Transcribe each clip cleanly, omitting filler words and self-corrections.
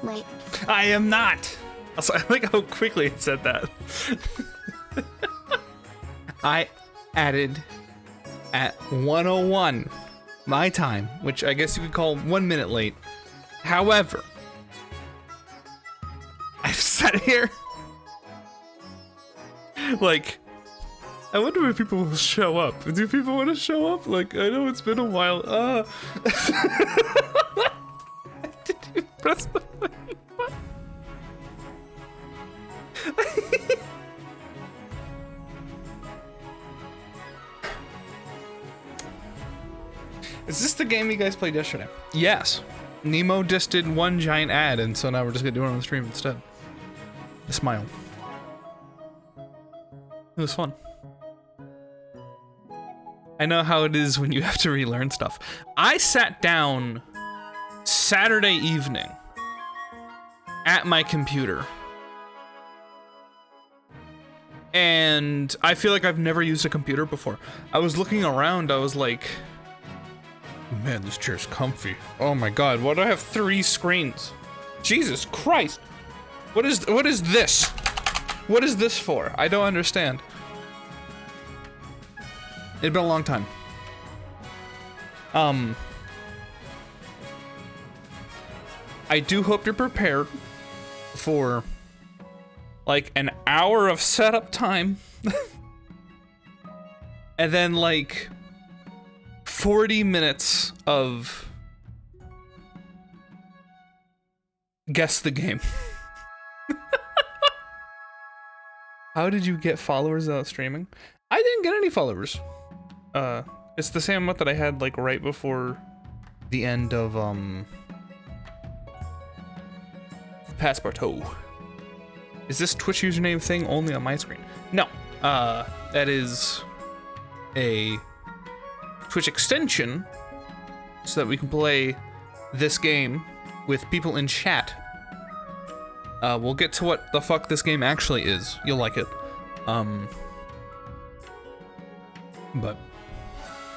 Wait. I am not. Also, I like how quickly it said that. I added at 1:01 my time, which I guess you could call 1 minute late. However, I've sat here like, I wonder if people will show up. Do people want to show up? Like, I know it's been a while. Did you press the fucking button? Is this the game you guys played yesterday? Yes. Nemo just did one giant ad, and so now we're just gonna do it on the stream instead. Smile. It was fun. I know how it is when you have to relearn stuff. I sat down Saturday evening at my computer, and I feel like I've never used a computer before. I was looking around, I was like, man, this chair's comfy. Oh my god, why do I have 3 screens? Jesus Christ! What is this? What is this for? I don't understand. It'd been a long time. I do hope you're prepared for like an hour of setup time and then like 40 minutes of guess the game. How did you get followers without streaming? I didn't get any followers. It's the same amount that I had like right before the end of Passepartout. Is this Twitch username thing only on my screen? No. That is a Twitch extension so that we can play this game with people in chat. We'll get to what the fuck this game actually is. You'll like it. But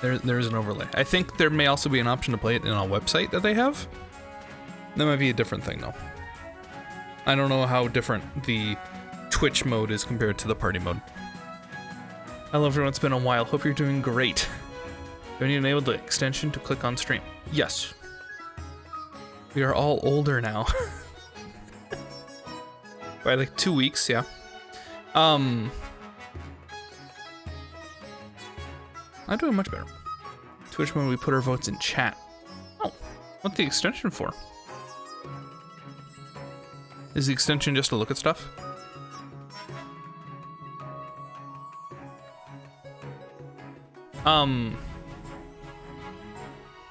there is an overlay. I think there may also be an option to play it in a website that they have. That might be a different thing though. I don't know how different the Twitch mode is compared to the party mode. Hello everyone, it's been a while. Hope you're doing great. Do I need to enable the extension to click on stream? Yes. We are all older now. By like 2 weeks, yeah. I'm doing much better. Twitch mode, we put our votes in chat. Oh, what's the extension for? Is the extension just to look at stuff?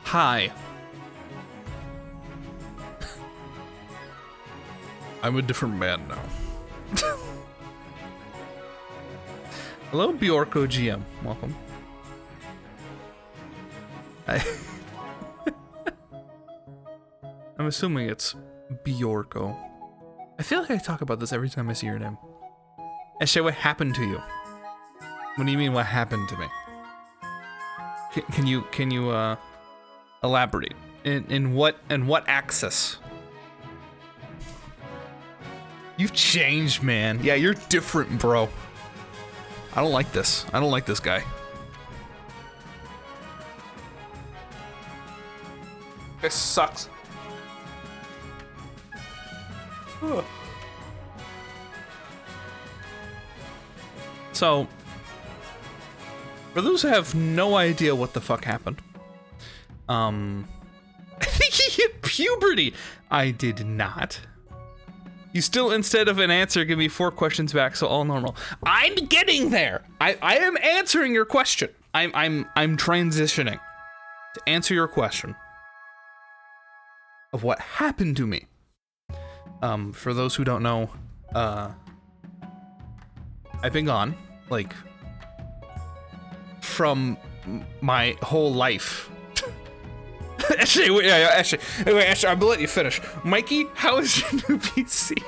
Hi. I'm a different man now. Hello, Bjorko GM. Welcome. I'm assuming it's Bjorko. I feel like I talk about this every time I see your name. Eshe, what happened to you? What do you mean, what happened to me? Can you elaborate? In what access? You've changed, man. Yeah, you're different, bro. I don't like this. I don't like this guy. This sucks. Ugh. So, for those who have no idea what the fuck happened, I think he hit puberty. I did not. You still, instead of an answer, give me 4 questions back, so all normal. I'm getting there. I am answering your question. I'm transitioning to answer your question of what happened to me. For those who don't know, I've been gone, like, from my whole life. Actually, wait, actually, I'm gonna let you finish. Mikey, how is your new PC?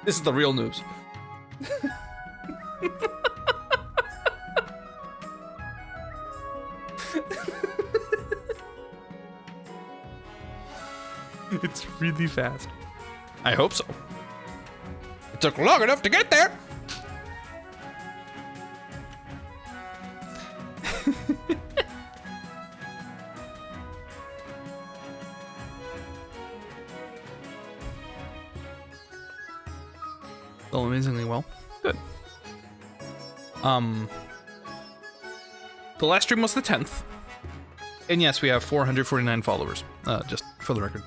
This is the real news. It's really fast. I hope so. It took long enough to get there. Oh, amazingly well. Good. The last stream was the 10th. And yes, we have 449 followers. Just for the record.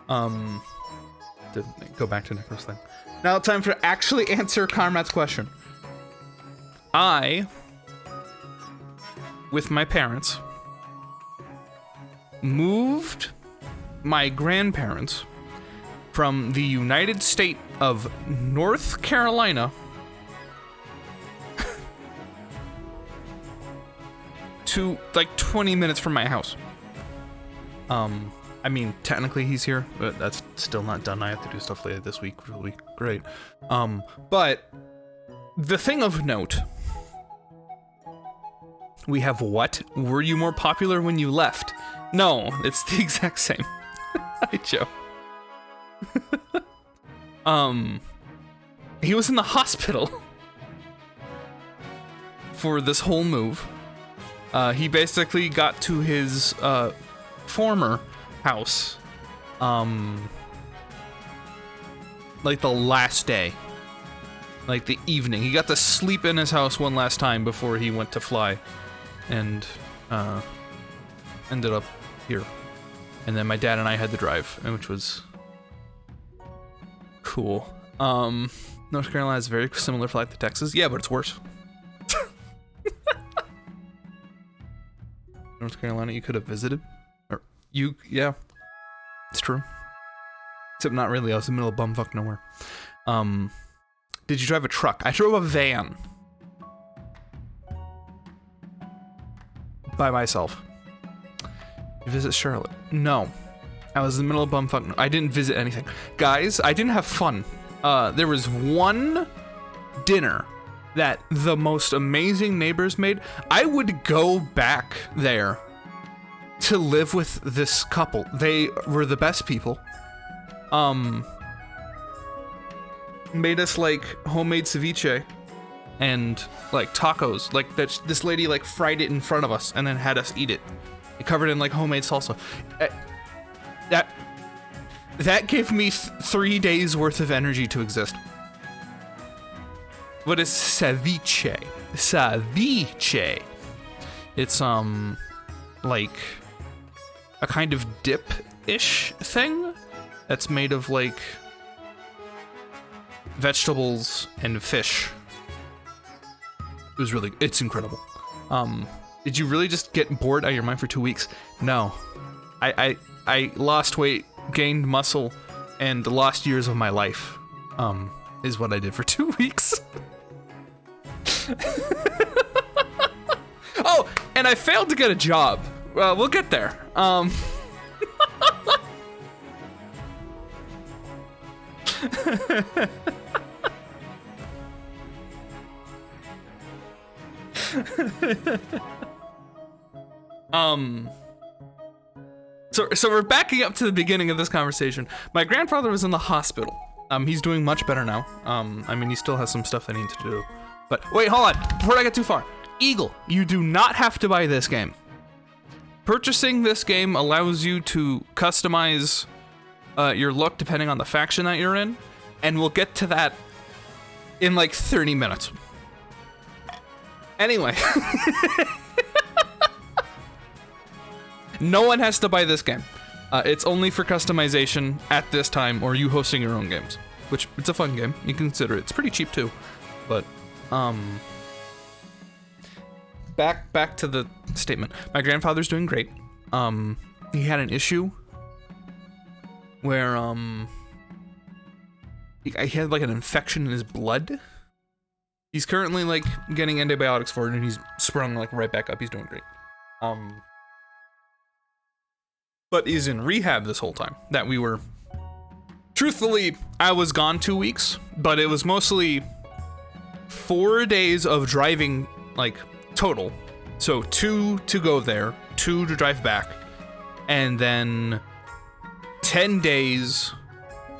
To go back to Necros thing. Now it's time for actually answer Conrad's question. I, with my parents, moved my grandparents from the United State of North Carolina to like 20 minutes from my house. I mean, technically he's here, but that's still not done. I have to do stuff later this week. Really great. But the thing of note, we have what? Were you more popular when you left? No, it's the exact same. Hi, Joe. He was in the hospital for this whole move. He basically got to his former house like the last day, like the evening. He got to sleep in his house one last time before he went to fly, and ended up here. And then my dad and I had to drive, which was cool. North Carolina has a very similar flight to Texas. Yeah, but it's worse. North Carolina, you could have visited. Or you, yeah. It's true. Except not really, I was in the middle of bumfuck nowhere. Did you drive a truck? I drove a van. By myself. You visit Charlotte? No. I was in the middle of bumfuck. I didn't visit anything. Guys, I didn't have fun. There was one dinner that the most amazing neighbors made. I would go back there to live with this couple. They were the best people. Made us like homemade ceviche and like tacos. Like this lady like fried it in front of us and then had us eat it. It covered in like homemade salsa. That gave me 3 days worth of energy to exist. What is ceviche? Ceviche. It's like a kind of dip-ish thing that's made of like vegetables and fish. It's incredible. Did you really just get bored out of your mind for 2 weeks? No. I lost weight, gained muscle, and lost years of my life. Is what I did for 2 weeks. Oh, and I failed to get a job. We'll get there. So we're backing up to the beginning of this conversation. My grandfather was in the hospital. He's doing much better now. I mean, he still has some stuff that he needs to do. But wait, hold on. Before I get too far. Eagle, you do not have to buy this game. Purchasing this game allows you to customize your look depending on the faction that you're in. And we'll get to that in like 30 minutes. Anyway. No one has to buy this game. It's only for customization at this time, or you hosting your own games. Which, it's a fun game. You can consider it. It's pretty cheap too. But, back to the statement. My grandfather's doing great. He had an issue where, he had like an infection in his blood. He's currently like getting antibiotics for it, and he's sprung like right back up. He's doing great. But he's in rehab this whole time that we were. Truthfully, I was gone 2 weeks, but it was mostly 4 days of driving, like total. So 2 to go there, 2 to drive back, and then 10 days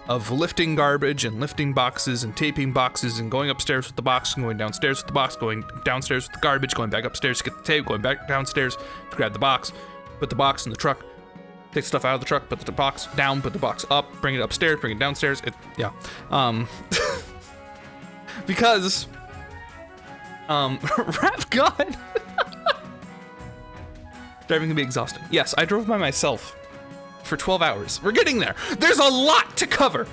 of lifting garbage and lifting boxes and taping boxes and going upstairs with the box and going downstairs with the box, going downstairs with the garbage, going back upstairs to get the tape, going back downstairs to grab the box, put the box in the truck, take stuff out of the truck, put the box down, put the box up, bring it upstairs, bring it downstairs. Because rap god. Driving can be exhausting. Yes, I drove by myself for 12 hours. We're getting there. There's a lot to cover.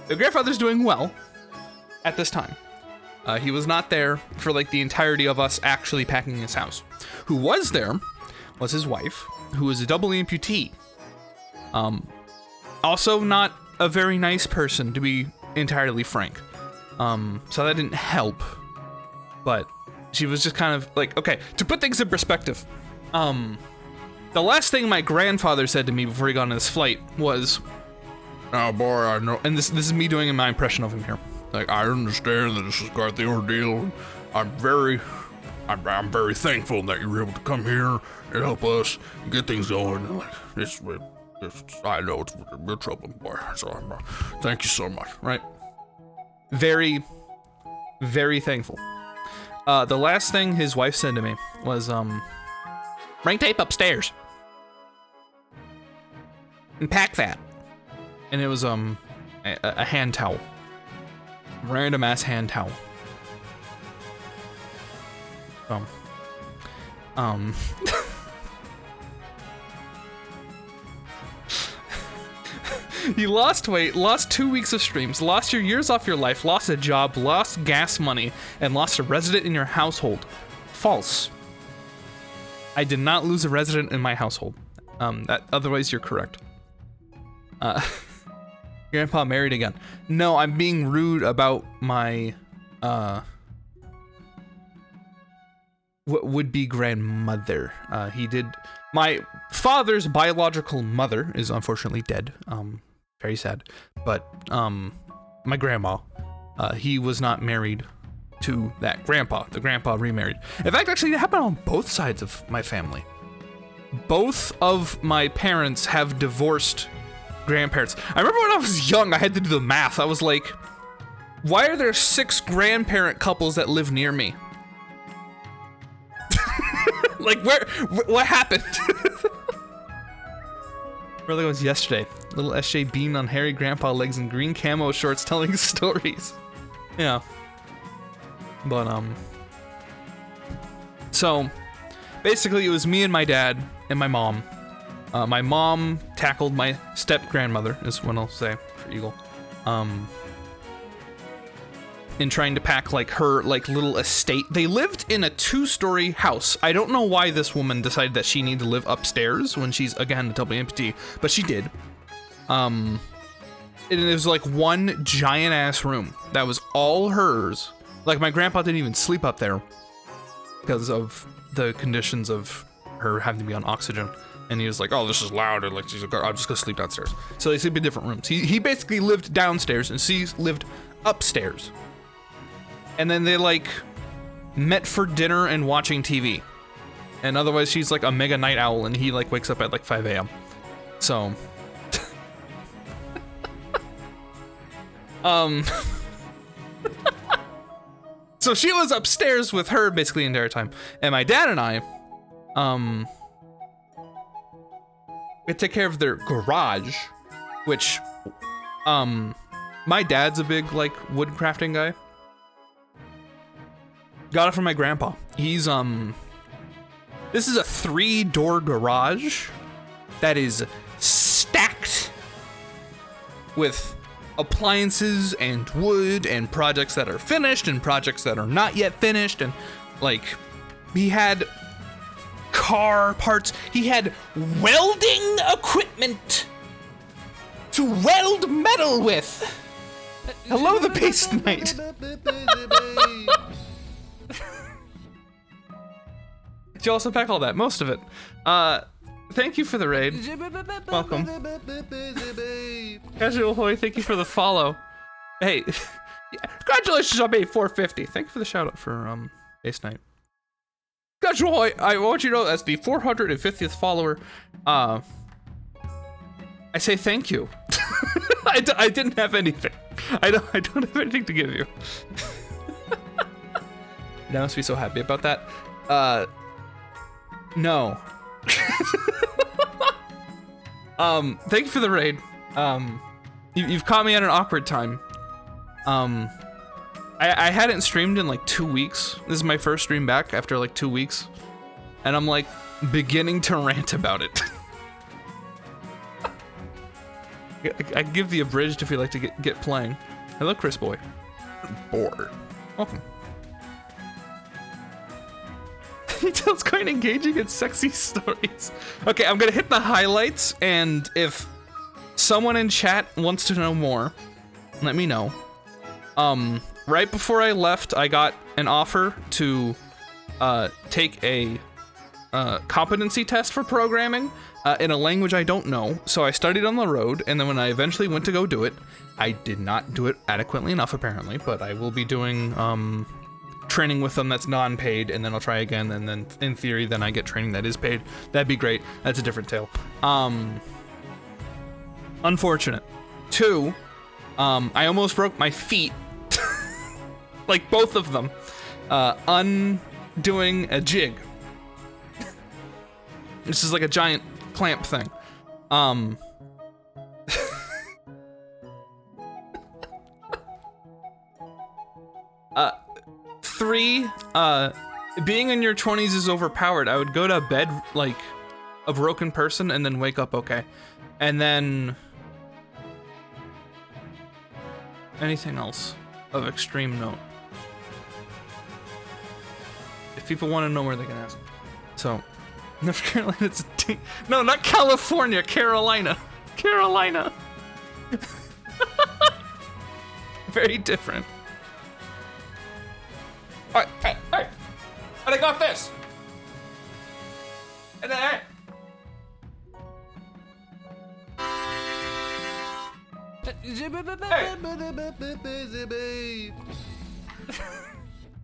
The grandfather's doing well at this time. He was not there for like the entirety of us actually packing his house. Who was there was his wife, who was a double amputee. Also not a very nice person, to be entirely frank. So that didn't help. But she was just kind of like, okay, to put things in perspective, the last thing my grandfather said to me before he got on his flight was, "Oh boy, I know," and this is me doing my impression of him here. Like, "I understand that this is quite the ordeal. I'm very thankful that you were able to come here and help us get things going. And like, I know it's your trouble, boy. So thank you so much." Right? Very, very thankful. The last thing his wife said to me was, "Bring tape upstairs and pack that." And it was a hand towel, random ass hand towel. You lost weight, lost 2 weeks of streams, lost your years off your life, lost a job, lost gas money, and lost a resident in your household. False. I did not lose a resident in my household. Otherwise you're correct. Grandpa married again. No, I'm being rude about my, would-be grandmother. My father's biological mother is unfortunately dead. Very sad. But, my grandma, he was not married to that grandpa. The grandpa remarried. In fact, actually, it happened on both sides of my family. Both of my parents have divorced grandparents. I remember when I was young, I had to do the math. I was like, why are there 6 grandparent couples that live near me? Like, what happened? Really was yesterday. Little SJ beamed on hairy grandpa legs and green camo shorts telling stories. Yeah. But, so, basically it was me and my dad and my mom. My mom tackled my step-grandmother, is what I'll say for Eagle. In trying to pack like her like little estate. They lived in a 2-story house. I don't know why this woman decided that she needed to live upstairs when she's again a double amputee, but she did. And it was like one giant ass room that was all hers. Like my grandpa didn't even sleep up there because of the conditions of her having to be on oxygen. And he was like, "Oh, this is loud," and like she's like, "I'm just gonna sleep downstairs." So they sleep in different rooms. He basically lived downstairs and she lived upstairs. And then they like met for dinner and watching TV. And otherwise she's like a mega night owl and he like wakes up at like 5 a.m. So so she was upstairs with her basically the entire time. And my dad and I we take care of their garage, which my dad's a big like wood crafting guy. Got it from my grandpa. He's this is a 3-door garage that is stacked with appliances and wood and projects that are finished and projects that are not yet finished. And like he had car parts, he had welding equipment to weld metal with. Hello, the Bass Knight. Did you also pack all that? Most of it. Thank you for the raid. Welcome. Casual Hoy, thank you for the follow. Hey, congratulations on being 450. Thank you for the shout out for Bass Knight. Schedule, I want you to know as the 450th follower, I say thank you. I didn't have anything. I don't have anything to give you. I must be so happy about that. No. Thank you for the raid. You've caught me at an awkward time. I hadn't streamed in like 2 weeks. This is my first stream back after like 2 weeks. And I'm like beginning to rant about it. I give the abridged if you'd like to get playing. Hello, Chris Boy. Bored. Welcome. He tells quite engaging and sexy stories. Okay, I'm gonna hit the highlights, and if someone in chat wants to know more, let me know. Right before I left, I got an offer to take a competency test for programming in a language I don't know. So I studied on the road, and then when I eventually went to go do it, I did not do it adequately enough apparently, but I will be doing training with them that's non-paid, and then I'll try again, and then in theory then I get training that is paid. That'd be great. That's a different tale. Unfortunate. 2, I almost broke my feet. Like both of them. Undoing a jig. This is like a giant clamp thing. 3, being in your 20s is overpowered. I would go to bed like a broken person and then wake up okay. And then anything else of extreme note? If people want to know where they can ask. So, North Carolina, no, not California, Carolina. Carolina. Very different. Hey, hey, hey! And I got this! And then, hey!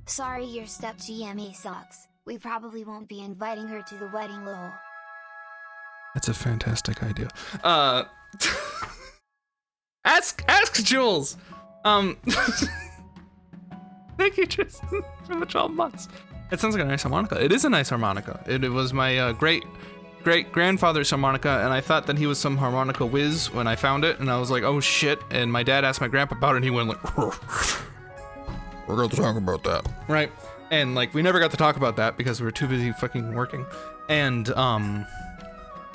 Sorry, your step GME sucks. We probably won't be inviting her to the wedding, lol. That's a fantastic idea. Ask Jules. Thank you, Tristan, for the 12 months. It sounds like a nice harmonica. It is a nice harmonica. It was my great-grandfather's harmonica, and I thought that he was some harmonica whiz when I found it, and I was like, oh shit, and my dad asked my grandpa about it, and he went like, we're gonna talk about that. Right, and like, we never got to talk about that because we were too busy fucking working. And, I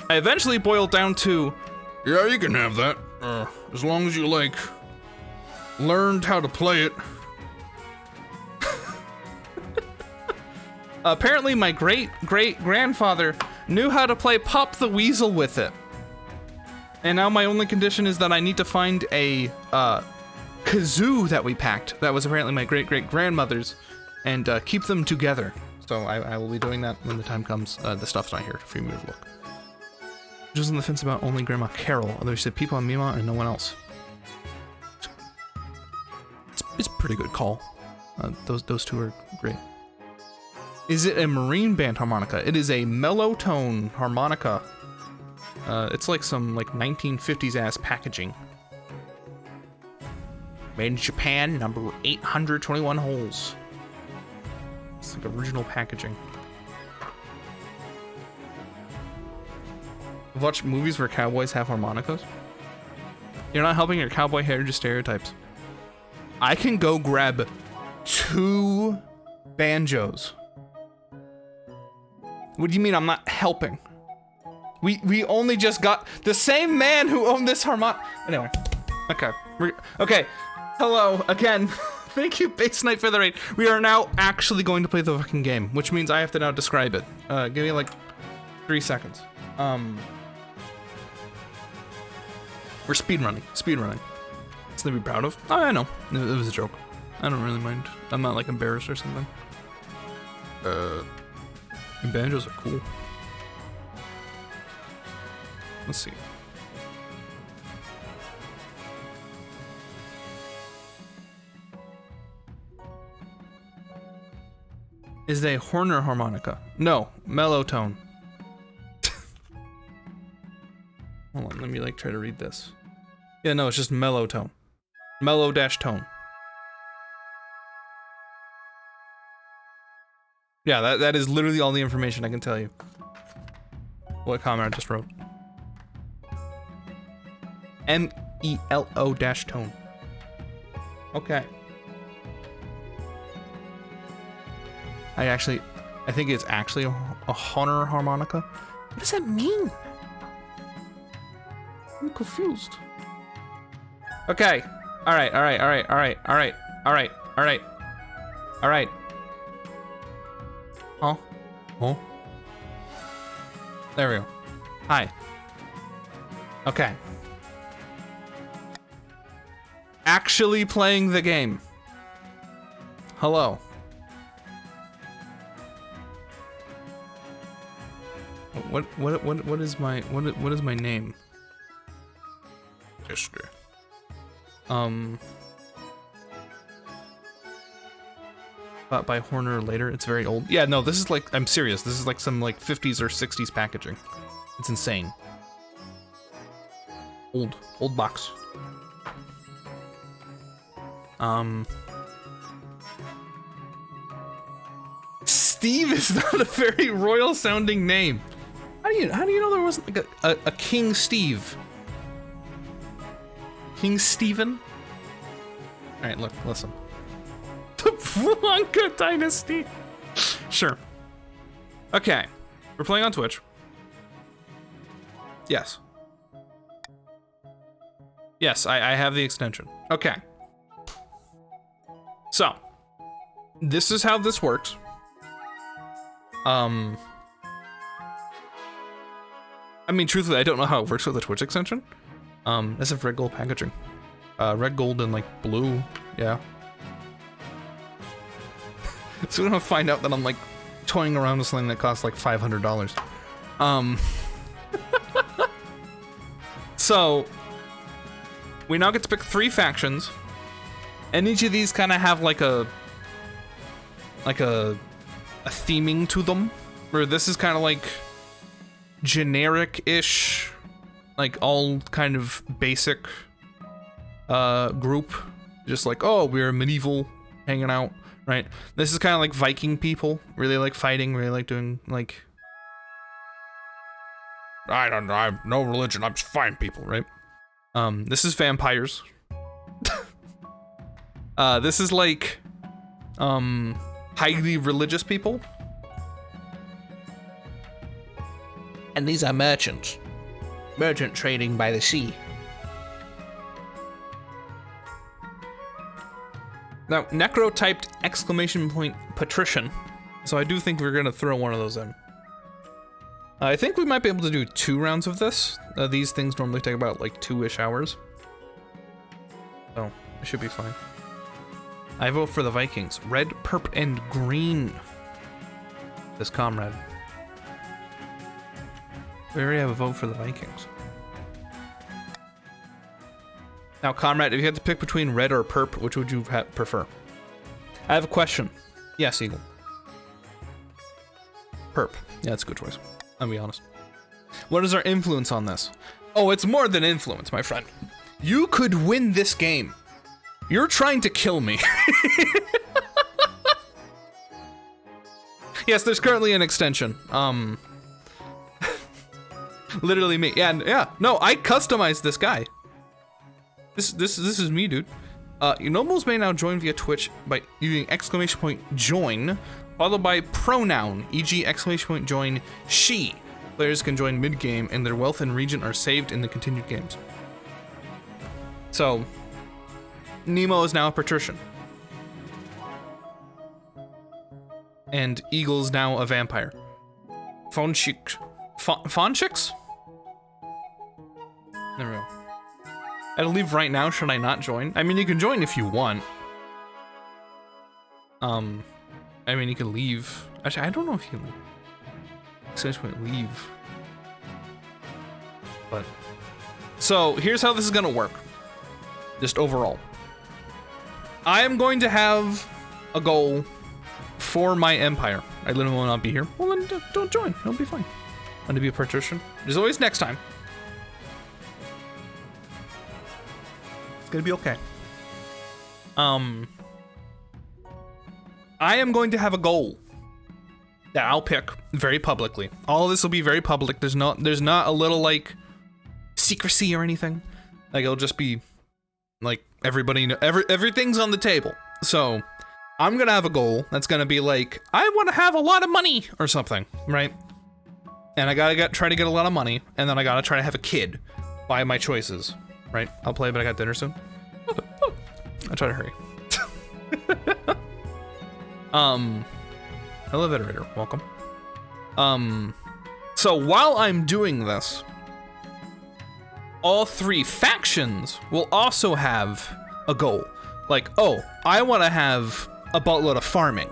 eventually boiled down to, yeah, you can have that, as long as you, like, learned how to play it. Apparently my great-great-grandfather knew how to play Pop the Weasel with it. And now my only condition is that I need to find a kazoo that we packed that was apparently my great-great-grandmother's and keep them together. So I will be doing that when the time comes. The stuff's not here for you to look. Just on the fence about only Grandma Carol. Others said people on Mima and no one else. It's a pretty good call. Those two are great. Is it a marine band harmonica? It is a mellow tone harmonica. It's like some like 1950s ass packaging. Made in Japan, number 821 holes. It's like original packaging. I've watched movies where cowboys have harmonicas. You're not helping your cowboy heritage stereotypes. I can go grab 2 banjos. What do you mean I'm not helping? We only just got the same man who owned this harmonic. Anyway, okay, okay. Hello again. Thank you, Base Knight, for the raid. We are now actually going to play the fucking game, which means I have to now describe it. Give me like 3 seconds. We're speedrunning. Speedrunning. Something to be proud of. Oh, I know. It was a joke. I don't really mind. I'm not like embarrassed or something. Banjos are cool. Let's see. is a Horner harmonica. No, mellow tone. Hold on, let me like try to read this. Yeah, no, it's just mellow tone. Mellow dash tone. Yeah, that is literally all the information I can tell you. What comment I just wrote. M-E-L-O dash tone. Okay. I think it's actually a Horner harmonica. What does that mean? I'm confused. Okay. Alright. Oh. There we go. Hi. Okay. Actually playing the game. Hello. What is my name? Sister. Bought by Horner later. It's very old. Yeah, no, this is like, I'm serious. This is like some like 50s or 60s packaging. It's insane. Old box. Steve is not a very royal sounding name. How do you know there wasn't like a King Steve? King Stephen? Alright, look, listen. The Blanca Dynasty. Sure. Okay. We're playing on Twitch. Yes. Yes, I have the extension. Okay. So, this is how this works. I mean, truthfully, I don't know how it works with the Twitch extension. This is red gold packaging. Red gold and like blue, yeah. So we're gonna find out that I'm like toying around with something that costs like $500. So we now get to pick 3 factions, and each of these kind of have like a theming to them. Where this is kind of like generic-ish, like all kind of basic group, just like, oh, we're medieval, hanging out, right? This is kind of like Viking people, really like fighting, really like doing like, I don't know, I have no religion, I'm just fine people, right? This is vampires. This is like highly religious people. And these are merchants. Merchant trading by the sea. Now, Necro typed exclamation point patrician, so I do think we're gonna throw one of those in. I think we might be able to do 2 rounds of this. These things normally take about like 2-ish hours. So, it should be fine. I vote for the Vikings. Red, purple, and green. This comrade. We already have a vote for the Vikings. Now, comrade, if you had to pick between red or perp, which would you prefer? I have a question. Yes, Eagle. Perp. Yeah, that's a good choice. I'll be honest. What is our influence on this? Oh, it's more than influence, my friend. You could win this game. You're trying to kill me. Yes, there's currently an extension. Literally me. Yeah. No, I customized this guy. This is me, dude. Your nobles may now join via Twitch by using exclamation point join, followed by pronoun, e.g. exclamation point join she. Players can join mid-game, and their wealth and region are saved in the continued games. So, Nemo is now a patrician. And Eagle's now a vampire. Fonchix? There we go. I'd leave right now, should I not join? I mean, you can join if you want. I mean, you can leave. Actually, I don't know if you can leave. Exclamation point leave. But, so, here's how this is gonna work. Just overall. I am going to have a goal for my empire. I literally will not be here. Well, then don't join. It'll be fine. Want to be a patrician? There's always next time. It's gonna be okay. I am going to have a goal that I'll pick very publicly. All of this will be very public. There's not a little like secrecy or anything. Like it'll just be like everybody know, everything's on the table. So I'm gonna have a goal that's gonna be like, I want to have a lot of money or something, right? And I gotta try to get a lot of money, and then I gotta try to have a kid by my choices, right? I'll play, but I got dinner soon. I'll try to hurry. Hello, Veterator. Welcome. So while I'm doing this, all 3 factions will also have a goal. Like, oh, I want to have a boatload of farming.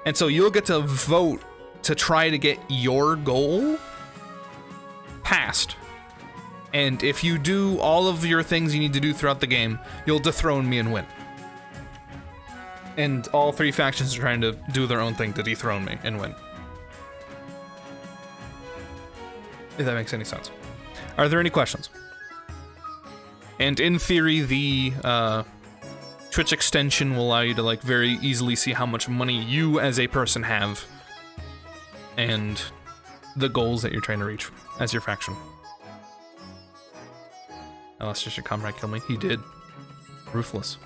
And so you'll get to vote to try to get your goal passed. And if you do all of your things you need to do throughout the game, you'll dethrone me and win. And all 3 factions are trying to do their own thing to dethrone me and win. If that makes any sense. Are there any questions? And in theory, the Twitch extension will allow you to like very easily see how much money you as a person have and the goals that you're trying to reach as your faction. Unless just your comrade kill me. He did. Ruthless.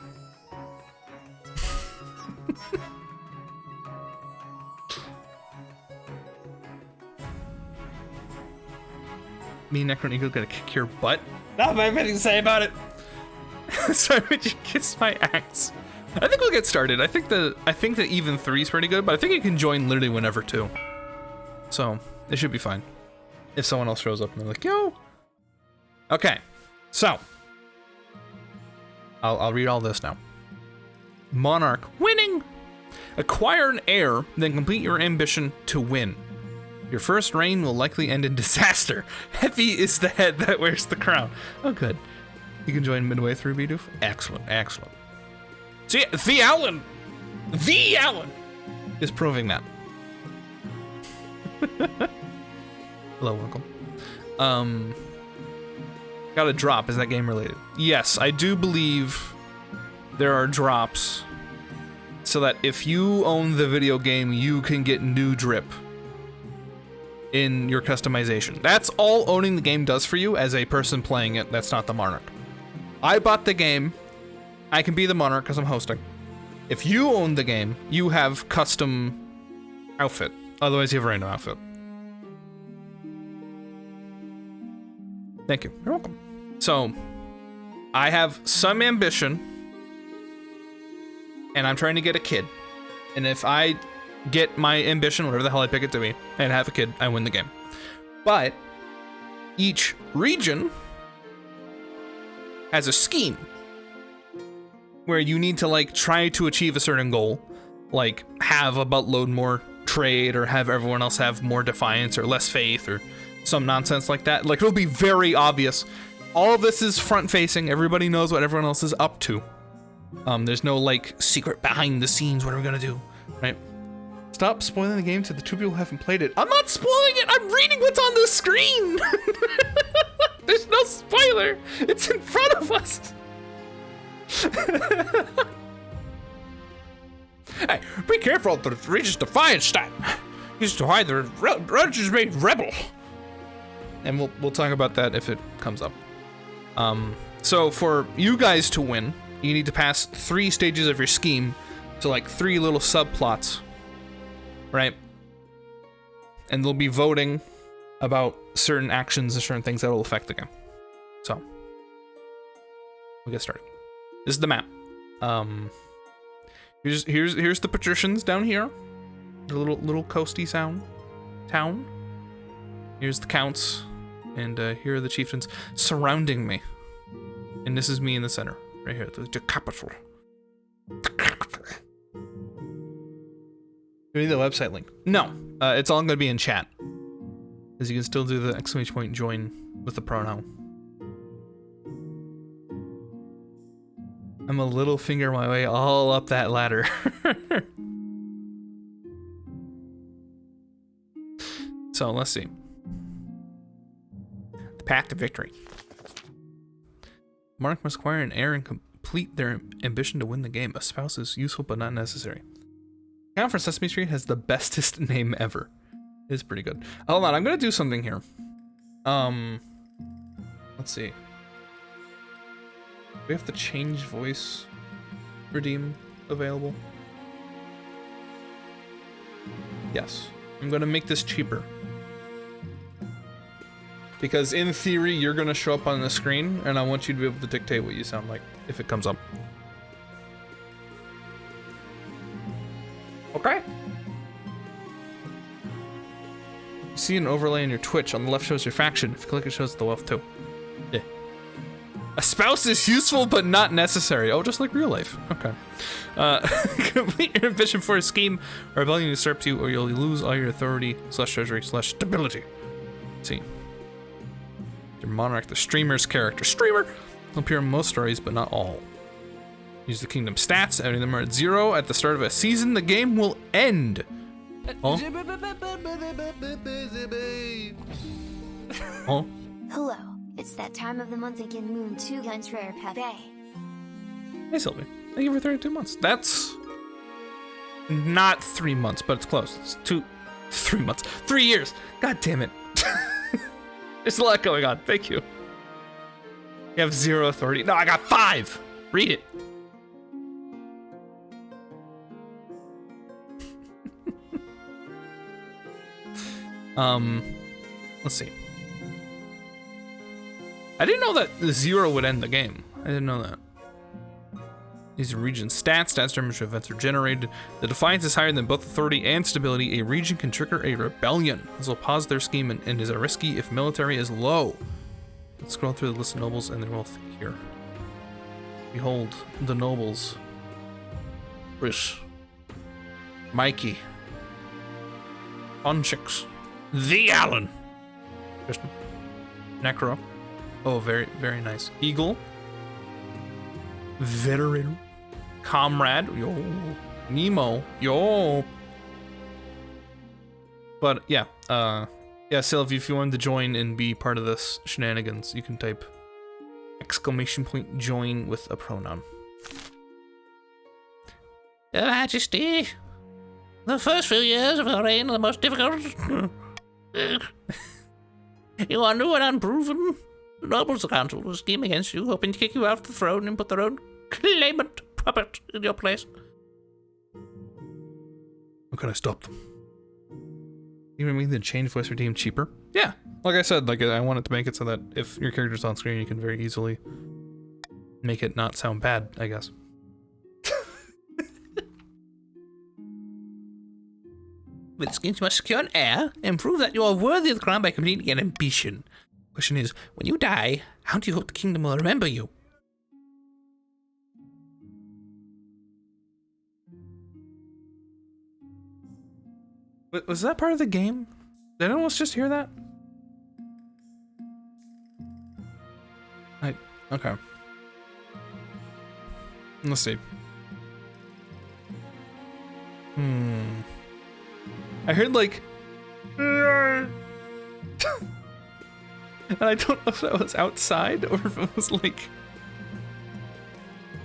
Me and Necron Eagle gonna kick your butt? Not my anything to say about it. Sorry, would you kiss my axe? I think we'll get started. I think the even 3 is pretty good, but I think you can join literally whenever too. So it should be fine. If someone else shows up and they're like, yo. Okay, so I'll read all this now. Monarch winning. Acquire an heir, then complete your ambition to win. Your first reign will likely end in disaster. Heavy is the head that wears the crown. Oh, good. You can join midway through, Bidoof. Excellent, excellent. So yeah, the Allen is proving that. Hello, welcome. Got a drop. Is that game related? Yes, I do believe there are drops so that if you own the video game, you can get new drip in your customization. That's all owning the game does for you as a person playing it. That's not the Monarch. I bought the game. I can be the Monarch because I'm hosting. If you own the game, you have custom outfit. Otherwise, you have a random outfit. Thank you. You're welcome. So, I have some ambition, and I'm trying to get a kid. And if I get my ambition, whatever the hell I pick it to be, and have a kid, I win the game. But each region has a scheme where you need to like try to achieve a certain goal, like have a buttload more trade, or have everyone else have more defiance or less faith, or some nonsense like that. Like it'll be very obvious. All of this is front facing. Everybody knows what everyone else is up to. There's no like secret behind the scenes. What are we gonna do, right? Stop spoiling the game to the 2 people who haven't played it. I'm not spoiling it. I'm reading what's on the screen. There's no spoiler. It's in front of us. Hey, be careful. The Regis Defiance used to hide the Regis made rebel. And we'll talk about that if it comes up. So for you guys to win, you need to pass 3 stages of your scheme to like 3 little subplots, right? And they'll be voting about certain actions and certain things that will affect the game. So we'll get started. This is the map. Here's the patricians down here. The little coasty town. Here's the counts, and here are the chieftains surrounding me. And this is me in the center, right here, the capital. The capital. Do you need the website link? No, it's all gonna be in chat, because you can still do the exclamation point join with the pronoun. I'm a little finger my way all up that ladder. So let's see. The path to victory. Monarch must acquire an heir and complete their ambition to win the game. A spouse is useful but not necessary. Count for Sesame Street has the bestest name ever. It's pretty good. Hold on, I'm gonna do something here. Let's see. We have to change voice redeem available. Yes. I'm gonna make this cheaper. Because in theory, you're gonna show up on the screen, and I want you to be able to dictate what you sound like if it comes up. Okay. You see an overlay in your Twitch. On the left shows your faction. If you click it, shows the wealth too. Yeah. A spouse is useful but not necessary. Oh, just like real life. Okay. Complete your ambition for a scheme or rebellion usurps you, or you'll lose all your authority / treasury / stability. Let's see. Your monarch, the streamer's character. Streamer! Will appear in most stories, but not all. Use the kingdom stats. Adding them are at 0 at the start of a season. The game will end. Oh. Oh. Hello, it's that time of the month again, Moon 2 Guns Rare Pepe. Hey Sylvie, thank you for 32 months. That's not 3 months, but it's close. It's 3 months. 3 years. God damn it. There's a lot going on. Thank you. You have 0 authority. No, I got 5. Read it. Let's see. I didn't know that the 0 would end the game. I didn't know that. These are region stats. Stats determine which events are generated. The defiance is higher than both authority and stability. A region can trigger a rebellion. This will pause their scheme and is risky if military is low. Let's scroll through the list of nobles and their wealth here. Behold the nobles. Chris. Mikey. Funchix. The Allen. Kristen. Necro. Oh, very, very nice. Eagle. Veteran. Comrade. Yo. Nemo. Yo. But yeah, yeah, Sylvie, if you wanted to join and be part of this shenanigans, you can type !join with a pronoun. Your Majesty, the first few years of your reign are the most difficult. You are new and unproven. The nobles of the council will scheme against you, hoping to kick you off the throne and put their own claimant puppet in your place. How can I stop them? You mean the change voice redeem cheaper? Yeah, like I said, like I wanted to make it so that if your character's on screen, you can very easily make it not sound bad, I guess. With skins, you must secure an heir and prove that you are worthy of the crown by completing an ambition. Question is, when you die, how do you hope the kingdom will remember you? Was that part of the game? Did anyone else just hear that? Okay. Let's see. I heard like and I don't know if that was outside or if it was like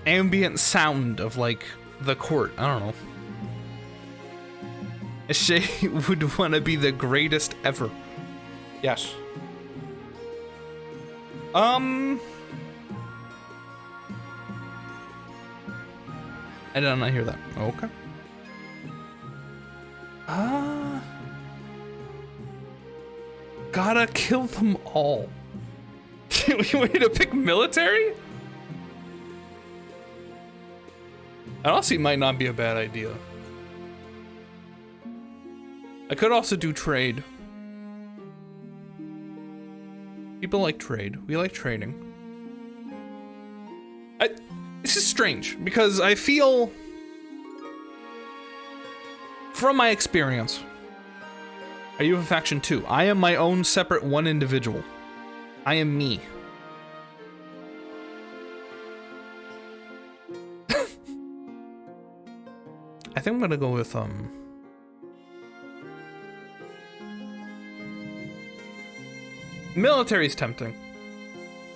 ambient sound of like the court. I don't know. Shay would want to be the greatest ever. Yes. I did not hear that. Okay. Gotta kill them all. You want me to pick military? That honestly might not be a bad idea. I could also do trade. People like trade. We like trading. This is strange because I feel, from my experience, are you a faction 2? I am my own separate one individual. I am me. I think I'm gonna go with Military's tempting.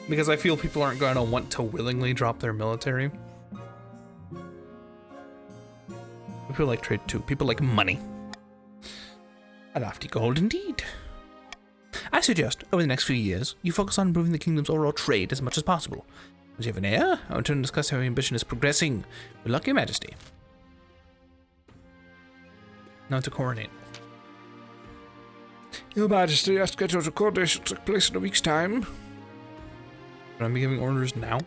Because I feel people aren't going to want to willingly drop their military. People like trade too. People like money. A lofty goal indeed. I suggest, over the next few years, you focus on improving the kingdom's overall trade as much as possible. As you have an heir, I want to discuss how your ambition is progressing. Good luck, Your Majesty. Now to coronate. Your Majesty, our scheduled coronation will take place in a week's time. Should I be giving orders now?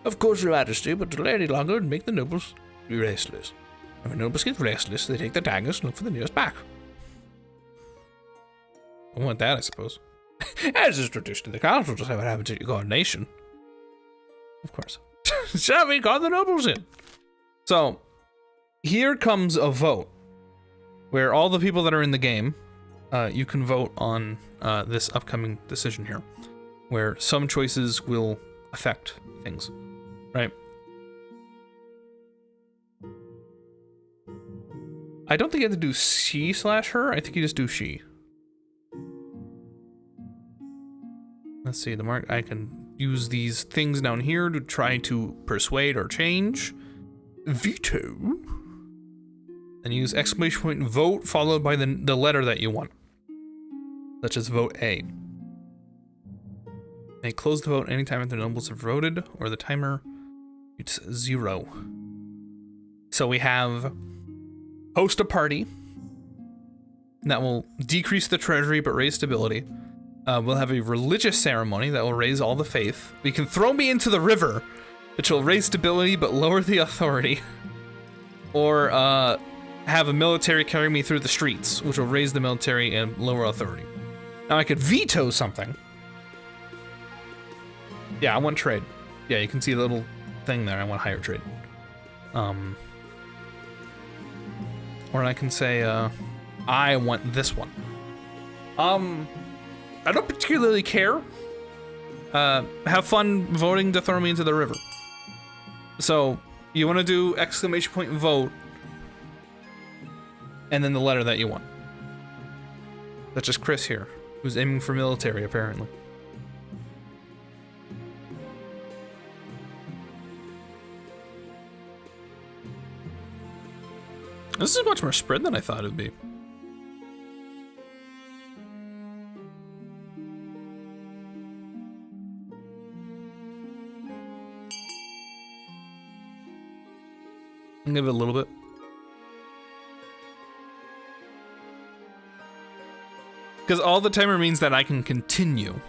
Of course, Your Majesty, but delay any longer and make the nobles be restless. And when nobles get restless, they take their daggers and look for the nearest pack. I want that, I suppose. As is tradition of the council, just have what happens at your coronation. Of course. Shall we call the nobles in? So, here comes a vote where all the people that are in the game, you can vote on this upcoming decision here, where some choices will affect things, right? I don't think you have to do she/her. I think you just do she. Let's see, the mark. I can use these things down here to try to persuade or change. Veto. And use exclamation point vote followed by the letter that you want. Such as vote A. And close the vote anytime after the nobles have voted, or the timer it's 0. So we have host a party that will decrease the treasury but raise stability. We'll have a religious ceremony that will raise all the faith. We can throw me into the river, which will raise stability but lower the authority. Or have a military carry me through the streets, which will raise the military and lower authority. Now I could veto something. Yeah, I want trade. Yeah, you can see the little thing there. I want higher trade. Or I can say, I want this one. I don't particularly care. Have fun voting to throw me into the river. So, you want to do exclamation point vote, and then the letter that you want. That's just Chris here, who's aiming for military, apparently. This is much more spread than I thought it'd be. I'll give it a little bit. Because all the timer means that I can continue.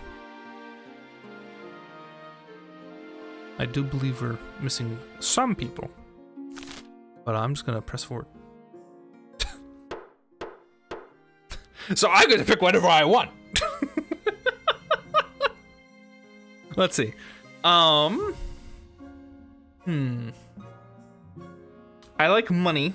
I do believe we're missing some people. But I'm just gonna press forward. So I get to pick whatever I want. Let's see. I like money.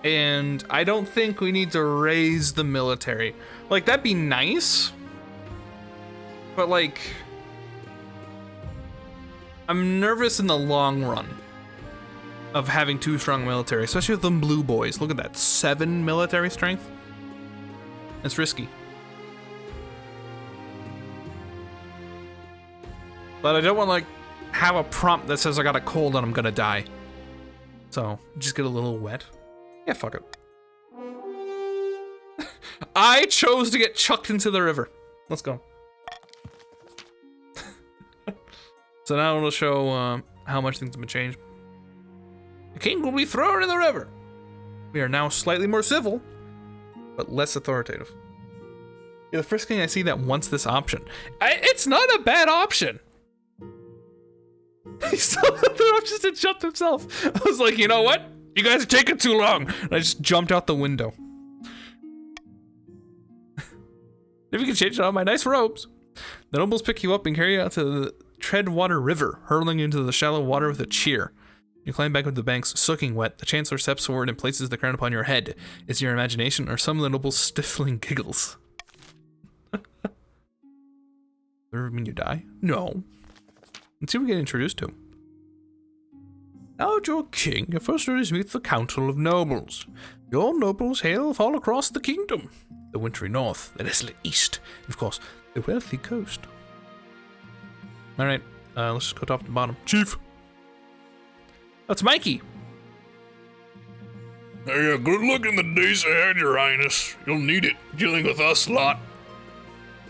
And I don't think we need to raise the military. Like, that'd be nice. But, like, I'm nervous in the long run of having too strong military, especially with them blue boys. Look at that, 7 military strength. It's risky. But I don't want to, like, have a prompt that says I got a cold and I'm gonna die. So, just get a little wet. Yeah, fuck it. I chose to get chucked into the river. Let's go. So now it'll show how much things have been changed. The king will be thrown in the river. We are now slightly more civil, but less authoritative. You're the first king I see that wants this option. It's not a bad option. He still had the options to jump himself. I was like, you know what? You guys are taking too long. And I just jumped out the window. If you can change out my nice robes. The nobles pick you up and carry you out to the Treadwater River, hurling you into the shallow water with a cheer. You climb back up the banks, soaking wet. The chancellor steps forward and places the crown upon your head. Is your imagination or some of the nobles' stifling giggles? Does that mean you die? No. Let's see what we get introduced to. Now, your king, your first orders meet the council of nobles. Your nobles hail all across the kingdom. The wintry north, the desolate east, and of course, the wealthy coast. Alright, let's just go top to bottom. Chief. That's Mikey. Hey, good luck in the days ahead, your highness. You'll need it, dealing with us lot.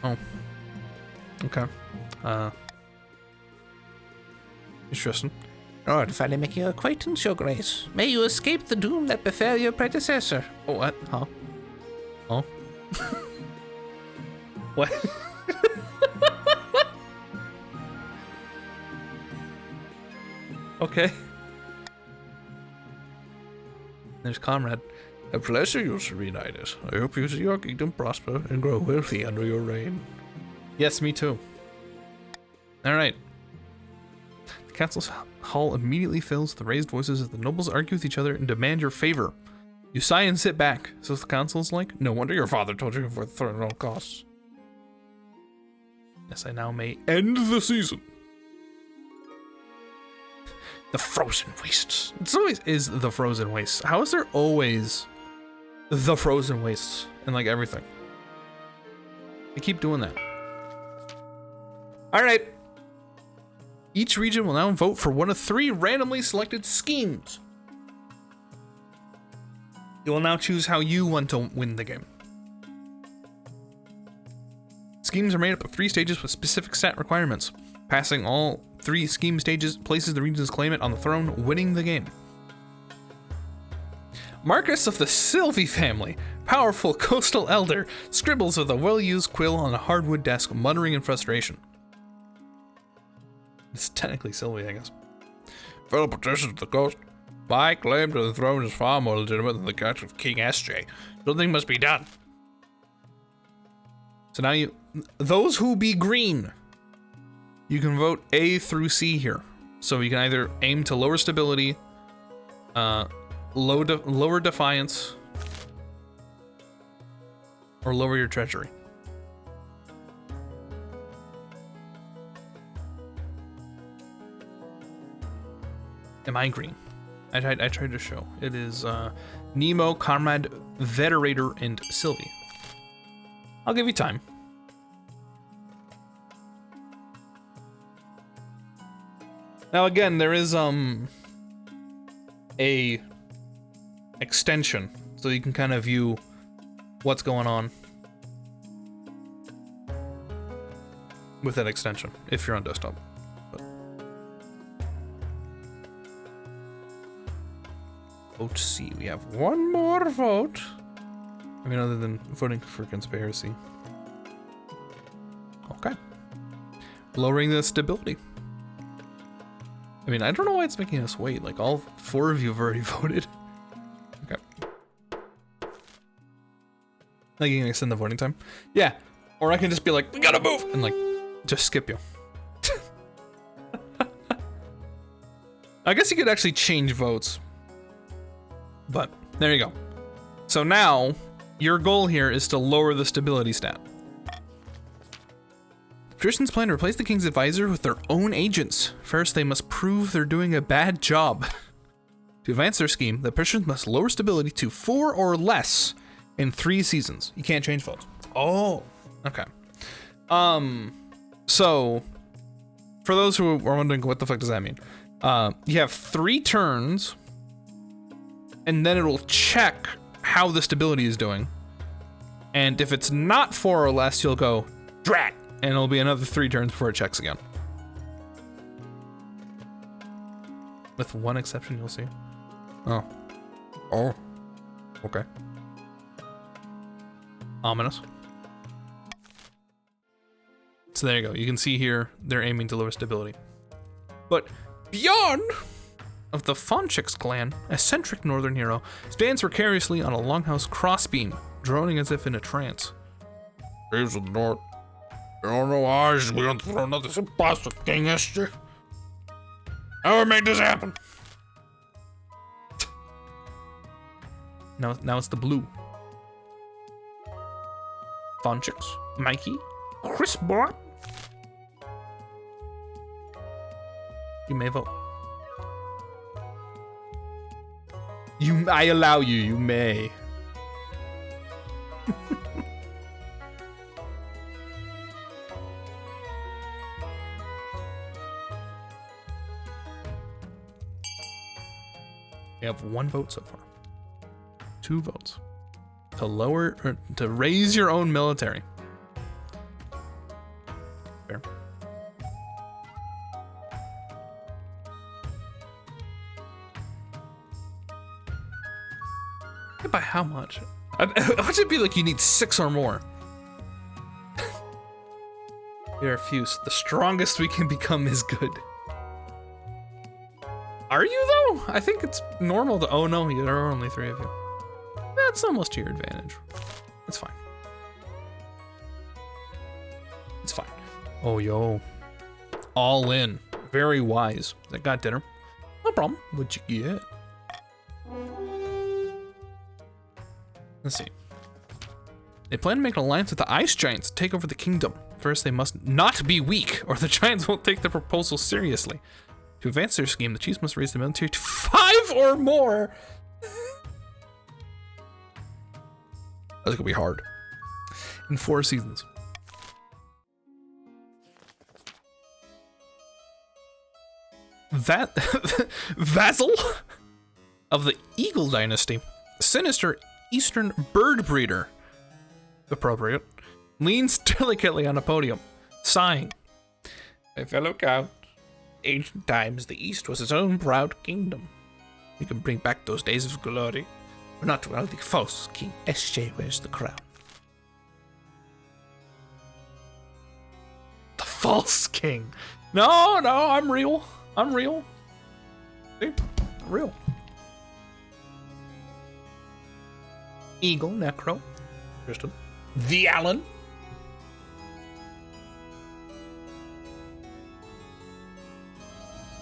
Oh. Okay. Interesting. Oh, finally make your acquaintance, your grace. May you escape the doom that befell your predecessor. Oh, what? Huh? Oh. What? Okay. There's Comrade. A pleasure, your serene highness. I hope you see your kingdom prosper and grow wealthy under your reign. Yes, me too. Alright. The council's hall immediately fills with the raised voices as the nobles argue with each other and demand your favor. You sigh and sit back. So the council's like, No wonder your father told you for the throne at all costs. yes, I now may end the season. The frozen wastes. It's always is the frozen wastes. How is there always the frozen wastes in like everything? They keep doing that. Alright. Each region will now vote for one of 3 randomly selected schemes. You will now choose how you want to win the game. Schemes are made up of 3 stages with specific stat requirements. Passing all 3 scheme stages places the region's claimant on the throne, winning the game. Marcus of the Sylvie family, powerful coastal elder, scribbles with a well-used quill on a hardwood desk, muttering in frustration. It's technically Sylvie, I guess. Fellow petitions to the coast. My claim to the throne is far more legitimate than the catch of King SJ. Something must be done. So now those who be green, you can vote A through C here. So you can either aim to lower stability, lower defiance, or lower your treasury. Am I green? I tried to show. It is Nemo, Comrade, Veterator, and Sylvie. I'll give you time. Now again, there is a extension, so you can kind of view what's going on with that extension if you're on desktop. Vote C. We have one more vote. I mean, other than voting for conspiracy. Okay. Lowering the stability. I mean, I don't know why it's making us wait. Like, all 4 of you have already voted. Okay. Like, you can extend the voting time? Yeah. Or I can just be like, we gotta move! And, like, just skip you. I guess you could actually change votes. But, there you go. So now, your goal here is to lower the stability stat. Patricians plan to replace the king's advisor with their own agents. First, they must prove they're doing a bad job. To advance their scheme, the patricians must lower stability to 4 or less in 3 seasons. You can't change votes. Oh, okay. So, for those who are wondering what the fuck does that mean? You have 3 turns, and then it'll check how the stability is doing. And if it's not 4 or less, you'll go, drat! And it'll be another 3 turns before it checks again. With one exception, you'll see. Oh. Oh. Okay. Ominous. So there you go. You can see here, they're aiming to lower stability. But beyond of the Fonchix clan, eccentric northern hero, stands precariously on a longhouse crossbeam, droning as if in a trance. Thieves of the north. You don't know why we don't throw another imposter, King Esther. How made this happen? Now it's the blue. Fonchix, Mikey, Chris Bot. You may vote. I allow you. You may. You have 1 vote so far. 2 votes to lower or to raise your own military. Fair. By how much? How should it be like you need 6 or more? There are few. The strongest we can become is good. Are you though? I think it's normal to. Oh no, there are only 3 of you. That's almost to your advantage. It's fine. It's fine. Oh yo, all in. Very wise. I got dinner. No problem. What'd you get? Let's see. They plan to make an alliance with the ice giants to take over the kingdom. First, they must not be weak, or the giants won't take the proposal seriously. To advance their scheme, the chiefs must raise the military to 5 or more. That's gonna be hard. In 4 seasons. Vassal of the Eagle Dynasty, sinister Eastern bird breeder, appropriate, leans delicately on a podium, sighing. My fellow count, ancient times the East was its own proud kingdom. We can bring back those days of glory, but not while the false King SJ wears the crown. The false king. No, I'm real. I'm real. See? I'm real. Eagle, Necro, Tristan, the Allen.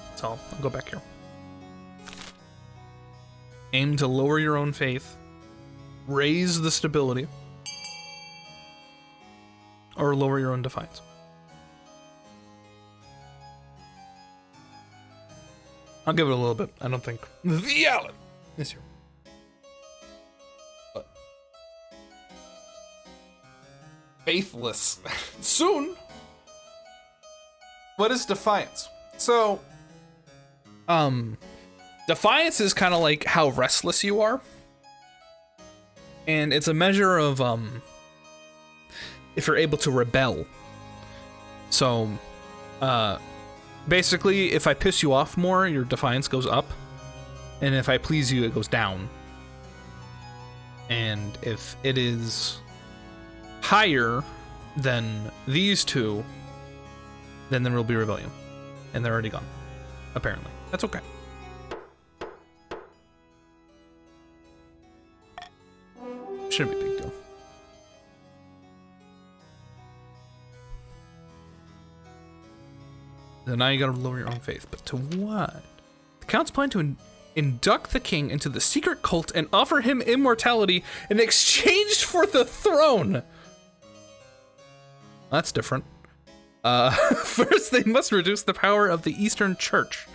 That's all. I'll go back here. Aim to lower your own faith, raise the stability, or lower your own defiance. I'll give it a little bit. I don't think the Allen is here. But faithless. Soon. What is defiance? So, defiance is kind of like how restless you are. And it's a measure of if you're able to rebel. So, basically, if I piss you off more, your defiance goes up. And if I please you, it goes down. And if it is higher than these two, then there will be rebellion. And they're already gone. Apparently. That's okay. Shouldn't be a big deal. So now you gotta lower your own faith. But to what? The Count's plan to induct the king into the secret cult and offer him immortality in exchange for the throne. That's different. First, they must reduce the power of the Eastern Church.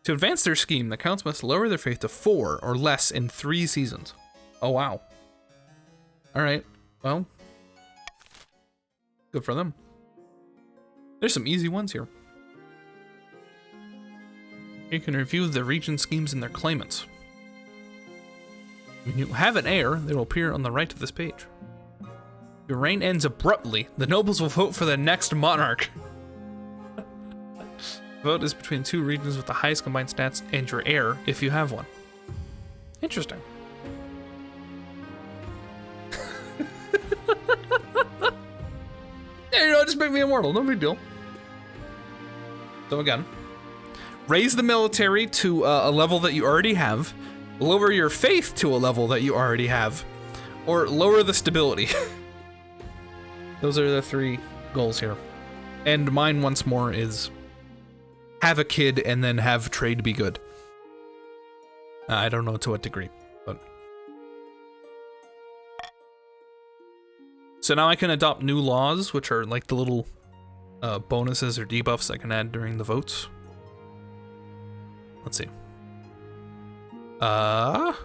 To advance their scheme, the Counts must lower their faith to 4 or less in 3 seasons. Oh, wow. Alright, well. Good for them. There's some easy ones here. You can review the region schemes and their claimants. When you have an heir, they will appear on the right of this page. Your reign ends abruptly. The nobles will vote for the next monarch. Vote is between 2 regions with the highest combined stats and your heir, if you have one. Interesting. Yeah, you know, just make me immortal. No big deal. So again, raise the military to a level that you already have, lower your faith to a level that you already have, or lower the stability. Those are the 3 goals here. And mine, once more, is have a kid and then have trade be good. I don't know to what degree, but... So now I can adopt new laws, which are like the little bonuses or debuffs I can add during the votes. Let's see. I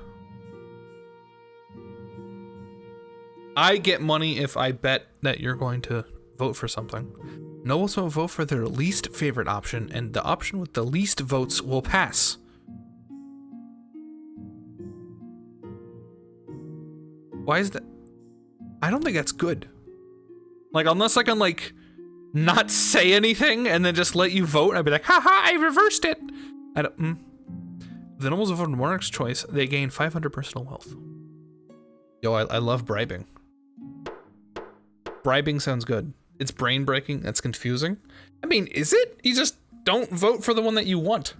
get money if I bet that you're going to vote for something. Nobles will vote for their least favorite option, and the option with the least votes will pass. Why is that? I don't think that's good. Like, unless I can, like, not say anything and then just let you vote, I'd be like, haha, I reversed it. I don't, If the nobles vote for monarch's choice, they gain 500 personal wealth. Yo, I love bribing. Bribing sounds good. It's brain breaking. That's confusing. I mean, is it? You just don't vote for the one that you want.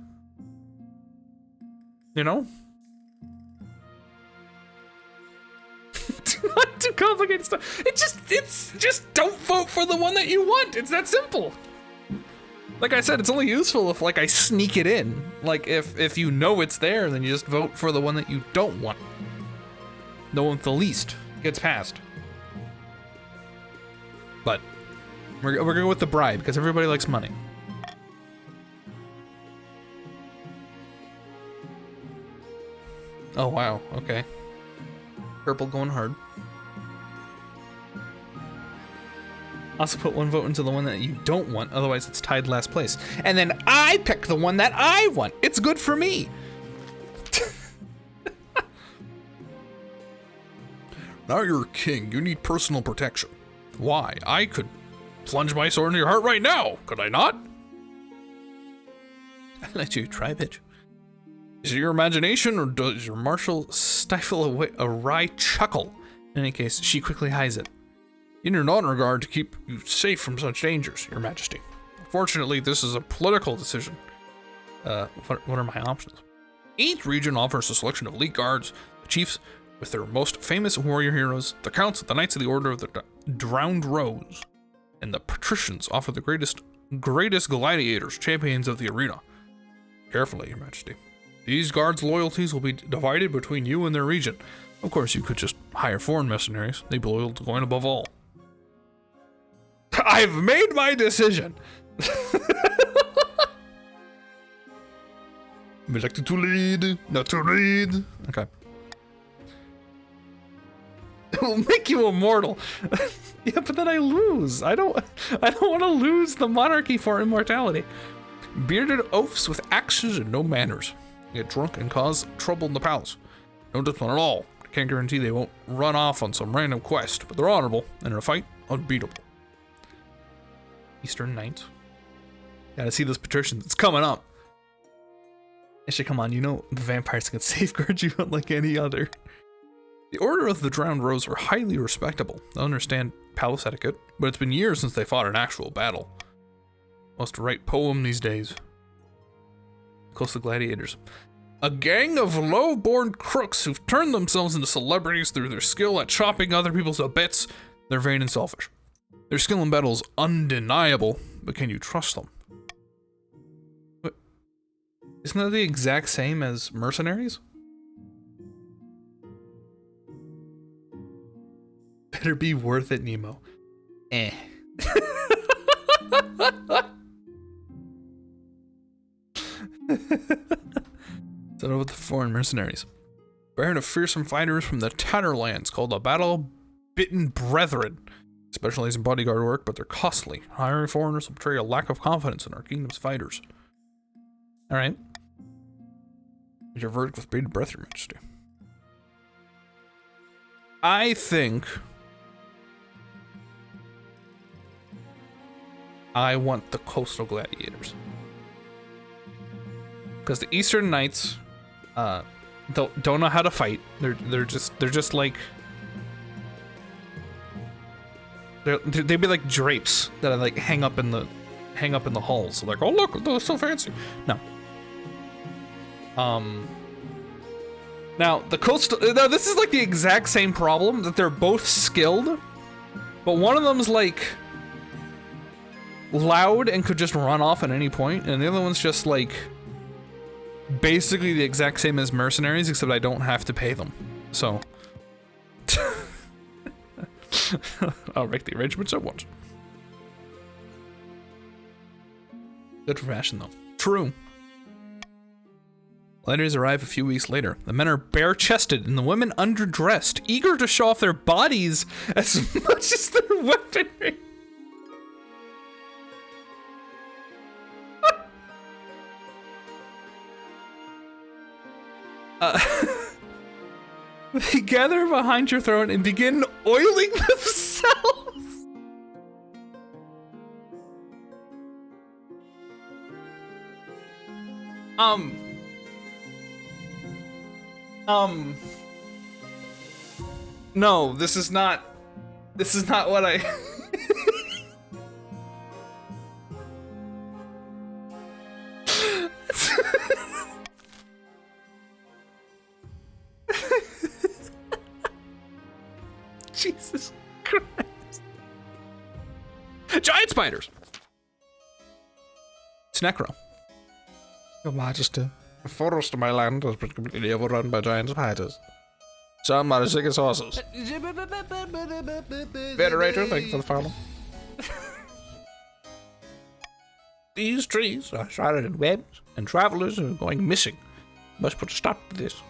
You know? Not too complicated stuff. It's just don't vote for the one that you want. It's that simple. Like I said, it's only useful if like I sneak it in. Like if you know it's there, then you just vote for the one that you don't want. The one with the least gets passed. But we're gonna go with the bribe because everybody likes money. Oh wow, okay. Purple going hard. Also put one vote into the one that you don't want, otherwise it's tied last place. And then I pick the one that I want. It's good for me. Now you're a king. You need personal protection. Why? I could plunge my sword into your heart right now. Could I not? I'll let you try, bitch. Is it your imagination, or does your marshal Stifle a wry chuckle. In any case, she quickly hides it. in your non-regard to keep you safe from such dangers, your majesty? Fortunately, this is a political decision. What are my options? Each region offers a selection of elite guards, the chiefs with their most famous warrior heroes, the counts, the knights of the Order of the Drowned Rose, and the patricians offer the greatest gladiators, champions of the arena. Carefully, your majesty. These guards' loyalties will be divided between you and their region. Of course, you could just hire foreign mercenaries. They'd be loyal to going above all. I've made my decision. I'm elected to lead, not to read. Okay. It will make you immortal. Yeah, but then I lose. I don't want to lose the monarchy for immortality. Bearded oafs with axes and no manners. Get drunk and cause trouble in the palace. No discipline at all. I can't guarantee they won't run off on some random quest, but they're honorable, and in a fight, unbeatable. Eastern Knights. Gotta see those patricians. It's coming up. Actually, come on, you know the vampires can safeguard you unlike any other. The Order of the Drowned Rose are highly respectable. They understand palace etiquette, but it's been years since they fought an actual battle. Must write poem these days. Close to gladiators. A gang of low-born crooks who've turned themselves into celebrities through their skill at chopping other people to bits. They're vain and selfish. Their skill in battle is undeniable, but can you trust them? What? Isn't that the exact same as mercenaries? Better be worth it, Nemo. Eh. So what about the foreign mercenaries? Baron of fearsome fighters from the Tatterlands called the Battle-Bitten Brethren. Specialize in bodyguard work, but they're costly. Hiring foreigners will betray a lack of confidence in our kingdom's fighters. Alright. Your verdict with bated breath, your majesty. I think I want the coastal gladiators. Because the Eastern Knights don't know how to fight. They're just like they'd be like drapes that I like hang up in the halls. So like, oh look, they're so fancy. No. Now the coastal. Now this is like the exact same problem that they're both skilled, but one of them's like loud and could just run off at any point, and the other one's just like basically the exact same as mercenaries, except I don't have to pay them. So I'll make the arrangements I want. Good for fashion, though. True. Letters arrive a few weeks later. The men are bare-chested and the women underdressed, eager to show off their bodies as much as their weaponry. They gather behind your throne and begin oiling themselves. No, this is not what I Jesus Christ. Giant spiders. It's Necro. Your Majesty, the forest of my land has been completely overrun by giant spiders. Some are as sick as horses. Venerator, thank you for the follow. These trees are shrouded in webs, and travelers are going missing. Must put a stop to this.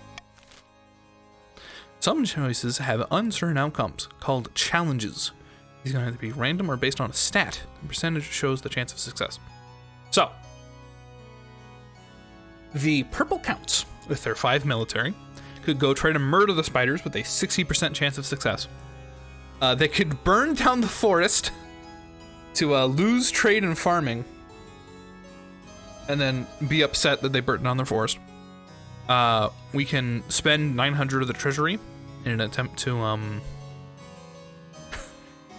Some choices have uncertain outcomes, called challenges. These can either be random or based on a stat. The percentage shows the chance of success. So, the purple counts, with their 5 military, could go try to murder the spiders with a 60% chance of success. They could burn down the forest to lose trade and farming, and then be upset that they burnt down their forest. We can spend 900 of the treasury in an attempt to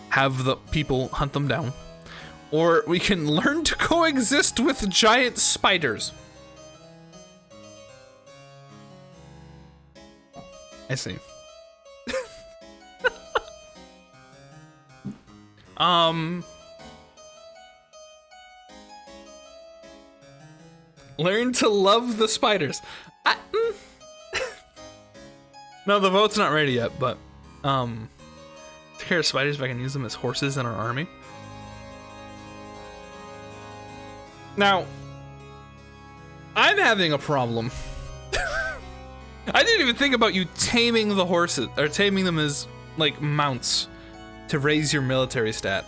have the people hunt them down. Or we can learn to coexist with giant spiders. I see. Learn to love the spiders. No, the vote's not ready yet, but take care of spiders if I can use them as horses in our army. Now, I'm having a problem. I didn't even think about you taming the horses, or taming them as, like, mounts to raise your military stat.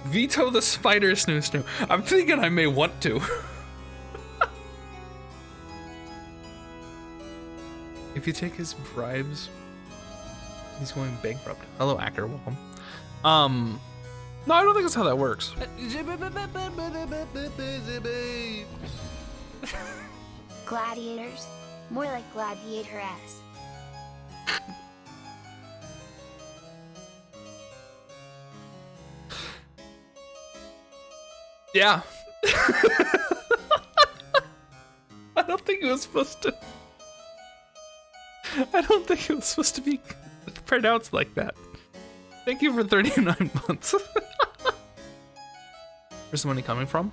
Veto the spider snoo. I'm thinking I may want to. If you take his bribes, he's going bankrupt. Hello, Acker, welcome. No, I don't think that's how that works. Gladiators? More like gladiator-esque. Yeah. I don't think it was supposed to. I don't think it was supposed to be pronounced like that. Thank you for 39 months. Where's the money coming from?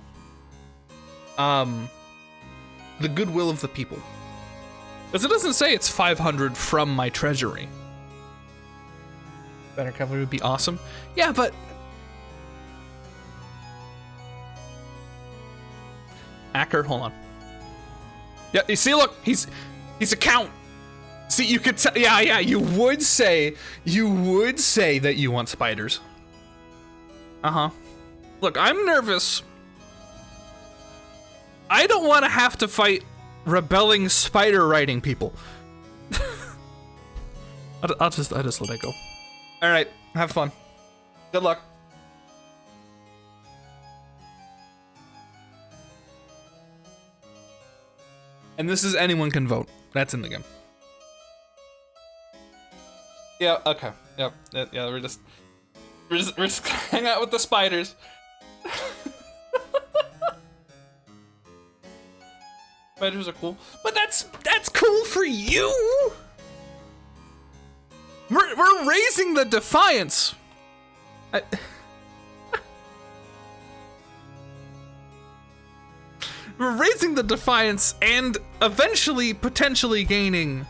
The goodwill of the people. Because it doesn't say it's 500 from my treasury. Better cavalry would be awesome. Yeah, but Acker, hold on. Yeah, you see, look, he's a count. See, you could tell. Yeah, you would say that you want spiders. Look, I'm nervous. I don't want to have to fight rebelling spider riding people. I'll just let it go. All right, have fun. Good luck. And this is anyone can vote. That's in the game. Yeah. Okay. Yep. Yeah. We're just hang out with the spiders. Spiders are cool, but that's cool for you. We're raising the defiance. We're raising the defiance and eventually potentially gaining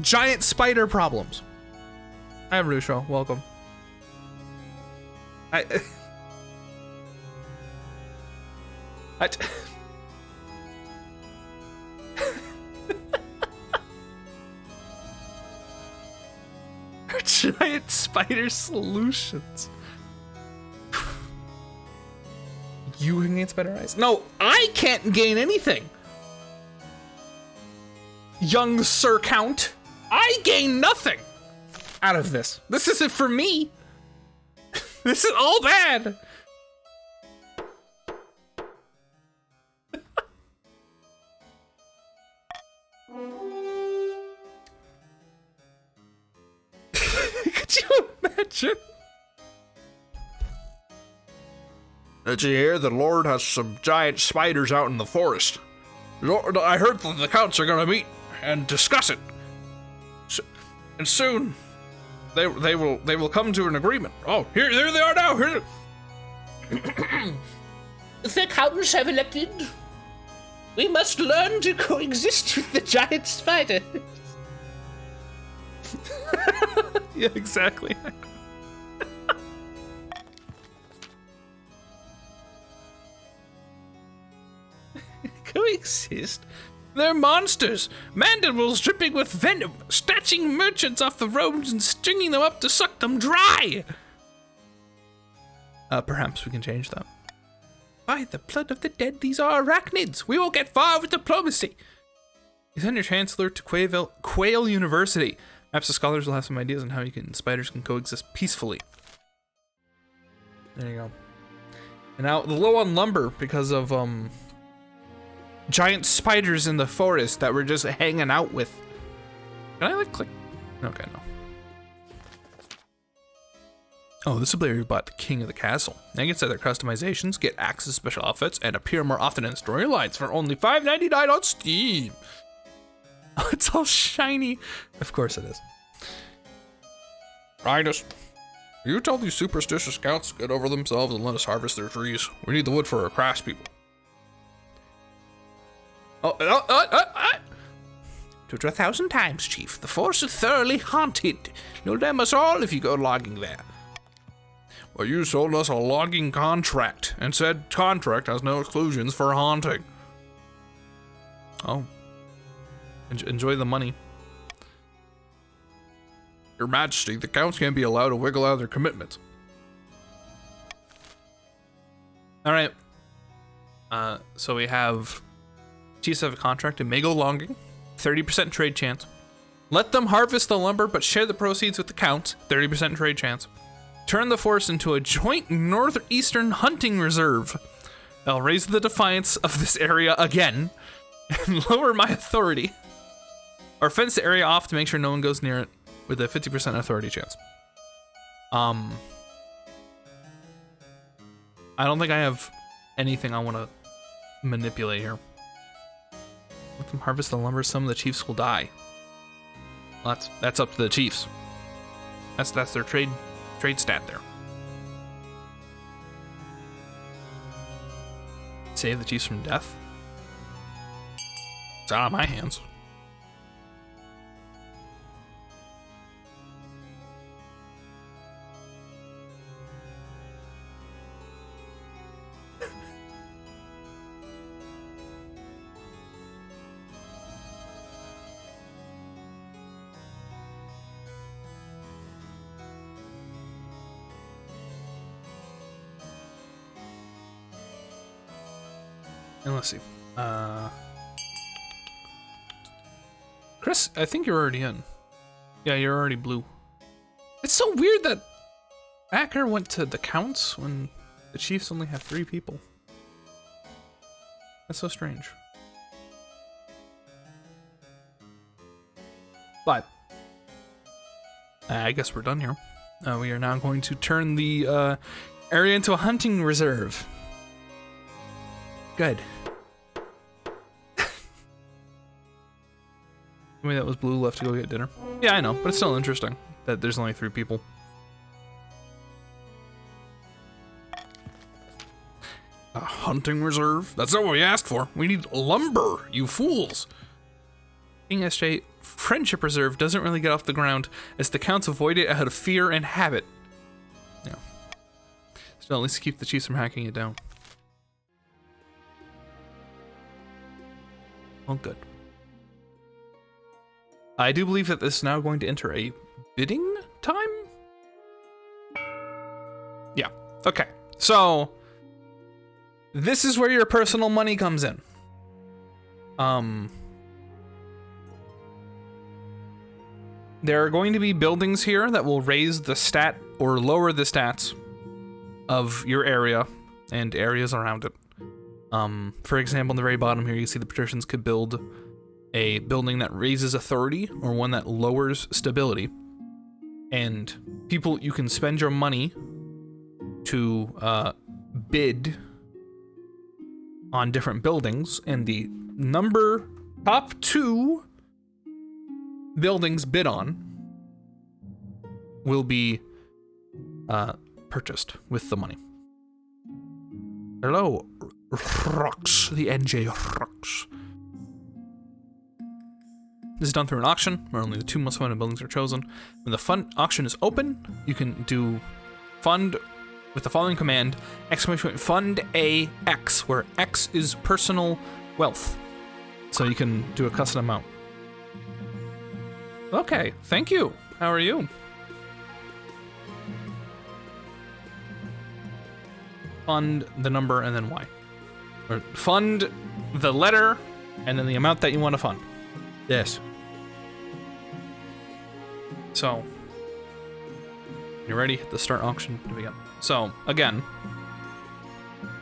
giant spider problems. Hi, Rusho. Welcome. Giant spider solutions. You can gain spider eyes? No, I can't gain anything. Young Sir Count, I gain nothing out of this. This isn't for me. This is all bad. Could you imagine? Did you hear the Lord has some giant spiders out in the forest? Lord, I heard that the counts are gonna meet and discuss it. And soon they will come to an agreement. Oh, here they are now. Here. The counts have elected. We must learn to coexist with the giant spider. Yeah, exactly. Coexist? They're monsters! Mandibles dripping with venom, snatching merchants off the roads and stringing them up to suck them dry! Perhaps we can change that. By the blood of the dead, these are arachnids! We won't get far with diplomacy! You send your chancellor to Quail University. Perhaps the scholars will have some ideas on how spiders can coexist peacefully. There you go. And now, the low on lumber because of, giant spiders in the forest that we're just hanging out with. Can I, like, click? Okay, no. Oh, this is where you bought the king of the castle. Now you can set their customizations, get access to special outfits, and appear more often in storylines for only $5.99 on Steam. Oh, it's all shiny. Of course it is. Rhinus, you tell these superstitious counts to get over themselves and let us harvest their trees. We need the wood for our craftspeople. To 1,000 times, Chief. The forest is thoroughly haunted. You'll damn us all if you go logging there. Well, you sold us a logging contract, and said contract has no exclusions for haunting. Oh. Enjoy the money. Your Majesty, the counts can't be allowed to wiggle out of their commitments. All right. So we have chiefs have a contract and may go logging, 30% trade chance. Let them harvest the lumber, but share the proceeds with the counts, 30% trade chance. Turn the forest into a joint northeastern hunting reserve. I'll raise the defiance of this area again and lower my authority. Or fence the area off to make sure no one goes near it with a 50% authority chance. I don't think I have anything I want to manipulate here. Let them harvest the lumber. Some of the chiefs will die. Well, that's up to the chiefs. That's their trade stat there. Save the chiefs from death. It's out of my hands. And let's see. Chris, I think you're already in. Yeah, you're already blue. It's so weird that Acker went to the counts when the chiefs only have 3 people. That's so strange. But I guess we're done here. We are now going to turn the area into a hunting reserve. Good. Somebody that was blue left to go get dinner. Yeah, I know, but it's still interesting that there's only 3 people. A hunting reserve? That's not what we asked for. We need lumber, you fools. King SJ Friendship Reserve doesn't really get off the ground as the counts avoid it out of fear and habit. Yeah. Still, at least keep the chiefs from hacking it down. Oh, good. I do believe that this is now going to enter a bidding time? Yeah. Okay. So this is where your personal money comes in. There are going to be buildings here that will raise the stat or lower the stats of your area and areas around it. For example, on the very bottom here, you see the patricians could build a building that raises authority or one that lowers stability. And people, you can spend your money to bid on different buildings, and the top 2 buildings bid on will be purchased with the money. Hello, rocks, the NJ rocks. This is done through an auction where only the 2 most funded buildings are chosen. When the fund auction is open, you can do fund with the following command: !fund a X, where X is personal wealth. So you can do a custom amount. Okay, thank you. How are you? Fund the number and then Y. Or fund the letter and then the amount that you want to fund. Yes. So, you ready? Hit the start auction to begin. So, again,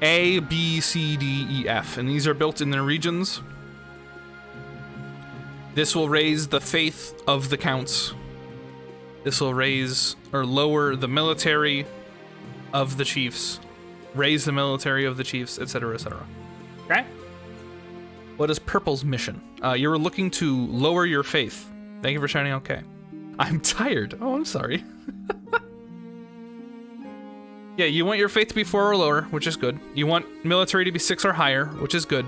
A, B, C, D, E, F, and these are built in their regions. This will raise the faith of the counts. This will raise or lower the military of the chiefs, raise the military of the chiefs, etc., etc. Okay? What is Purple's mission? You're looking to lower your faith. Thank you for shouting okay. I'm tired. Oh, I'm sorry. Yeah, you want your faith to be 4 or lower, which is good. You want military to be 6 or higher, which is good.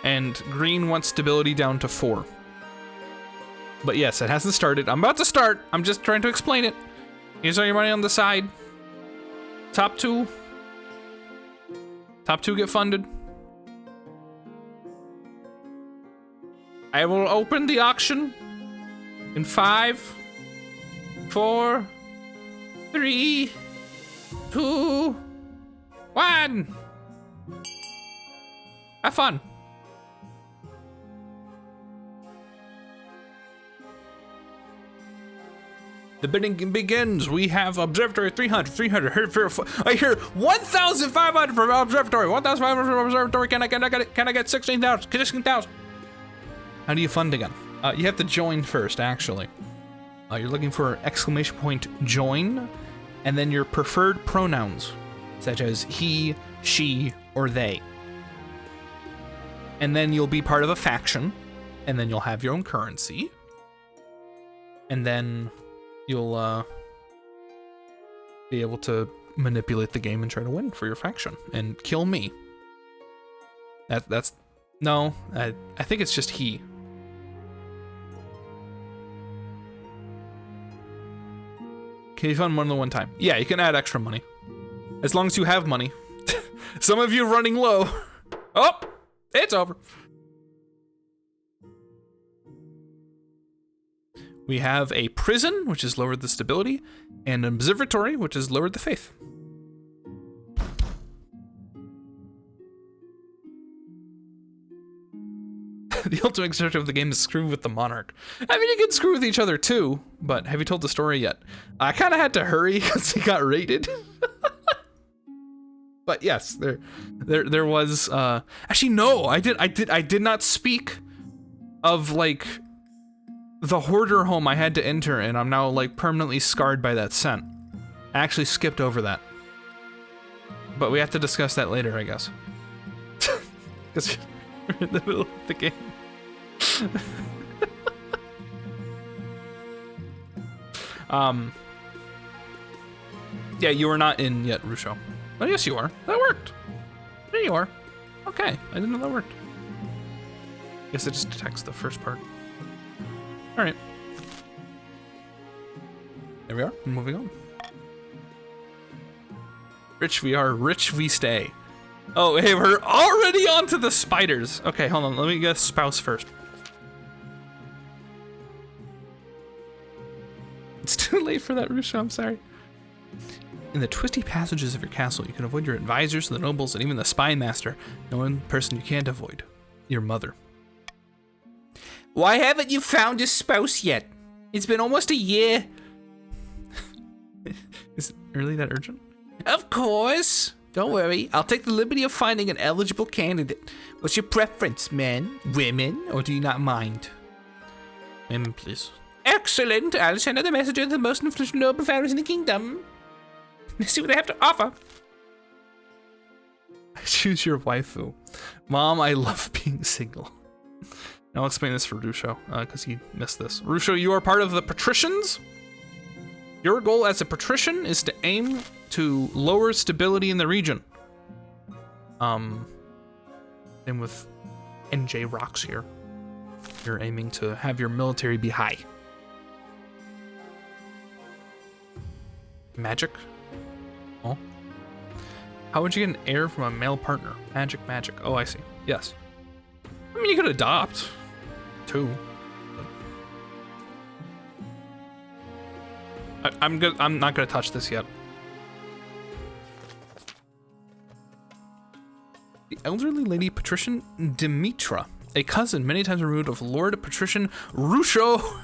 And green wants stability down to 4. But yes, it hasn't started. I'm about to start. I'm just trying to explain it. Here's all your money on the side. Top 2. Top 2 get funded. I will open the auction in 5, 4, 3, 2, 1. Have fun. The bidding begins. We have observatory 300, 300. I hear 1,500 for observatory. 1,500 for observatory. Can I get 16,000? 16,000. How do you fund again? You have to join first, actually. You're looking for !join, and then your preferred pronouns, such as he, she, or they. And then you'll be part of a faction, and then you'll have your own currency. And then you'll be able to manipulate the game and try to win for your faction and kill me. No, I think it's just he. Can you fund more than one time? Yeah, you can add extra money. As long as you have money. Some of you running low. Oh, it's over. We have a prison, which has lowered the stability, and an observatory, which has lowered the faith. The ultimate objective of the game is screw with the monarch. I mean, you can screw with each other too, but have you told the story yet? I kind of had to hurry because he got raided. But yes, there was. Actually, no, I did not speak of like the hoarder home I had to enter, and I'm now like permanently scarred by that scent. I actually skipped over that, but we have to discuss that later, I guess. Because we're in the middle of the game. Yeah, you are not in yet, Rusho. Oh, yes, you are. That worked. There you are. Okay, I didn't know that worked. Guess it just detects the first part. All right. There we are. Moving on. Rich we are, rich we stay. Oh, hey, we're already on to the spiders. Okay, hold on. Let me get spouse first. It's too late for that, Rusho. I'm sorry. In the twisty passages of your castle, you can avoid your advisors, the nobles, and even the spy master. No one person you can't avoid. Your mother. Why haven't you found a spouse yet? It's been almost a year. Is it really that urgent? Of course. Don't worry. I'll take the liberty of finding an eligible candidate. What's your preference, men, women, or do you not mind? Women, please. Excellent. I'll send out the messenger to the most influential noble families in the kingdom. Let's see what they have to offer. Choose your waifu. Mom, I love being single. I'll explain this for Rusho, because he missed this. Rusho, you are part of the patricians. Your goal as a patrician is to aim to lower stability in the region. And with NJ Rocks here, you're aiming to have your military be high. Magic? Oh. How would you get an heir from a male partner? Magic. Oh, I see. Yes. I mean, you could adopt. Too. I'm not gonna touch this yet. The elderly lady patrician Demetra, a cousin many times removed of Lord Patrician Rusho,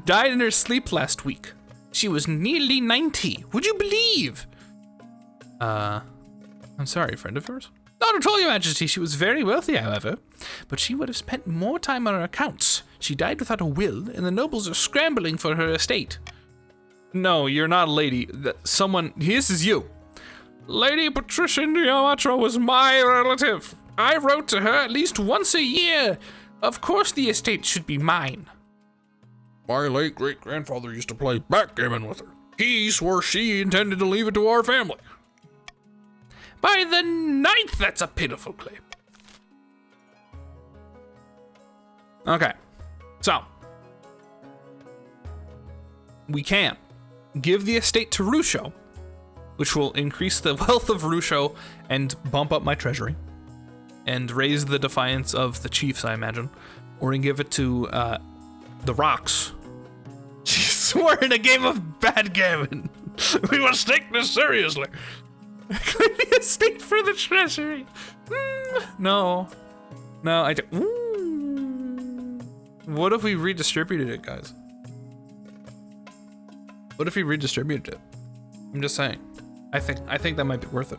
died in her sleep last week. She was nearly 90. Would you believe? I'm sorry, friend of yours? Not at all, Your Majesty. She was very wealthy, however, but she would have spent more time on her accounts. She died without a will, and the nobles are scrambling for her estate. No, you're not a lady. This is you. Lady Patricia Diamatra was my relative. I wrote to her at least once a year. Of course the estate should be mine. My late great-grandfather used to play backgammon with her. He swore she intended to leave it to our family. By the 9th, that's a pitiful claim. Okay, so we can give the estate to Rusho, which will increase the wealth of Rusho and bump up my treasury and raise the defiance of the chiefs, I imagine. Or we can give it to the Rocks. She swore in a game of backgammon. We must take this seriously. Claim the estate for the treasury. No, I don't. What if we redistributed it, guys? What if we redistributed it? I'm just saying. I think that might be worth it.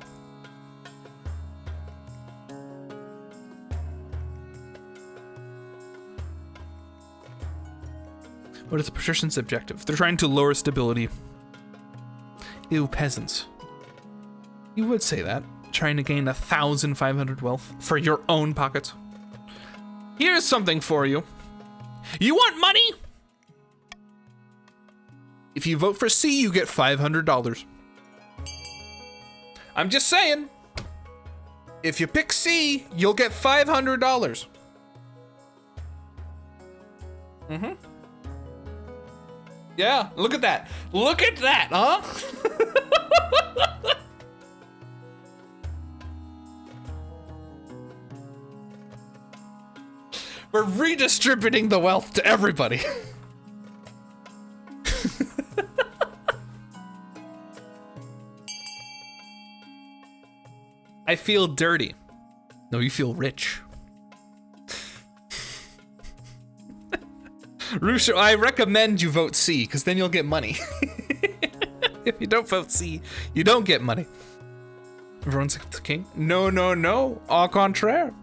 What is the patrician's objective? They're trying to lower stability. Ew, peasants. You would say that. Trying to gain 1,500 wealth for your own pockets. Here's something for you. You want money? If you vote for C, you get $500. I'm just saying. If you pick C, you'll get $500. Mm-hmm. Yeah, look at that. Look at that, huh? We're redistributing the wealth to everybody. I feel dirty. No, you feel rich. Rusho, I recommend you vote C, because then you'll get money. If you don't vote C, you don't get money. Everyone's like, the king? No. Au contraire.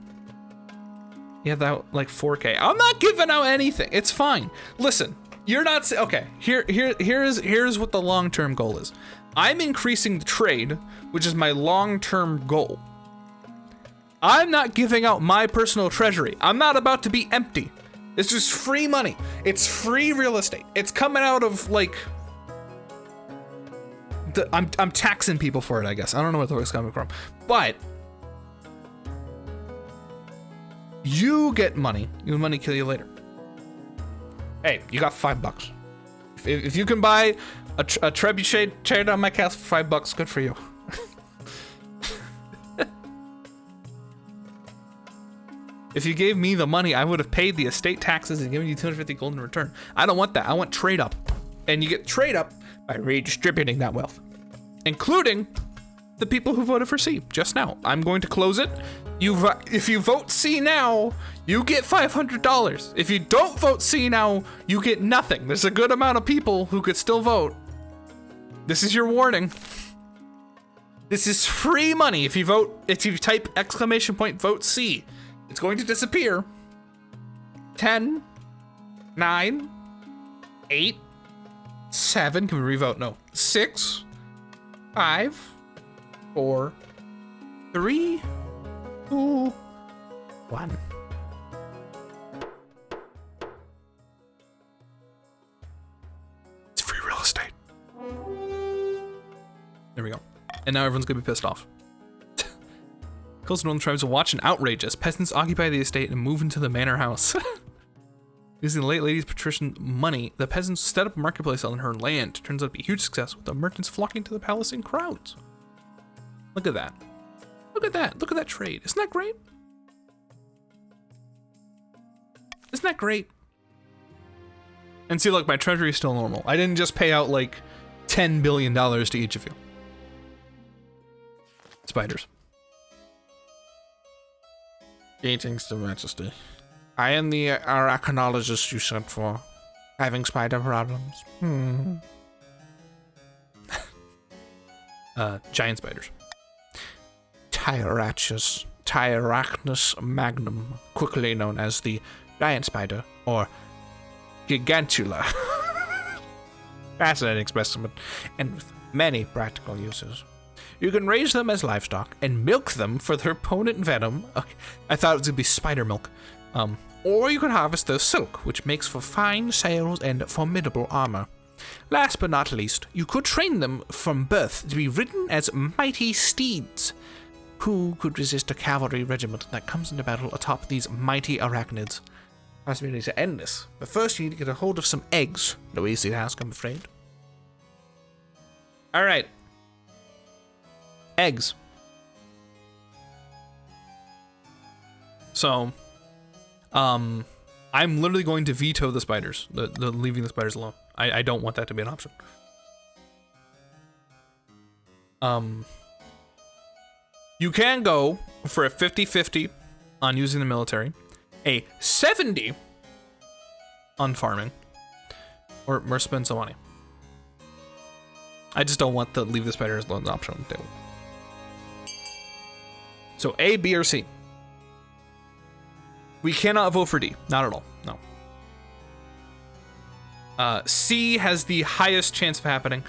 You have that, like, 4K. I'm not giving out anything. It's fine. Listen, you're not... Okay, here's what the long-term goal is. I'm increasing the trade, which is my long-term goal. I'm not giving out my personal treasury. I'm not about to be empty. It's just free money. It's free real estate. It's coming out of, like... I'm taxing people for it, I guess. I don't know where the fuck's coming from. But... you get money. Your money kill you later. Hey, you got $5. If you can buy a trebuchet tear down my castle for $5, good for you. If you gave me the money, I would have paid the estate taxes and given you 250 gold in return. I don't want that. I want trade up. And you get trade up by redistributing that wealth, including the people who voted for C just now. I'm going to close it. If you vote C now, you get $500. If you don't vote C now, you get nothing. There's a good amount of people who could still vote. This is your warning. This is free money. If you type !vote C, it's going to disappear. 10, 9, 8, 7, can we revote? No. 6, 5, 4, 3, 2, 1. It's free real estate. There we go. And now everyone's gonna be pissed off. Coastal Northern tribes will watch an outrage as peasants occupy the estate and move into the manor house. Using the late lady's patrician money, the peasants set up a marketplace on her land. Turns out to be a huge success, with the merchants flocking to the palace in crowds. Look at that. Look at that. Look at that trade. Isn't that great? Isn't that great? And see, look, my treasury is still normal. I didn't just pay out like $10 billion to each of you. Spiders. Greetings to Majesty. I am the arachnologist you sent for. Having spider problems. Giant spiders. Tyrachnus magnum, quickly known as the giant spider, or gigantula. Fascinating specimen, and with many practical uses. You can raise them as livestock and milk them for their potent venom. Okay, I thought it was gonna be spider milk. Or you can harvest their silk, which makes for fine sails and formidable armor. Last but not least, you could train them from birth to be ridden as mighty steeds. Who could resist a cavalry regiment that comes into battle atop these mighty arachnids? Possibilities are endless, but first you need to get a hold of some eggs. No easy task, I'm afraid. Alright. Eggs. So, I'm literally going to veto the spiders, the leaving the spiders alone. I don't want that to be an option. You can go for a 50-50 on using the military, a 70 on farming, or spend some money. I just don't want the leave the spiders alone option on the table. So A, B, or C. We cannot vote for D. Not at all. No. C has the highest chance of happening,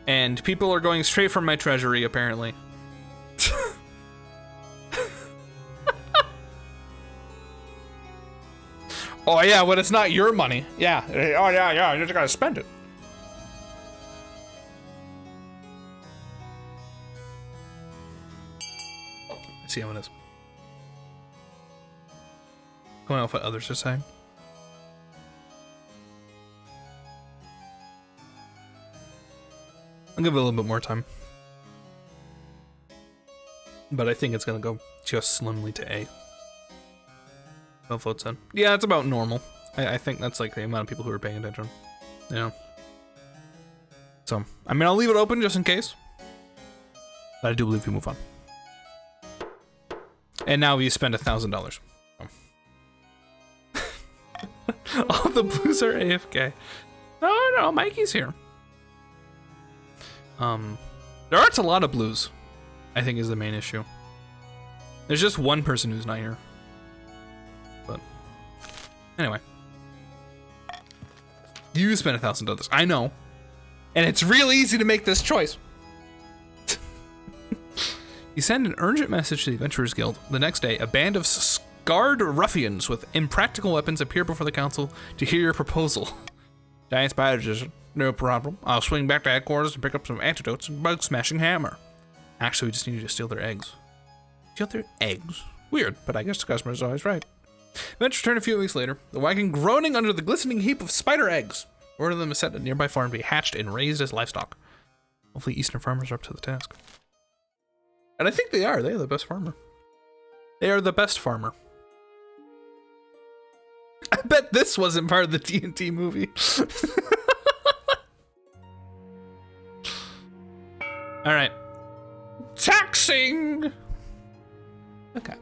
and people are going straight from my treasury, apparently. Oh yeah, when it's not your money. Yeah. Oh yeah, you just gotta spend it. Let's see how it is. Going off what others are saying. I'll give it a little bit more time. But I think it's gonna go just slimly to A. 12 votes in. Yeah, it's about normal. I think that's like the amount of people who are paying attention. Yeah. So, I mean, I'll leave it open just in case. But I do believe we move on. And now we spend $1,000. All the blues are AFK. No, Mikey's here. There aren't a lot of blues, I think, is the main issue. There's just one person who's not here. But anyway, you spent $1,000. I know, and it's real easy to make this choice. You send an urgent message to the Adventurers Guild. The next day, a band of scarred ruffians with impractical weapons appear before the council to hear your proposal. Giant spiders is no problem. I'll swing back to headquarters and pick up some antidotes and bug-smashing hammer. Actually, we just need you to steal their eggs. Steal their eggs? Weird, but I guess the customer's always right. Events return a few weeks later, the wagon groaning under the glistening heap of spider eggs. Word of them is set at a nearby farm to be hatched and raised as livestock. Hopefully Eastern farmers are up to the task. And I think they are. They are the best farmer. They are the best farmer. I bet this wasn't part of the D&D movie. All right. Taxing! Okay.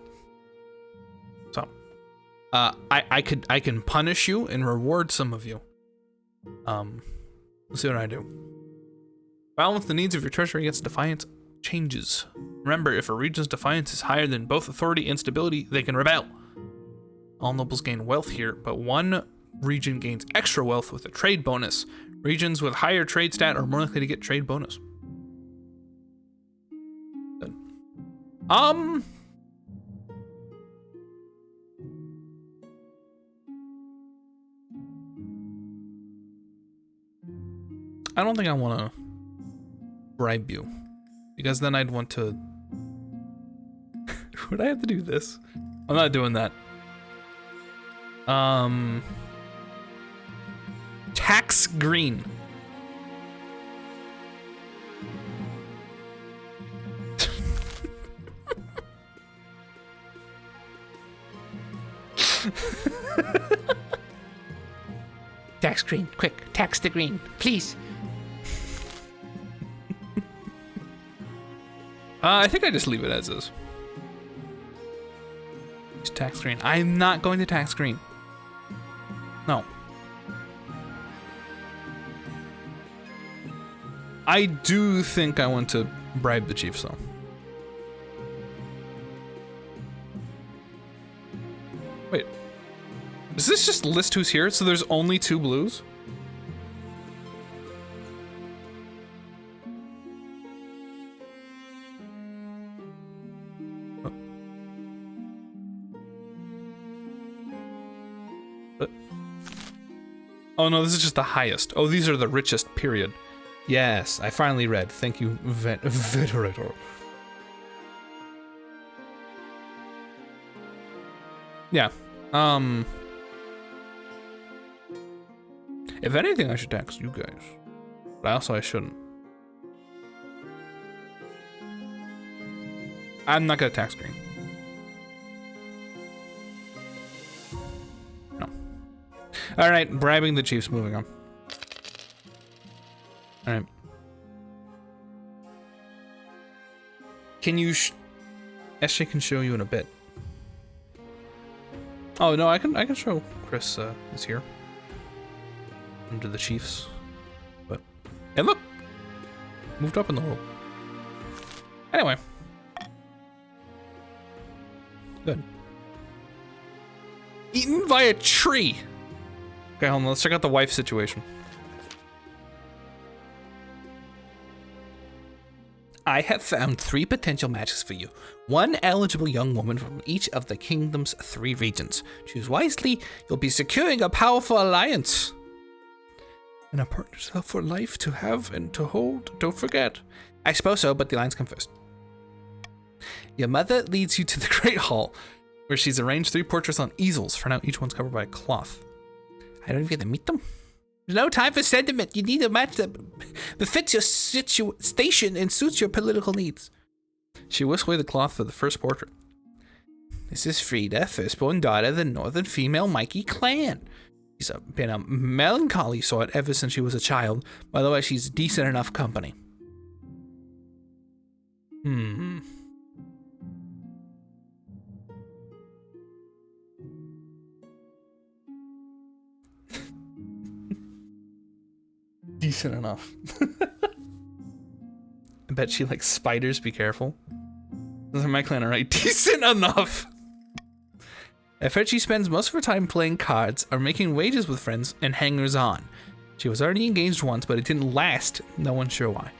So, I can punish you and reward some of you. Let's see what I do. Balance the needs of your treasury against defiance changes. Remember, if a region's defiance is higher than both authority and stability, they can rebel. All nobles gain wealth here, but one region gains extra wealth with a trade bonus. Regions with higher trade stat are more likely to get trade bonus. Good. I don't think I want to bribe you, because then I'd want to... Would I have to do this? I'm not doing that. Tax green. Tax green, quick, tax the green, please. I think I just leave it as is. Just tax green. I'm not going to tax green. No. I do think I want to bribe the chiefs, though. Wait. Does this just list who's here? So there's only 2 blues? Oh no, this is just the highest. Oh, these are the richest, period. Yes, I finally read. Thank you, Veterator. Yeah. If anything, I should tax you guys. But I shouldn't. I'm not gonna tax green. No. Alright, bribing the chiefs, moving on. Alright. Can you SJ can show you in a bit. Oh no, I can show Chris is here. Under the chiefs. But and look! Moved up in the world. Anyway. Good. Eaten by a tree! Okay, hold on, let's check out the wife situation. I have found 3 potential matches for you. 1 eligible young woman from each of the kingdom's 3 regions. Choose wisely, you'll be securing a powerful alliance. And a partnership for life to have and to hold, don't forget. I suppose so, but the alliance come first. Your mother leads you to the Great Hall, where she's arranged 3 portraits on easels. For now, each one's covered by a cloth. I don't even get to meet them. There's no time for sentiment. You need a match that befits your station and suits your political needs. She whisks away the cloth for the first portrait. This is Frida, firstborn daughter of the northern female Mikey clan. She's been a melancholy sort ever since she was a child. By the way, she's decent enough company. Decent enough. I bet she likes spiders, be careful. Those are my clan, alright? Decent enough! I've heard she spends most of her time playing cards or making wagers with friends and hangers-on. She was already engaged once, but it didn't last. No one's sure why.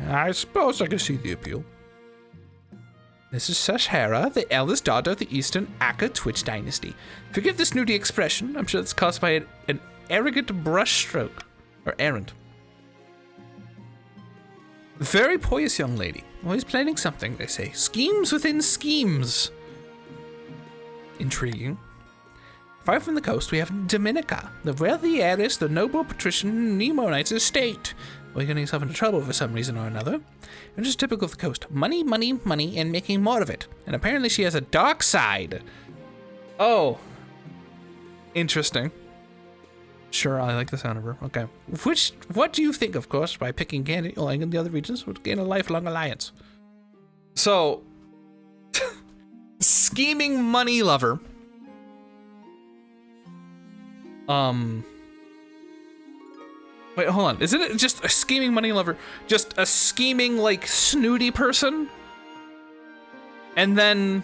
I suppose I can see the appeal. This is Sashara, the eldest daughter of the Eastern Akka Twitch dynasty. Forgive the snooty expression. I'm sure it's caused by an arrogant brushstroke. Or errand. Very pious young lady. Always planning something, they say. Schemes within schemes. Intriguing. Far from the coast, we have Dominica, the wealthy heiress, the noble patrician Nemo Knight's estate. Well, getting yourself into trouble for some reason or another. And just typical of the coast. Money, money, money, and making more of it. And apparently she has a dark side. Oh. Interesting. Sure, I like the sound of her. Okay. What do you think, of course, by picking Candy Oing in the other regions would gain a lifelong alliance? So, scheming money lover. Wait, hold on. Isn't it just a scheming money lover? Just a scheming, like, snooty person? And then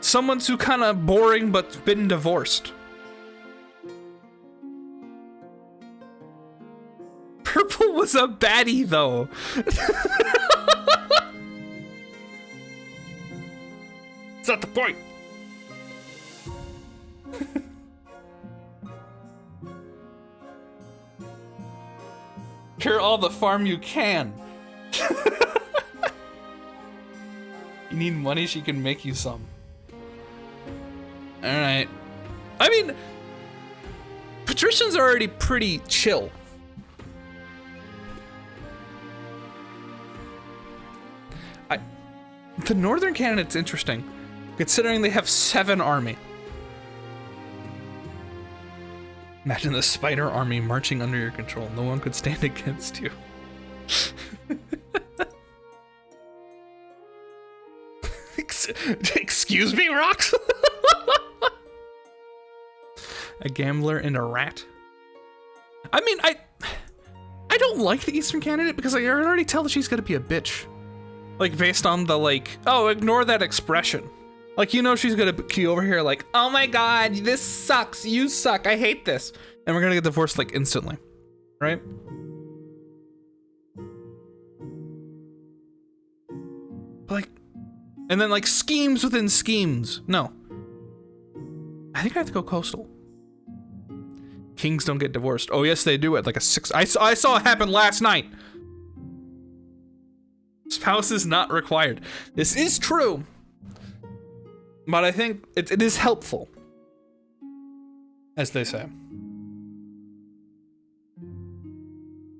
someone who's kind of boring but been divorced. Purple was a baddie, though. It's not the point. Cure all the farm you can. You need money, she can make you some. Alright. I mean, patricians are already pretty chill. The northern candidate's interesting, considering they have 7 army. Imagine the spider army marching under your control. No one could stand against you. Excuse me, Rocks? A gambler and a rat. I mean, I don't like the Eastern candidate because I already tell that she's gonna be a bitch. Like, based on the, like, oh, ignore that expression. Like, you know she's gonna key over here like, oh my god, this sucks, you suck, I hate this. And we're gonna get divorced, like, instantly. Right? Like, and then, like, schemes within schemes. No. I think I have to go coastal. Kings don't get divorced. Oh, yes, they do at like a 6. I saw it happen last night. Spouse is not required. This is true. But I think it is helpful. As they say.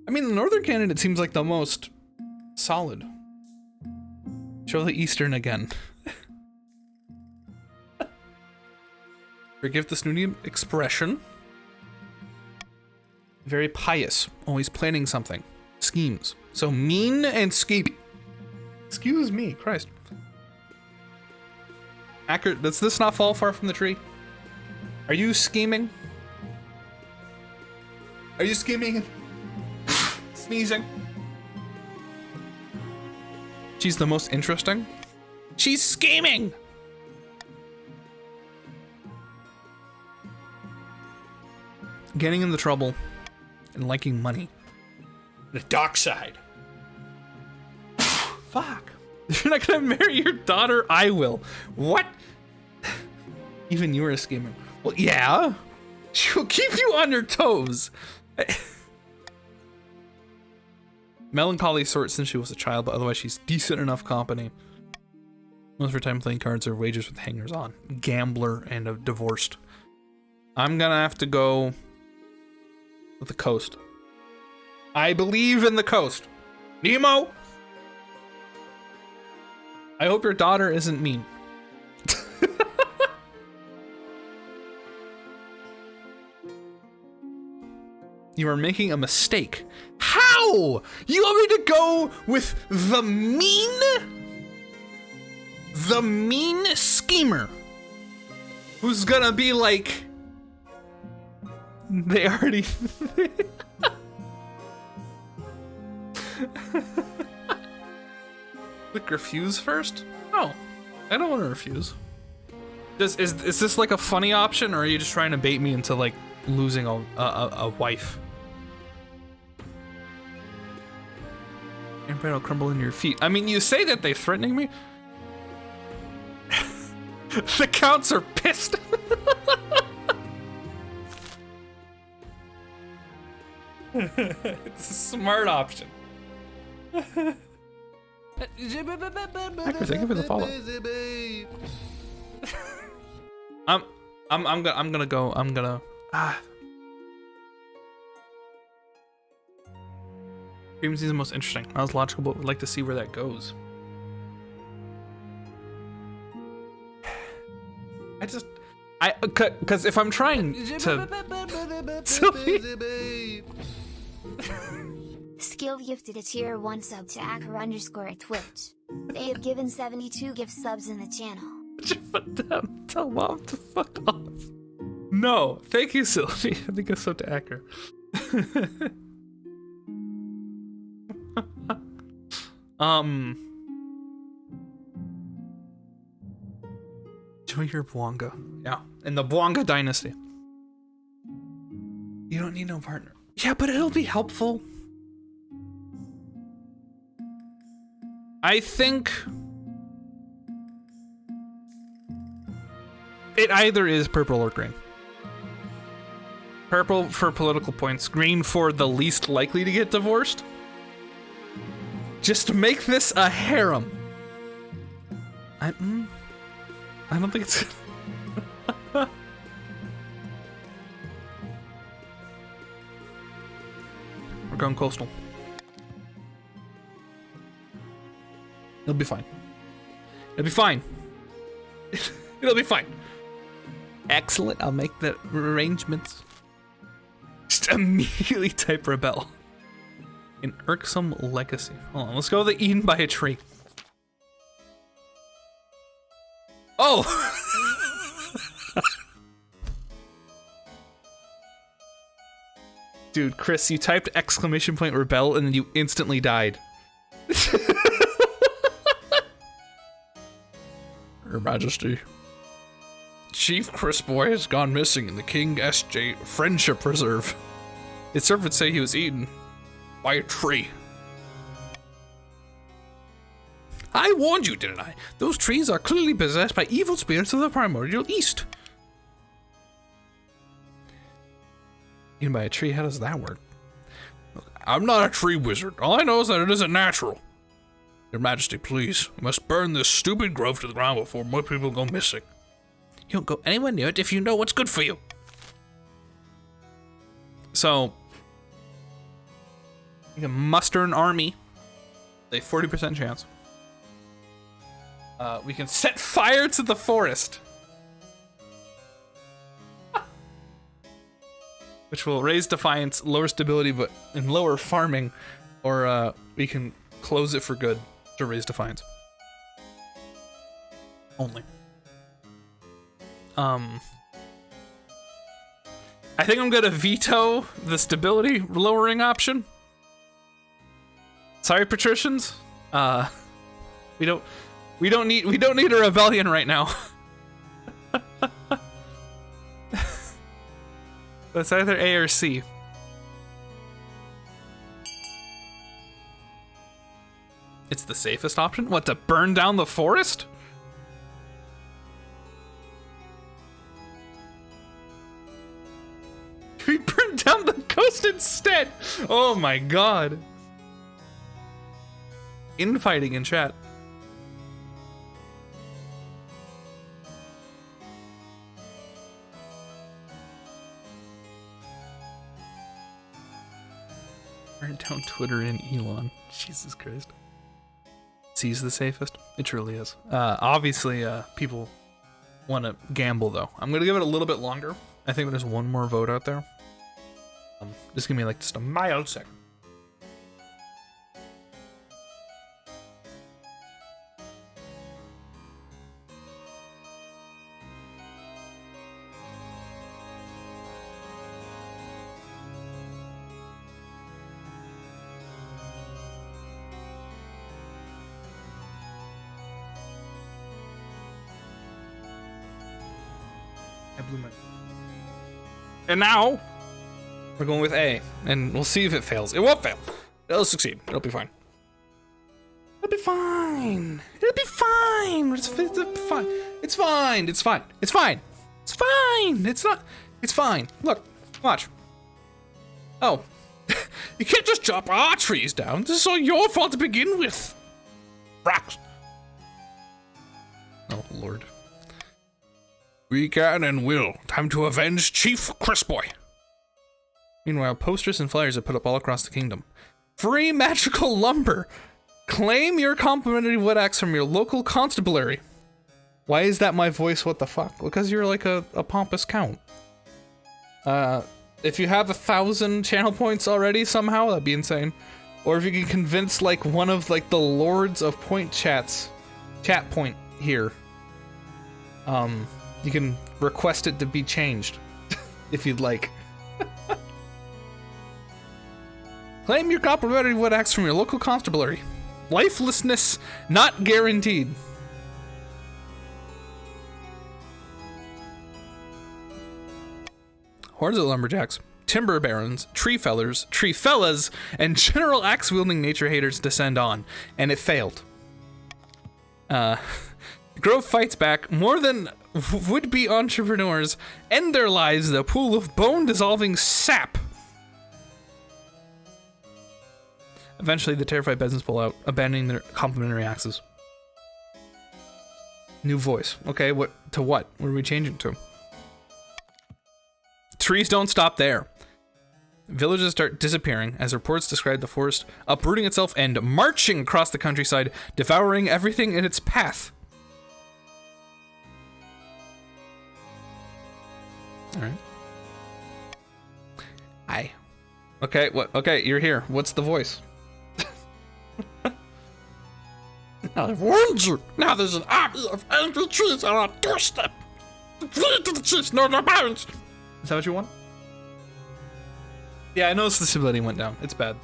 I mean, the northern candidate seems like the most solid. Show the eastern again. Forgive the snooty expression. Very pious. Always planning something. Schemes. So mean and skeevy. Excuse me, Christ. Accurate. Does this not fall far from the tree? Are you scheming? Are you scheming and sneezing? She's the most interesting. She's scheming! Getting into trouble and liking money. The dark side. Fuck. You're not gonna marry your daughter? I will. What? Even you are a schemer. Well, yeah. She'll keep you on your toes. Melancholy sort since she was a child, but otherwise she's decent enough company. Most of her time playing cards or wagers with hangers on. Gambler and a divorced. I'm gonna have to go with the coast. I believe in the coast. Nemo! I hope your daughter isn't mean. You are making a mistake. How? You want me to go with the mean? The mean schemer. Who's gonna be like... They already... Click refuse first? No, I don't want to refuse. Is this like a funny option, or are you just trying to bait me into like losing a wife? Empire will crumble in your feet. I mean, you say that they're threatening me. The counts are pissed. It's a smart option. Hacker, thank you for the follow. I'm gonna go. Dream seems the most interesting. That was logical, but would like to see where that goes. Because if I'm trying to Sylvie. Skill gifted a tier 1 sub to Acker_ at Twitch. They have given 72 gift subs in the channel. Tell mom to fuck off. No, thank you, Sylvie. I think it's up to Acker. Join your Bwanga. Yeah, in the Bwanga dynasty. You don't need no partner. Yeah, but it'll be helpful. I think it either is purple or green. Purple for political points, green for the least likely to get divorced. Just make this a harem. I don't think it's... We're going coastal. It'll be fine. It'll be fine. It'll be fine. Excellent. I'll make the arrangements. Just immediately type rebel. An irksome legacy. Hold on. Let's go with the eaten by a tree. Oh! Dude, Chris, you typed !rebel and then you instantly died. Your Majesty. Chief Chris Boy has gone missing in the King SJ Friendship Reserve. His servants say he was eaten by a tree. I warned you, didn't I? Those trees are clearly possessed by evil spirits of the primordial East. Eaten by a tree? How does that work? Look, I'm not a tree wizard. All I know is that it isn't natural. Your Majesty, please. We must burn this stupid grove to the ground before more people go missing. You don't go anywhere near it if you know what's good for you. So, you can muster an army. A 40% chance. We can set fire to the forest. Which will raise defiance, lower stability, but and lower farming. Or we can close it for good to raise defiance. Only. I think I'm gonna veto the stability lowering option. Sorry, patricians. We don't need a rebellion right now. It's either A or C. It's the safest option? What, to burn down the forest? We burned down the coast instead! Oh my god. Infighting in chat. Burn down Twitter and Elon. Jesus Christ. C's the safest? It truly is. Obviously, people want to gamble, though. I'm going to give it a little bit longer. I think there's one more vote out there. Just give me like just a mild second. And now, we're going with A, and we'll see if it fails. It won't fail. It'll succeed. It'll be fine. It'll be fine. It'll be fine. It's fine. It's fine. It's fine. It's fine. It's fine. It's not. It's fine. Look, watch. Oh, you can't just chop our trees down. This is all your fault to begin with. Rocks. Oh, Lord. We can and will. Time to avenge Chief Chris Boy. Meanwhile, posters and flyers are put up all across the kingdom. Free magical lumber. Claim your complimentary wood axe from your local constabulary. Why is that my voice? What the fuck? Because you're like a pompous count. If you have 1,000 channel points already somehow, that'd be insane. Or if you can convince like one of like the lords of chat point here. You can request it to be changed if you'd like. Claim your complimentary wood axe from your local constabulary. Lifelessness not guaranteed. Hordes of lumberjacks, timber barons, tree fellas, and general axe-wielding nature haters descend on, and it failed. Grove fights back. More than would-be entrepreneurs end their lives in a pool of bone-dissolving sap. Eventually, the terrified peasants pull out, abandoning their complimentary axes. New voice. Okay, what? What are we changing to? Trees don't stop there. Villages start disappearing as reports describe the forest uprooting itself and marching across the countryside, devouring everything in its path. Alright. Hi. Okay, what? Okay, you're here. What's the voice? I've warned you. Now there's an army of angry trees on our doorstep. Flee to the chiefs, northern barons. Is that what you want? Yeah, I noticed the stability went down. It's bad.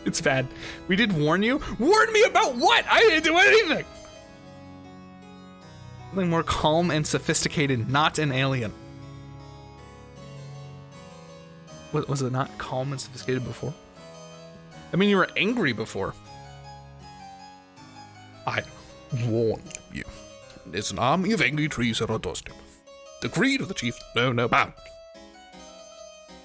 It's bad. We did warn you? Warn me about what? I didn't do anything! Something more calm and sophisticated, not an alien. What, was it not calm and sophisticated before? I mean, you were angry before. I warned you. There's an army of angry trees on our doorstep. The greed of the chief, no bounds.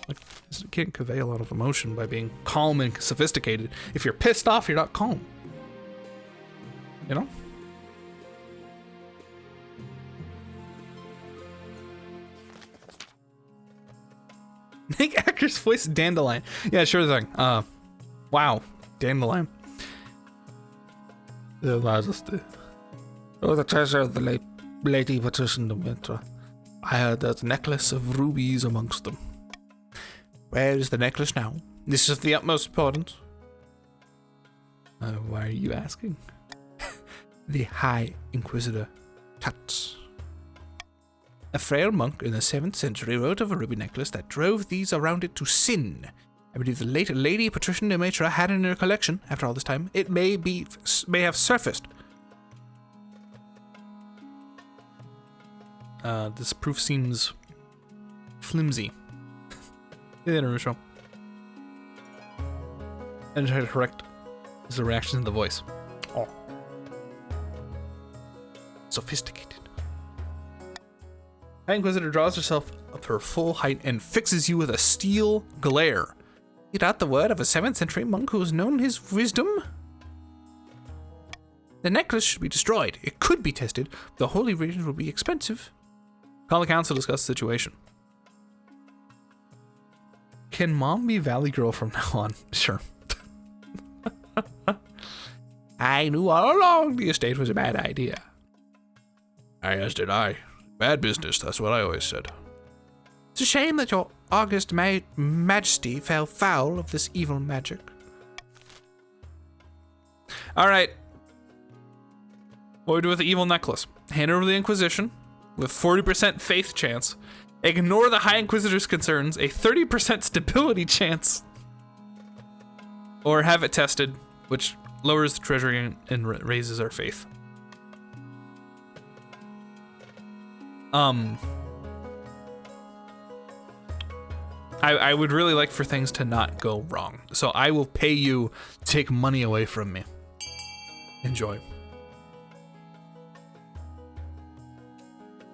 Like, you can't convey a lot of emotion by being calm and sophisticated. If you're pissed off, you're not calm. You know? Make actor's voice Dandelion. Yeah, sure thing. Wow. Dandelion. Your Majesty. Oh, the treasure of the late Lady Patrician de Mitra. I heard there's a necklace of rubies amongst them. Where is the necklace now? This is of the utmost importance. Why are you asking? The High Inquisitor Tuts. A frail monk in the 7th century wrote of a ruby necklace that drove these around it to sin. I believe the late Lady Patrician de Mitra had it in her collection. After all this time, it may have surfaced. This proof seems flimsy. Yeah, Rusho. And try to correct is the reaction to the voice. Oh. Sophisticated. High Inquisitor draws herself up to her full height and fixes you with a steel glare. You doubt the word of a 7th century monk who has known his wisdom? The necklace should be destroyed. It could be tested. The holy regions will be expensive. Call the council to discuss the situation. Can mom be Valley Girl from now on? Sure. I knew all along the estate was a bad idea. As did I. Bad business, that's what I always said. It's a shame that your august majesty fell foul of this evil magic. Alright. What do we do with the evil necklace? Hand it over to the Inquisition with 40% faith chance. Ignore the High Inquisitor's concerns, a 30% stability chance. Or have it tested, which lowers the treasury and raises our faith. I would really like for things to not go wrong. So I will pay you to take money away from me. Enjoy.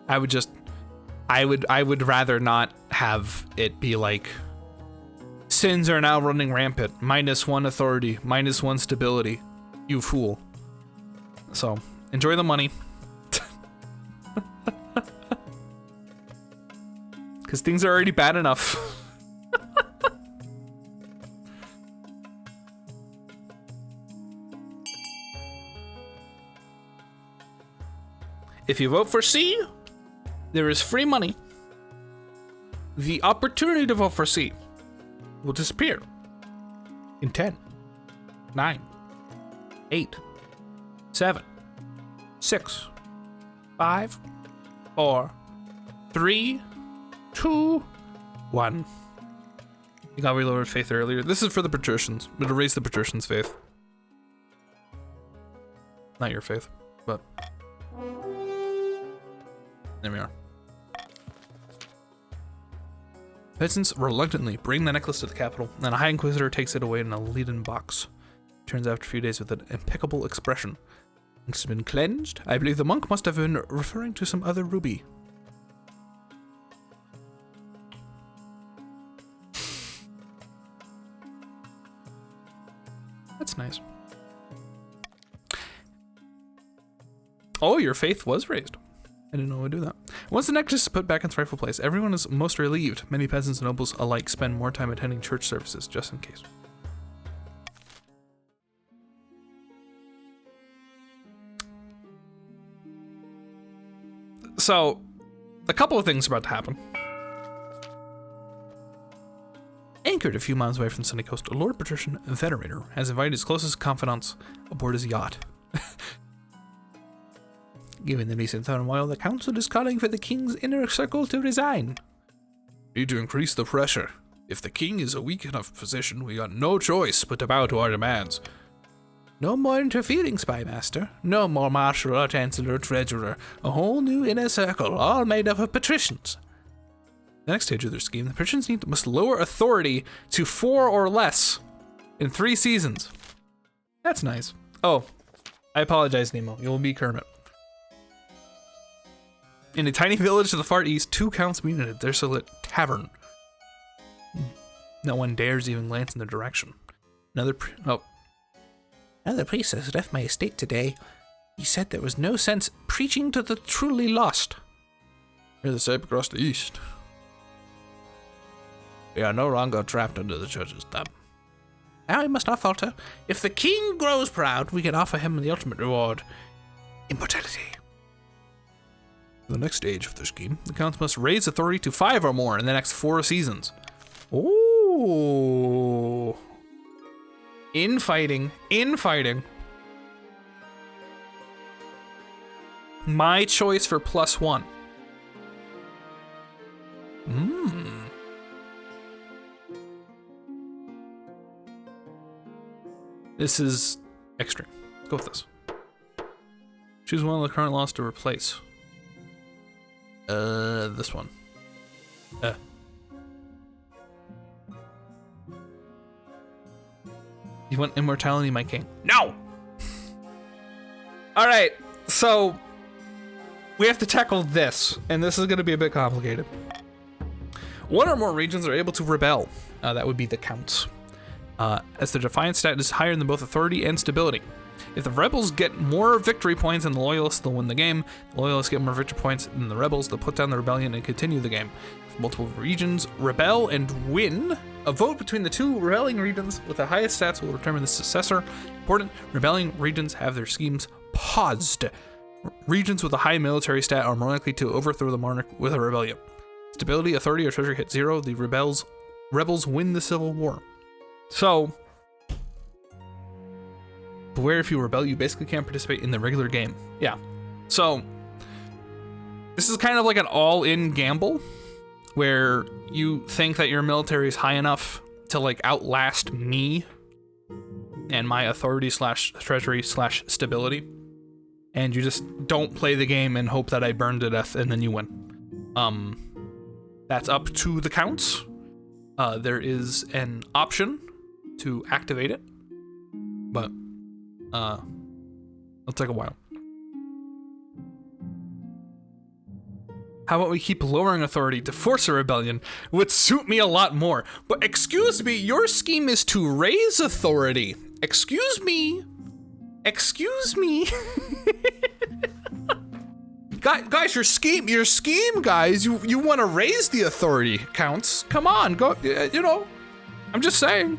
I would rather not have it be like sins are now running rampant. -1 authority, -1 stability. You fool. So enjoy the money. Because things are already bad enough. If you vote for C, there is free money. the opportunity to vote for C will disappear in 10, 9, 8, 7, 6, 5, 4, 3, 2, 1. You got reloaded faith earlier. This is for the patricians. It'll raise the patricians' faith. Not your faith, but there we are. Peasants reluctantly bring the necklace to the capital, and a High Inquisitor takes it away in a leaden box. Turns after a few days with an impeccable expression. It's been cleansed. I believe the monk must have been referring to some other ruby. That's nice. Oh, your faith was raised. I didn't know it would do that. Once the necklace is put back in its rightful place, everyone is most relieved. Many peasants and nobles alike spend more time attending church services, just in case. So, a couple of things are about to happen. Anchored a few miles away from the sunny coast, a Lord Patrician Venerator has invited his closest confidants aboard his yacht. Given the recent turmoil, the council is calling for the king's inner circle to resign. Need to increase the pressure. If the king is a weak enough position, we got no choice but to bow to our demands. No more interfering, Spymaster. No more marshal or chancellor or treasurer. A whole new inner circle, all made up of patricians. The next stage of their scheme, the patricians must lower authority to 4 or less in 3 seasons. That's nice. Oh, I apologize, Nemo. You'll be Kermit. In a tiny village to the far east, 2 counts meet in a desolate tavern. No one dares even glance in their direction. Another priest has left my estate today. He said there was no sense preaching to the truly lost. Here's the step across the east. We are no longer trapped under the church's thumb. Now we must not falter. If the king grows proud, we can offer him the ultimate reward: immortality. The next stage of their scheme, the counts must raise authority to 5 or more in the next 4 seasons. Ooh. Infighting. My choice for +1. This is extreme. Let's go with this. Choose one of the current laws to replace. This one. You want immortality, my king? No! Alright, so we have to tackle this, and this is going to be a bit complicated. 1 or more regions are able to rebel. That would be the counts. As the defiance stat is higher than both authority and stability. If the rebels get more victory points than the loyalists, they'll win the game. The loyalists get more victory points than the rebels, they'll put down the rebellion and continue the game. If multiple regions rebel and win, a vote between the 2 rebelling regions with the highest stats will determine the successor. Important, rebelling regions have their schemes paused. Regions with a high military stat are more likely to overthrow the monarch with a rebellion. Stability, authority, or treasury hit 0, the rebels win the civil war. So, beware if you rebel, you basically can't participate in the regular game. Yeah. So, this is kind of like an all-in gamble, where you think that your military is high enough to like outlast me and my authority / treasury / stability, and you just don't play the game and hope that I burn to death and then you win. That's up to the counts. There is an option to activate it, but it'll take a while. How about we keep lowering authority to force a rebellion? Would suit me a lot more. But excuse me, your scheme is to raise authority. Excuse me. Guys, your scheme, guys. You want to raise the authority counts. Come on, go. I'm just saying.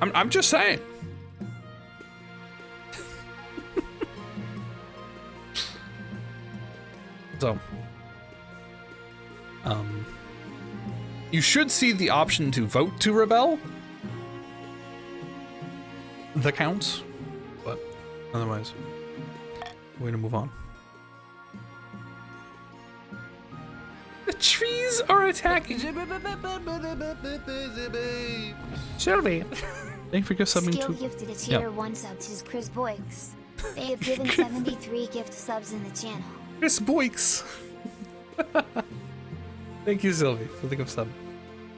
I'm just saying. So, you should see the option to vote to rebel. The counts, but otherwise, way to move on. The trees are attacking. Sylvie. Thank you for gift subbing Skill to. gifted a tier 1 sub to Chris Boyks. They have given 73 gift subs in the channel. Chris Boyks. Thank you, Sylvie, for the gift sub.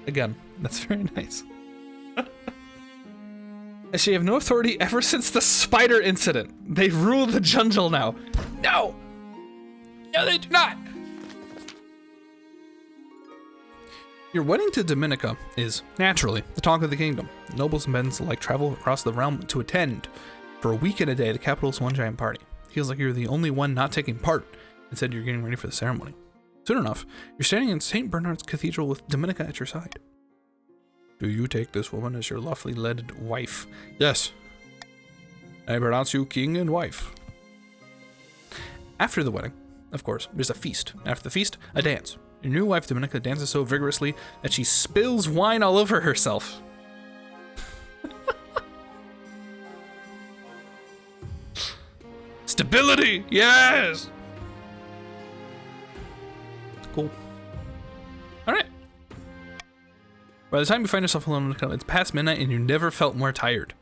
Again, that's very nice. She have no authority ever since the spider incident. They rule the jungle now. No! No, they do not! Your wedding to Dominica is, naturally, the talk of the kingdom. Nobles and men alike travel across the realm to attend. For a week and a day, the capital's one giant party. Feels like you're the only one not taking part. Instead, you're getting ready for the ceremony. Soon enough, you're standing in St. Bernard's Cathedral with Dominica at your side. Do you take this woman as your lawfully led wife? Yes. I pronounce you king and wife. After the wedding, of course, there's a feast. After the feast, a dance. Your new wife, Dominica, dances so vigorously that she spills wine all over herself. Stability! Yes! Cool. Alright. By the time you find yourself alone, it's past midnight and you never felt more tired.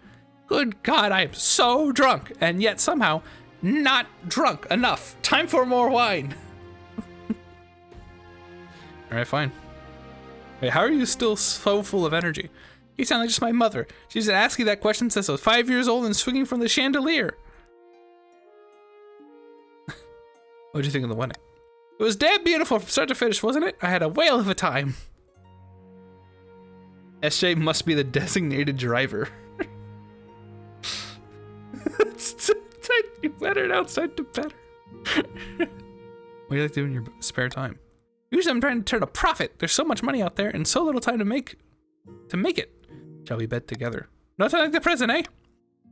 Good God, I am so drunk, and yet somehow not drunk enough. Time for more wine. Alright, fine. Wait, how are you still so full of energy? You sound like just my mother. She's been asking that question since I was 5 years old and swinging from the chandelier. What'd you think of the wedding? It was damn beautiful from start to finish, wasn't it? I had a whale of a time. SJ must be the designated driver. You better outside to better. What do you like to do in your spare time? Usually I'm trying to turn a profit. There's so much money out there and so little time to make it. Shall we bet together? Nothing like the present, eh?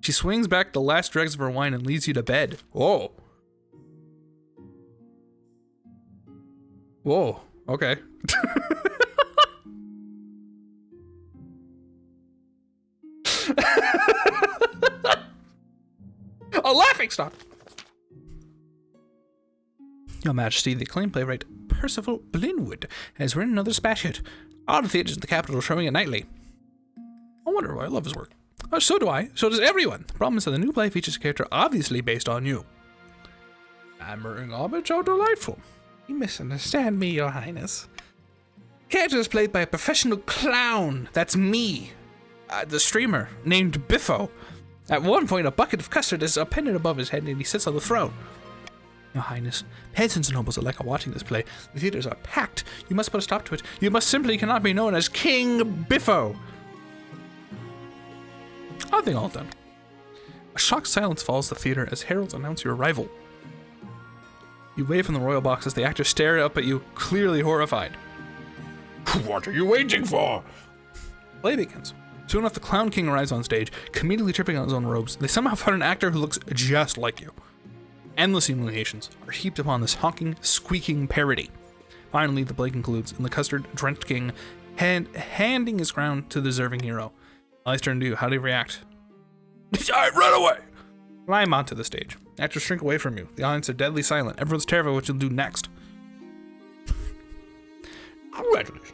She swings back the last dregs of her wine and leads you to bed. Whoa. Whoa. Okay. A laughing stock. Your Majesty, the acclaimed playwright Percival Blinwood has written another smash hit. All the theaters in the capital are showing it nightly. I wonder why I love his work. Oh, so do I. So does everyone. The problem is that the new play features a character obviously based on you. Hammering homage, how delightful. You misunderstand me, Your Highness. The character is played by a professional clown. That's me. The streamer, named Biffo. At one point, a bucket of custard is appended above his head and he sits on the throne. Your Highness, peasants and nobles alike are watching this play. The theaters are packed. You must put a stop to it. You must simply cannot be known as King Biffo. I think all done. A shocked silence follows the theater as heralds announce your arrival. You wave from the royal box as the actors stare up at you, clearly horrified. What are you waiting for? Play begins. Soon enough, the Clown King arrives on stage, comedically tripping on his own robes. They somehow found an actor who looks just like you. Endless humiliations are heaped upon this honking, squeaking parody. Finally, the play concludes, and the custard-drenched king handing his crown to the deserving hero. Eyes turn to you. How do you react? I run away! Climb onto the stage. Actors shrink away from you. The audience are deadly silent. Everyone's terrified of what you'll do next. Congratulations.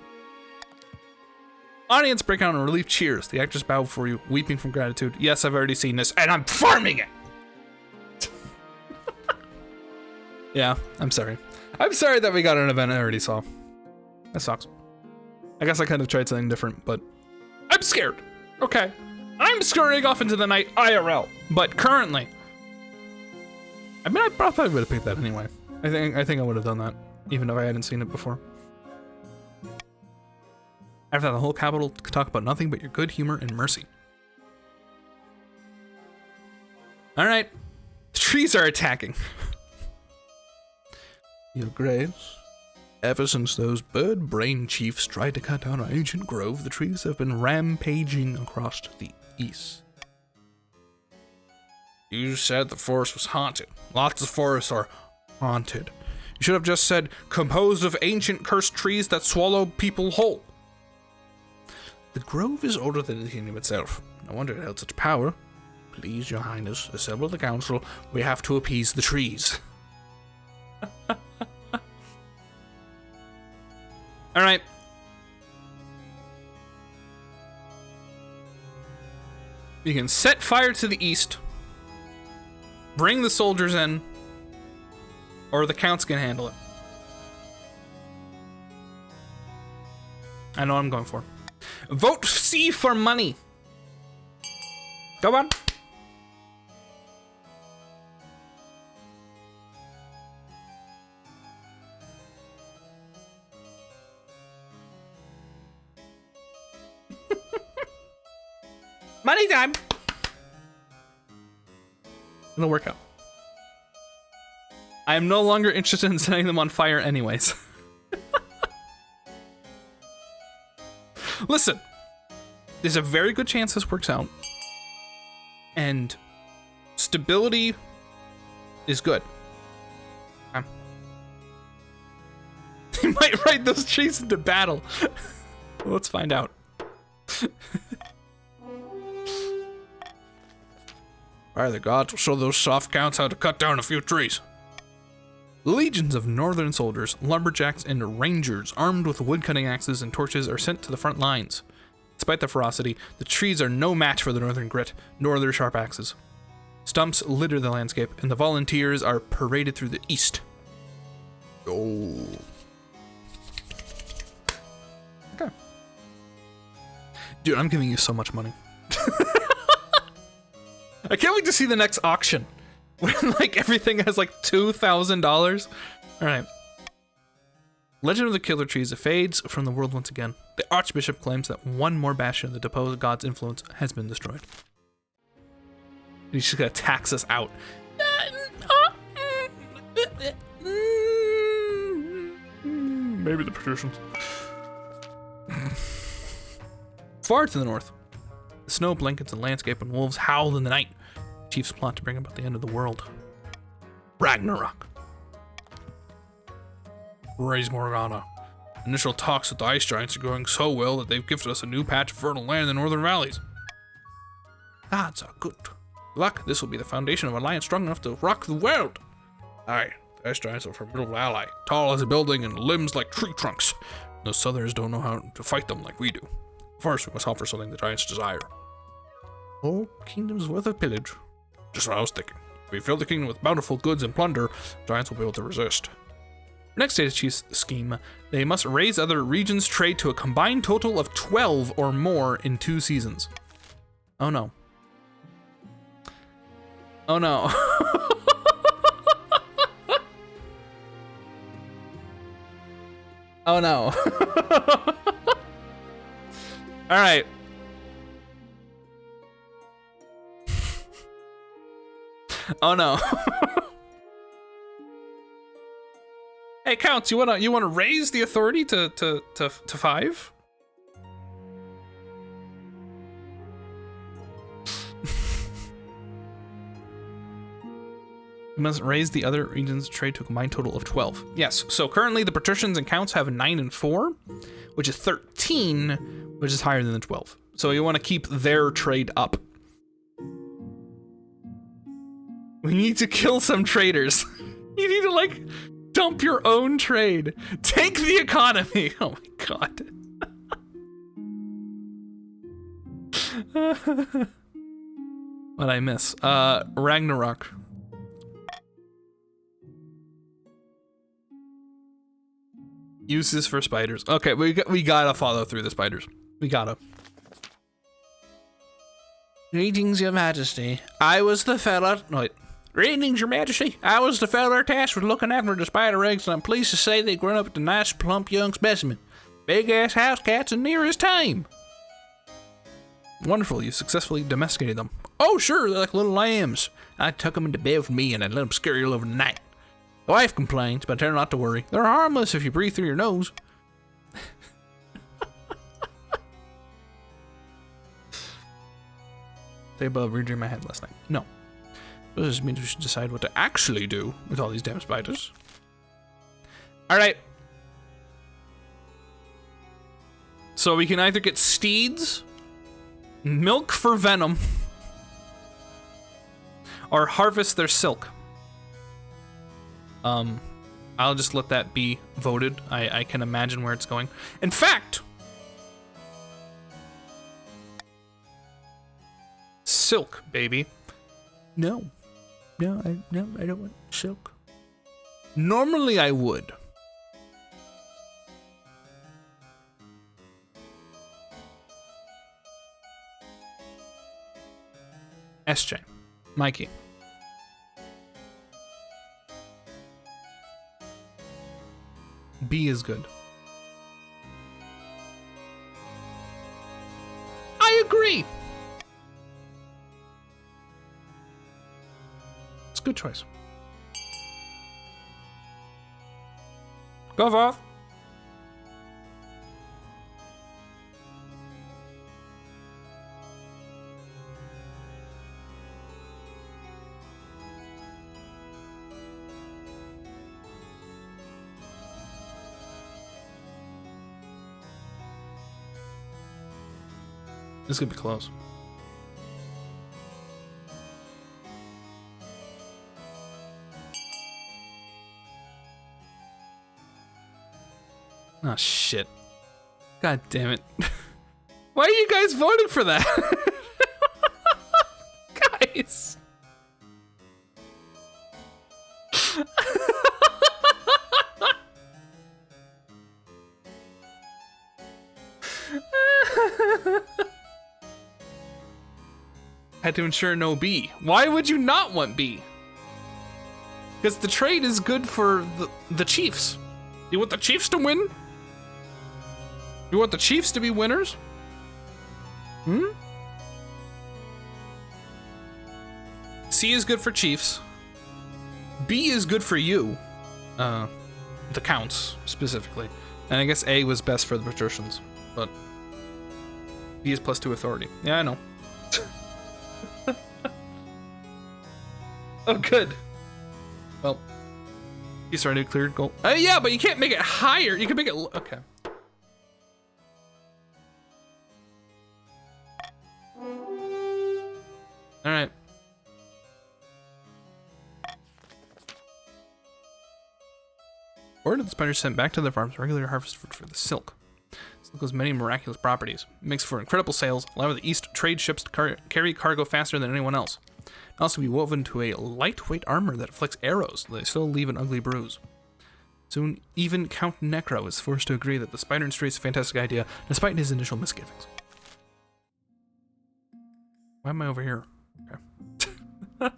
Audience break out in relief cheers. The actors bow before you, weeping from gratitude. Yes, I've already seen this, and I'm farming it! Yeah, I'm sorry. I'm sorry that we got an event I already saw. That sucks. I guess I kind of tried something different, but I'm scared. Okay. I'm scurrying off into the night IRL, but currently, I mean, I probably would have picked that anyway. I think I would have done that, even if I hadn't seen it before. After that, the whole capital could talk about nothing but your good humor and mercy. All right, the trees are attacking. Your Grace, ever since those bird-brain chiefs tried to cut down our ancient grove, the trees have been rampaging across the east. You said the forest was haunted. Lots of forests are haunted. You should have just said, composed of ancient cursed trees that swallow people whole. The grove is older than the kingdom itself. No wonder it held such power. Please, your highness, assemble the council. We have to appease the trees. All right. You can set fire to the east, bring the soldiers in, or the counts can handle it. I know what I'm going for. Vote C for money. Go on. Money time. It'll work out. I am no longer interested in setting them on fire anyways. Listen, there's a very good chance this works out. And stability is good. Okay. He might ride those trees into battle. Let's find out. Fire the gods will show those soft counts how to cut down a few trees. Legions of northern soldiers, lumberjacks, and rangers armed with woodcutting axes and torches are sent to the front lines. Despite their ferocity, the trees are no match for the northern grit, nor their sharp axes. Stumps litter the landscape, and the volunteers are paraded through the east. Oh. Okay. Dude, I'm giving you so much money. I can't wait to see the next auction. When, like, everything has, like, $2,000. Alright. Legend of the Killer Trees fades from the world once again. The Archbishop claims that one more bastion of the deposed god's influence has been destroyed. He's just gonna tax us out. Maybe the patricians. Far to the north, the snow blankets the landscape and wolves howl in the night. Chiefs plot to bring about the end of the world. Ragnarok. Raise Morgana. Initial talks with the ice giants are going so well that they've gifted us a new patch of fertile land in the northern valleys. Gods are good. Luck, this will be the foundation of an alliance strong enough to rock the world. Aye, the ice giants are a formidable ally, tall as a building and limbs like tree trunks. The southerners don't know how to fight them like we do. First, we must offer something the giants desire. Whole kingdom's worth of pillage. Just what I was thinking. If we fill the kingdom with bountiful goods and plunder, giants will be able to resist. Next stage chief's scheme, they must raise other regions' trade to a combined total of 12 or more in 2 seasons. Oh no. Oh no. Oh no. All right. Oh no. Hey, Counts, you wanna raise the authority to 5? You must raise the other regions' trade to a combined total of 12. Yes, so currently the patricians and counts have 9 and 4, which is 13, which is higher than the 12. So you want to keep their trade up. We need to kill some traders. You need to, like, dump your own trade. Tank the economy. Oh my god. What'd I miss? Ragnarok. Uses for spiders. Okay, we gotta follow through the spiders. We gotta. Greetings, your majesty. I was the fella... No, wait. Greetings, your majesty. I was the fella tasked with looking after the spider eggs, and I'm pleased to say they've grown up with a nice, plump young specimen. Big-ass house cats and near as tame. Wonderful, you successfully domesticated them. Oh, sure, they're like little lambs. I took them into bed with me, and I let them scare you all over the night. The wife complains, but I tell her not to worry. They're harmless if you breathe through your nose. They above read my head last night. No. This means we should decide what to actually do with all these damn spiders. All right. So we can either get steeds, milk for venom, or harvest their silk. I'll just let that be voted. I can imagine where it's going. In fact, silk, baby. No, I don't want silk. Normally I would. SJ, Mikey. B is good. I agree. It's a good choice. Go Voth. This could be close. Oh shit. God damn it. Why are you guys voting for that? Guys. Had to ensure no B. Why would you not want B? Because the trade is good for the Chiefs. You want the Chiefs to win? You want the Chiefs to be winners? C is good for Chiefs. B is good for you. The Counts, specifically. And I guess A was best for the patricians. But B is +2 authority. Yeah, I know. Oh, good. Well, these are nuclear goal. Yeah, but you can't make it higher. You can make it. Okay. All right. Order the spiders sent back to their farms regularly harvest fruit for the silk. Silk has many miraculous properties. It makes for incredible sales, allowing the East trade ships to carry cargo faster than anyone else. It also be woven to a lightweight armor that deflects arrows, though they still leave an ugly bruise. Soon, even Count Necro is forced to agree that the spider industry is a fantastic idea, despite his initial misgivings. Why am I over here? Okay.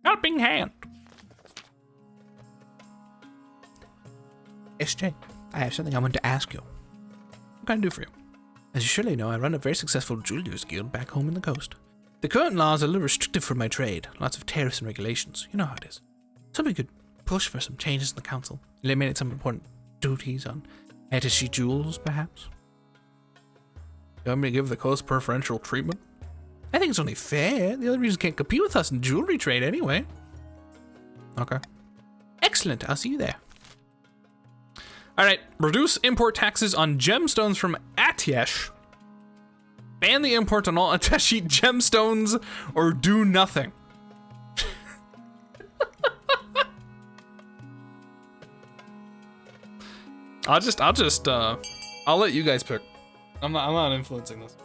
Helping hand. SJ, I have something I want to ask you. What can I do for you? As you surely know, I run a very successful jewelers guild back home in the coast. The current laws are a little restrictive for my trade, lots of tariffs and regulations. You know how it is. So we could push for some changes in the council, eliminate some important duties on attaché jewels, perhaps. You want me to give the coast preferential treatment? I think it's only fair. The other regions can't compete with us in jewelry trade anyway. Okay. Excellent. I'll see you there. All right. Reduce import taxes on gemstones from Atiesh. Ban the import on all attaché gemstones or do nothing. I'll let you guys pick. I'm not influencing this.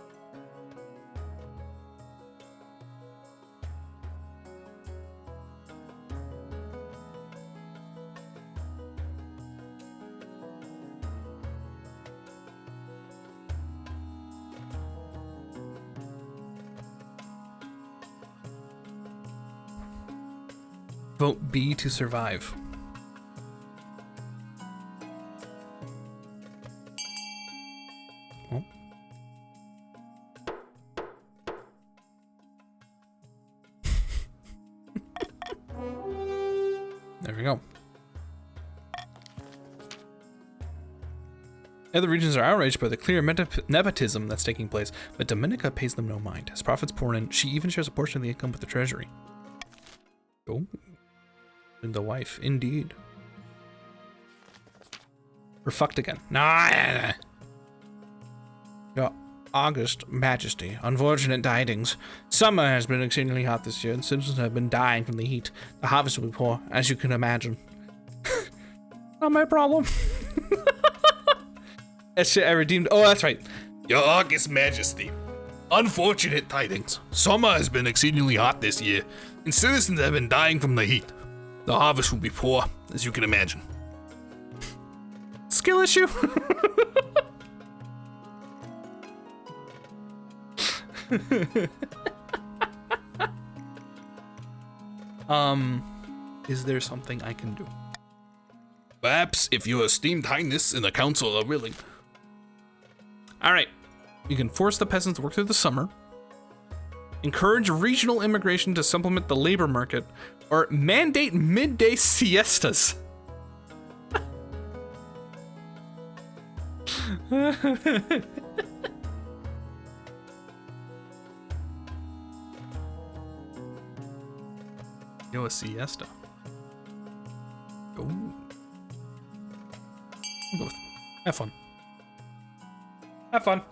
Vote B to survive. Oh. There we go. Other regions are outraged by the clear nepotism that's taking place, but Dominica pays them no mind. As profits pour in, she even shares a portion of the income with the treasury. Oh. And the wife, indeed. We're fucked again. Nah. Your August Majesty, unfortunate tidings. Summer has been exceedingly hot this year, and citizens have been dying from the heat. The harvest will be poor, as you can imagine. Not my problem. That shit I redeemed. Oh, that's right. Your August Majesty, unfortunate tidings. Summer has been exceedingly hot this year, and citizens have been dying from the heat. The harvest will be poor, as you can imagine. Skill issue. Is there something I can do? Perhaps if your esteemed highness and the council are willing. All right. You can force the peasants to work through the summer, encourage regional immigration to supplement the labor market, or mandate midday siestas. Yo, a siesta. Ooh. I'll go with it. Have fun. Have fun.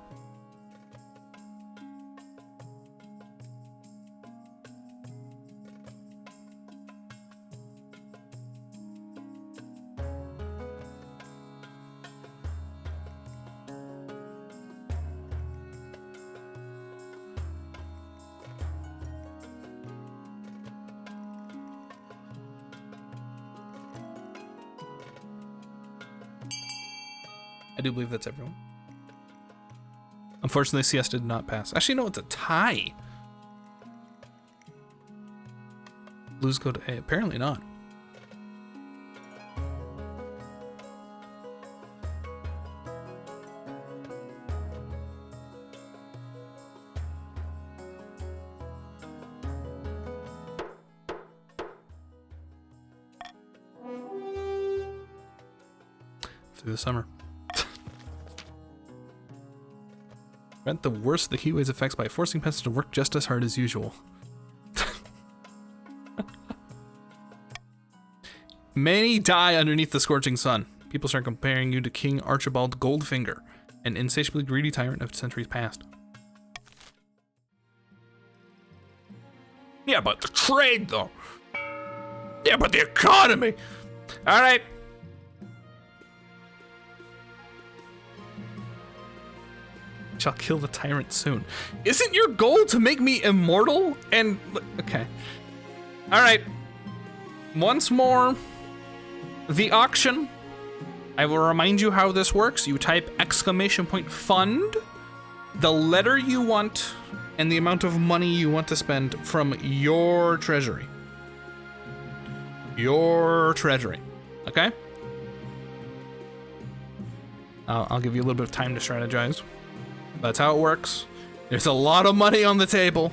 I do believe that's everyone. Unfortunately, siesta did not pass. Actually, no, it's a tie. Blues go to A. Apparently not. Through the summer. Prevent the worst of the heatwave's effects by forcing peasants to work just as hard as usual. Many die underneath the scorching sun. People start comparing you to King Archibald Goldfinger, an insatiably greedy tyrant of centuries past. Yeah, but the trade, though. Yeah, but the economy. All right. Shall kill the tyrant soon. Isn't your goal to make me immortal? And okay. All right. Once more, the auction. I will remind you how this works. You type !fund, the letter you want, and the amount of money you want to spend from your treasury. Your treasury. Okay? I'll give you a little bit of time to strategize. That's how it works. There's a lot of money on the table,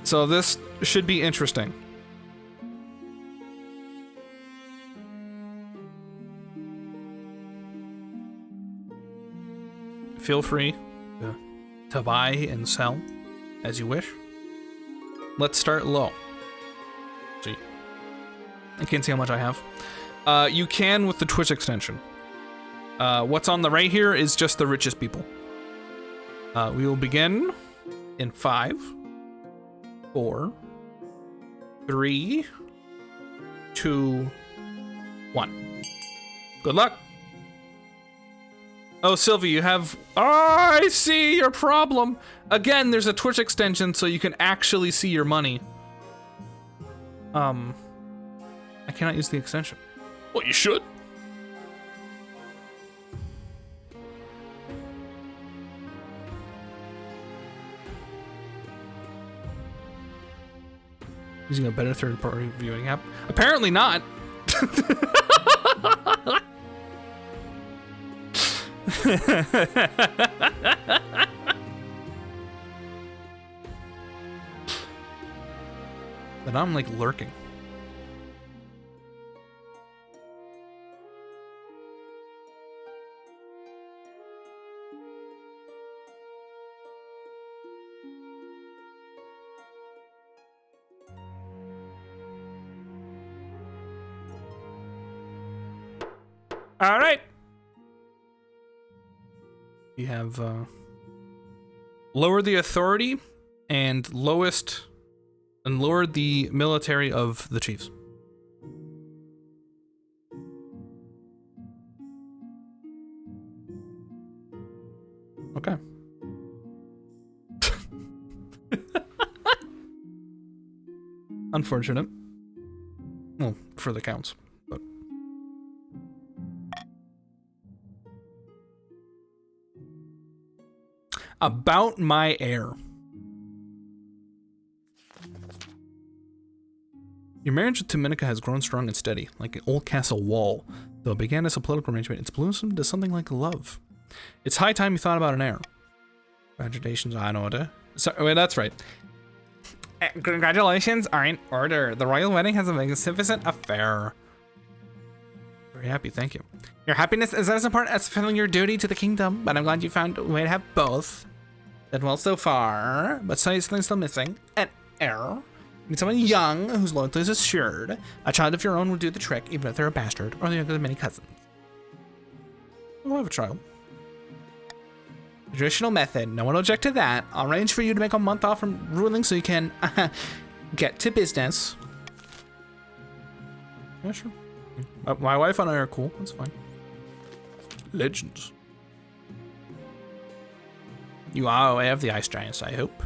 so this should be interesting. Feel free to buy and sell as you wish. Let's start low. See, I can't see how much I have. You can with the Twitch extension. What's on the right here is just the richest people. We will begin in 5, 4, 3, 2, 1. Good luck. Oh, Sylvie, you have... Oh, I see your problem. Again, there's a Twitch extension so you can actually see your money. I cannot use the extension. Well, you should. Using a better third-party viewing app? Apparently not. But I'm like lurking. All right. We have lower the authority and lower the military of the chiefs. Okay. Unfortunate. Well, for the counts, but about my heir. Your marriage with Dominica has grown strong and steady, like an old castle wall. Though it began as a political arrangement, it's blossomed into something like love. It's high time you thought about an heir. Congratulations, on order. Sorry, wait, that's right. Congratulations are in order. The royal wedding has a magnificent affair. Very happy, thank you. Your happiness is as important as fulfilling your duty to the kingdom, but I'm glad you found a way to have both. Did well so far, but something's still missing. An heir. You need someone young whose loyalty is assured. A child of your own will do the trick, even if they're a bastard or the younger of many cousins. We'll have a child. Traditional method. No one will object to that. I'll arrange for you to make a month off from ruling so you can get to business. Yeah, sure. My wife and I are cool. That's fine. Legends. You are aware of the ice giants, I hope.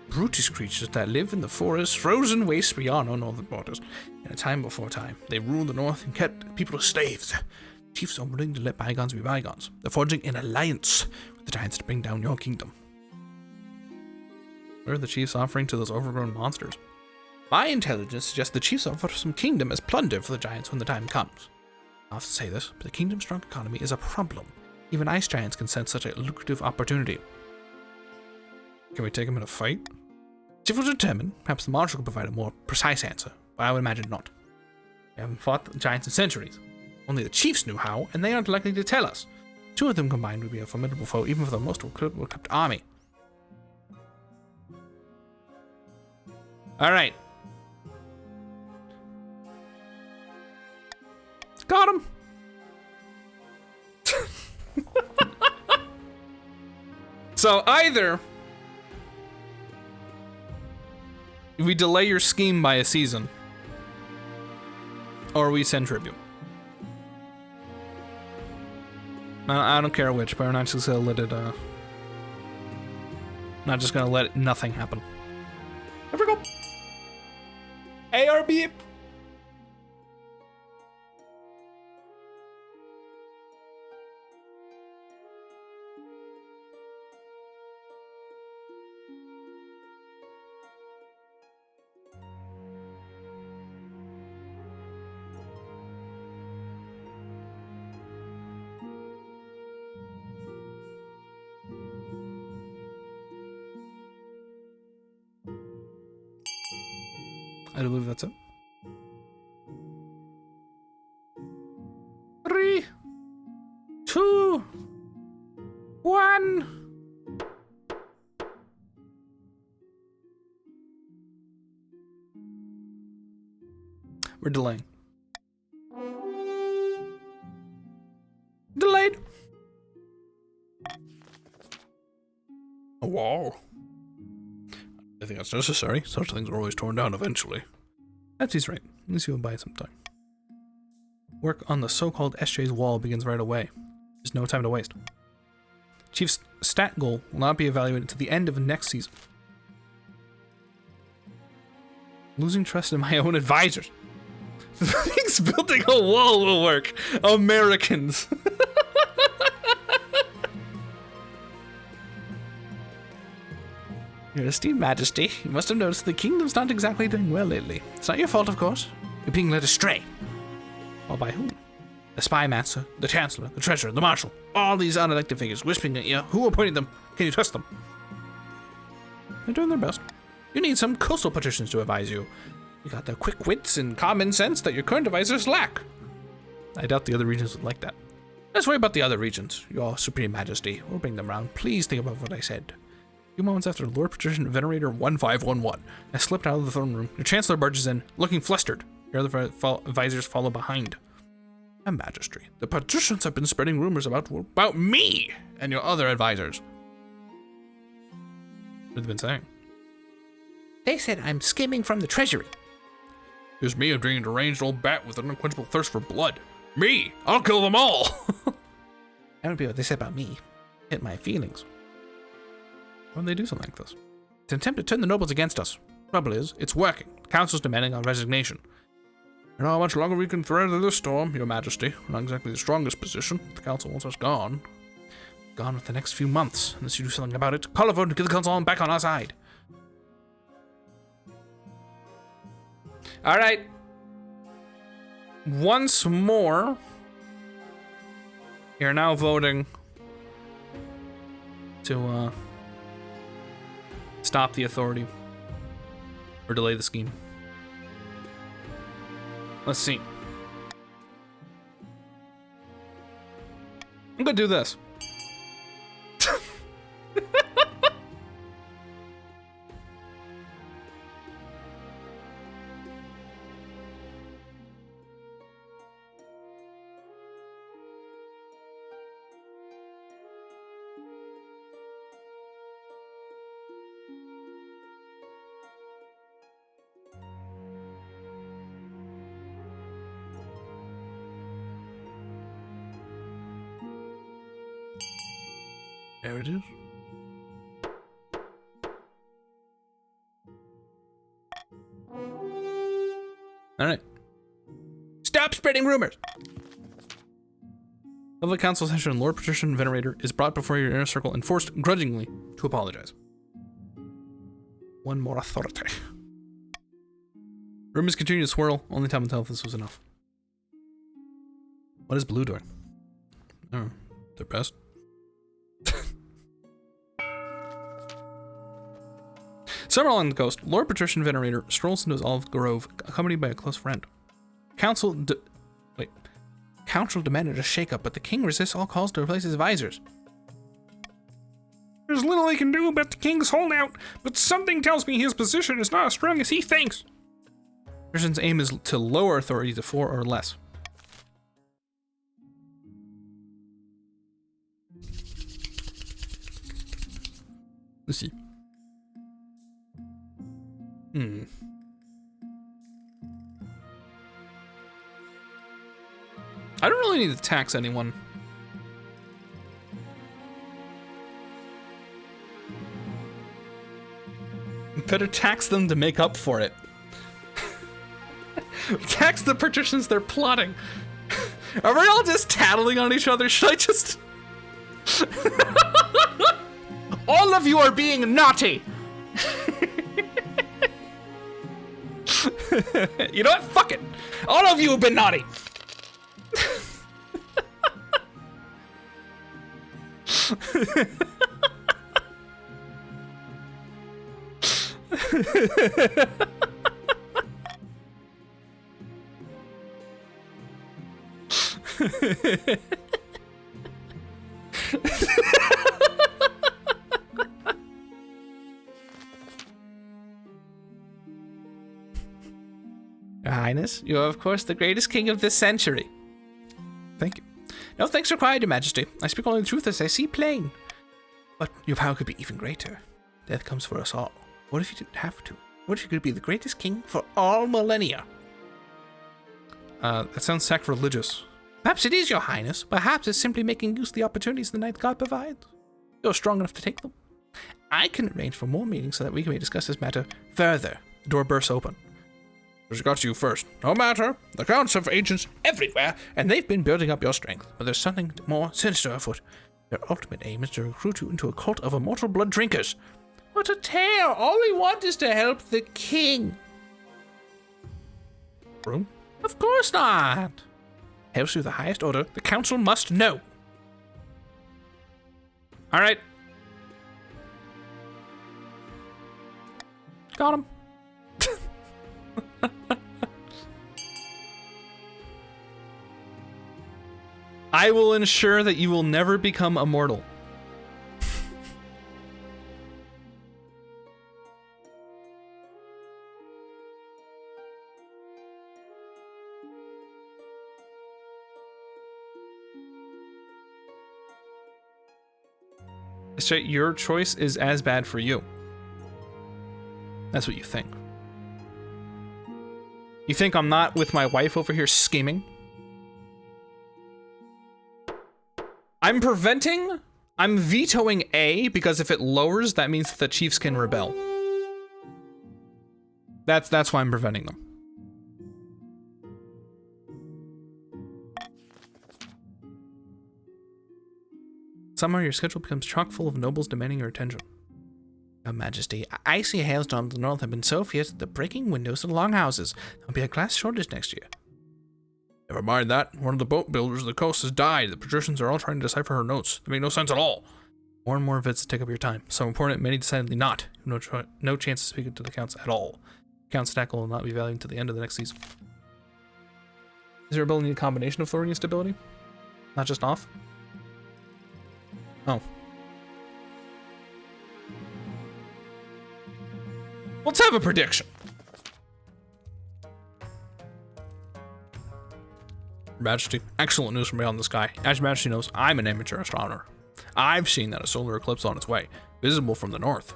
Brutish creatures that live in the forest, frozen wastes beyond our northern borders. In a time before time, they ruled the north and kept people as slaves. Chiefs are willing to let bygones be bygones. They're forging an alliance with the giants to bring down your kingdom. What are the chiefs offering to those overgrown monsters? My intelligence suggests the chiefs offer some kingdom as plunder for the giants when the time comes. I often say this, but the kingdom's strong economy is a problem. Even ice giants can sense such a lucrative opportunity. Can we take them in a fight? Chief will determine. Perhaps the marshal can provide a more precise answer, but I would imagine not. We haven't fought the giants in centuries. Only the chiefs knew how, and they aren't likely to tell us. Two of them combined would be a formidable foe, even for the most well-equipped army. All right. Got him. So either we delay your scheme by a season, or we send tribute. I don't care which, but we're not just gonna let it, not just gonna let nothing happen. There we go. A or B. I believe that's it. 3, 2, 1. We're delaying. Delayed. A wall. I think that's necessary. Such things are always torn down eventually. Pepsi's right. At least you'll buy it sometime. Work on the so-called SJ's wall begins right away. There's no time to waste. Chief's stat goal will not be evaluated until the end of next season. Losing trust in my own advisors. Thinks building a wall will work. Americans. Your esteemed majesty, you must have noticed the kingdom's not exactly doing well lately. It's not your fault, of course. You're being led astray. Well, by whom? The spy master, the chancellor, the treasurer, the marshal. All these unelected figures whispering at you. Who appointed them? Can you trust them? They're doing their best. You need some coastal patricians to advise you. You got the quick wits and common sense that your current advisors lack. I doubt the other regions would like that. Let's worry about the other regions. Your supreme majesty. We'll bring them round. Please think about what I said. A few moments after Lord Patrician Venerator 1511 has slipped out of the throne room, your chancellor barges in, looking flustered. Your other advisors follow behind. Your Majesty, the patricians have been spreading rumors about me and your other advisors. What have they been saying? They said I'm skimming from the treasury. Here's me, a deranged old bat with an unquenchable thirst for blood. Me! I'll kill them all! I don't know what they said about me. Hit my feelings. Why would they do something like this? It's an attempt to turn the nobles against us. Trouble is, it's working. The council's demanding our resignation. You know how much longer we can weather this storm, Your Majesty. We're not exactly the strongest position. The council wants us gone. Gone with the next few months, unless you do something about it. Call a vote to get the council on back on our side. All right. Once more, you're now voting to stop the authority or delay the scheme. Let's see. I'm gonna do this. There it is. All right. Stop spreading rumors! Of the council session, Lord Patrician Venerator is brought before your inner circle and forced grudgingly to apologize. One more authority. Rumors continue to swirl. Only time will tell if this was enough. What is Blue doing? Oh, their best. Somewhere along the coast, Lord Patrician Venerator strolls into his olive grove, accompanied by a close friend. Council demanded a shakeup, but the king resists all calls to replace his advisors. There's little he can do about the king's holdout, but something tells me his position is not as strong as he thinks. Patrician's aim is to lower authority to 4 or less. Let's see. I don't really need to tax anyone. Better tax them to make up for it. Tax the patricians they're plotting. Are we all just tattling on each other? Should I just... All of you are being naughty! You know what? Fuck it. All of you have been naughty. Your Highness, you are of course the greatest king of this century. Thank you. No thanks required, Your Majesty. I speak only the truth as I see plain. But your power could be even greater. Death comes for us all. What if you didn't have to? What if you could be the greatest king for all millennia? That sounds sacrilegious. Perhaps it is, Your Highness. Perhaps it's simply making use of the opportunities the Night God provides. You're strong enough to take them. I can arrange for more meetings so that we may discuss this matter further. The door bursts open. Just got to you first. No matter. The counts have agents everywhere, And they've been building up your strength. But there's something more sinister afoot. Their ultimate aim is to recruit you into a cult of immortal blood drinkers. What a tale! All we want is to help the king. Room? Of course not. Helps you the highest order. The council must know. All right. Got him. I will ensure that you will never become immortal. Straight, your choice is as bad for you. That's what you think. You think I'm not with my wife over here scheming? I'm vetoing A because if it lowers, that means that the chiefs can rebel. That's why I'm preventing them. Somehow your schedule becomes chock full of nobles demanding your attention. Your Majesty, icy hailstorms in the north have been so fierce that they're breaking windows in longhouses. There'll be a glass shortage next year. Never mind that. One of the boat builders of the coast has died. The patricians are all trying to decipher her notes. They make no sense at all. More and more visits take up your time. Some important, many decidedly not. No chance of speaking to the counts at all. Count stack will not be valued until the end of the next season. Is your ability a combination of authority and stability? Not just off? Oh. Let's have a prediction. Majesty, excellent news from beyond the sky. As Your Majesty knows, I'm an amateur astronomer. I've seen that a solar eclipse on its way, visible from the north.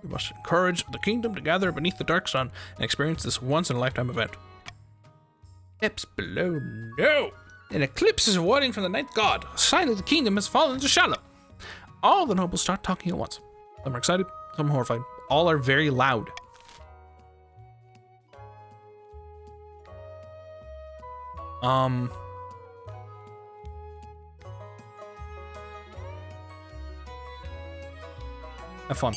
We must encourage the kingdom to gather beneath the dark sun and experience this once-in-a-lifetime event. Depths below, no! An eclipse is a warning from the night god. A sign that the kingdom has fallen into shadow. All the nobles start talking at once. Some are excited, some horrified. All are very loud. Have fun.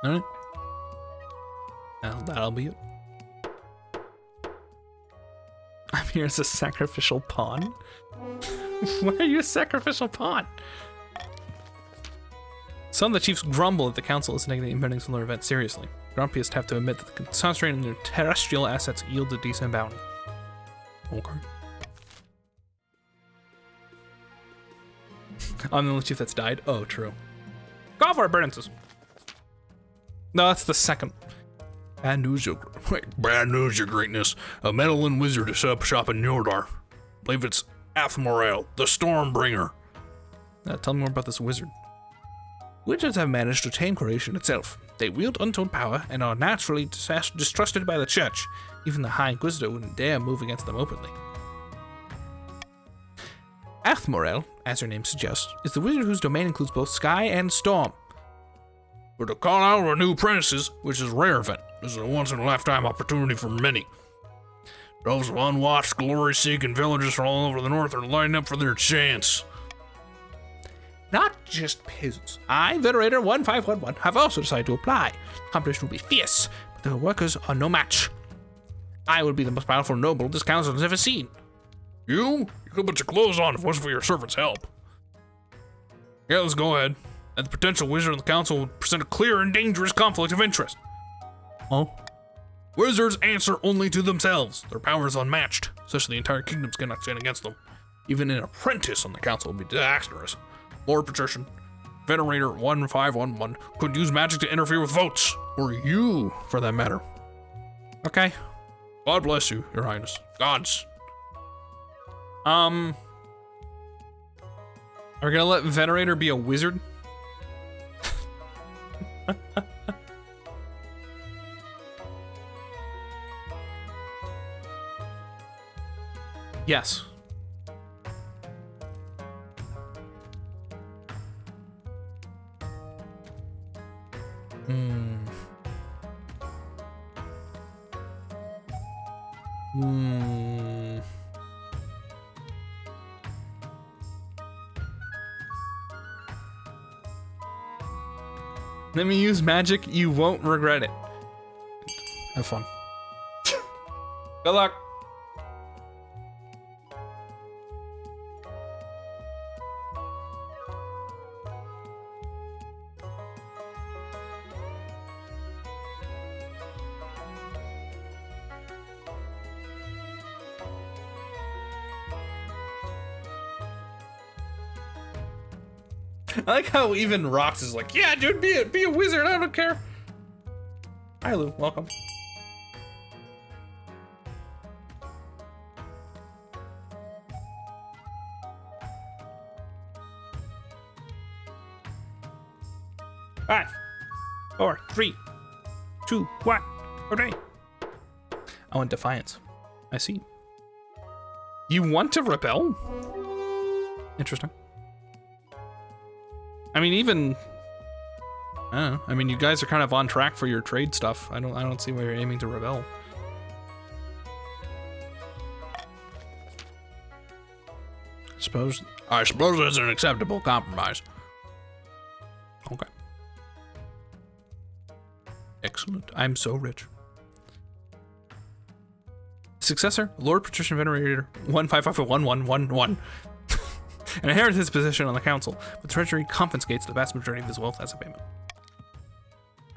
Alright. Well, that'll be it. I'm here as a sacrificial pawn? Why are you a sacrificial pawn? Some of the chiefs grumble that the council is taking the impending solar event seriously. Grumpiest have to admit that the concentrating their terrestrial assets yield a decent bounty. Okay. I'm the only chief that's died? Oh, true. Go for it, Princess. No, that's the second. Bad news, Your Greatness. A meddling wizard has set up shop in Nordar. Believe it's Athmorale, the Stormbringer. Tell me more about this wizard. Wizards have managed to tame creation itself. They wield untold power and are naturally distrusted by the church. Even the High Inquisitor wouldn't dare move against them openly. Athmorale, as her name suggests, is the wizard whose domain includes both sky and storm. But to call out our new apprentices, which is a rare event. This is a once-in-a-lifetime opportunity for many. Droves of unwatched, glory-seeking villagers from all over the north are lining up for their chance. Not just peasants. I, Venerator 1511, have also decided to apply. The competition will be fierce, but the workers are no match. I will be the most powerful noble this council has ever seen. You could put your clothes on if it wasn't for your servant's help. Yeah, let's go ahead. And the potential wizard of the council will present a clear and dangerous conflict of interest. Oh? Wizards answer only to themselves. Their power is unmatched, such that the entire kingdoms cannot stand against them. Even an apprentice on the council would be disastrous. Lord Patrician, Venerator 1511 could use magic to interfere with votes, or you, for that matter. Okay. God bless you, Your Highness. Gods. Are we gonna let Venerator be a wizard? Yes. Let me use magic, you won't regret it. Have fun. Good luck. I like how even Rox is like, yeah, dude, be a wizard. I don't care. Hi, Lou. Welcome. Five, 4, 3, 2, 1. Okay. I want defiance. I see. You want to rebel? Interesting. I mean, even I don't know. I mean, you guys are kind of on track for your trade stuff. I don't see why you're aiming to rebel. I suppose it's an acceptable compromise. Okay. Excellent. I'm so rich. Successor, Lord Patrician Venerator 1551111. Inherits his position on the council, but the treasury confiscates the vast majority of his wealth as a payment.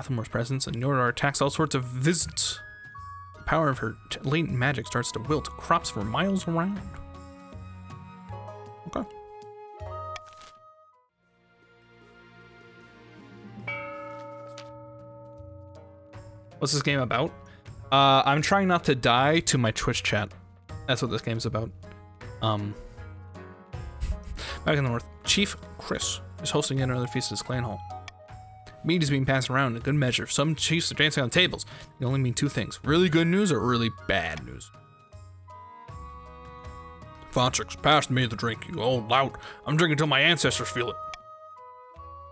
Athelmore's presence and Nordar attacks all sorts of visits. The power of her latent magic starts to wilt crops for miles around. Okay. What's this game about? I'm trying not to die to my Twitch chat. That's what this game's about. Back in the north, Chief Chris is hosting yet another feast at his clan hall. Meat is being passed around in good measure. Some chiefs are dancing on tables. They only mean two things: really good news or really bad news. Fontrix, pass me the drink, you old lout. I'm drinking till my ancestors feel it.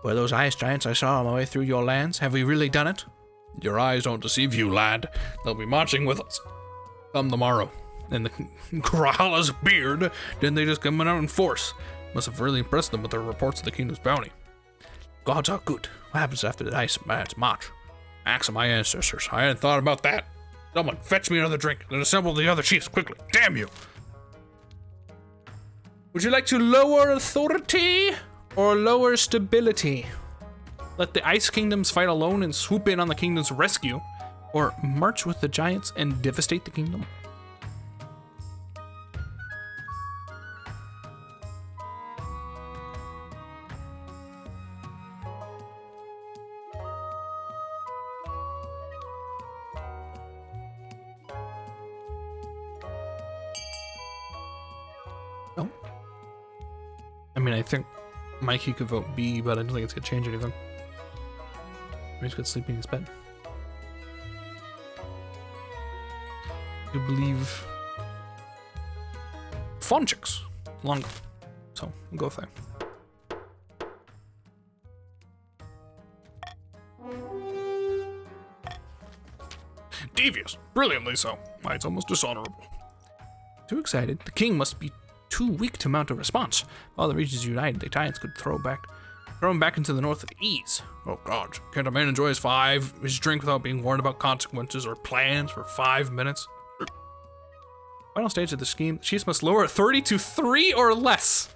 Were those ice giants I saw on my way through your lands? Have we really done it? Your eyes don't deceive you, lad. They'll be marching with us. Come tomorrow. And the Grahala's beard, didn't they just come out in force? Must have really impressed them with their reports of the kingdom's bounty. Gods are good. What happens after the ice march? Axe of my ancestors. I hadn't thought about that. Someone fetch me another drink, then assemble the other chiefs quickly. Damn you! Would you like to lower authority or lower stability? Let the ice kingdoms fight alone and swoop in on the kingdom's rescue, or march with the giants and devastate the kingdom? No. I mean, I think Mikey could vote B, but I don't think it's gonna change anything. He's good sleeping in his bed. You believe Fontrix longer. So we'll go with that. Devious. Brilliantly so. Why, it's almost dishonorable. Too excited. The king must be too weak to mount a response. While the regions united, the giants could throw him back into the north with ease. Oh god, can't a man enjoy his drink without being warned about consequences or plans for 5 minutes? Final stage of the scheme, the chiefs must lower authority to 3 or less.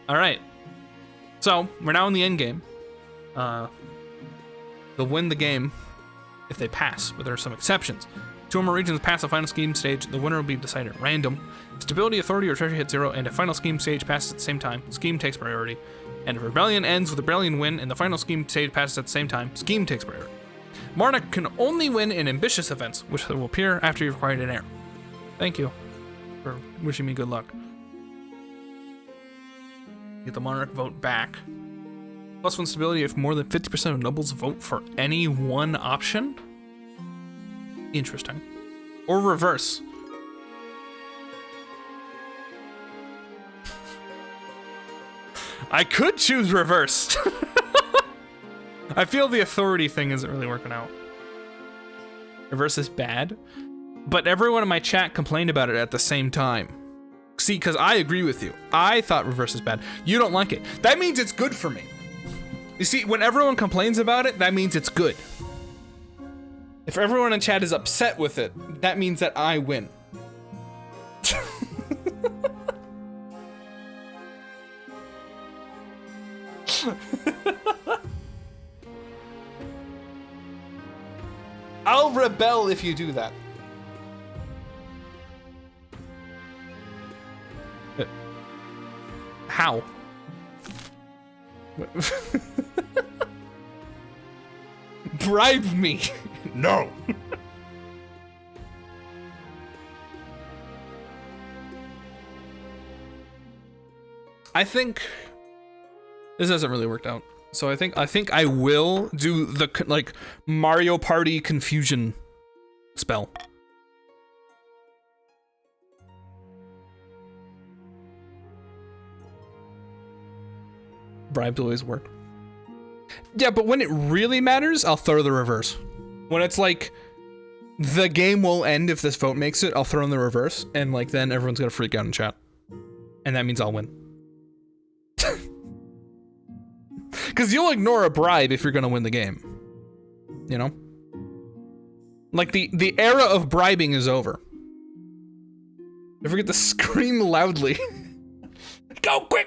Alright. So, we're now in the end game. They'll win the game if they pass, but there are some exceptions. 2 or more regions pass the final scheme stage, the winner will be decided at random. Stability, authority, or treasury hit 0, and if final scheme stage passes at the same time, scheme takes priority. And if rebellion ends with a rebellion win and the final scheme stage passes at the same time, scheme takes priority. Monarch can only win in ambitious events, which will appear after you've acquired an heir. Thank you for wishing me good luck. Get the monarch vote back. +1 stability if more than 50% of nobles vote for any one option. Interesting. Or reverse. I could choose reverse. I feel the authority thing isn't really working out. Reverse is bad, but everyone in my chat complained about it at the same time. See, because I agree with you. I thought reverse is bad. You don't like it. That means it's good for me. You see, when everyone complains about it, that means it's good. If everyone in chat is upset with it, that means that I win. I'll rebel if you do that. How? Bribe me. No. I think this hasn't really worked out. So I think I will do the like Mario Party confusion spell. Bribes always work. Yeah, but when it really matters, I'll throw the reverse. When it's like the game will end if this vote makes it, I'll throw in the reverse, and like then everyone's gonna freak out in chat, and that means I'll win. Because you'll ignore a bribe if you're gonna win the game. You know? Like the era of bribing is over. Don't forget to scream loudly. Go quick!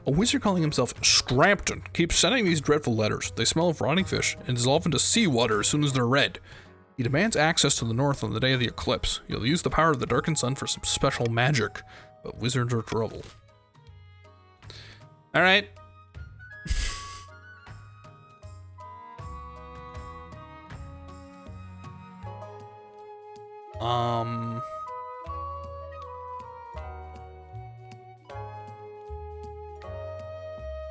A wizard calling himself Scrampton keeps sending these dreadful letters. They smell of rotting fish and dissolve into seawater as soon as they're read. He demands access to the north on the day of the eclipse. He'll use the power of the darkened sun for some special magic, but wizards are trouble. All right.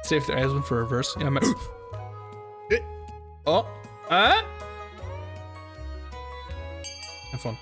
Save their eyes one for reverse. Yeah, oh, Have fun.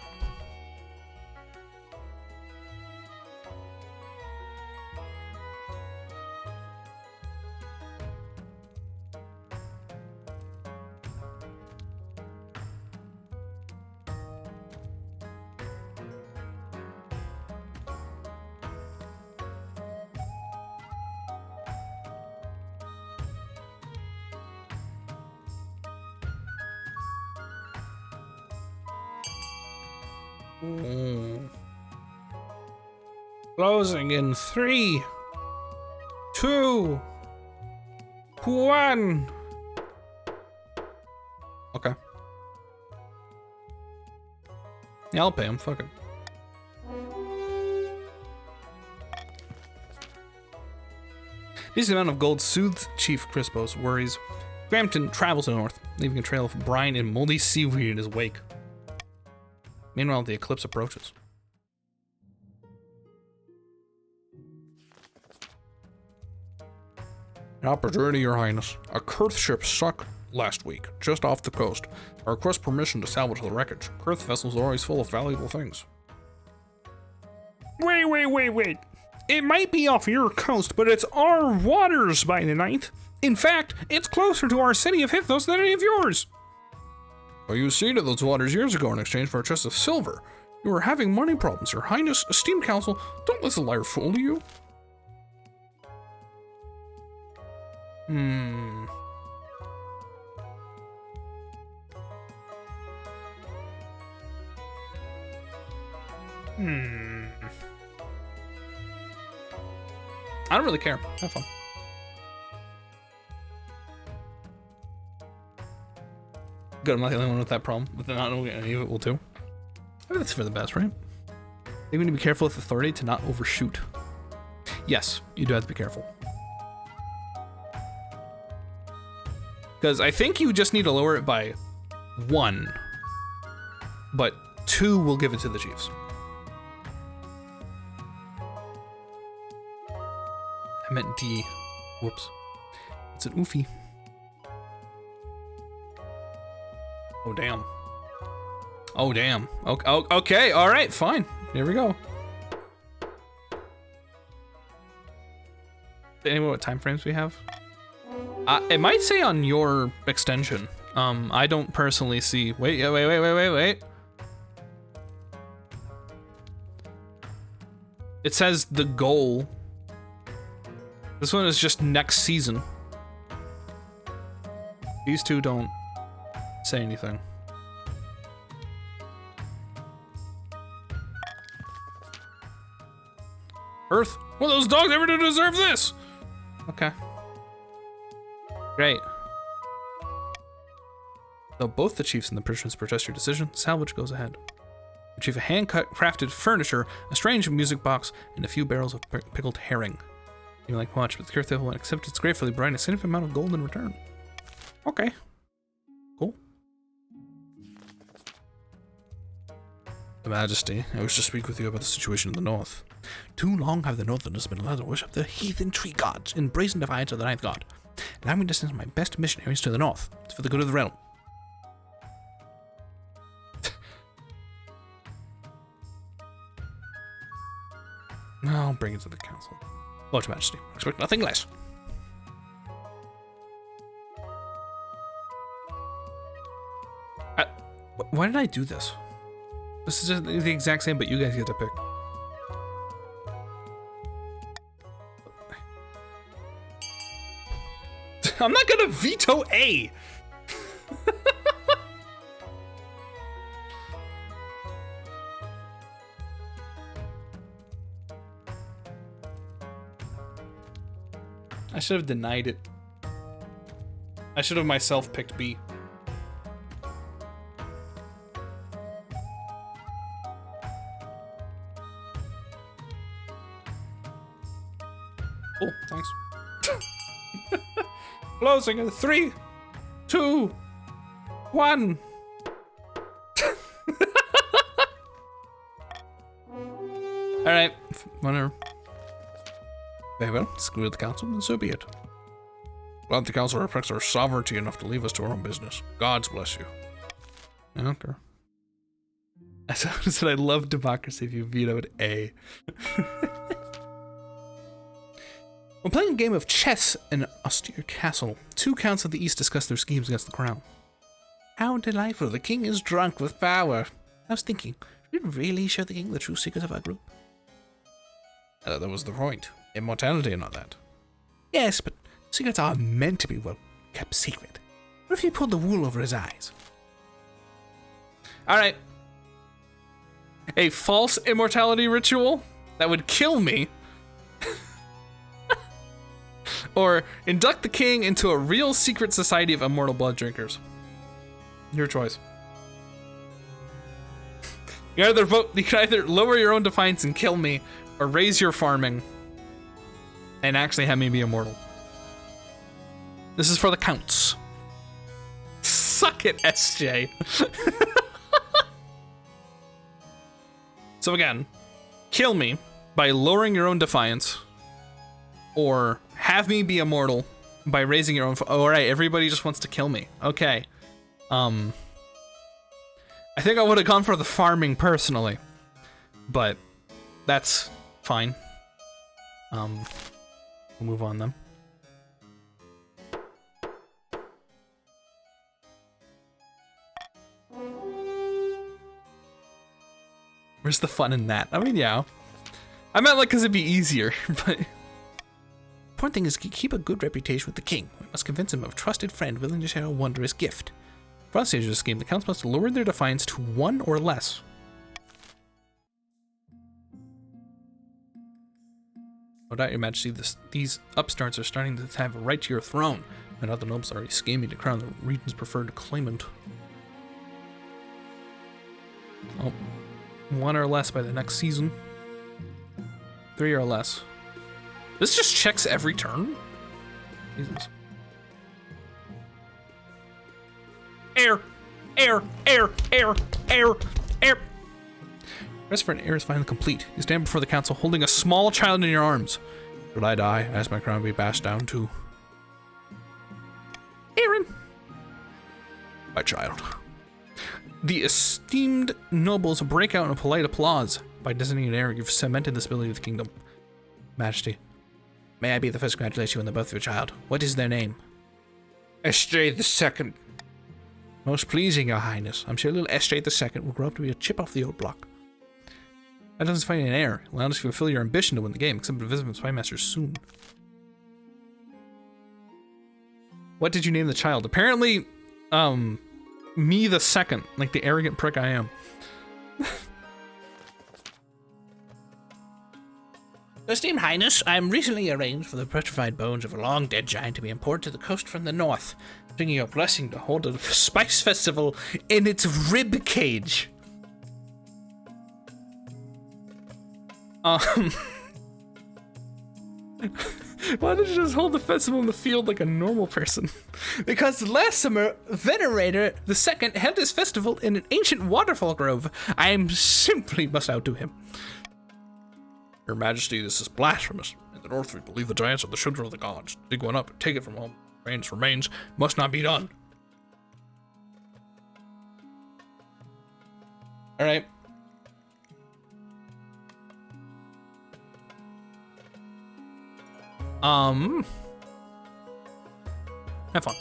Closing in 3, 2, 1. okay. Yeah, I'll pay him. Fuck it. Decent amount of gold soothes Chief Crispo's worries. Scrampton travels to the north, leaving a trail of brine and moldy seaweed in his wake. Meanwhile, the eclipse approaches. An opportunity, Your Highness. A Kurth ship struck last week, just off the coast. I request permission to salvage the wreckage. Kurth vessels are always full of valuable things. Wait. It might be off your coast, but it's our waters by the ninth. In fact, it's closer to our city of Hithos than any of yours. Well, you ceded those waters years ago in exchange for a chest of silver. You were having money problems, Your Highness. Esteemed council, don't let the liar fool you. I don't really care. Have fun. Good, I'm not the only one with that problem. With not knowing any of it will too. I think that's for the best, right? You need to be careful with authority to not overshoot. Yes, you do have to be careful. Because I think you just need to lower it by 1. But 2 will give it to the Chiefs. I meant D. Whoops. It's an oofy. Oh, damn. Oh, damn. Okay, alright, fine. Here we go. Anyway, what time frames we have? It might say on your extension. I don't personally see. Wait. It says the goal. This one is just next season. These two don't say anything. Earth, what those dogs ever do to deserve this? Okay. Great. Though both the chiefs and the Persians protest your decision, salvage goes ahead. Retrieve a hand-crafted furniture, a strange music box, and a few barrels of pickled herring. You like much, but the careful and accept its gratefully bring a significant amount of gold in return. Okay. Cool. Your Majesty, I wish to speak with you about the situation in the north. Too long have the Northerners been allowed to worship their heathen tree gods in brazen defiance of the ninth god. Allow me to send my best missionaries to the north. It's for the good of the realm. I'll bring it to the council. Lord Your Majesty, expect nothing less. Why did I do this? This is just the exact same, but you guys get to pick. I'm not gonna veto A! I should have denied it. I should have myself picked B. Oh, thanks. Closing in 3, 2, 1. Alright, whatever. Very well, screw with the council, and so be it. Glad the council respects our sovereignty enough to leave us to our own business. Gods bless you. Okay. I said I love democracy if you vetoed A. When playing a game of chess in an austere castle, two counts of the east discuss their schemes against the crown. How delightful, the king is drunk with power. I was thinking, should we really show the king the true secrets of our group? That was the point. Immortality and all that. Yes, but secrets are meant to be, well, kept secret. What if you pulled the wool over his eyes? Alright. A false immortality ritual that would kill me. Or induct the king into a real secret society of immortal blood drinkers. Your choice. You can either lower your own defiance and kill me, or raise your farming and actually have me be immortal. This is for the counts. Suck it, SJ. So again, kill me by lowering your own defiance, or have me be immortal by raising your own. All right, everybody just wants to kill me. Okay. I think I would have gone for the farming personally, but that's fine. We'll move on then. Where's the fun in that? I mean, yeah. I meant like because it'd be easier, but... Important thing is keep a good reputation with the king. We must convince him of a trusted friend willing to share a wondrous gift. For us stage of this game, the counts must lower their defiance to 1 or less. No doubt, Your Majesty, these upstarts are starting to have a right to your throne, and other nobles are already scheming to crown the region's preferred claimant. Oh, 1 or less by the next season. 3 or less. This just checks every turn? Jesus. Air! Air! Air! Air! Air! Air! Rest for an heir is finally complete. You stand before the council holding a small child in your arms. Should I die, ask my crown to be passed down to... Aaron! My child. The esteemed nobles break out in polite applause. By designating an heir, you've cemented the stability of the kingdom. Majesty, may I be the first to congratulate you on the birth of your child. What is their name? SJ II. Most pleasing, Your Highness. I'm sure little SJ II will grow up to be a chip off the old block. That doesn't find an heir. Allow us to fulfill your ambition to win the game, except to visit from Spy Masters soon. What did you name the child? Apparently, me the second, like the arrogant prick I am. Esteemed Highness, I am recently arranged for the petrified bones of a long-dead giant to be imported to the coast from the north, bringing your blessing to hold a spice festival in its rib cage. Why don't you just hold the festival in the field like a normal person? Because last summer, Venerator II held his festival in an ancient waterfall grove. I simply must outdo him. Your Majesty, this is blasphemous. In the north, we believe the giants are the children of the gods. Dig one up and take it from home. Remains must not be done. All right. Have fun.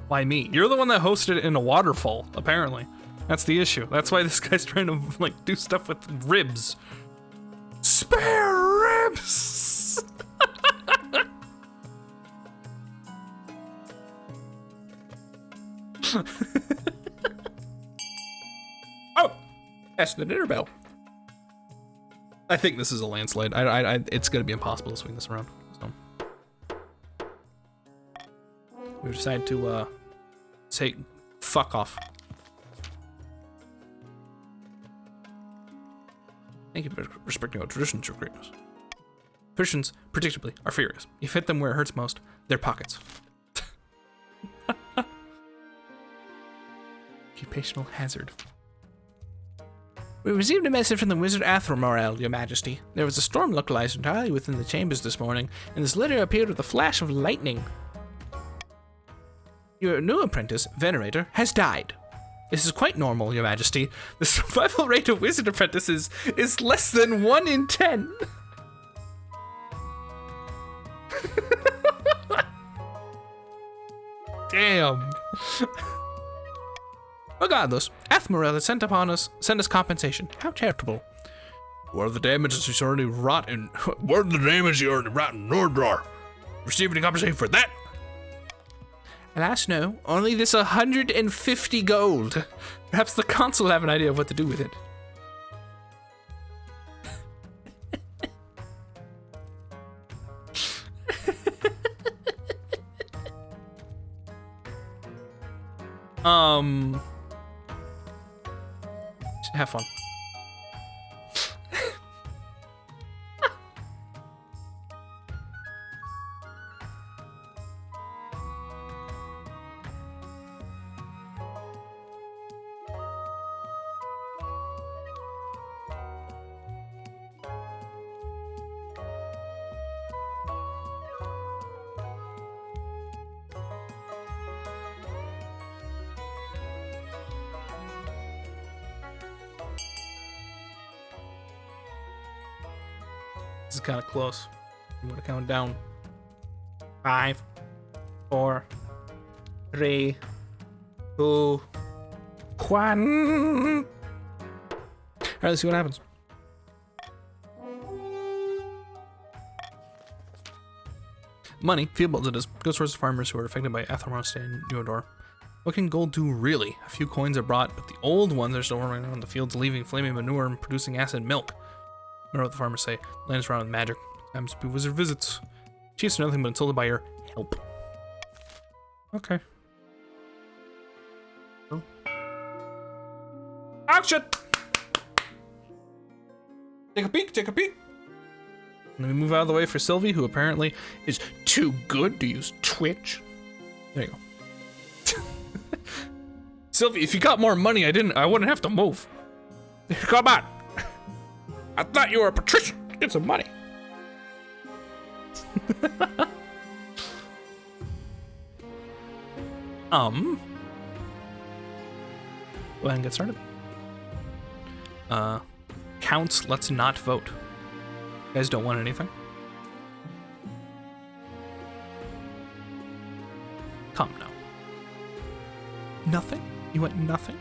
Why me? You're the one that hosted it in a waterfall, apparently. That's the issue. That's why this guy's trying to, like, do stuff with ribs. Spare ribs! Oh! That's the dinner bell. I think this is a landslide. It's gonna be impossible to swing this around. So. We decided to, say, fuck off. Thank you for respecting our traditions, Your Greatness. Christians, predictably, are furious. You hit them where it hurts most, their pockets. Occupational hazard. We received a message from the wizard Athramorel, Your Majesty. There was a storm localized entirely within the chambers this morning, and this letter appeared with a flash of lightning. Your new apprentice, Venerator, has died. This is quite normal, Your Majesty. The survival rate of wizard apprentices is less than 1 in 10. Damn. Regardless, Athmorel has sent us compensation. How charitable. What are the damages he's already wrought in? What are the damages he already wrought in Nordrar? Receive any compensation for that? Alas, no. Only this 150 gold. Perhaps the council will have an idea of what to do with it. Have fun. This is kind of close. I'm gonna count down. 5, 4, 3, 2, 1. All right, let's see what happens. Money, field it is, goes towards the farmers who are affected by Athermos and Neodor. What can gold do really? A few coins are brought, but the old ones are still running around the fields, leaving flaming manure and producing acid milk. I don't know what the farmers say. Land is around with magic. Times to wizard visits. Chiefs are nothing but insulted by your help. Okay. Oh. Action! Take a peek, take a peek. Let me move out of the way for Sylvie, who apparently is too good to use Twitch. There you go. Sylvie, if you got more money, I wouldn't have to move. Come on. I thought you were a patrician. Get some money. Go ahead and get started. Counts, let's not vote. You guys don't want anything? Come now. Nothing? You want nothing?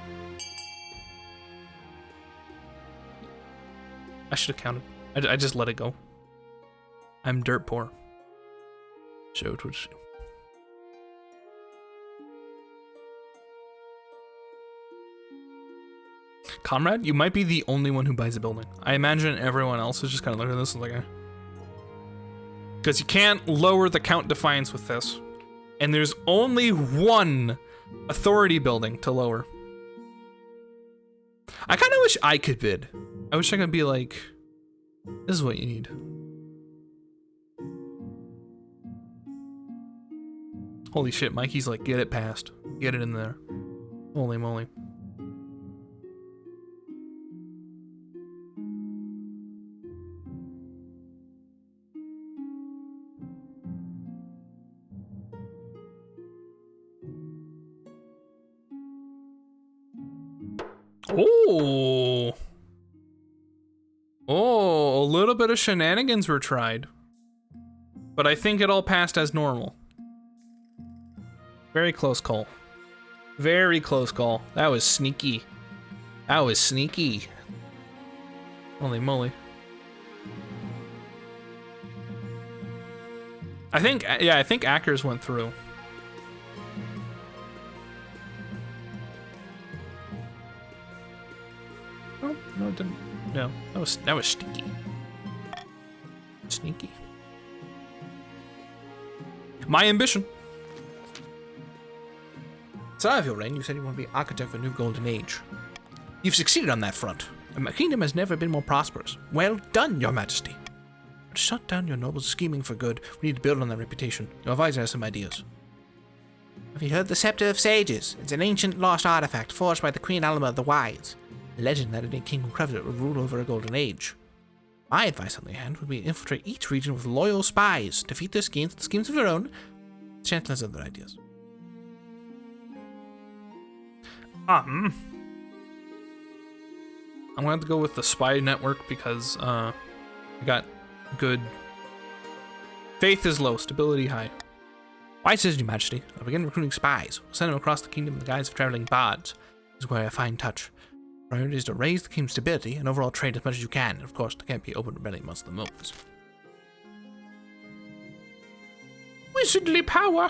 I should have counted. I just let it go. I'm dirt poor. Show Twitch. Comrade, you might be the only one who buys a building. I imagine everyone else is just kind of looking at this and like, because you can't lower the Count Defiance with this. And there's only one authority building to lower. I kind of wish I could bid. I wish I could be like, this is what you need. Holy shit, Mikey's like, get it passed. Get it in there. Holy moly. Oh. Oh, a little bit of shenanigans were tried. But I think it all passed as normal. Very close call. Very close call. That was sneaky. That was sneaky. Holy moly. I think Ackers went through. Oh, no, it didn't. No, that was sneaky. Sneaky. My ambition. So out of your reign, you said you want to be architect of a new golden age. You've succeeded on that front, and my kingdom has never been more prosperous. Well done, your majesty. To shut down your nobles scheming for good, we need to build on that reputation. Your advisor has some ideas. Have you heard the Scepter of Sages? It's an ancient lost artifact forged by the Queen Alma the Wise. A legend that any king who crafted it would rule over a golden age. My advice, on the other hand, would be to infiltrate each region with loyal spies, defeat their schemes with schemes of your own. The Chancellor has other ideas. I'm gonna have to go with the spy network because I got good. Faith is low, stability high. Wise says, your majesty, I'll begin recruiting spies. We'll send them across the kingdom in the guise of traveling bards. This is where I find touch. Priority is to raise the kingdom's stability and overall trade as much as you can. And of course, there can't be open rebellion amongst the nobles. Wizardly power!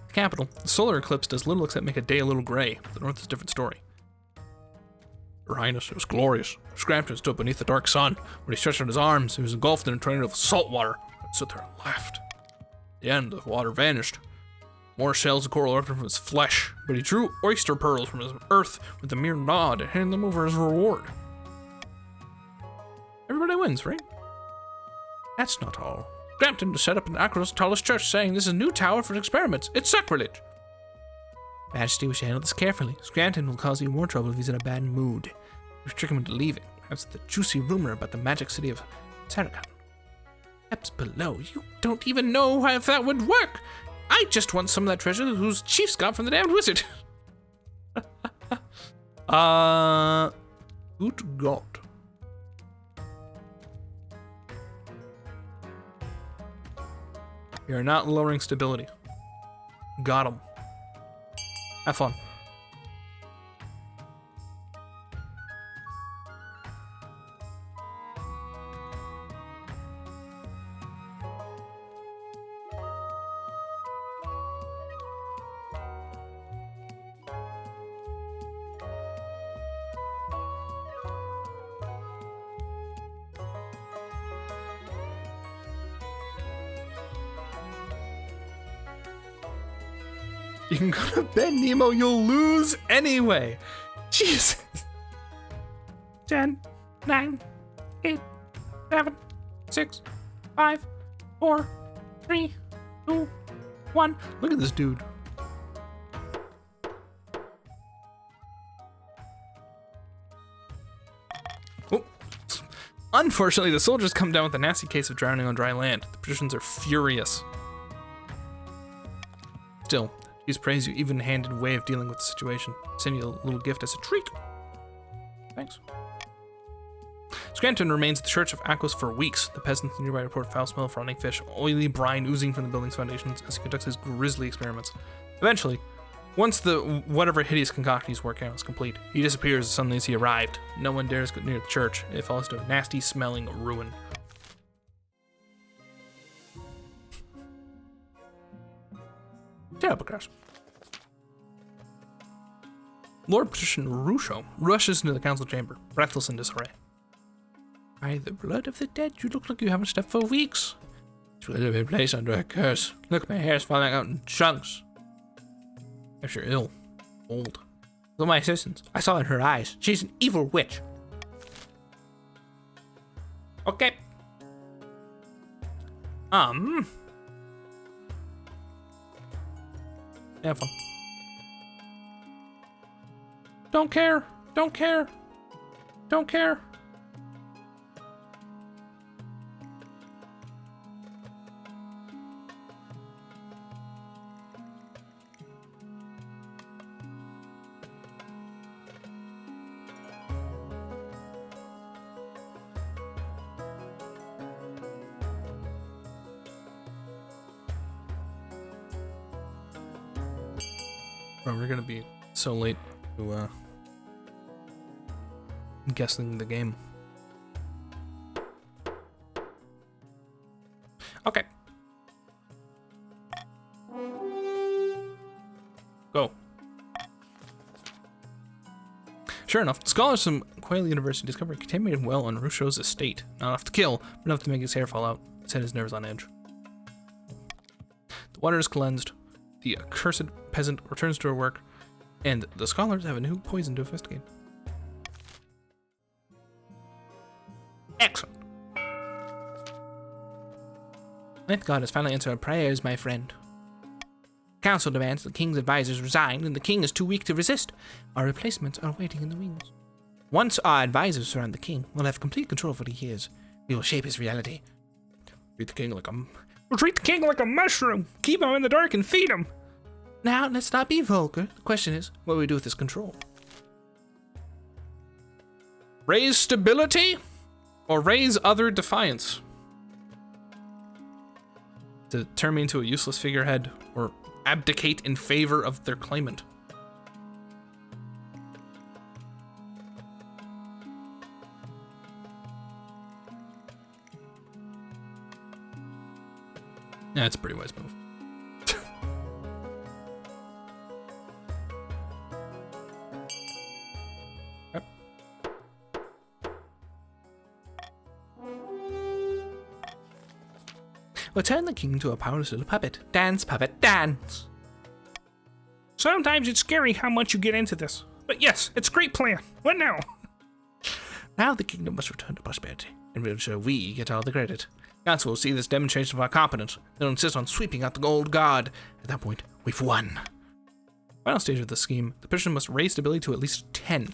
The capital, the solar eclipse does little except make a day a little gray. The north is a different story. Your Highness, it was glorious. Scrampton stood beneath the dark sun. When he stretched out his arms, he was engulfed in a tornado of salt water. I stood there and laughed. At the end, the water vanished. More shells of coral erupted from his flesh, but he drew oyster pearls from his earth with a mere nod and handed them over as a reward. Everybody wins, right? That's not all. Scrampton set up an Akros tallest church, saying this is a new tower for experiments. It's sacrilege. Majesty, we should handle this carefully. Scranton will cause you more trouble if he's in a bad mood. We should trick him into leaving. Perhaps the juicy rumor about the magic city of Saracon. Steps below. You don't even know if that would work. I just want some of that treasure whose chiefs got from the damned wizard. Good God. You're not lowering stability. Got him. Have fun. You can go to bed, Nemo. You'll lose anyway. Jesus. 10, 9, 8, 7, 6, 5, 4, 3, 2, 1. Look at this dude. Oh. Unfortunately, the soldiers come down with a nasty case of drowning on dry land. The patricians are furious. Still, he's praised you even-handed way of dealing with the situation. Send you a little gift as a treat. Thanks. Scranton remains at the Church of Akos for weeks. The peasants nearby report foul smell of rotting fish, oily brine oozing from the building's foundations as he conducts his grisly experiments. Eventually, once the whatever hideous concoction he's working on is complete, he disappears as suddenly as he arrived. No one dares go near the church. It falls to a nasty-smelling ruin. Terrible crash. Lord Patrician Rusho rushes into the council chamber, breathless in disarray. By the blood of the dead, you look like you haven't slept for weeks. This will have been placed under a curse. Look, my hair's falling out in chunks. If you're ill, old. Look at my assistant. I saw in her eyes. She's an evil witch. Okay. Have fun. Don't care. Don't care. Don't care. Bro, we're gonna be so late to guessing the game. Okay. Go. Sure enough, scholars from Quail University discovered a contaminated well on Rousseau's estate. Not enough to kill, but enough to make his hair fall out, set his nerves on edge. The water is cleansed, the accursed peasant returns to her work, and the scholars have a new poison to investigate. Excellent. Thank God has finally answered our prayers, my friend. Council demands the king's advisors resign, and the king is too weak to resist. Our replacements are waiting in the wings. Once our advisors surround the king, we'll have complete control of what he hears. We will shape his reality. Treat the king like a... We'll treat the king like a mushroom. Keep him in the dark and feed him. Now, let's not be vulgar. The question is, what do we do with this control? Raise stability or raise other defiance? To turn me into a useless figurehead or abdicate in favor of their claimant. Yeah, it's a pretty wise move. Yep. We'll turn the king into a powerless little puppet. Dance, puppet, dance. Sometimes it's scary how much you get into this. But yes, it's a great plan. What now? Now the kingdom must return to prosperity, and we'll ensure we get all the credit. Council will see this demonstration of our competence. They'll insist on sweeping out the old guard. At that point, we've won. Final stage of the scheme, the person must raise stability to at least 10.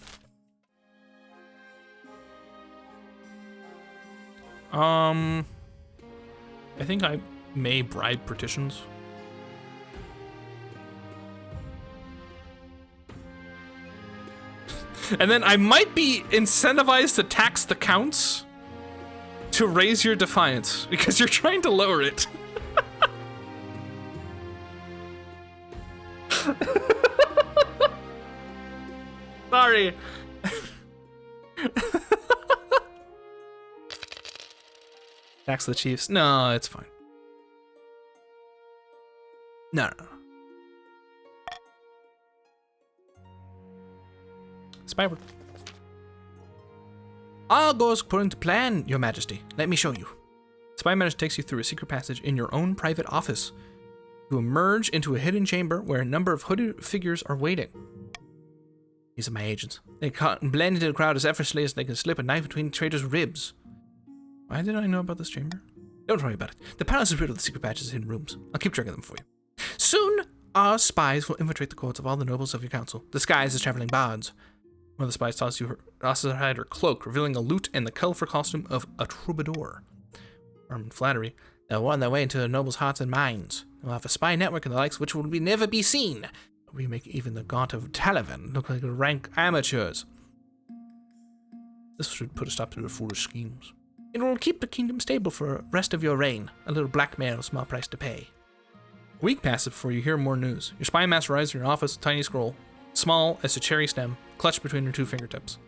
I think I may bribe partitions. And then I might be incentivized to tax the counts to raise your defiance because you're trying to lower it. Sorry. Tax the chiefs. No, it's fine. No. Spy work. All goes according to plan, Your Majesty. Let me show you. Spy Master takes you through a secret passage in your own private office. You emerge into a hidden chamber where a number of hooded figures are waiting. These are my agents. They blend into the crowd as effortlessly as they can slip a knife between traitors' ribs. Why did I know about this chamber? Don't worry about it. The palace is riddled with secret patches and hidden rooms. I'll keep track of them for you. Soon, our spies will infiltrate the courts of all the nobles of your council, disguised as traveling bards. One of the spies tosses aside her cloak, revealing a lute and the colorful costume of a troubadour. Armed in flattery, they'll won their way into the nobles' hearts and minds. They'll have a spy network and the likes which will never be seen. We make even the gaunt of Talavan look like rank amateurs. This should put a stop to their foolish schemes. It will keep the kingdom stable for the rest of your reign. A little blackmail, small price to pay. A week passes before you hear more news. Your spy master arrives in your office with a tiny scroll, small as a cherry stem, clutched between your two fingertips.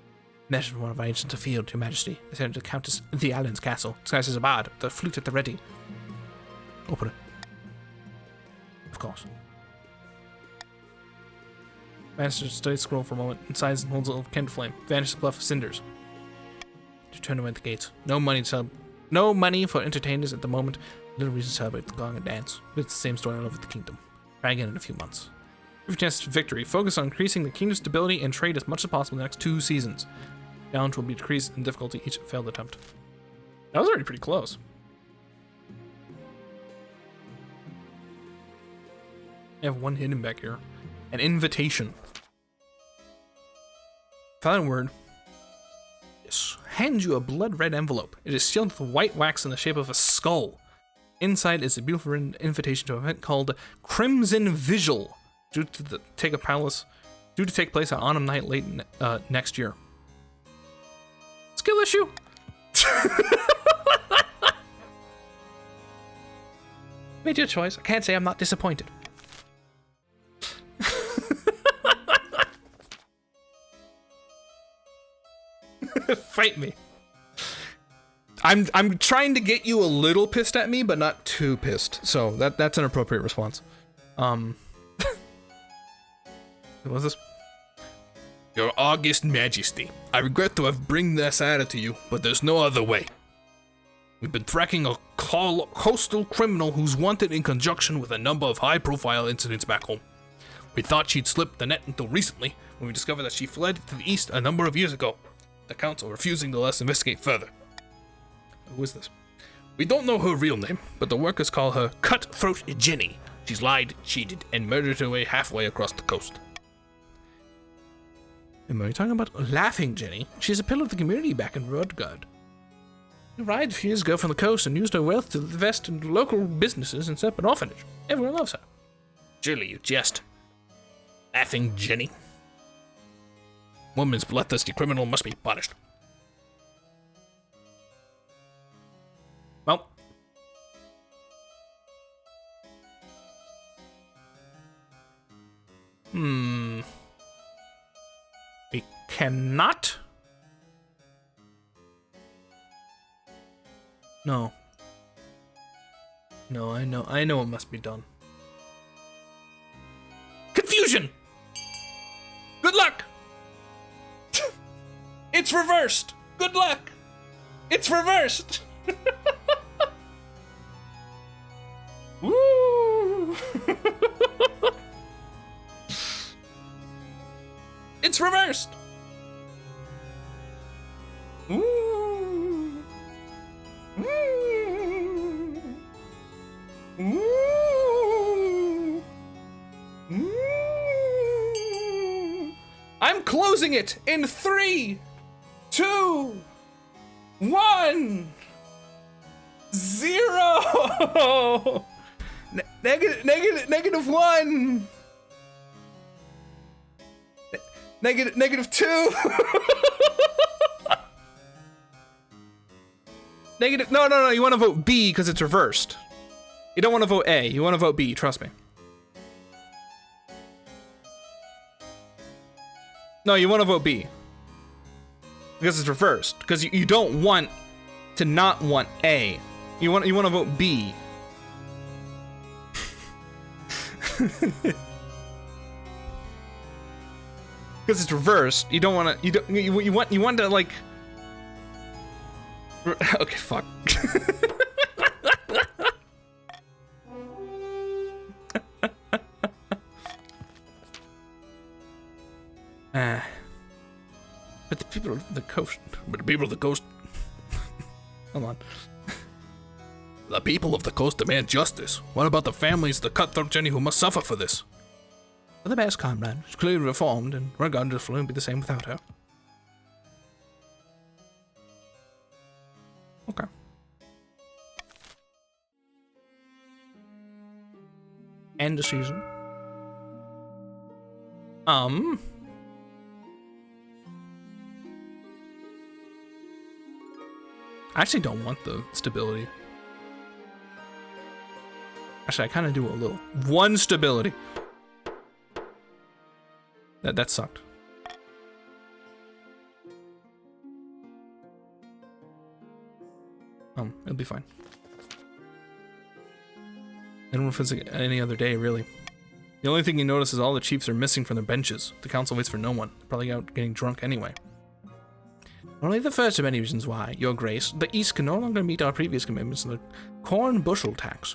Message from one of our agents afield, Your Majesty. They sent it to Countess the Allen's castle, disguised as a bard, the flute at the ready. Open it. Of course. Master studies the scroll for a moment, and sighs and holds a little kindled flame. Vanishes a bluff of cinders. to turn away the gates. No money for entertainers at the moment. Little reason to celebrate the gong and dance. But it's the same story all over the kingdom. Try again in a few months. Every chance to victory. Focus on increasing the kingdom's stability and trade as much as possible in the next 2 seasons. Challenge will be decreased in difficulty each failed attempt. That was already pretty close. I have one hidden back here. An invitation. Found word. Yes. Hands you a blood red envelope. It is sealed with white wax in the shape of a skull. Inside is a beautiful written invitation to an event called Crimson Vigil, due to take place on Autumn Night late next year. Skill issue. Made your choice. I can't say I'm not disappointed. Fight me. I'm trying to get you a little pissed at me, but not too pissed. So that's an appropriate response. What was this? Your August Majesty, I regret to have bring this added to you, but there's no other way. We've been tracking a coastal criminal who's wanted in conjunction with a number of high-profile incidents back home. We thought she'd slipped the net until recently, when we discovered that she fled to the east a number of years ago. The council refusing to let us investigate further. Who is this? We don't know her real name, but the workers call her Cutthroat Jenny. She's lied, cheated, and murdered her way halfway across the coast. Am I talking about Laughing Jenny? She's a pillar of the community back in Rodgard. She arrived a few years ago from the coast and used her wealth to invest in local businesses and set up an orphanage. Everyone loves her. Surely you jest. Laughing Jenny. Woman's bloodthirsty criminal must be punished. Well. We cannot? No. No, I know it must be done. Confusion! Good luck! It's reversed! Good luck! It's reversed! Woo! It's reversed! Woo! Woo! Woo! Woo! I'm closing it in 3, 2, 1, 0. Negative 1. Negative 2. No, you want to vote B because it's reversed. You don't want to vote A, you want to vote B, trust me. No, you want to vote B. Because it's reversed. Because you don't want to not want A. You want to vote B. Because it's reversed. You don't want to. You want to like. Okay, fuck. But the people of the coast. Hold on. The people of the coast demand justice. What about the families of the Cutthroat Jenny who must suffer for this? Well, the best comrade. She's clearly reformed, and regardless wouldn't be the same without her. Okay. End of season. I actually don't want the stability. Actually, I kind of do a little. 1 stability. That sucked. It'll be fine. I don't know if it's like any other day, really. The only thing you notice is all the chiefs are missing from their benches. The council waits for no one. They're probably out getting drunk anyway. Only the first of many reasons why, Your Grace, the East can no longer meet our previous commitments in the corn bushel tax.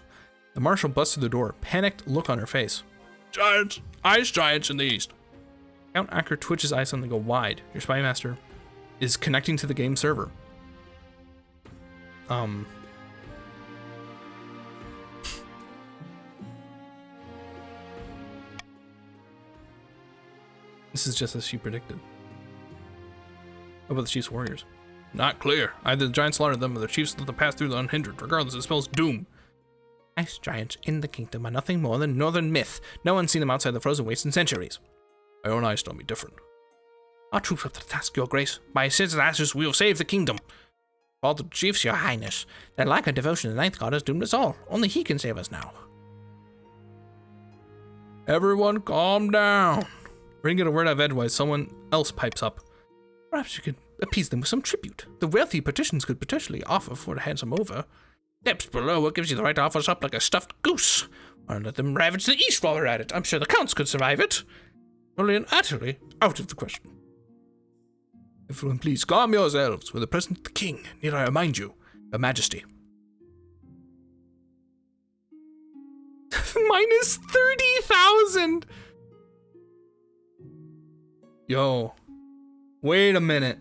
The marshal busts through the door, panicked look on her face. Giants! Ice giants in the east. Count Acker twitches eyes suddenly go wide. Your spy master is connecting to the game server. This is just as she predicted. What about the Chief's warriors? Not clear. Either the giants slaughtered them or the chiefs let them pass through unhindered. Regardless, it spells doom. Ice giants in the kingdom are nothing more than northern myth. No one's seen them outside the frozen waste in centuries. My own eyes tell me different. Our troops up to the task, Your Grace. By Sid's ashes, we will save the kingdom. All the chiefs, Your Highness. Their lack of devotion to the Ninth God has doomed us all. Only he can save us now. Everyone calm down. We're gonna get a word out of edgewise. Someone else pipes up. Perhaps you could appease them with some tribute. The wealthy patricians could potentially offer for to hand some over. Depths below, what gives you the right to offer us up like a stuffed goose? Or let them ravage the east while we're at it. I'm sure the counts could survive it. Only and utterly out of the question. Everyone, please calm yourselves. We're the present of the king. Need I remind you, Your Majesty. Minus 30,000. Yo, wait a minute.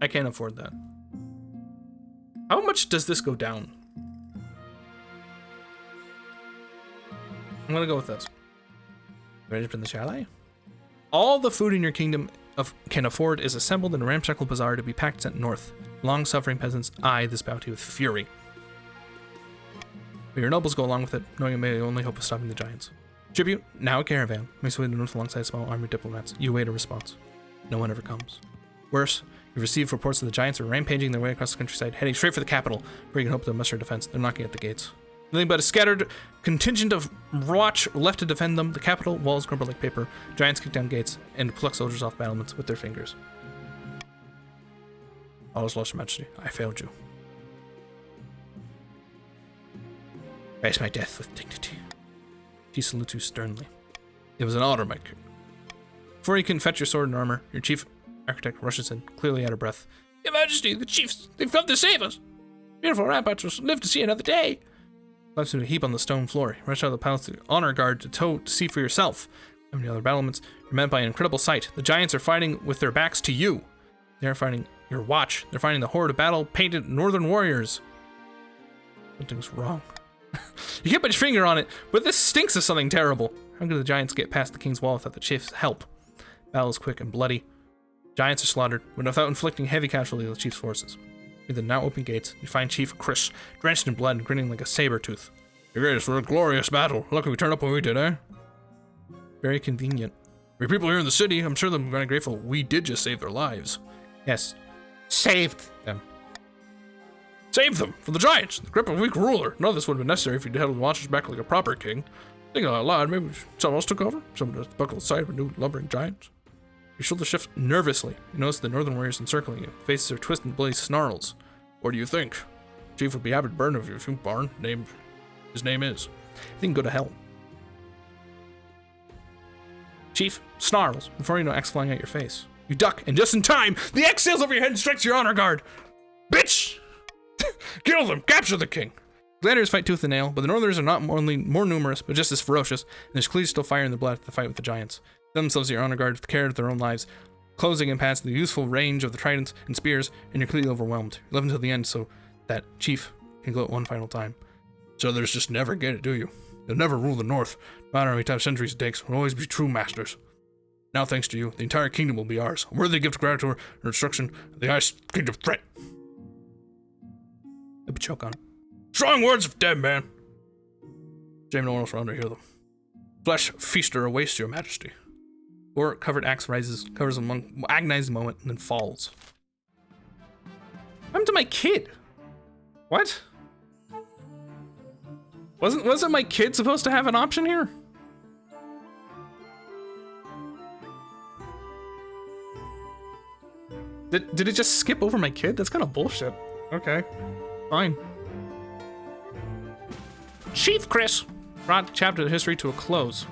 I can't afford that. How much does this go down? I'm gonna go with this. Ready for the chalet? All the food in your kingdom can afford is assembled in a ramshackle bazaar to be packed sent north. Long-suffering peasants eye this bounty with fury. But your nobles go along with it, knowing it may only hope of stopping the giants. Tribute, now a caravan, makes way to the north alongside small army diplomats. You await a response. No one ever comes. Worse, you've received reports that the giants are rampaging their way across the countryside, heading straight for the capital, where you can hope to muster defense. They're knocking at the gates. Nothing but a scattered contingent of watch left to defend them. The capital walls crumble like paper. Giants kick down gates and pluck soldiers off battlements with their fingers. All is lost, Your Majesty. I failed you. Face my death with dignity. He salutes you sternly. It was an honor, my king. Before you can fetch your sword and armor, your chief architect rushes in, clearly out of breath. Your Majesty, the chiefs, they've come to save us. Beautiful ramparts will live to see another day. Collapse into a heap on the stone floor. You rush out of the palace to honor guard to see for yourself. How many other battlements? You're met by an incredible sight. The giants are fighting with their backs to you. They're fighting your watch. They're fighting the horde of battle-painted northern warriors. Something's wrong. You can't put your finger on it, but this stinks of something terrible. How could the giants get past the king's wall without the chief's help? Battle is quick and bloody. Giants are slaughtered, but without inflicting heavy casualty on the chief's forces. Near the now open gates, you find Chief Chris, drenched in blood and grinning like a saber tooth. Your Grace, what a glorious battle. Lucky we turned up when we did, eh? Very convenient. We people here in the city, I'm sure they're very grateful we did just save their lives. Yes. Saved them. Save them from the giants, the grip of a weak ruler. None of this would have been necessary if you'd held the watchers back like a proper king. Thinking out loud, maybe someone else took over? Someone just buckled aside with new lumbering giants? Your shoulder shifts nervously. You notice the northern warriors encircling you. Faces are twisted and bloody snarls. What do you think? Chief would be happy to burn of you if you barn named his name is. You can go to hell. Chief snarls before you know X flying at your face. You duck, and just in time, the X sails over your head and strikes your honor guard. Bitch! Kill them! Capture the king! Gladiators fight tooth and nail, but the Northerners are not only more numerous, but just as ferocious, and there's clearly still fire in their blood at the fight with the giants. They themselves your honor guard with the care of their own lives, closing in past the useful range of the tridents and spears, and you're clearly overwhelmed. You live until the end so that Chief can gloat one final time. So there's just never get it, do you? You'll never rule the North, no matter how many times centuries it takes. We'll always be true masters. Now, thanks to you, the entire kingdom will be ours. A worthy gift of gratitude and destruction of the Ice Kingdom threat. Let me choke on it. Strong words of dead man. Shame no one else around to hear them. Flesh feaster awaits your majesty. Or covered axe rises, covers a agonizing moment, and then falls. What happened to my kid? What? Wasn't my kid supposed to have an option here? Did it just skip over my kid? That's kind of bullshit. Okay, fine. Chief Chris brought chapter of history to a close.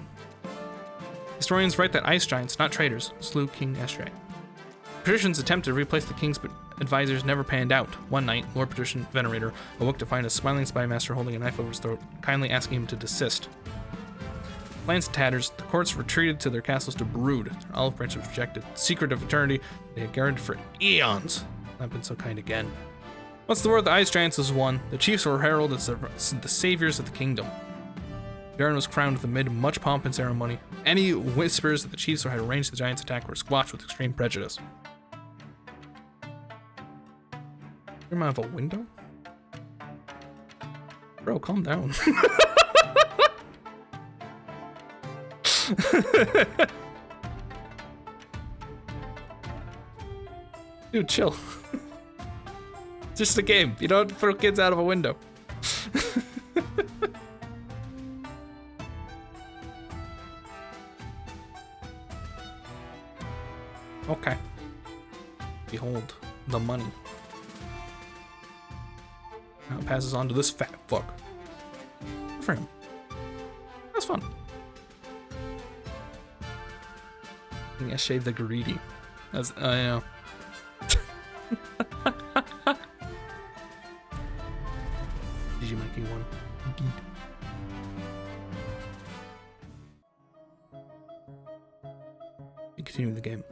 Historians write that ice giants, not traitors, slew King Estray. Patrician's attempt to replace the king's advisors never panned out. One night, Lord Patrician Venerator awoke to find a smiling spymaster holding a knife over his throat, kindly asking him to desist. Plans in tatters, the courts retreated to their castles to brood. Their olive branch was rejected. Secret of eternity they had guarded for eons. Not been so kind again. Once the war of the ice giants was won, the chiefs were heralded as the saviors of the kingdom. Baron was crowned amid much pomp and ceremony. Any whispers that the chiefs had arranged the giants' attack were squashed with extreme prejudice. You might have a window? Bro, calm down. Dude, chill. It's just a game. You don't throw kids out of a window. Okay. Behold, the money. Now it passes on to this fat fuck. Good for him. That's fun. I shaved the greedy. That's, you know. Did you make one? Indeed. You continue the game.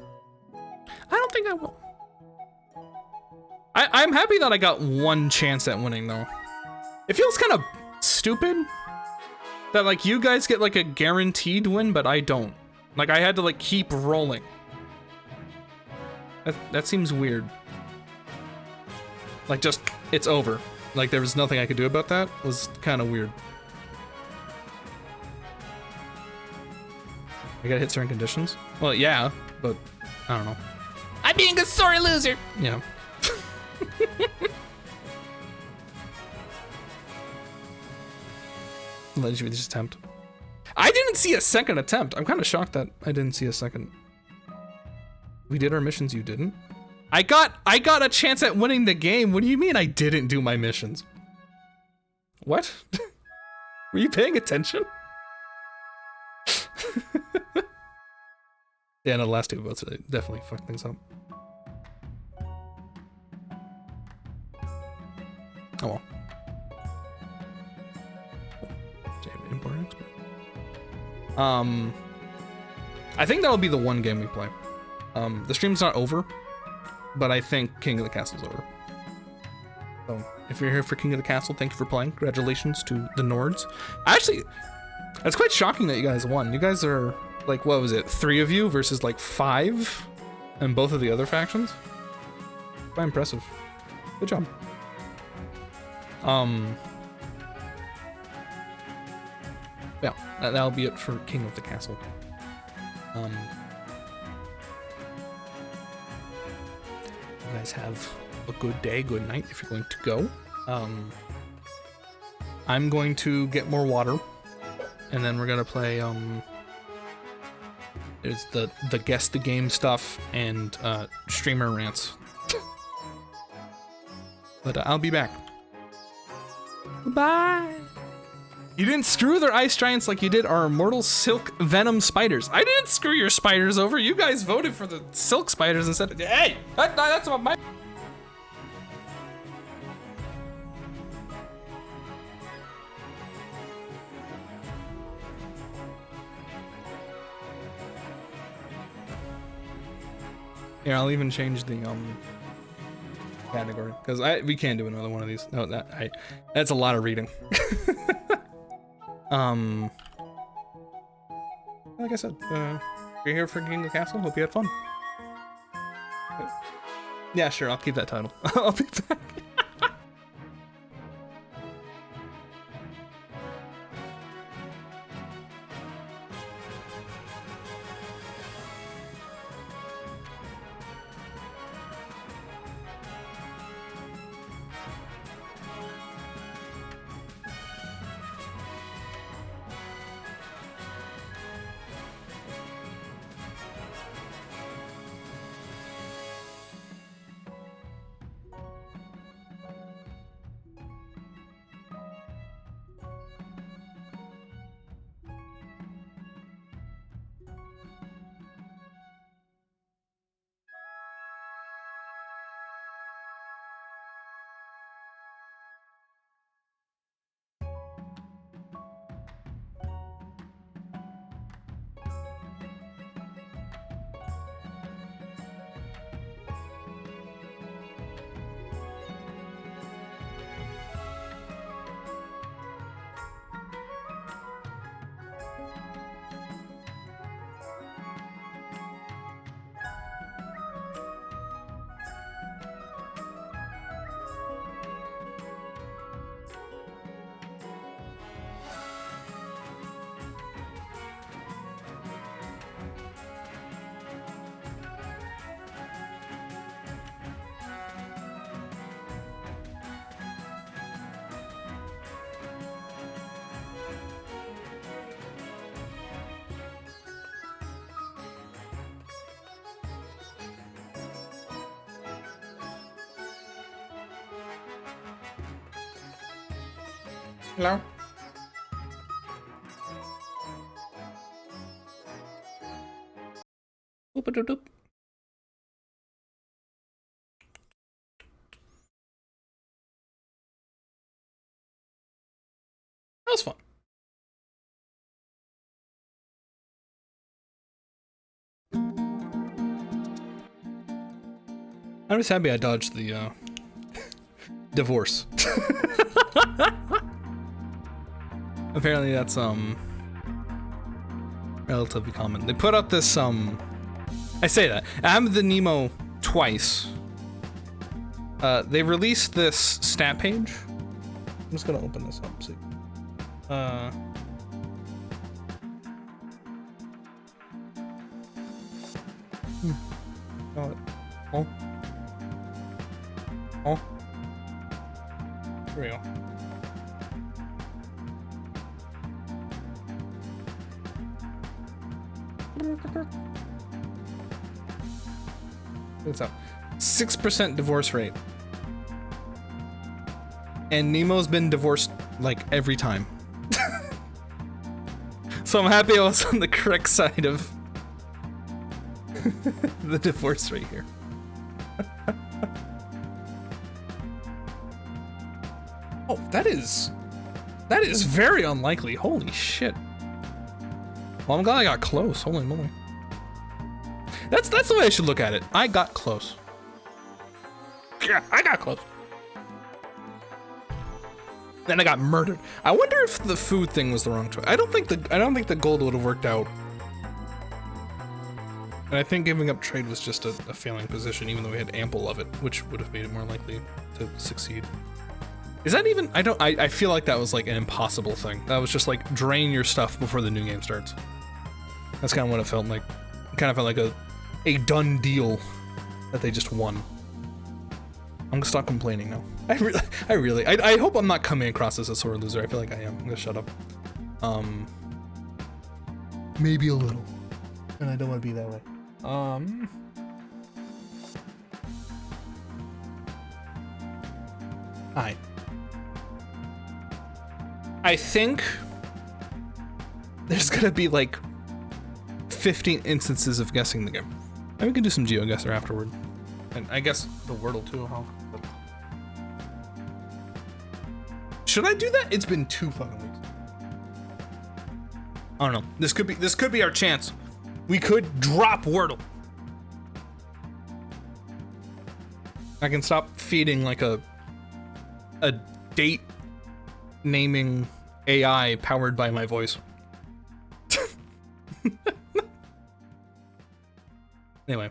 I don't think I will. I'm happy that I got one chance at winning, though. It feels kind of stupid that, like, you guys get, like, a guaranteed win, but I don't. Like, I had to, like, keep rolling. That seems weird. Like, just, it's over. Like, there was nothing I could do about that. It was kind of weird. I gotta hit certain conditions? Well, yeah, but I don't know. I'm being a sorry loser. Yeah. Legendary this attempt. I didn't see a second attempt. I'm kind of shocked that I didn't see a second. We did our missions, you didn't? I got a chance at winning the game. What do you mean I didn't do my missions? What? Were you paying attention? Yeah, no, the last two votes definitely fucked things up. Oh well. Import expert. I think that'll be the one game we play. The stream's not over, but I think King of the Castle's over. So if you're here for King of the Castle, thank you for playing. Congratulations to the Nords. Actually, that's quite shocking that you guys won. You guys are like, what was it, 3 of you versus like 5 in both of the other factions? Quite impressive. Good job. Yeah, that'll be it for King of the Castle. You guys have a good day, good night if you're going to go. I'm going to get more water, and then we're gonna play there's the guess the game stuff and streamer rants. But I'll be back. Bye. You didn't screw their ice giants like you did our immortal silk venom spiders. I didn't screw your spiders over. You guys voted for the silk spiders instead of, hey, that's what my. Here, I'll even change the category because we can't do another one of these. No, that's a lot of reading. Like I said, you're here for King of the Castle. Hope you had fun. Yeah, sure. I'll keep that title. I'll be back. Hello? Oop-a-doop-doop. That was fun. I'm just happy I dodged the divorce. Apparently that's relatively common. They put out this I say that. I have the Nemo twice. They released this stat page. I'm just gonna open this up, see. Oh. Oh. Here we go. What's up? 6% divorce rate. And Nemo's been divorced like every time. So I'm happy I was on the correct side of the divorce rate here. Oh, that is very unlikely. Holy shit. Well, I'm glad I got close. Holy moly. That's the way I should look at it. I got close. Yeah, I got close. Then I got murdered. I wonder if the food thing was the wrong choice. I don't think the gold would have worked out. And I think giving up trade was just a failing position, even though we had ample of it, which would have made it more likely to succeed. Is that even? I feel like that was like an impossible thing. That was just like drain your stuff before the new game starts. That's kind of what it felt like. It kind of felt like a done deal that they just won. I'm gonna stop complaining now. I hope I'm not coming across as a sore loser. I feel like I am. I'm gonna shut up. Maybe a little. And I don't want to be that way. Hi. I think there's gonna be like 15 instances of guessing the game. Maybe we can do some GeoGuessr afterward. And I guess the Wordle too, huh? But should I do that? It's been 2 fucking weeks. I don't know. This could be our chance. We could drop Wordle. I can stop feeding like a date naming AI powered by my voice. Anyway,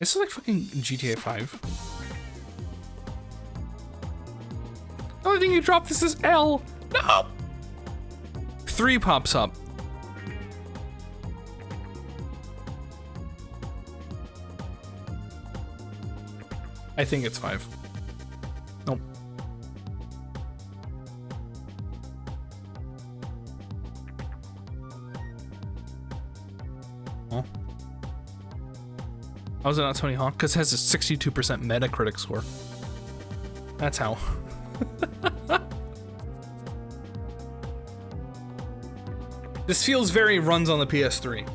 this is like fucking GTA 5. The only thing you dropped this is L. No. 3 pops up. I think it's 5. Nope. Oh. How is it not Tony Hawk? Because it has a 62% Metacritic score. That's how. This feels very runs on the PS3.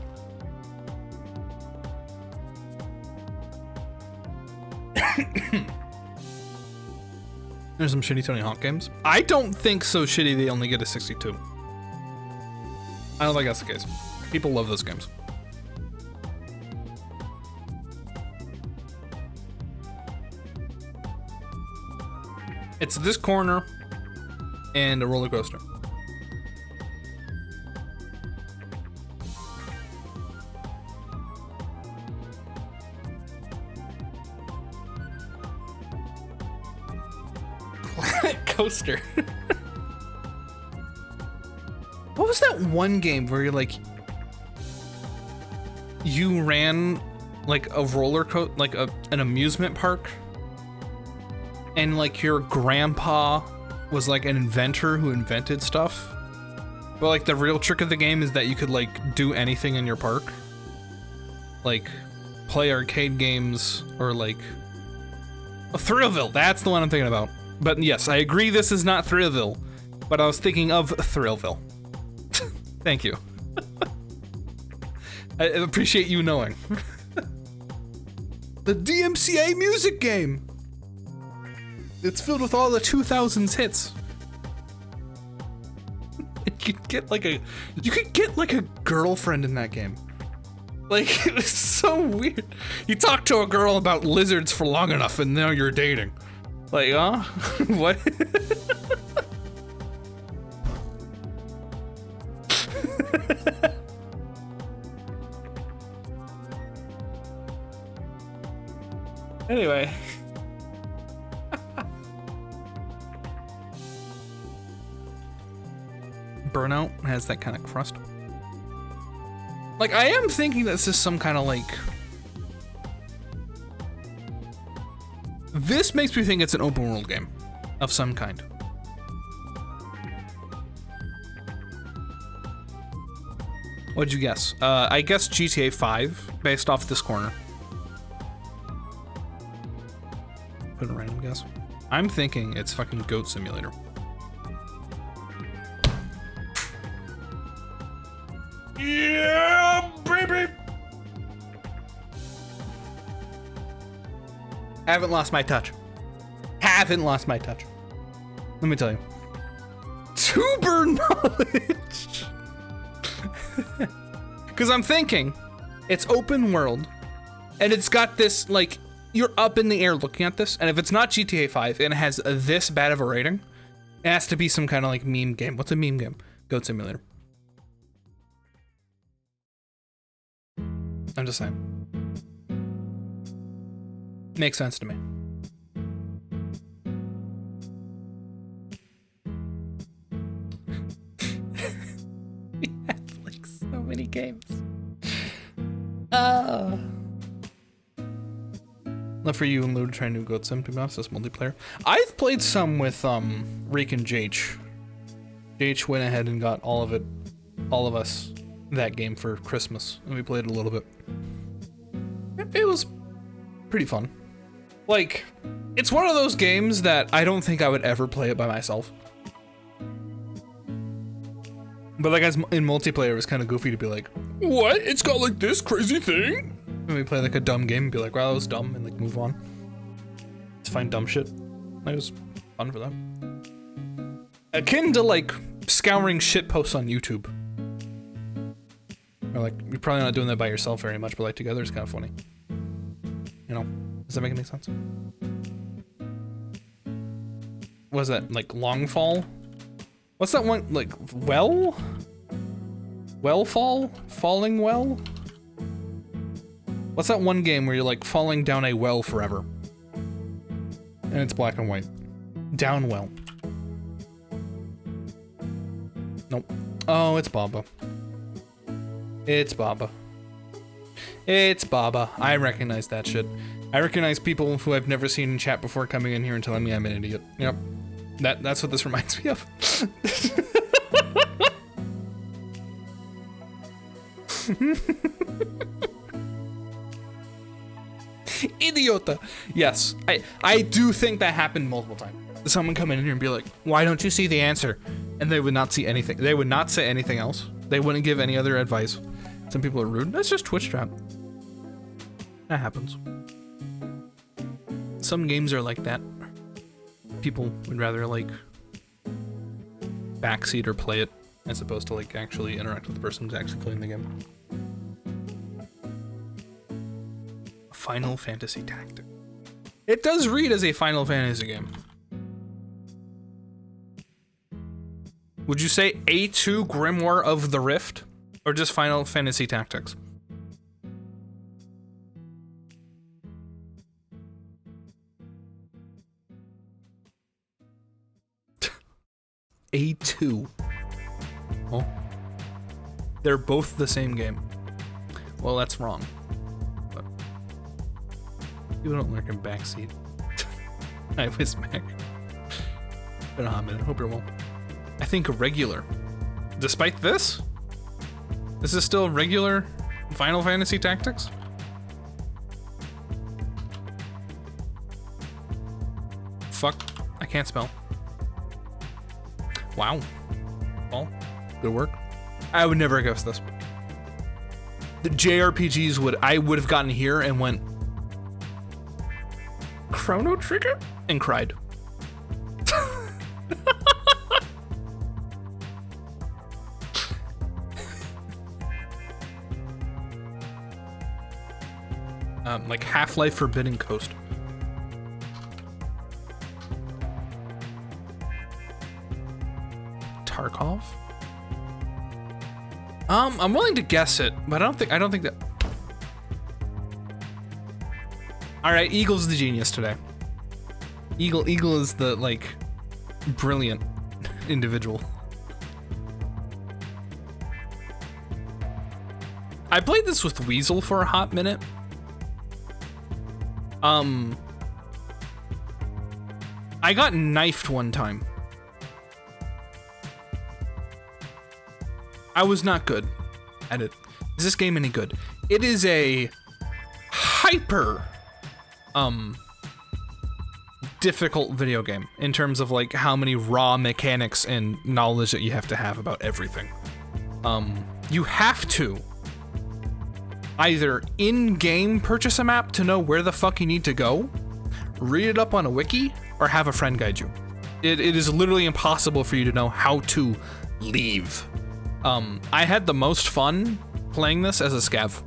There's some shitty Tony Hawk games. I don't think so shitty they only get a 62. I don't think that's the case. People love those games. It's this corner and a roller coaster. Coaster. What was that one game where you're like, you ran like a roller coaster, like an amusement park, and like your grandpa was like an inventor who invented stuff, but like the real trick of the game is that you could like do anything in your park, like play arcade games or like a Thrillville. That's the one I'm thinking about. But yes, I agree this is not Thrillville, but I was thinking of Thrillville. Thank you. I appreciate you knowing. The DMCA music game. It's filled with all the 2000s hits. You could get like a girlfriend in that game. Like, it was so weird. You talk to a girl about lizards for long enough and now you're dating. Like, huh? What? Anyway. Burnout has that kind of crust. Like, I am thinking this is some kind of like... This makes me think it's an open world game of some kind. What'd you guess? I guess GTA 5 based off this corner. Put a random guess. I'm thinking it's fucking Goat Simulator. Yeah, baby! Haven't lost my touch. Haven't lost my touch. Let me tell you. Tuber knowledge! Because I'm thinking, it's open world, and it's got this, like, you're up in the air looking at this, and if it's not GTA 5 and it has this bad of a rating, it has to be some kind of, like, meme game. What's a meme game? Goat Simulator. I'm just saying. Makes sense to me. We have, like, so many games. Love for you and Lou to try new Goat Sim, to be honest, this multiplayer. I've played some with Reek and Jh. Jh went ahead and got all of us that game for Christmas, and we played it a little bit. It was pretty fun. Like, it's one of those games that I don't think I would ever play it by myself. But like, as in multiplayer, it was kind of goofy to be like, what? It's got like this crazy thing? And we play like a dumb game and be like, wow, that was dumb, and like move on. Let's find dumb shit. It was fun for that. Akin to like scouring shit posts on YouTube. Or like, you're probably not doing that by yourself very much, but like together it's kind of funny. You know? Does that make any sense? What is that, like Longfall? What's that one, like, well? Wellfall? Falling well? What's that one game where you're like falling down a well forever? And it's black and white. Down well. Nope. Oh, it's Baba. It's Baba. It's Baba. I recognize that shit. I recognize people who I've never seen in chat before coming in here and telling me I'm an idiot. Yep. That's what this reminds me of. Idiota. Yes, I do think that happened multiple times. Someone come in here and be like, why don't you see the answer? And they would not see anything. They would not say anything else. They wouldn't give any other advice. Some people are rude. That's just Twitch trap. That happens. Some games are like that. People would rather like backseat or play it as opposed to like actually interact with the person who's actually playing the game. Final Fantasy Tactic. It does read as a Final Fantasy game. Would you say A2 Grimoire of the Rift or just Final Fantasy Tactics? A2. Oh. They're both the same game. Well, that's wrong. But people don't lurk in backseat. I was back. Been a hot minute. Hope you're well. I think regular. Despite this? This is still regular Final Fantasy Tactics? Fuck. I can't spell. Wow. Well, good work. I would never guess this. The JRPGs I would have gotten here and went Chrono Trigger and cried. Like Half-Life Forbidden Coast. Tarkov? I'm willing to guess it, but I don't think that. All right, Eagle's the genius today. Eagle is the like brilliant individual. I played this with Weasel for a hot minute. I got knifed one time. I was not good at it. Is this game any good? It is a hyper difficult video game in terms of like how many raw mechanics and knowledge that you have to have about everything. You have to either in-game purchase a map to know where the fuck you need to go, read it up on a wiki, or have a friend guide you. It is literally impossible for you to know how to leave. I had the most fun playing this as a scav,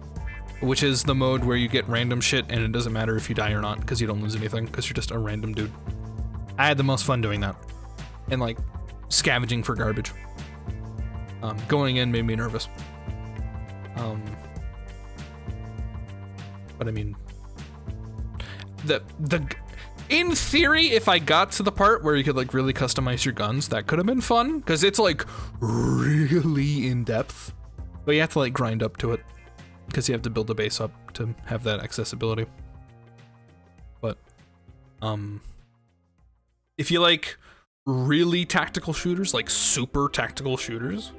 which is the mode where you get random shit and it doesn't matter if you die or not because you don't lose anything because you're just a random dude. I had the most fun doing that and like scavenging for garbage. Going in made me nervous. But I mean, in theory, if I got to the part where you could like really customize your guns, that could have been fun because it's like really in depth, but you have to like grind up to it because you have to build a base up to have that accessibility. But if you like really tactical shooters, like super tactical shooters,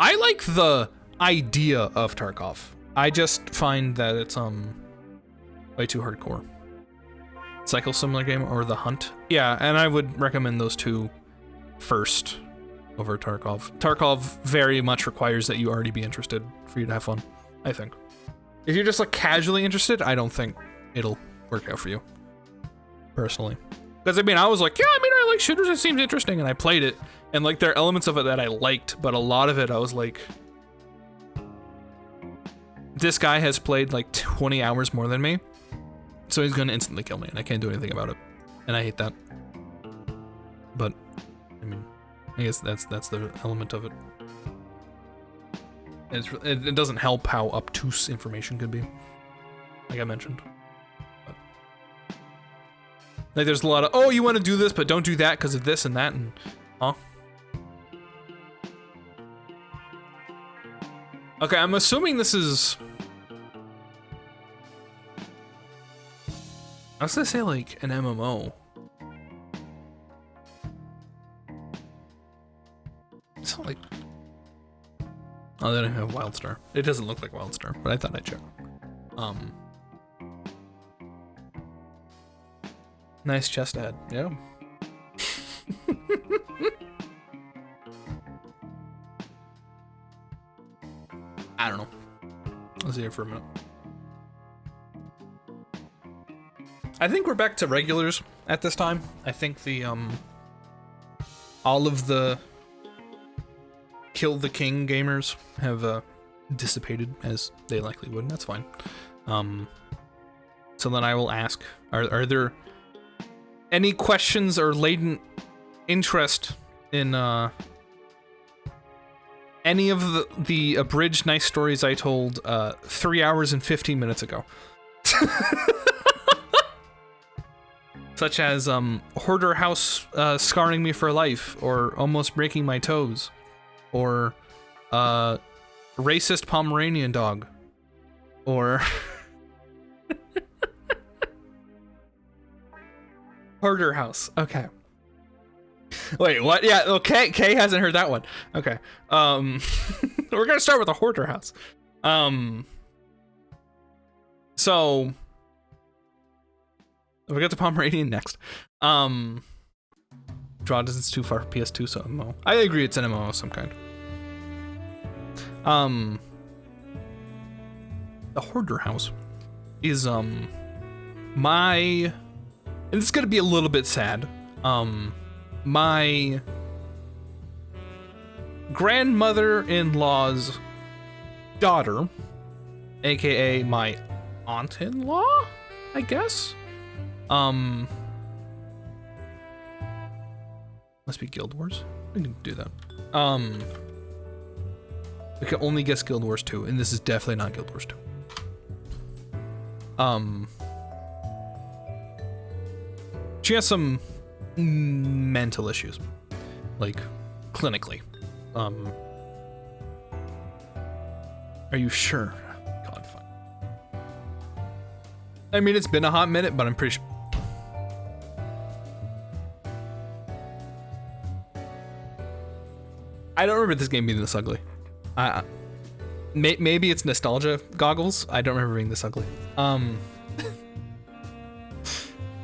I like the idea of Tarkov. I just find that it's way too hardcore. Cycle similar game or The Hunt. Yeah, and I would recommend those two first over Tarkov. Tarkov very much requires that you already be interested for you to have fun, I think. If you're just like casually interested, I don't think it'll work out for you, personally. Because I mean, I was like, yeah, I mean, I like shooters, it seems interesting, and I played it, and like there are elements of it that I liked, but a lot of it I was like, this guy has played like 20 hours more than me, so he's gonna instantly kill me, and I can't do anything about it, and I hate that. But I mean, I guess that's the element of it. And it doesn't help how obtuse information could be, like I mentioned. But, like, there's a lot of, oh, you want to do this, but don't do that because of this and that, and huh? Okay, I'm assuming this is. I was gonna say like an MMO. It's not like. Oh, they don't have Wildstar. It doesn't look like Wildstar, but I thought I'd check. Nice chest ad, yeah. I don't know. I'll see it for a minute. I think we're back to regulars at this time. I think the all of the Kill the King gamers have dissipated, as they likely would, and that's fine. So then I will ask, are there any questions or latent interest in any of the abridged nice stories I told 3 hours and 15 minutes ago? Such as Hoarder House scarring me for life, or almost breaking my toes, or racist Pomeranian dog, or Hoarder House. Okay. Wait, what? Yeah, okay. Kay hasn't heard that one. Okay. We're gonna start with a Hoarder House. So we got the Pomeranian next. draw distance too far for PS2, so MMO. I agree, it's an MMO of some kind. The Hoarder House is my, and it's gonna be a little bit sad. My grandmother-in-law's daughter, aka my aunt-in-law, I guess. Must be Guild Wars. We can do that. We can only guess Guild Wars 2, and this is definitely not Guild Wars 2. She has some mental issues, like clinically. Are you sure? God, fine. I mean, it's been a hot minute, but I'm pretty sure. I don't remember this game being this ugly. Maybe it's nostalgia goggles. I don't remember being this ugly.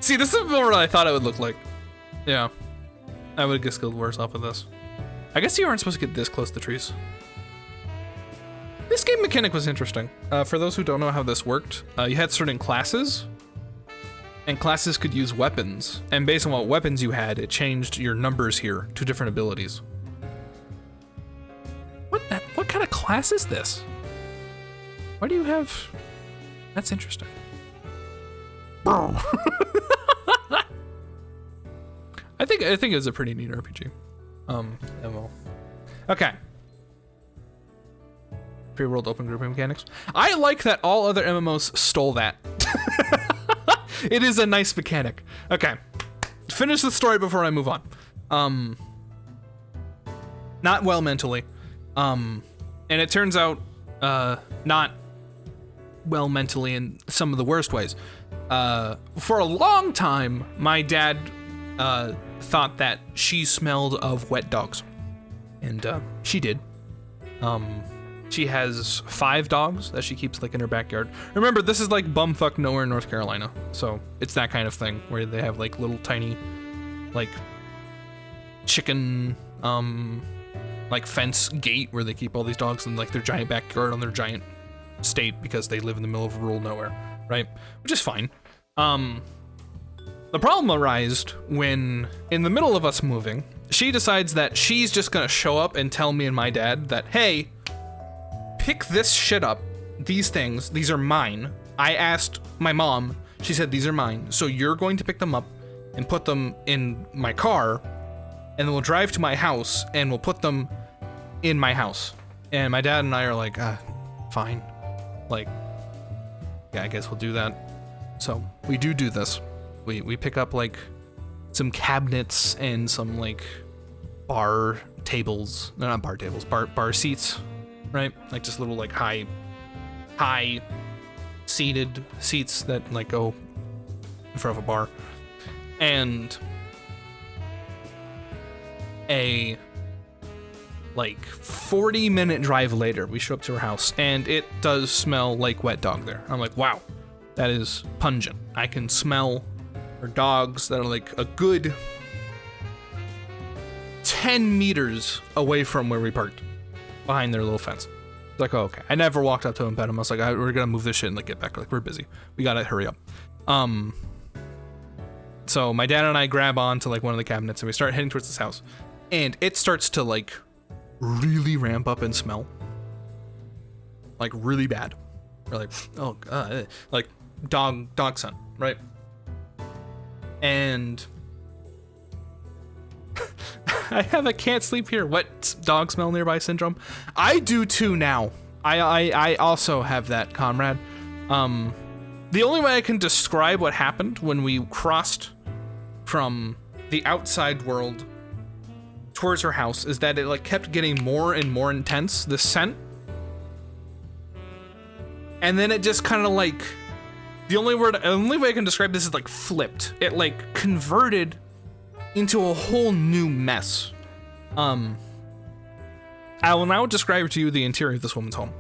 See, this is more what I thought it would look like. Yeah, I would guess Guild Wars off of this. I guess you aren't supposed to get this close to trees. This game mechanic was interesting. For those who don't know how this worked, you had certain classes, and classes could use weapons. And based on what weapons you had, it changed your numbers here to different abilities. What kind of class is this? Why do you have? That's interesting. I think it was a pretty neat RPG. MMO. Okay. Free world open grouping mechanics. I like that all other MMOs stole that. It is a nice mechanic. Okay. Finish the story before I move on. Not well mentally. And it turns out, not well mentally in some of the worst ways. For a long time, my dad, thought that she smelled of wet dogs. And, she did. She has 5 dogs that she keeps like in her backyard. Remember, this is like bumfuck nowhere in North Carolina. So it's that kind of thing where they have like little tiny, like chicken, like fence gate where they keep all these dogs in like their giant backyard on their giant state because they live in the middle of rural nowhere, right? Which is fine. The problem arose when, in the middle of us moving, she decides that she's just gonna show up and tell me and my dad that, hey, pick this shit up, these things, these are mine. I asked my mom, she said these are mine, so you're going to pick them up and put them in my car, and then we'll drive to my house and we'll put them in my house. And my dad and I are like, fine. Like, yeah, I guess we'll do that. So we do this. We pick up like some cabinets and some like bar tables. No, not bar tables, bar seats, right? Like just little like high seated seats that like go in front of a bar. And a like 40-minute drive later, we show up to her house and it does smell like wet dog there. I'm like, wow, that is pungent. I can smell her dogs that are like a good 10 meters away from where we parked, behind their little fence. It's like, oh, okay. I never walked up to him and pet him. I was like, we're gonna move this shit and like get back. Like, we're busy. We gotta hurry up. So my dad and I grab on to like one of the cabinets and we start heading towards this house. And it starts to like really ramp up and smell. Like really bad. We're like, oh god, like dog scent, right? And I have a can't sleep here, wet dog smell nearby syndrome. I do too now. I also have that, comrade. The only way I can describe what happened when we crossed from the outside world towards her house is that it like kept getting more and more intense, the scent. And then it just kind of like, the only way I can describe this is like flipped. It like converted into a whole new mess. I will now describe to you the interior of this woman's home.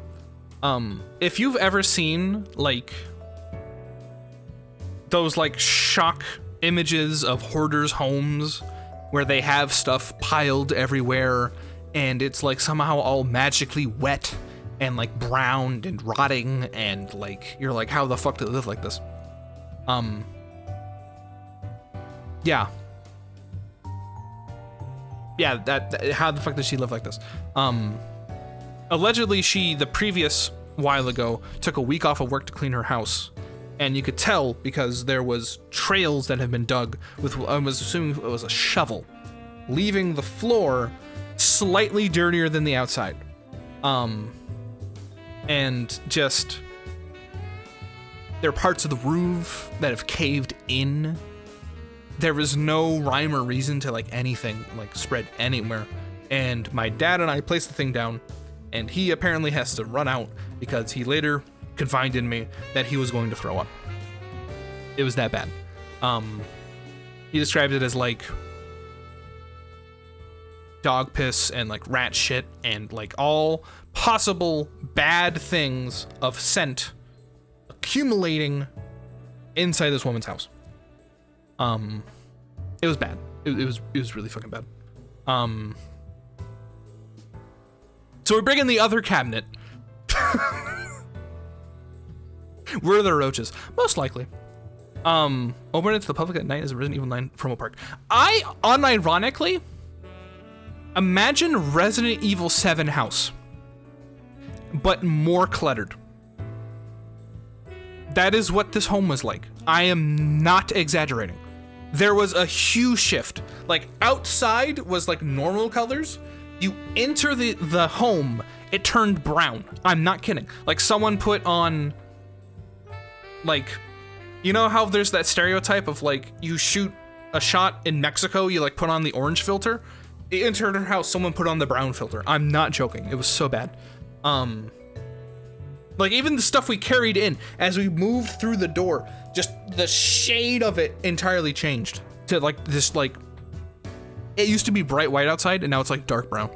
If you've ever seen like those like shock images of hoarders' homes where they have stuff piled everywhere, and it's like somehow all magically wet and like browned and rotting, and like you're like, how the fuck do they live like this? Yeah, that how the fuck does she live like this? Allegedly, she, the previous while ago, took a week off of work to clean her house, and you could tell because there was trails that had been dug with, I was assuming it was a shovel, leaving the floor slightly dirtier than the outside. And just, there are parts of the roof that have caved in. There was no rhyme or reason to like anything like spread anywhere. And my dad and I placed the thing down, and he apparently has to run out because he later confided in me that he was going to throw up. It was that bad. He described it as like dog piss and like rat shit and like all possible bad things of scent accumulating inside this woman's house. It was bad. It was really fucking bad. So we bring in the other cabinet. Where are the roaches? Most likely. Open it to the public at night as a Resident Evil 9 promo park. I unironically imagine Resident Evil 7 house, but more cluttered. That is what this home was like. I am not exaggerating. There was a huge shift. Like outside was like normal colors. You enter the home, it turned brown. I'm not kidding. Like someone put on, like, you know how there's that stereotype of like you shoot a shot in Mexico, you like put on the orange filter? It entered her house, someone put on the brown filter. I'm not joking. It was so bad. Like even the stuff we carried in as we moved through the door, just the shade of it entirely changed to like this, like, it used to be bright white outside and now it's like dark brown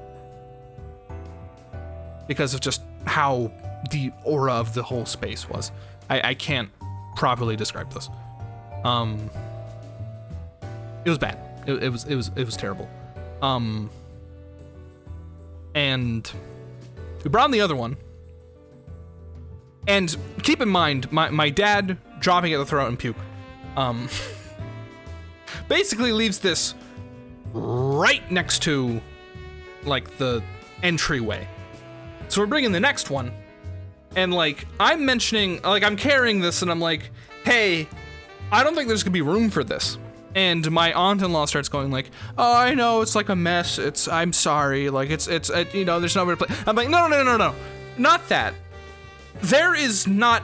because of just how the aura of the whole space was. I can't properly describe this. It was bad. It was terrible. And we brought in the other one. And keep in mind, my dad dropping at the throat and puke, basically leaves this right next to, like, the entryway. So we're bringing the next one, and, like, I'm mentioning, like, I'm carrying this, and I'm like, hey, I don't think there's gonna be room for this. And my aunt-in-law starts going like, oh, I know, it's like a mess, I'm sorry, like, it's you know, there's nowhere to play. I'm like, no, not that. There is not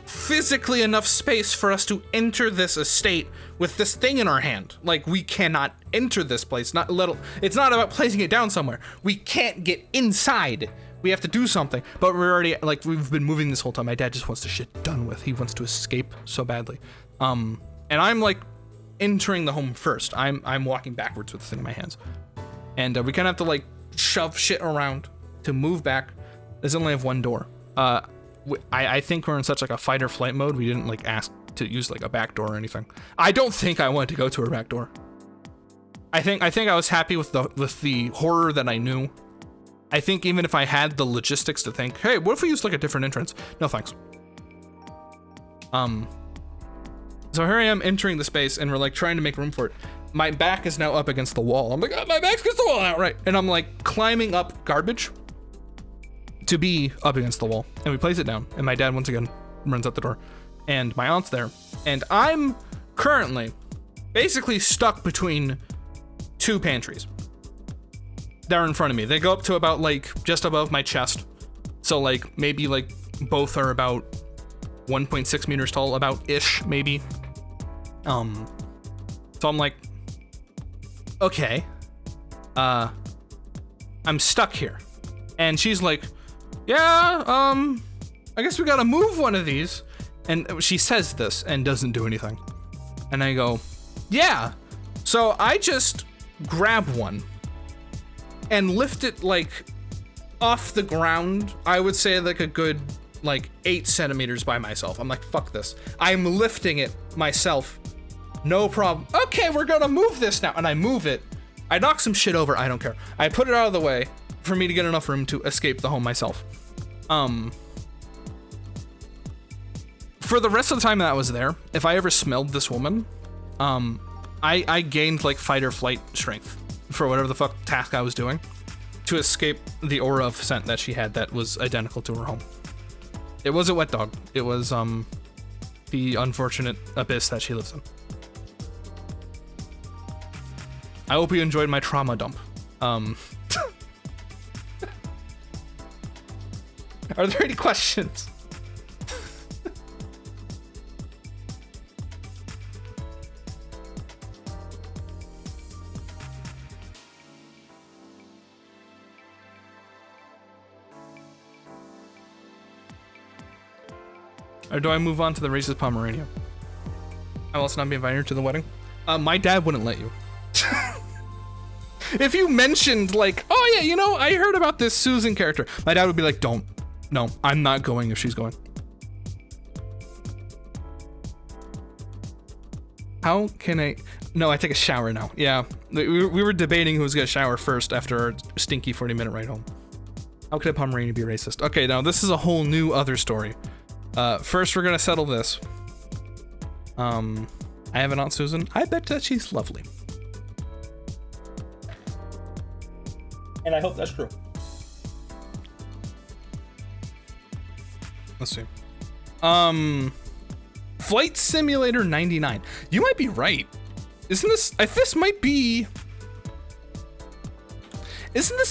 physically enough space for us to enter this estate with this thing in our hand. Like, we cannot enter this place. It's not about placing it down somewhere. We can't get inside. We have to do something. But we're already, like, we've been moving this whole time. My dad just wants the shit done with. He wants to escape so badly. And I'm, like, entering the home first. I'm walking backwards with the thing in my hands. And we kind of have to, like, shove shit around to move back. There's only have one door. I think we're in such like a fight or flight mode. We didn't like ask to use like a back door or anything. I don't think I wanted to go to her back door. I think I was happy with the horror that I knew. I think even if I had the logistics to think, hey, what if we used like a different entrance? No thanks. So here I am entering the space, and we're like trying to make room for it. My back is now up against the wall. I'm like, oh, my back's against the wall, outright. And I'm like climbing up garbage to be up against the wall, and we place it down, and my dad once again runs out the door, and my aunt's there, and I'm currently basically stuck between two pantries. They're in front of me. They go up to about like just above my chest, so like maybe like both are about 1.6 meters tall, about ish maybe. So I'm like, okay, I'm stuck here, and she's like, yeah, I guess we gotta move one of these. And she says this and doesn't do anything. And I go, yeah. So I just grab one and lift it like off the ground. I would say like a good like 8 centimeters by myself. I'm like, fuck this. I'm lifting it myself. No problem. Okay, we're gonna move this now. And I move it. I knocked some shit over. I don't care. I put it out of the way for me to get enough room to escape the home myself. For the rest of the time that I was there, if I ever smelled this woman, I gained like fight or flight strength for whatever the fuck task I was doing to escape the aura of scent that she had that was identical to her home. It wasn't wet dog. It was the unfortunate abyss that she lives in. I hope you enjoyed my trauma dump. Are there any questions? Or do I move on to the racist Pomeranian? I will also not be invited to the wedding. My dad wouldn't let you. If you mentioned like, oh yeah, you know, I heard about this Susan character, my dad would be like, don't. No, I'm not going if she's going. How can I? No, I take a shower now. Yeah, we were debating who was gonna shower first after our stinky 40-minute ride home. How could a Pomeranian be racist? Okay, now this is a whole new other story. First we're gonna settle this. I have an Aunt Susan. I bet that she's lovely. And I hope that's true. Let's see. Flight Simulator 99. You might be right. Isn't this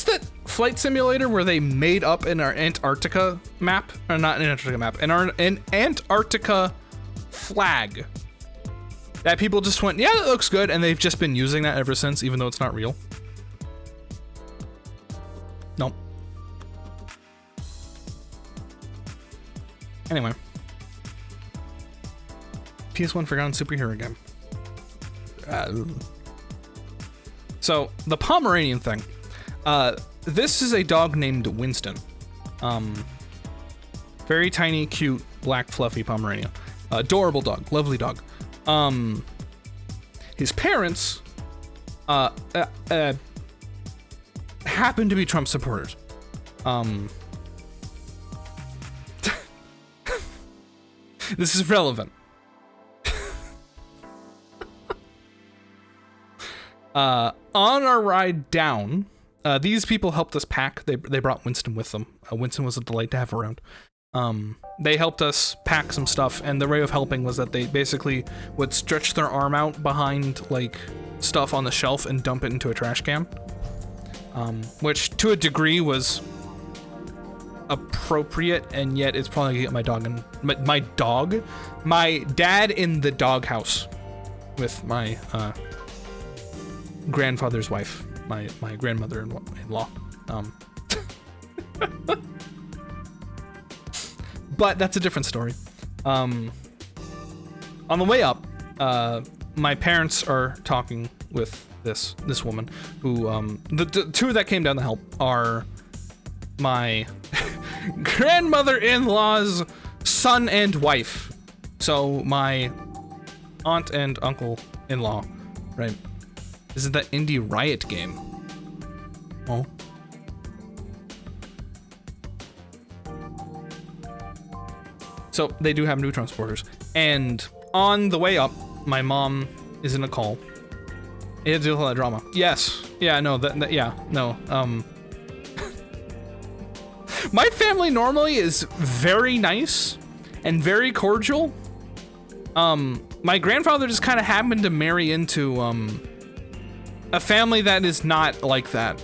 that flight simulator where they made up in our Antarctica map? Or not an Antarctica map, an Antarctica flag. That people just went, yeah, that looks good, and they've just been using that ever since, even though it's not real. Nope. Anyway. PS1 Forgotten Superhero game. So, the Pomeranian thing. This is a dog named Winston. Very tiny, cute, black, fluffy Pomeranian. Adorable dog. Lovely dog. His parents happen to be Trump supporters. This is relevant. On our ride down, these people helped us pack. They brought Winston with them. Winston was a delight to have around. They helped us pack some stuff, and the way of helping was that they basically would stretch their arm out behind like stuff on the shelf and dump it into a trash can, which to a degree was appropriate, and yet it's probably gonna get my dad in the doghouse with my grandfather's wife, my grandmother-in-law. But that's a different story. On the way up, my parents are talking with this woman who, the two that came down to help are my grandmother-in-law's son and wife. So my aunt and uncle-in-law, right? This is that Indie Riot game. Oh. So they do have new transporters. And on the way up, my mom is in a call. It had to deal with all that drama. Yes. Yeah, no, yeah, no. My family normally is very nice and very cordial. My grandfather just kind of happened to marry into, a family that is not like that.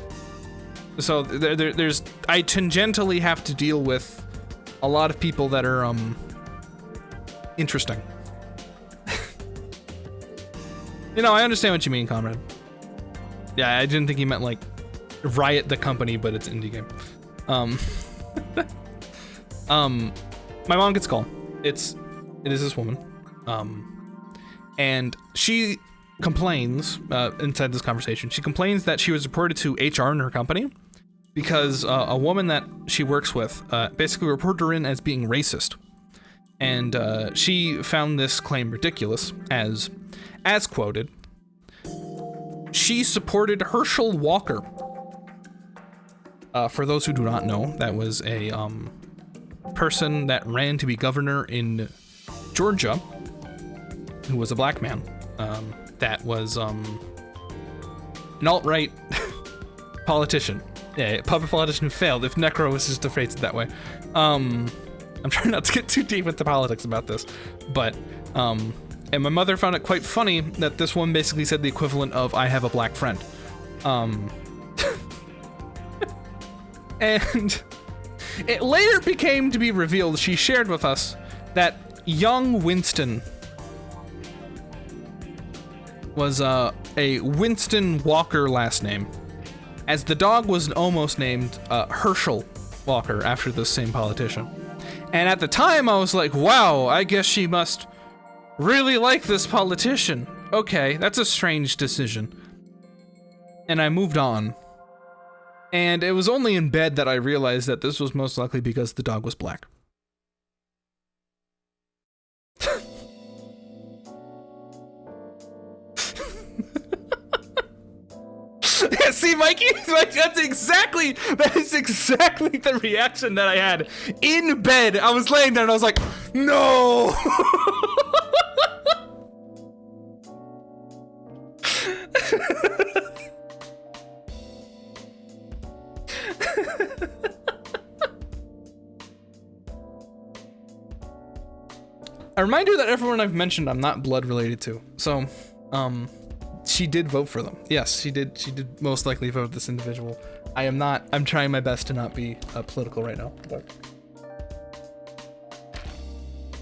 So there's I tangentially have to deal with a lot of people that are interesting. You know, I understand what you mean, comrade. Yeah, I didn't think he meant like Riot the company, but it's indie game. My mom gets a call. It is this woman. And she complains inside this conversation. She complains that she was reported to HR in her company because a woman that she works with basically reported her in as being racist, and she found this claim ridiculous. As quoted, she supported Herschel Walker. For those who do not know, that was a person that ran to be governor in Georgia, who was a black man. That was an alt-right politician. Yeah, a puppet politician who failed, if Necro was just to phrase it that way. I'm trying not to get too deep into politics about this, but, and my mother found it quite funny that this one basically said the equivalent of, I have a black friend. And it later became to be revealed, she shared with us, that young Winston was a Winston Walker last name, as the dog was almost named Herschel Walker after this same politician. And at the time I was like, wow, I guess she must really like this politician. Okay, that's a strange decision. And I moved on. And it was only in bed that I realized that this was most likely because the dog was black. Yeah, see, Mikey, like, that is exactly the reaction that I had in bed. I was laying there and I was like, no! A reminder that everyone I've mentioned I'm not blood related to. So, she did vote for them. Yes, she did most likely vote this individual. I am not, I'm trying my best to not be political right now. But.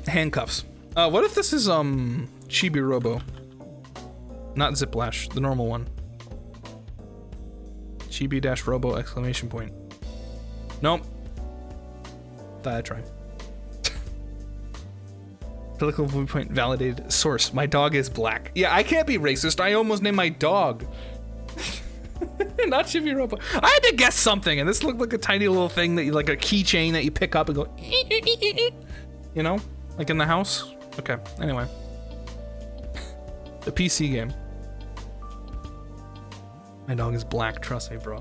Handcuffs. What if this is, Chibi Robo? Not Ziplash, the normal one. Chibi-Robo exclamation point. Nope. Thought I'd try. Political viewpoint validated source. My dog is black. Yeah, I can't be racist. I almost named my dog. Not Chibi Robo. I had to guess something, and this looked like a tiny little thing that you, like a keychain that you pick up and go, you know, like in the house. Okay. Anyway, the PC game. My dog is black. Trust me, bro.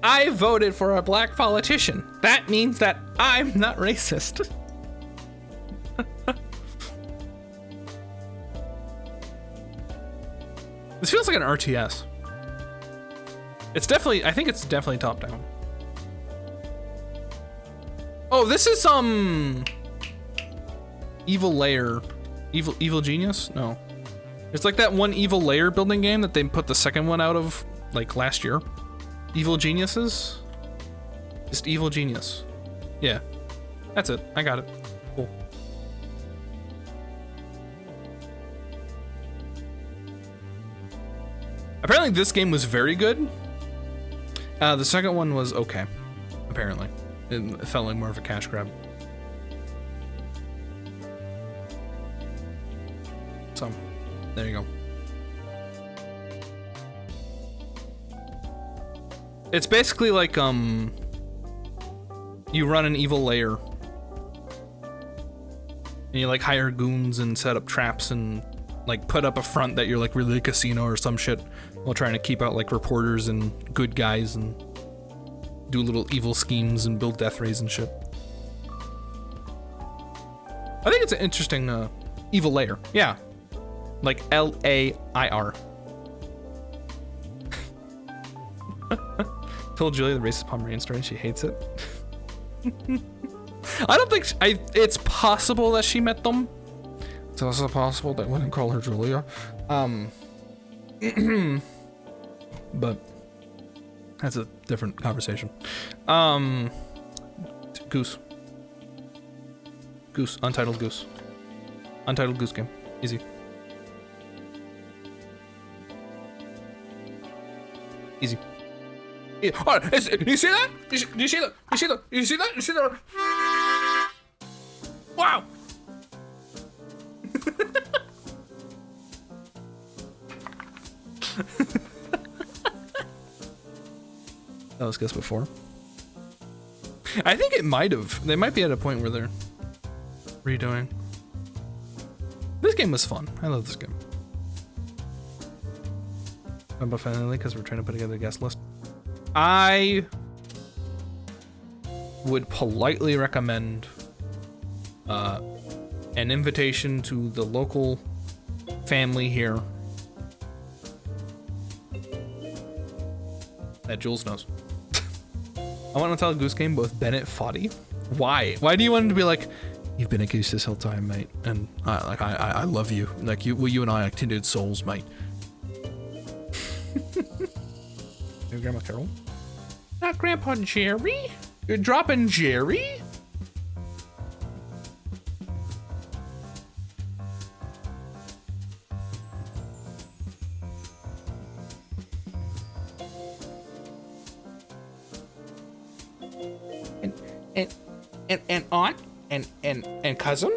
I voted for a black politician. That means that I'm not racist. This feels like an RTS. It's definitely, I think it's definitely top down. Oh, this is Evil Lair. Evil Genius? No. It's like that one Evil Lair building game that they put the second one out of like last year. Evil Geniuses? Just Evil Genius. Yeah. That's it. I got it. Cool. Apparently this game was very good. The second one was okay, apparently. It felt like more of a cash grab. So, there you go. It's basically like, you run an evil lair. And you like hire goons and set up traps and like put up a front that you're like really a casino or some shit while trying to keep out like reporters and good guys and do little evil schemes and build death rays and shit. I think it's an interesting evil lair. Yeah. Like L-A-I-R. Told Julia the racist Pomeranian story and she hates it. I don't think it's possible that she met them. It's also possible that I wouldn't call her Julia. But that's a different conversation. Goose. Goose. Untitled Goose. Untitled Goose Game. Easy. Easy. Yeah. Oh, you see that? You see that? You see that? You see that? You see that? Wow. That was guessed before. I think it might have. They might be at a point where they're redoing. This game was fun. I love this game. about finally because we're trying to put together a guest list. I would politely recommend an invitation to the local family here that Jules knows. I want to tell a Goose Game with Bennett Foddy. Why? Why do you want him to be like, you've been a goose this whole time, mate, and I love you. Like you and I are kindred souls, mate. Your Grandma Carol? Not Grandpa Jerry? You're dropping Jerry? And aunt and cousin?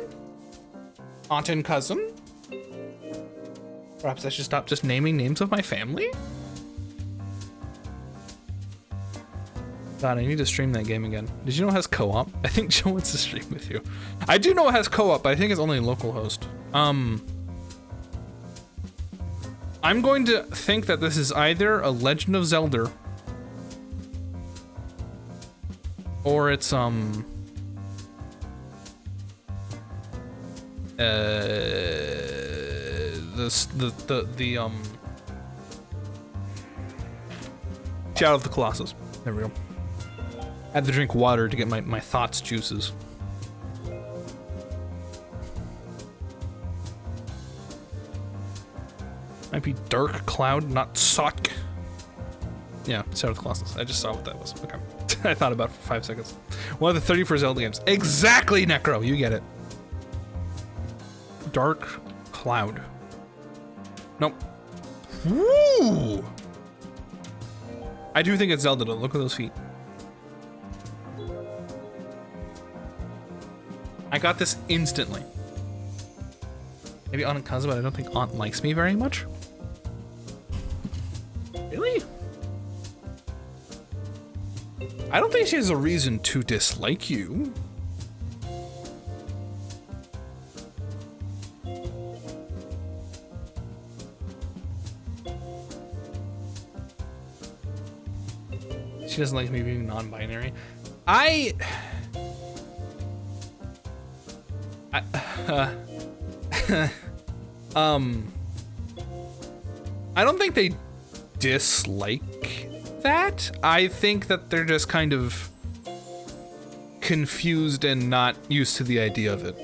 Aunt and cousin? Perhaps I should stop just naming names of my family? God, I need to stream that game again. Did you know it has co-op? I think Joe wants to stream with you. I do know it has co-op, but I think it's only localhost. I'm going to think that this is either a Legend of Zelda or it's Shadow of the Colossus. There we go. I had to drink water to get my thoughts juices. Might be Dark Cloud, not Sock. Yeah, Shadow of the Colossus. I just saw what that was. Okay. I thought about it for 5 seconds. One of the 34 Zelda games. Exactly, Necro. You get it. Dark Cloud. Nope. Woo! I do think it's Zelda though. Look at those feet. I got this instantly. Maybe Aunt and cousin, but I don't think Aunt likes me very much. Really? I don't think she has a reason to dislike you. She doesn't like me being non-binary. I don't think they dislike that. I think that they're just kind of confused and not used to the idea of it.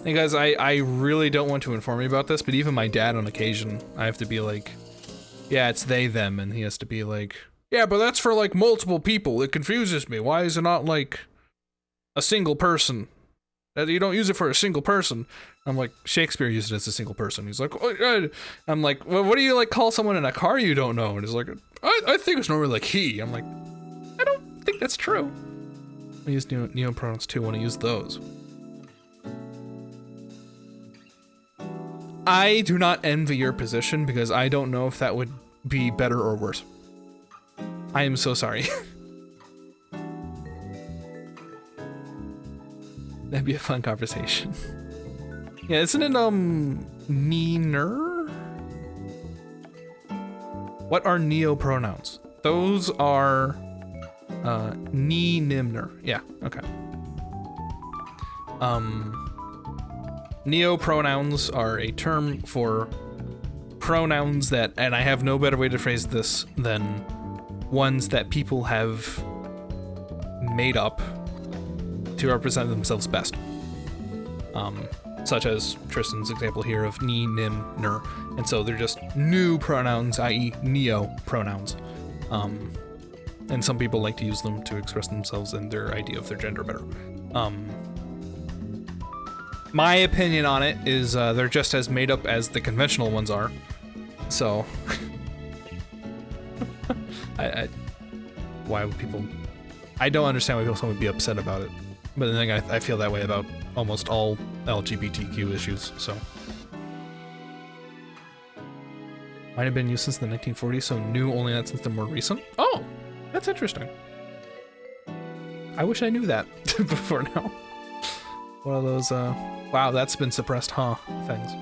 Hey guys, I really don't want to inform you about this, but even my dad on occasion, I have to be like, yeah, it's they, them, and he has to be like, yeah, but that's for like multiple people. It confuses me. Why is it not like a single person? That you don't use it for a single person. I'm like, Shakespeare used it as a single person. He's like, oh, I'm like, well, what do you like call someone in a car you don't know? And he's like, I think it's normally like he. I'm like, I don't think that's true. I use neo pronouns too when I use those. I do not envy your position because I don't know if that would be better or worse. I am so sorry. That'd be a fun conversation. Yeah, isn't it, Neener? What are neo-pronouns? Those are, Nimner. Yeah, okay. Neo-pronouns are a term for pronouns that, and I have no better way to phrase this than ones that people have made up to represent themselves best. Such as Tristan's example here of ni, nim, ner. And so they're just new pronouns, i.e. neo pronouns. And some people like to use them to express themselves and their idea of their gender better. My opinion on it is they're just as made up as the conventional ones are. So, why would people... I don't understand why people would be upset about it. But then again, I feel that way about almost all LGBTQ issues, so. Might have been used since the 1940s, so new only not since the more recent. Oh, that's interesting. I wish I knew that before now. One of those, wow, that's been suppressed, huh, things.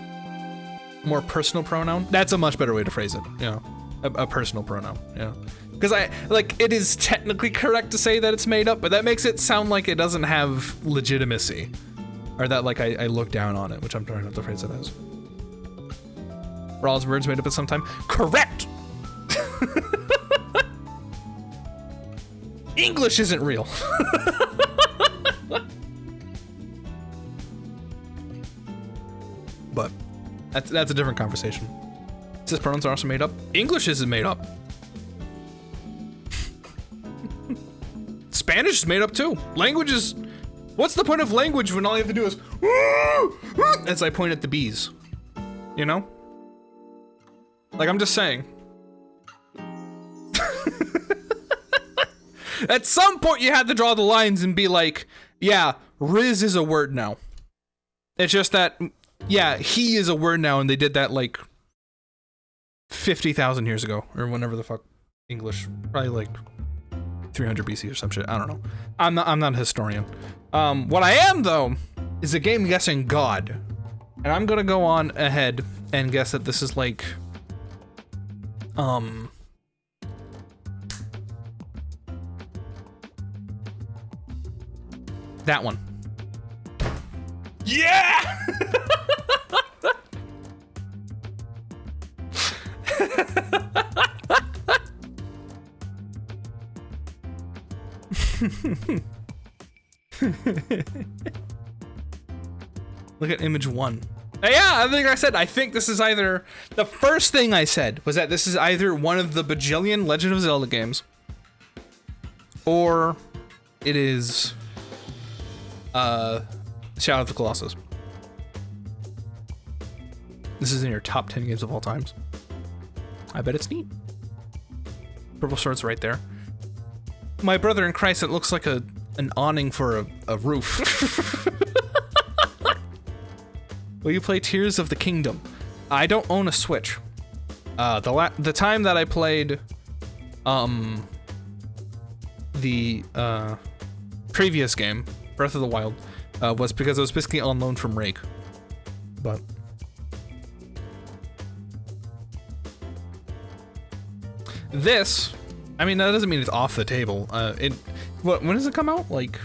more personal pronoun. That's a much better way to phrase it. You know, a personal pronoun. Yeah. Because it is technically correct to say that it's made up, but that makes it sound like it doesn't have legitimacy. Or that, like, I look down on it, which I'm trying not to phrase it as. Were all his words made up at some time? Correct! English isn't real. But that's a different conversation. It says pronouns are also made up. English isn't made up. Spanish is made up too. Language is... What's the point of language when all you have to do is... as I point at the bees? You know? Like, I'm just saying. At some point you had to draw the lines and be like, yeah, Riz is a word now. It's just that, yeah, he is a word now, and they did that like 50,000 years ago, or whenever the fuck English, probably like 300 BC or some shit. I don't know. I'm not a historian. What I am though is a game guessing God, and I'm gonna go on ahead and guess that this is like, that one. Yeah! Look at image 1. Yeah, I think this is either... The first thing I said was that this is either one of the bajillion Legend of Zelda games, or it is Shadow of the Colossus. This is in your top 10 games of all times. I bet it's neat. Purple Sword's right there. My brother in Christ, it looks like an awning for a roof. Will you play Tears of the Kingdom? I don't own a Switch. The time that I played the previous game, Breath of the Wild, was because I was basically on loan from Rake. But this, I mean, that doesn't mean it's off the table. When does it come out? Like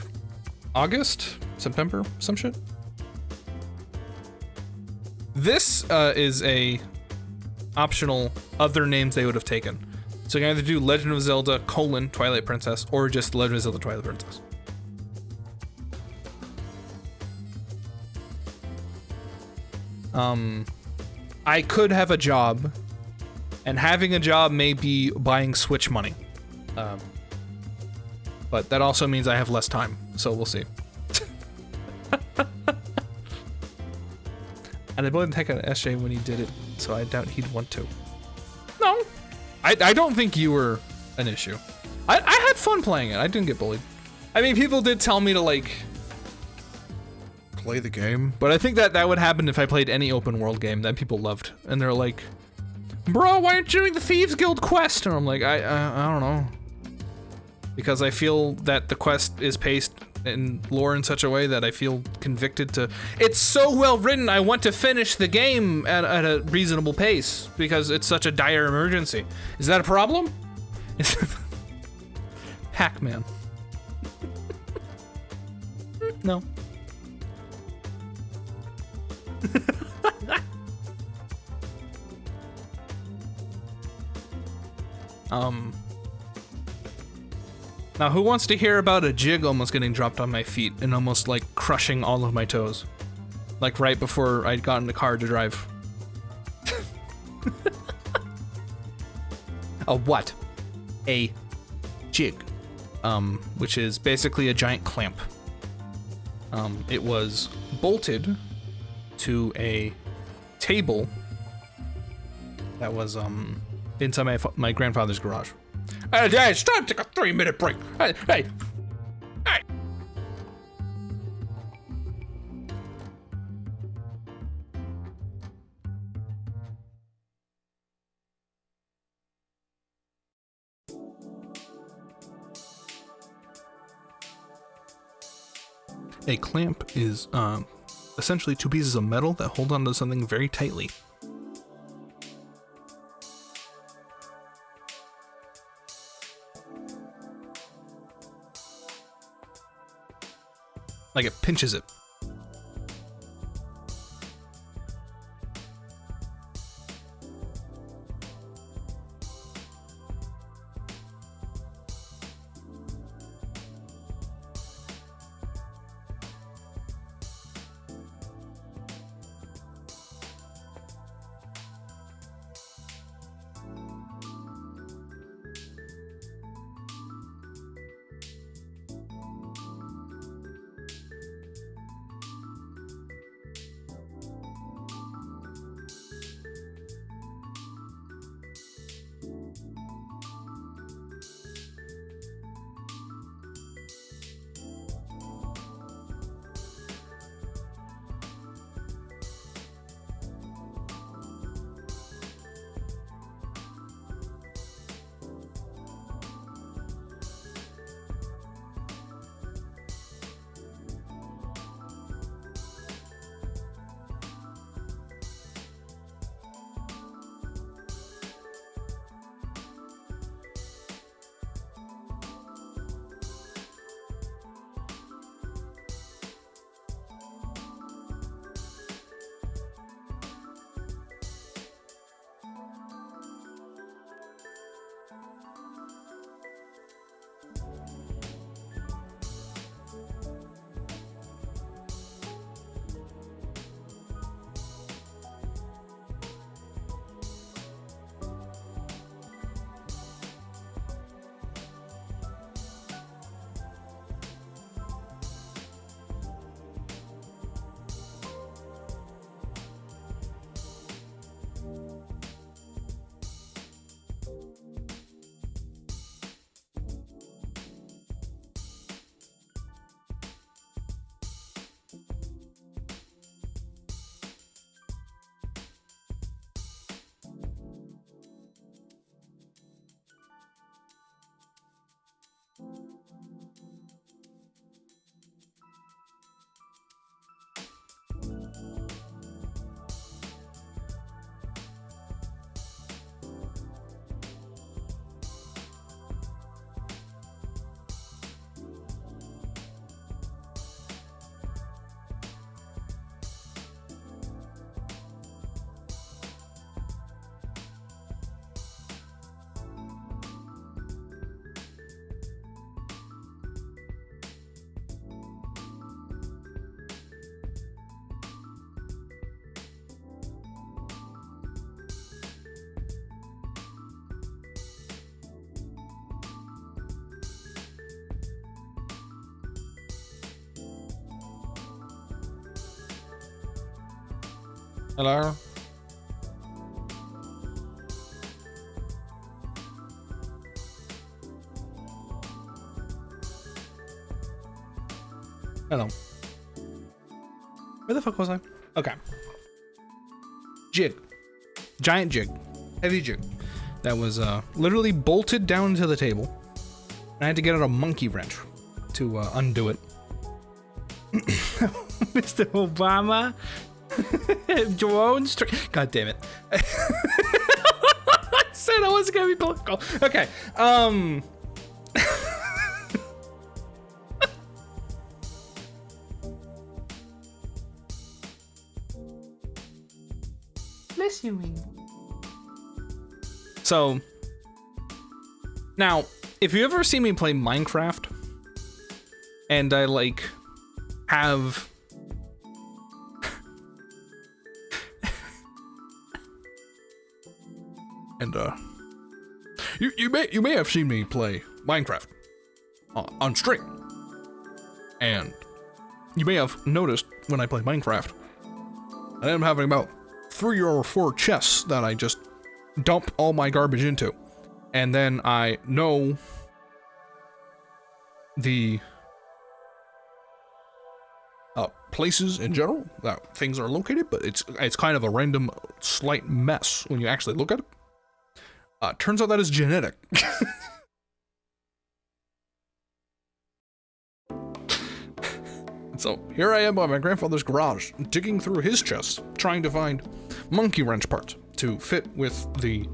August, September, some shit. This is a optional other names they would have taken. So you can either do Legend of Zelda : Twilight Princess, or just Legend of Zelda: Twilight Princess. I could have a job, and having a job may be buying Switch money. But that also means I have less time, so we'll see. And I believe the heck out of SJ when he did it, so I doubt he'd want to. No, I don't think you were an issue. I had fun playing it. I didn't get bullied. I mean, people did tell me to like play the game, but I think that would happen if I played any open world game that people loved, and they're like, "Bro, why aren't you doing the Thieves Guild quest?" And I'm like, I don't know, because I feel that the quest is paced in lore in such a way that I feel convicted to. It's so well written, I want to finish the game at a reasonable pace because it's such a dire emergency. Is that a problem? Pac-Man. No. Now, who wants to hear about a jig almost getting dropped on my feet and almost like crushing all of my toes? Like right before I got in the car to drive. A what? A jig. Which is basically a giant clamp. It was bolted to a table that was inside my grandfather's garage. Hey, it's time to take a 3-minute break. Hey. A clamp is essentially two pieces of metal that hold onto something very tightly. Like it pinches it. Hello? Hello. Where the fuck was I? Okay. Jig. Giant jig. Heavy jig. That was literally bolted down to the table. And I had to get out a monkey wrench to undo it. Mr. Obama? Drone God damn it. I said I wasn't gonna be political. Okay. Bless you. So now, if you ever see me play Minecraft and I like have And you may have seen me play Minecraft on stream, and you may have noticed when I play Minecraft, I am having about 3 or 4 chests that I just dump all my garbage into, and then I know the places in general that things are located, but it's kind of a random slight mess when you actually look at it. Turns out that is genetic. So here I am by my grandfather's garage, digging through his chest, trying to find monkey wrench parts to fit with the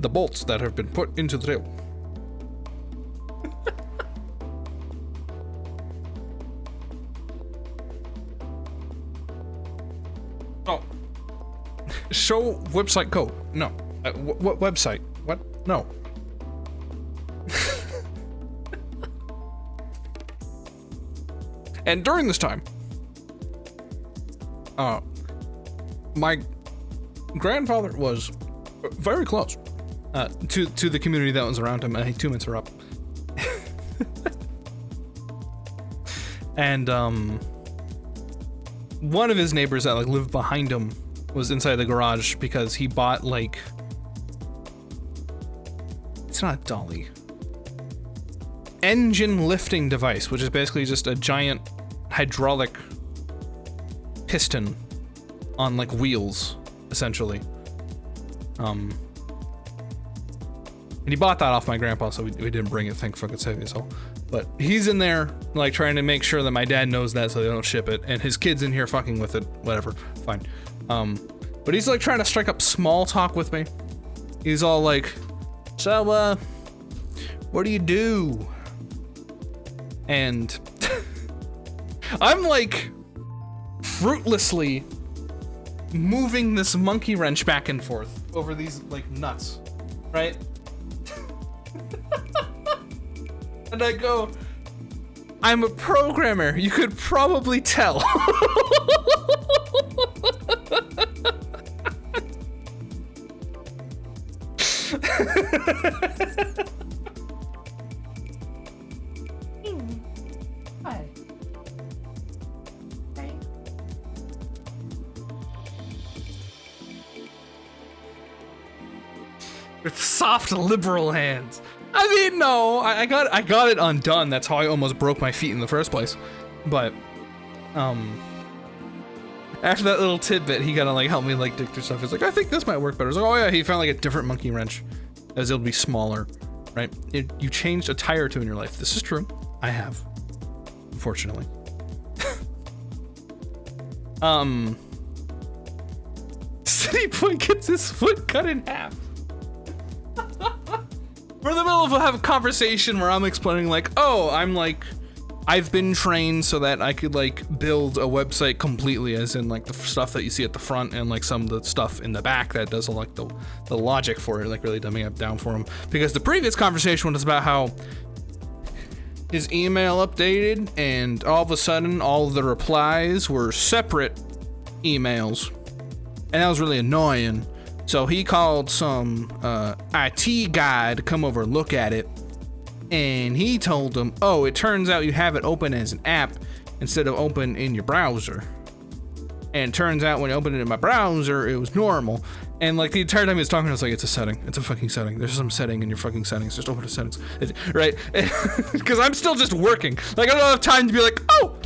bolts that have been put into the table. Oh. Show website code. No. What website? What? No. And during this time, my grandfather was very close To the community that was around him. I think 2 minutes are up. And one of his neighbors that like lived behind him was inside the garage because he bought like, it's not a dolly, engine lifting device, which is basically just a giant hydraulic piston on like wheels, essentially. And he bought that off my grandpa, so we didn't bring it, thank fucking save his soul. But he's in there, like, trying to make sure that my dad knows that so they don't ship it, and his kid's in here fucking with it, whatever, fine. But he's, like, trying to strike up small talk with me. He's all like, so, what do you do? And I'm, like, fruitlessly moving this monkey wrench back and forth over these, like, nuts, right? And I go, I'm a programmer, you could probably tell. With soft liberal hands. I mean, no, I got it undone. That's how I almost broke my feet in the first place. But, after that little tidbit, he kind of like helped me like dig through stuff. He's like, I think this might work better. I was like, oh yeah, he found like a different monkey wrench, as it'll be smaller, right? You changed a tire or two in your life. This is true. I have, unfortunately. City Boy gets his foot cut in half. We're in the middle of a conversation where I'm explaining like, oh, I've been trained so that I could like build a website completely, as in like the stuff that you see at the front and like some of the stuff in the back that does like the logic for it, like really dumbing it down for him. Because the previous conversation was about how his email updated and all of a sudden all of the replies were separate emails. And that was really annoying. So he called some IT guy to come over and look at it, and he told him, oh, it turns out you have it open as an app instead of open in your browser. And it turns out when I opened it in my browser, it was normal. And like the entire time he was talking, I was like, it's a setting. It's a fucking setting. There's some setting in your fucking settings. Just open the settings. Right? Because I'm still just working. Like I don't have time to be like, oh,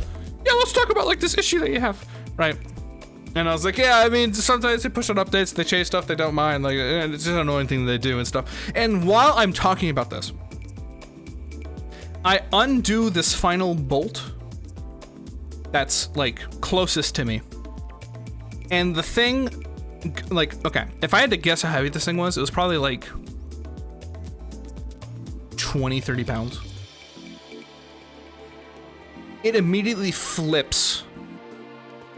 yeah, let's talk about like this issue that you have. Right? And I was like, yeah, I mean, sometimes they push out updates, they change stuff they don't mind, like, it's just an annoying thing they do and stuff. And while I'm talking about this, I undo this final bolt that's, like, closest to me. And the thing, like, okay, if I had to guess how heavy this thing was, it was probably, like, 20, 30 pounds. It immediately flips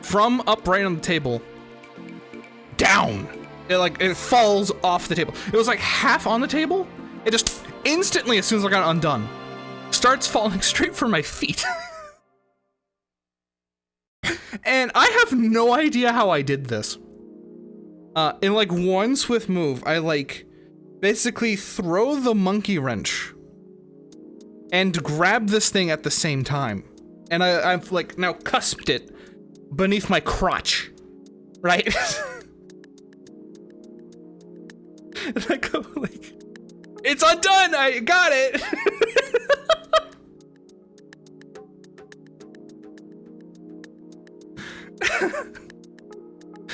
from upright on the table down. It falls off the table. It was like half on the table. It just instantly, as soon as I got it undone, starts falling straight for my feet. And I have no idea how I did this. In like one swift move, I like basically throw the monkey wrench and grab this thing at the same time. And I've like now cusped it beneath my crotch, right? And I go like, it's undone, I got it.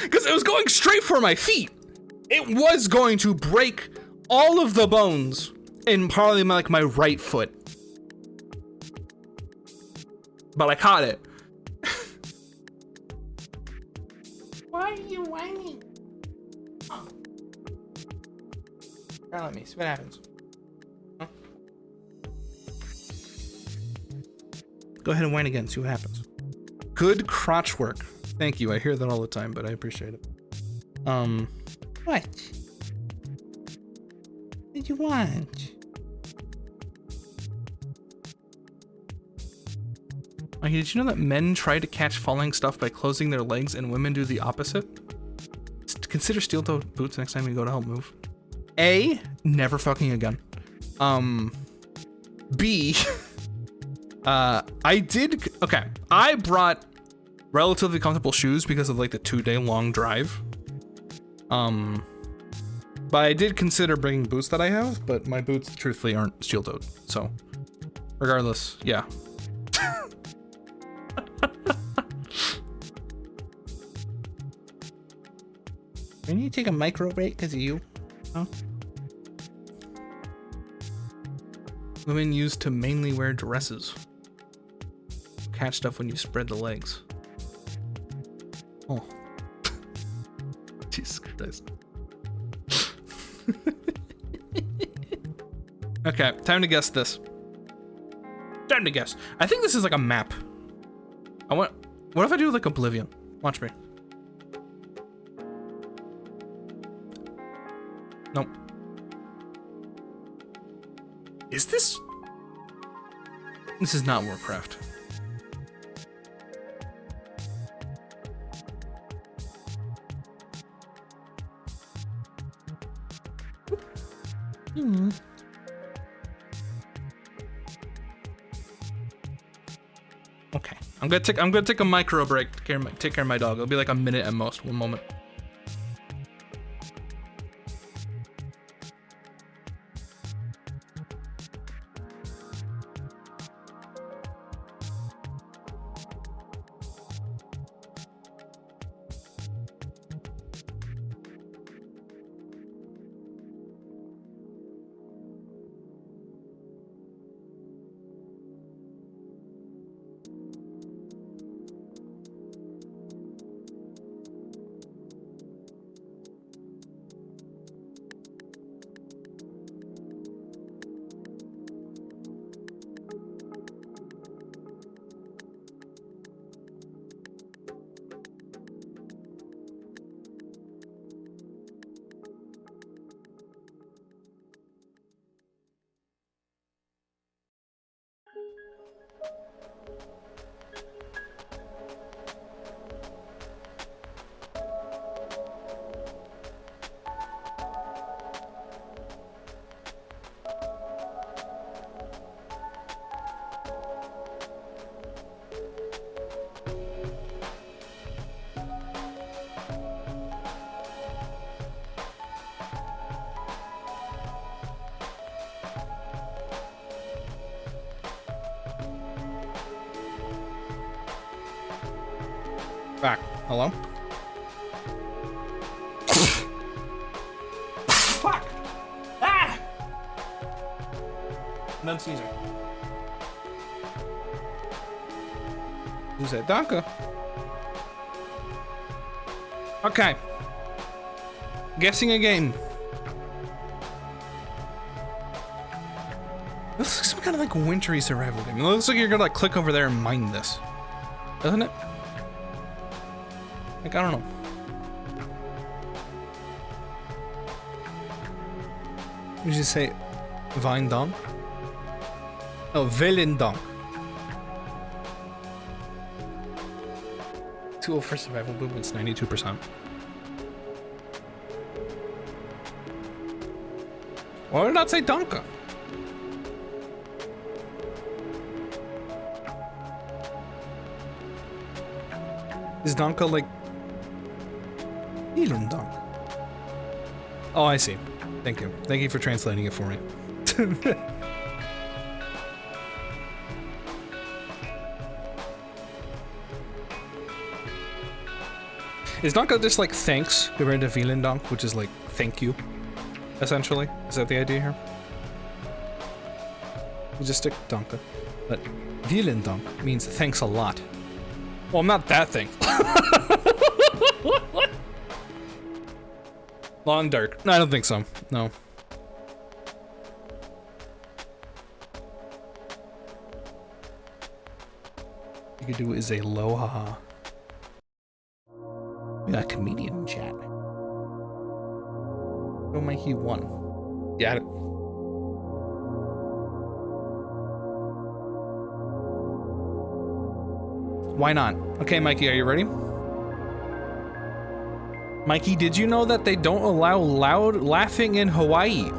Because it was going straight for my feet. It was going to break all of the bones in probably my right foot. But I caught it. Why are you whining? Oh. Let me see what happens. Huh? Go ahead and whine again, see what happens. Good crotch work. Thank you. I hear that all the time, but I appreciate it. What? What did you want? Okay, did you know that men try to catch falling stuff by closing their legs and women do the opposite? Consider steel-toed boots next time you go to help move. A, never fucking again. B, I brought relatively comfortable shoes because of like the 2-day long drive. But I did consider bringing boots that I have, but my boots truthfully aren't steel-toed. So regardless, yeah. We need to take a micro break because of you. Huh? Women used to mainly wear dresses. Catch stuff when you spread the legs. Oh. Jesus Christ. Okay, time to guess this. Time to guess. I think this is like a map. What if I do like Oblivion? Watch me. Nope. Is this? This is not Warcraft. Okay, I'm gonna take a micro break. Take care of my dog. It'll be like a minute at most. 1 moment. Back. Hello? Fuck! Ah! None Caesar. Who's that? Danke. Okay. Guessing again. This looks like some kind of like wintry survival game. It looks like you're gonna like click over there and mine this. Doesn't it? Like, I don't know. Did you say Vine Dong? Oh, Villain Dong. 2-0 for survival movements, 92%. Why did I not say Donka? Is Donka like Elon Donk? Oh, I see. Thank you. Thank you for translating it for me. Is Donka just like thanks compared to Villain Donk, which is like thank you, essentially? Is that the idea here? We just stick Donka. But Villain Donk means thanks a lot. Well, I'm not that thing. Long dark. No, I don't think so. No. You could do is a aloha. a comedian in chat. Show Mikey 1. Got it. Why not? Okay, Mikey, are you ready? Mikey, did you know that they don't allow loud laughing in Hawaii?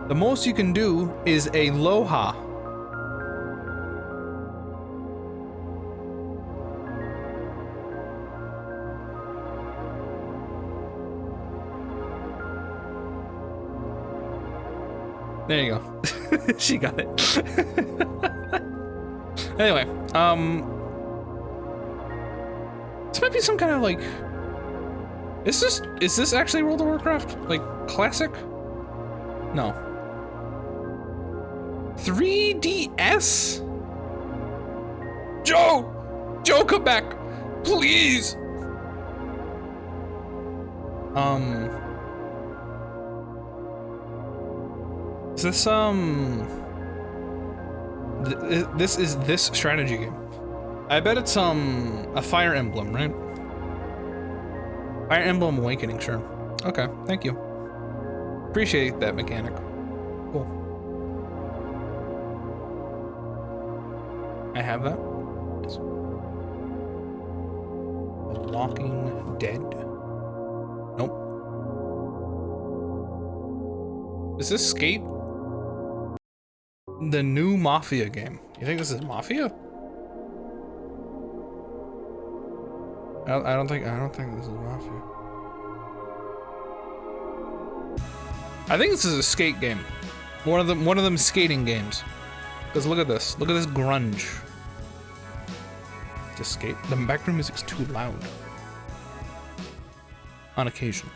The most you can do is a aloha. There you go. She got it. Anyway, this might be some kind of like. Is this actually World of Warcraft? Like classic? No. 3DS? Joe, come back, please. Is this this is this strategy game? I bet it's a Fire Emblem, right? Fire Emblem Awakening, sure. Okay, thank you. Appreciate that mechanic. Cool. I have that. Yes. The Walking Dead. Nope. Is this Skate? The new Mafia game. You think this is Mafia? I don't think this is Mafia. I think this is a skate game. One of them skating games. Because look at this. Look at this grunge. Just skate. The background music's too loud. On occasion.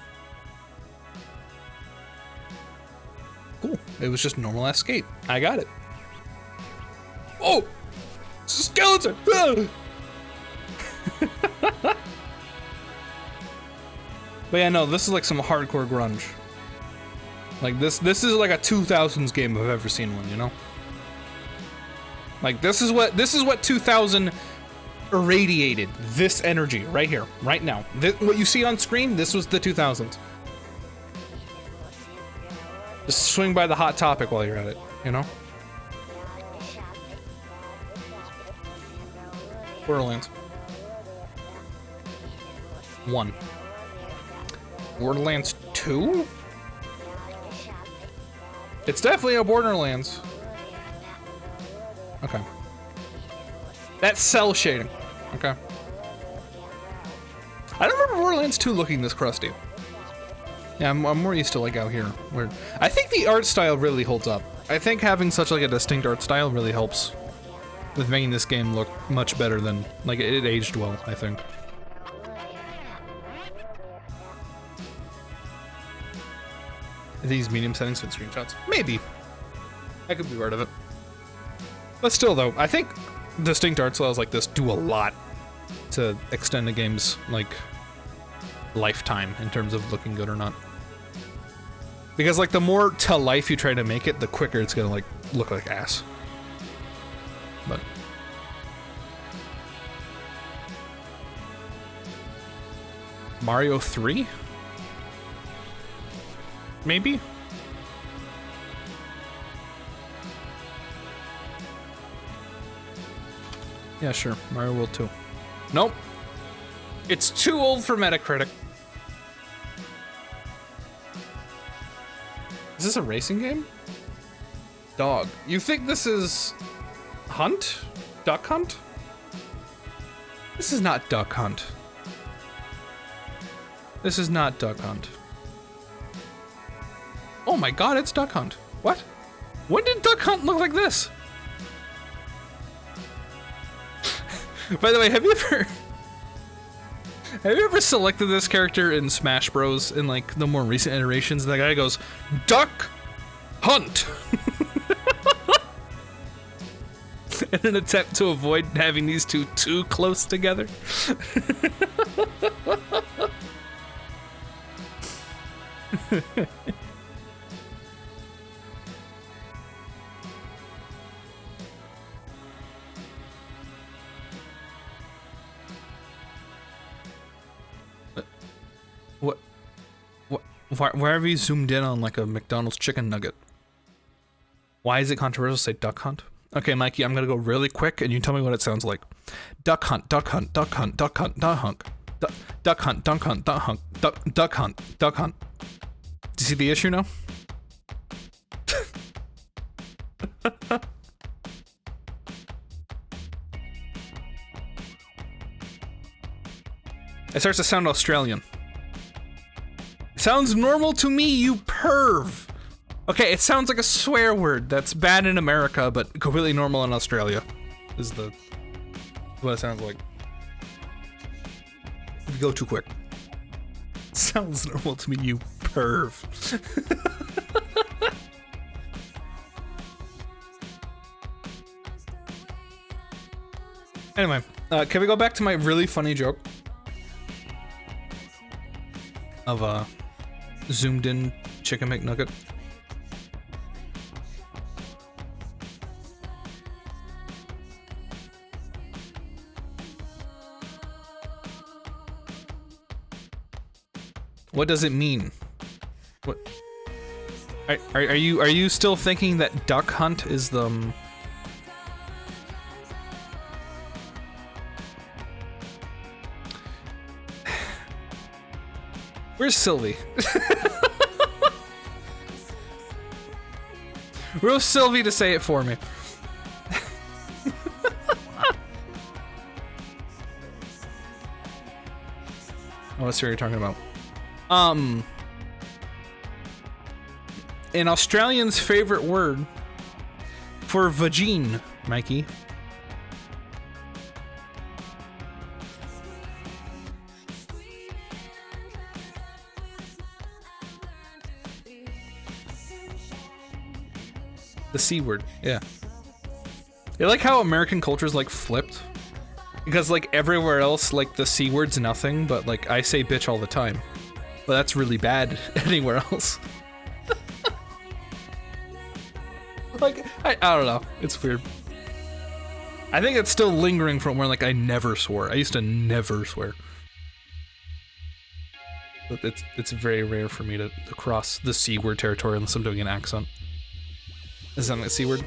Cool. It was just normal ass skate. I got it. Oh! It's a skeleton! Ah! But yeah, no, this is like some hardcore grunge. Like this is like a 2000s game if I've ever seen one, you know? Like this is what 2000 irradiated. This energy right here, right now. What you see on screen, this was the 2000s. Just swing by the Hot Topic while you're at it, you know? Borderlands 1. Borderlands 2? It's definitely a Borderlands. Okay. That's cell shading. Okay. I don't remember Borderlands 2 looking this crusty. Yeah, I'm more used to like out here. Where I think the art style really holds up. I think having such like a distinct art style really helps with making this game look much better than like it aged well, I think. These medium settings for the screenshots? Maybe. I could be part of it. But still though, I think distinct art styles like this do a lot to extend a game's like lifetime in terms of looking good or not. Because like the more to life you try to make it, the quicker it's gonna like look like ass. But Mario 3? Maybe? Yeah, sure. Mario World 2. Nope. It's too old for Metacritic. Is this a racing game? Dog. You think this is Hunt? Duck Hunt? This is not Duck Hunt. This is not Duck Hunt. Oh my god, it's Duck Hunt. What? When did Duck Hunt look like this? By the way, have you ever selected this character in Smash Bros. In like the more recent iterations? And the guy goes, Duck Hunt! In an attempt to avoid having these two too close together. What? Why have you zoomed in on like a McDonald's chicken nugget? Why is it controversial to say duck hunt? Okay, Mikey, I'm gonna go really quick and you tell me what it sounds like. Duck hunt, duck hunt, duck hunt, duck hunt, duck hunt. Duck hunt, duck hunt, duck hunt, duck hunt, duck hunt. Do you see the issue now? It starts to sound Australian. Sounds normal to me, you perv. Okay, it sounds like a swear word that's bad in America, but completely normal in Australia. Is what it sounds like. If you go too quick. Sounds normal to me, you perv. Anyway, can we go back to my really funny joke? Of zoomed in chicken McNugget. What does it mean? What? Are you still thinking that duck hunt is the? Where's Sylvie? Where's Sylvie to say it for me? Oh, let's see what you're talking about. An Australian's favorite word for vagine, Mikey. The C word, yeah. You like how American culture's like flipped? Because like everywhere else, like the C word's nothing, but like I say bitch all the time. But that's really bad anywhere else. Like, I don't know. It's weird. I think it's still lingering from where like I never swore. I used to never swear. But it's very rare for me to cross the C word territory unless I'm doing an accent. Is that a C word?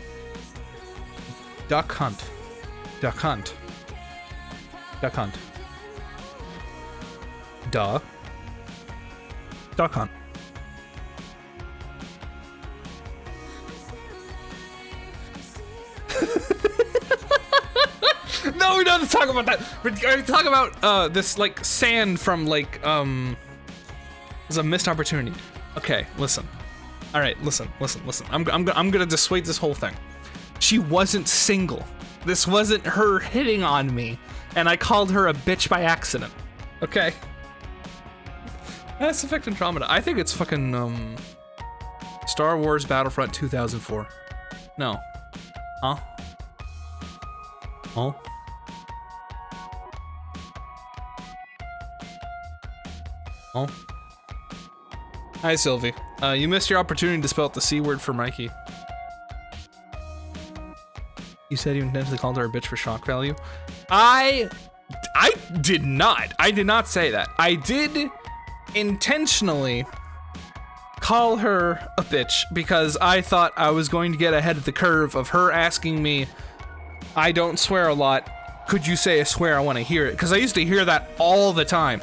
Duck hunt. Duck hunt. Duck hunt. Duh. Duck hunt. No, we don't have to talk about that. We're going to talk about this like sand from like there's a missed opportunity. Okay, listen. All right, listen. I'm gonna dissuade this whole thing. She wasn't single. This wasn't her hitting on me, and I called her a bitch by accident. Okay. Mass Effect Andromeda. I think it's fucking Star Wars Battlefront 2004. No. Huh? Oh. Oh. Hi, Sylvie. You missed your opportunity to spell out the C word for Mikey. You said you intentionally called her a bitch for shock value. I did not. I did not say that. I did intentionally call her a bitch because I thought I was going to get ahead of the curve of her asking me, I don't swear a lot. Could you say a swear? I want to hear it. Because I used to hear that all the time.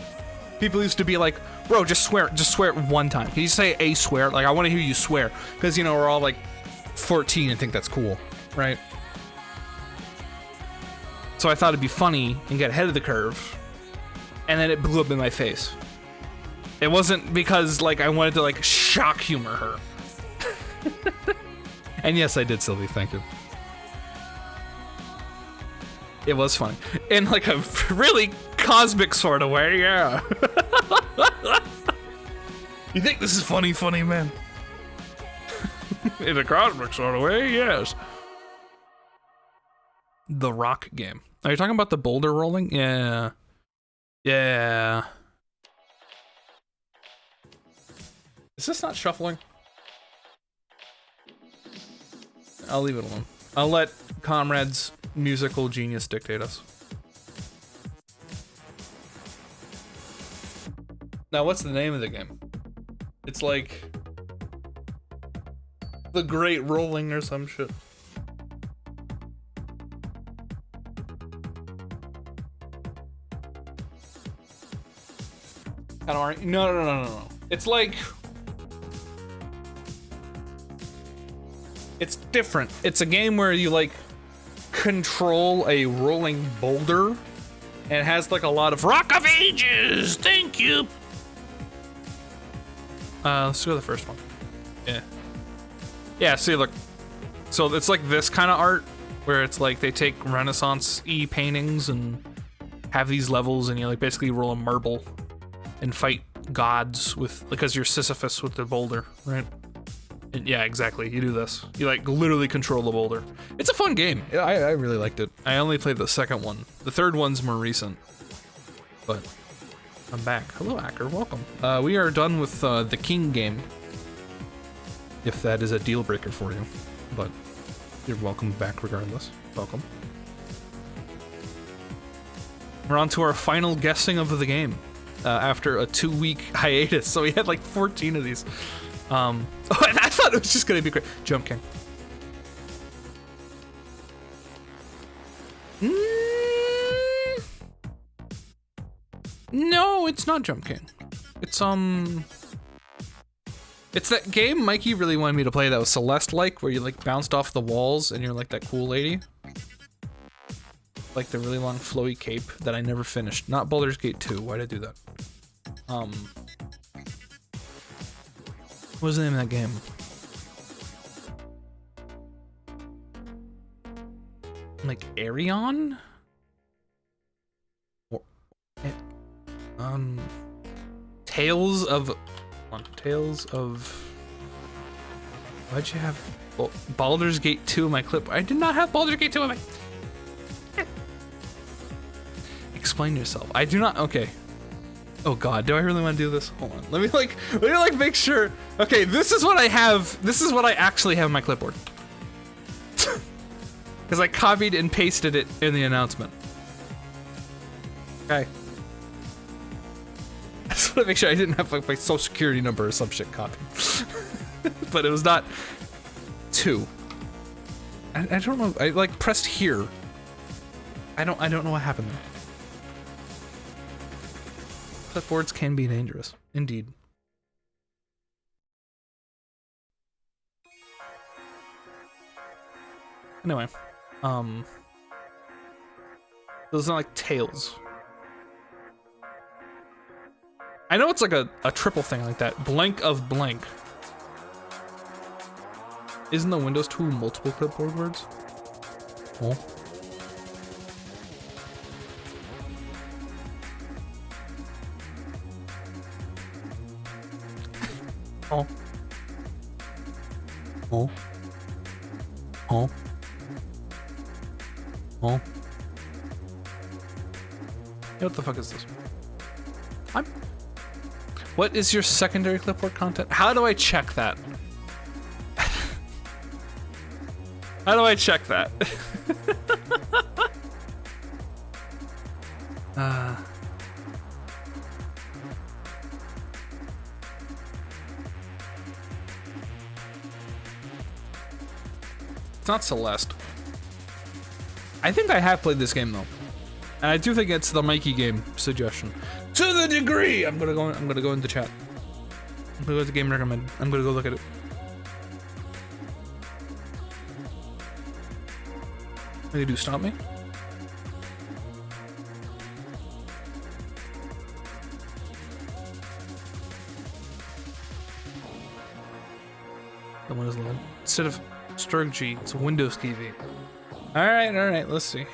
People used to be like, bro, just swear it one time. Can you say a swear? Like, I want to hear you swear. Because, you know, we're all like 14 and think that's cool, right? So I thought it'd be funny and get ahead of the curve. And then it blew up in my face. It wasn't because, like, I wanted to, like, shock humor her. And yes, I did, Sylvie. Thank you. It was funny. In, like, a really cosmic sort of way, yeah. You think this is funny, man? In a cosmic sort of way, yes. The rock game. Are you talking about the boulder rolling? Yeah. Yeah. Is this not shuffling? I'll leave it alone. I'll let Comrade's musical genius dictate us. Now, what's the name of the game? It's like The Great Rolling or some shit. No. It's like, it's different. It's a game where you like control a rolling boulder, and it has like a lot of Rock of Ages. Thank you. Let's go to the first one. Yeah. See, look. So it's like this kind of art where it's like they take Renaissance-y paintings and have these levels, and you like basically roll a marble and fight gods with, because you're Sisyphus with the boulder, right? And yeah, exactly. You do this. You like literally control the boulder. It's a fun game. Yeah, I really liked it. I only played the second one. The third one's more recent. But I'm back. Hello, Acker. Welcome. We are done with the King game. If that is a deal breaker for you. But you're welcome back regardless. Welcome. We're on to our final guessing of the game. After a 2-week hiatus, so we had like 14 of these. I thought it was just gonna be great. Jump King. No, it's not Jump King. It's that game Mikey really wanted me to play that was Celeste-like, where you like bounced off the walls and you're like that cool lady. Like the really long flowy cape that I never finished. Not Baldur's Gate 2. Why'd I do that? What was the name of that game? Like Arion? Or, Tales of... Why'd you have Baldur's Gate 2 in my clip? I did not have Baldur's Gate 2 in my... Explain yourself. I do not... Okay. Oh god, do I really want to do this? Hold on. Let me make sure. Okay, this is what I have. This is what I actually have in my clipboard. Because I copied and pasted it in the announcement. Okay. I just want to make sure I didn't have like my social security number or some shit copied. But it was not 2. I don't know. I like pressed here. I don't know what happened there. Clipboards can be dangerous, indeed. Anyway, those are like tails. I know it's like a triple thing like that. Blank of blank. Isn't the Windows tool multiple clipboard words? Oh. Oh. Oh. Oh. Oh. Hey, what the fuck is this? What is your secondary clipboard content? How do I check that? How do I check that? It's not Celeste. I think I have played this game though, and I do think it's the Mikey game suggestion. To the degree, I'm gonna go in the chat. I'm gonna go to the game recommended. I'm gonna go look at it. What do you do? Stop me? The one is loaded. Instead of Sturg G, it's a Windows TV. Alright, let's see.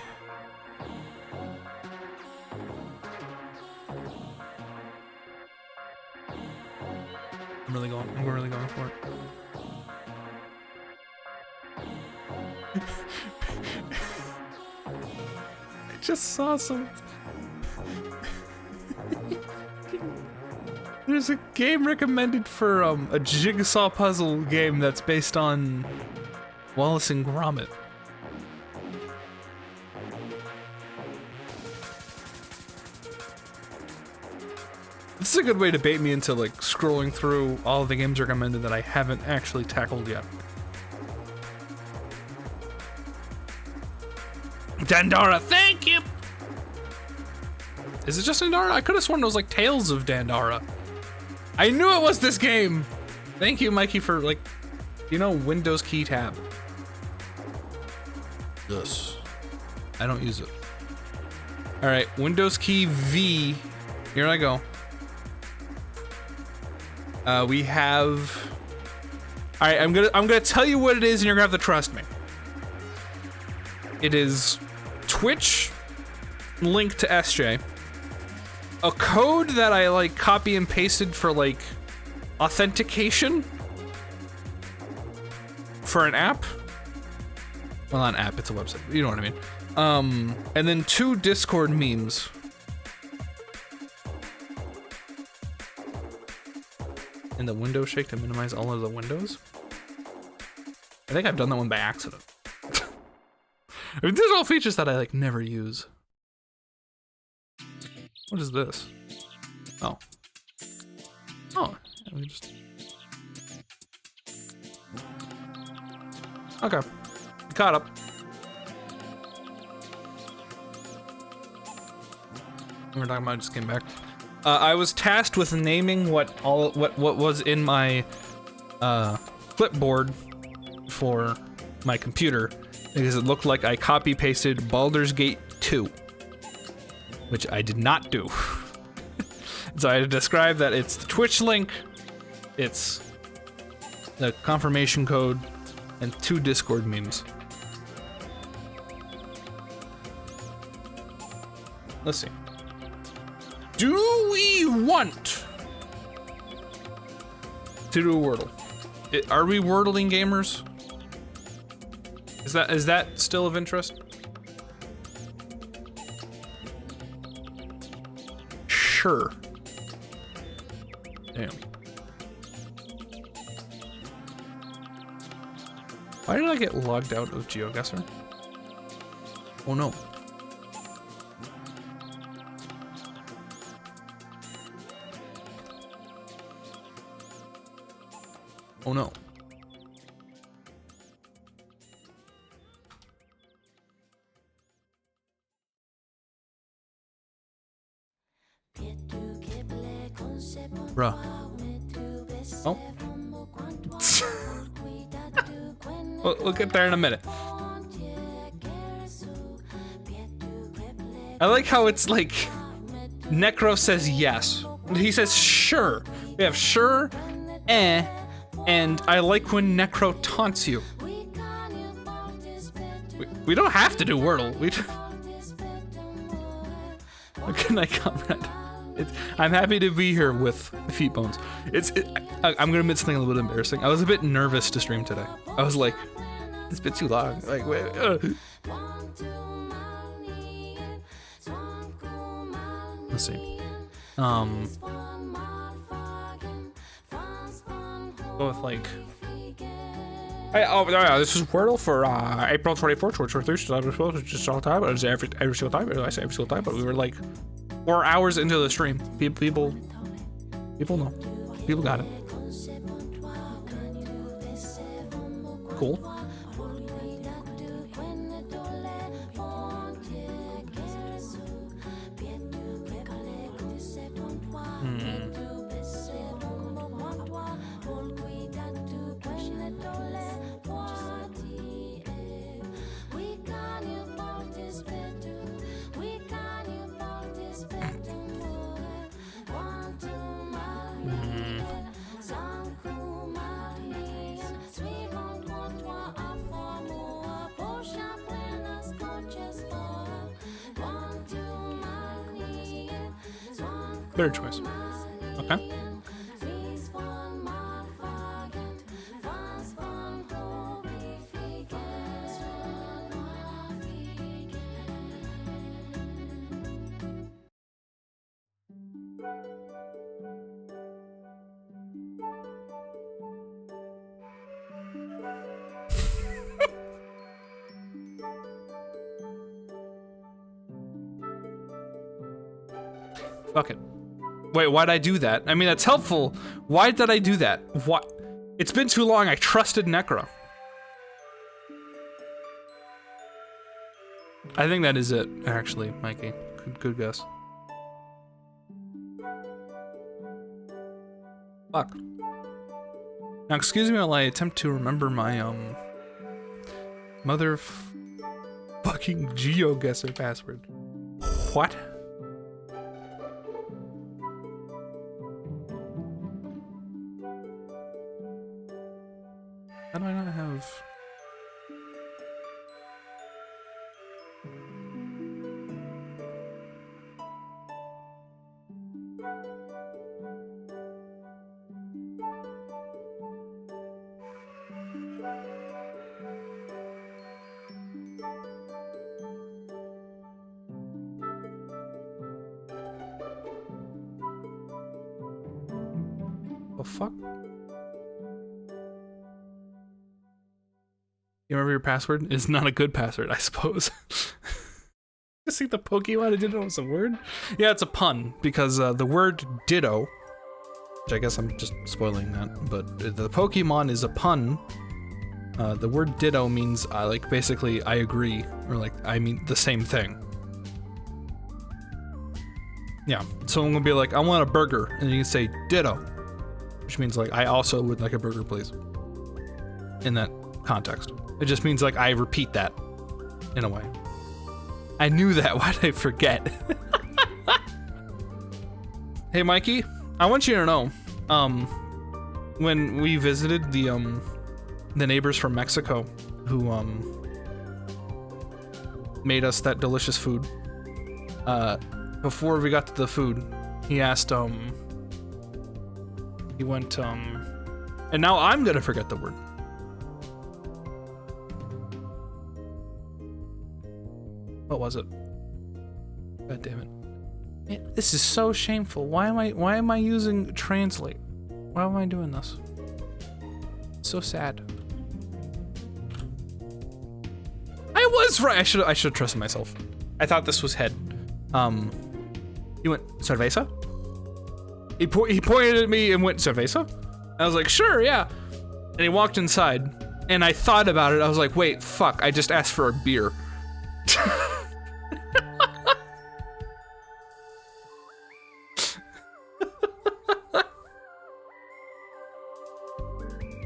I'm really going for it. I just saw some. There's a game recommended for a jigsaw puzzle game that's based on Wallace and Gromit. This is a good way to bait me into like scrolling through all the games recommended that I haven't actually tackled yet. Dandara, thank you! Is it just Dandara? I could have sworn it was like Tales of Dandara. I knew it was this game! Thank you, Mikey, for like, you know, Windows key tab. Yes. I don't use it. Alright, Windows key V. Here I go. We have... Alright, I'm gonna tell you what it is and you're gonna have to trust me. It is Twitch link to SJ. A code that I like copy and pasted for like authentication for an app. Well, not an app, it's a website. You know what I mean. And then 2 Discord memes. And the window shake to minimize all of the windows. I think I've done that one by accident. I mean, these are all features that I like never use. What is this? Oh. Oh, let me just... Okay. Caught up. We were talking about, I just came back. I was tasked with naming what was in my clipboard for my computer because it looked like I copy pasted Baldur's Gate 2, which I did not do. So I had to describe that it's the Twitch link, it's the confirmation code, and 2 Discord memes. Let's see. Do we want to do a Wordle? Are we Wordling gamers? Is that still of interest? Sure. Damn. Why did I get logged out of GeoGuessr? Oh no. Oh no. Bruh. Oh. We'll get there in a minute. I like how it's like Necro says yes. He says sure. We have sure, and I like when Necro taunts you. We don't have to do Wordle. Good night, comrade. I'm happy to be here with Feet Bones. I'm gonna admit something a little bit embarrassing. I was a bit nervous to stream today. I was like, it's a bit too long. Like, wait. Let's see. Go with like. This is Wordle for April 24th, which we're Thursday, just all the time. It was every single time. I say every single time, but we were like 4 hours into the stream. People know. People got it. Cool. Better choice. Okay. Fuck it. Wait, why'd I do that? I mean, that's helpful. Why did I do that? What? It's been too long. I trusted Necro. I think that is it, actually, Mikey. Good guess. Fuck. Now, excuse me while I attempt to remember my, fucking GeoGuessr password. What? How do I not have... The fuck? You remember your password? It's not a good password, I suppose. You see the Pokemon? I didn't know it was a word? Yeah, it's a pun, because the word ditto, which I guess I'm just spoiling that, but the Pokemon is a pun. The word ditto means, like, basically, I agree, or like, I mean the same thing. Yeah, so I'm gonna be like, I want a burger, and you can say ditto, which means like, I also would like a burger, please. In that context. It just means like, I repeat that, in a way. I knew that, why did I forget? Hey Mikey, I want you to know, when we visited the neighbors from Mexico, who, made us that delicious food, before we got to the food, he asked, he went, and now I'm gonna forget the word. What was it? God damn it. Man, this is so shameful. Why am I using translate? Why am I doing this? It's so sad. I was right. I should have trusted myself. I thought this was head. He went, cerveza? He pointed at me and went, cerveza? I was like, sure, yeah. And he walked inside, and I thought about it. I was like, wait, fuck, I just asked for a beer.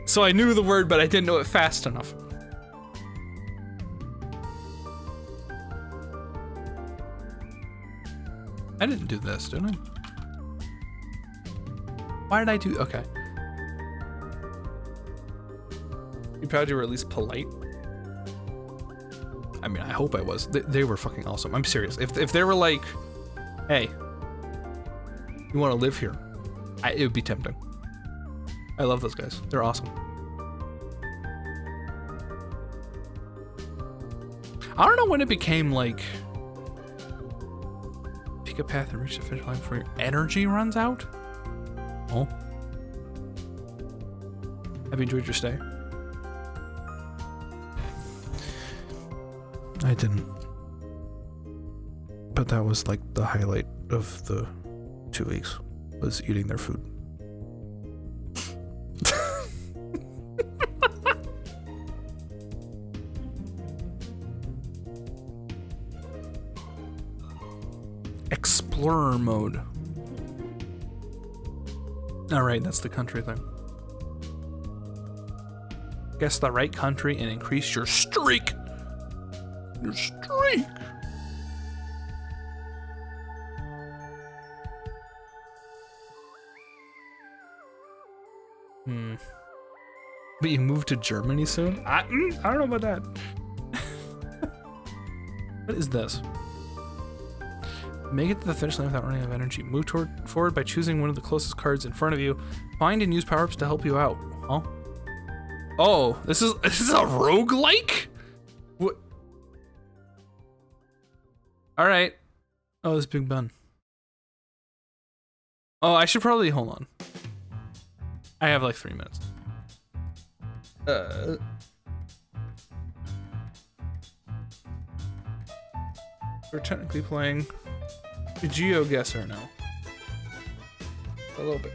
So I knew the word, but I didn't know it fast enough. I didn't do this, did I? Why did I do... Okay. You proud you were at least polite? I mean, I hope I was. They were fucking awesome. I'm serious. If they were like, hey, you want to live here? It would be tempting. I love those guys. They're awesome. I don't know when it became like... Pick a path and reach the finish line before your energy runs out? Oh. Have you enjoyed your stay? I didn't. But that was like the highlight of the 2 weeks, was eating their food. Explorer mode. Alright, that's the country thing. Guess the right country and increase your streak. Your streak. But you moved to Germany soon? I don't know about that. What is this? Make it to the finish line without running out of energy. Move forward by choosing one of the closest cards in front of you. Find and use power-ups to help you out. Huh? Oh, this is a roguelike? What? Alright. Oh, this Big Ben. Oh, I should probably hold on. I have like 3 minutes. We're technically playing a GeoGuessr now. a little bit.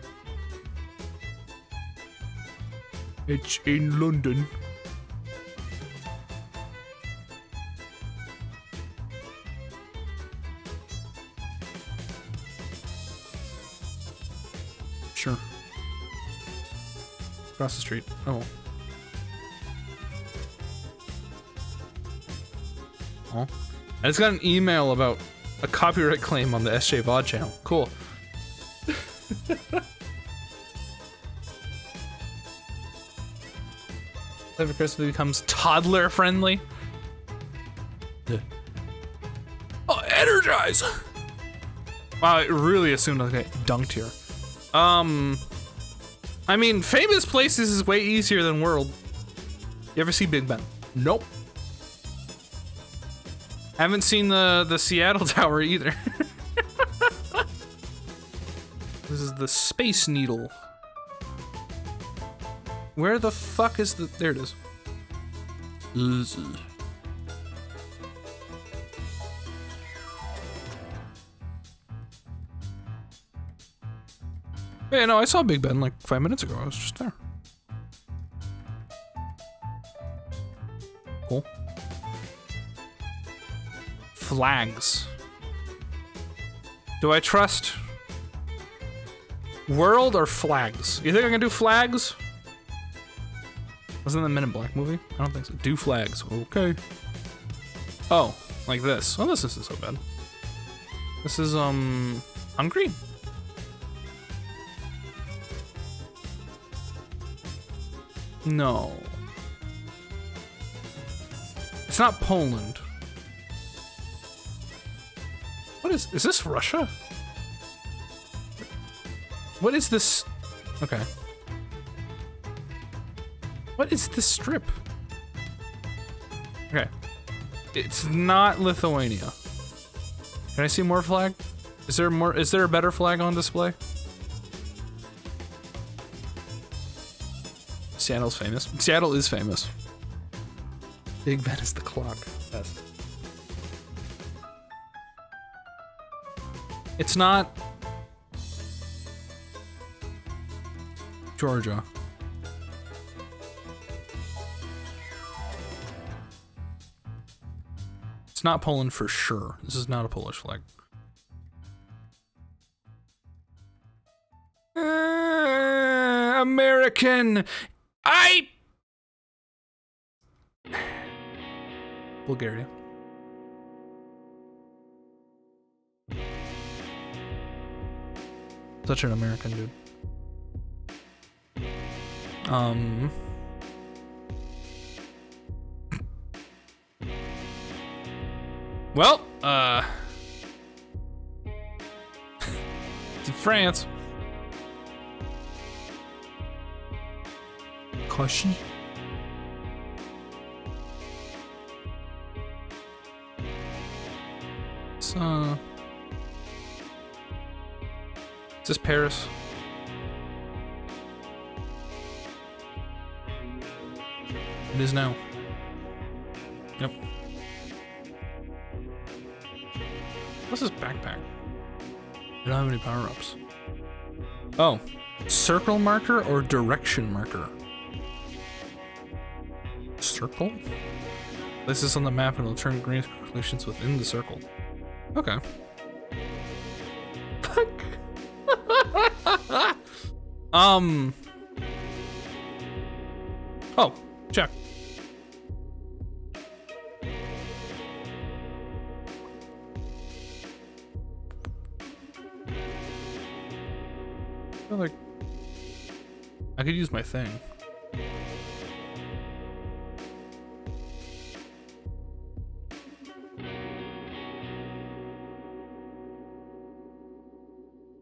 It's in London. Sure. Across the street. Oh. Oh. I just got an email about a copyright claim on the SJ VOD channel. Cool. Clever Christmas becomes toddler friendly. Oh, energize! Wow, I really assumed I was gonna get dunked here. I mean, famous places is way easier than world. You ever see Big Ben? Nope. Haven't seen the Seattle Tower either. This is the Space Needle. Where the fuck is the... There it is. Easy. Yeah, no, I saw Big Ben like 5 minutes ago. I was just there. Cool. Flags. Do I trust world or flags? You think I can do flags? Wasn't that the Men in Black movie? I don't think so. Do flags. Okay. Oh, like this. Oh, this isn't so bad. This is, Hungary? No. It's not Poland. What is this Russia? What is this? Okay. What is this strip? Okay. It's not Lithuania. Can I see more flag? Is there a better flag on display? Seattle's famous. Seattle is famous. Big Ben is the clock. Yes. It's not Georgia. It's not Poland for sure. This is not a Polish flag. American. Bulgaria. Such an American dude. Well, it's in France. Cauchy. It's, is this Paris? It is now. Yep. What's this backpack? I don't have any power-ups. Oh. Circle marker or direction marker? Circle? Place this on the map and it'll turn green conclusions within the circle. Okay. Fuck. Oh, check. I feel like I could use my thing.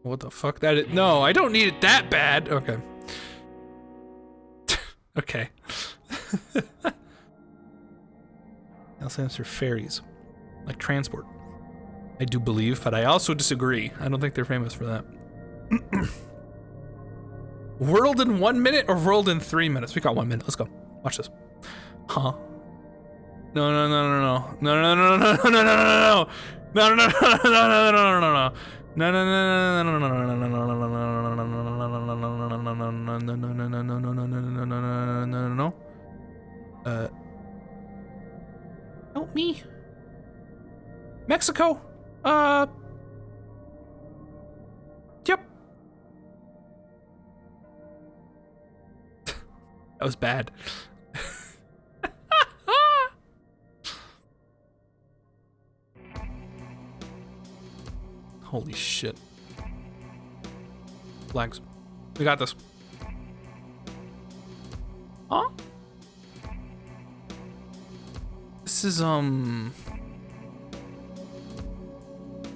What the fuck? No, I don't need it that bad. Okay. Okay. I'll answer ferries. Like transport. I do believe, but I also disagree. I don't think they're famous for that. World in 1 minute or world in 3 minutes? We got 1 minute. Let's go. Watch this. Huh? No, no, no, no, no. No, no, no, no, no, no, no, no, no. No, no, no, no, no, no, no, no, no. No, no, no, no, no, no, no, no, no, no, no. Help me. Mexico. Yep. That was bad. Holy shit. Flags. We got this. Huh? This is,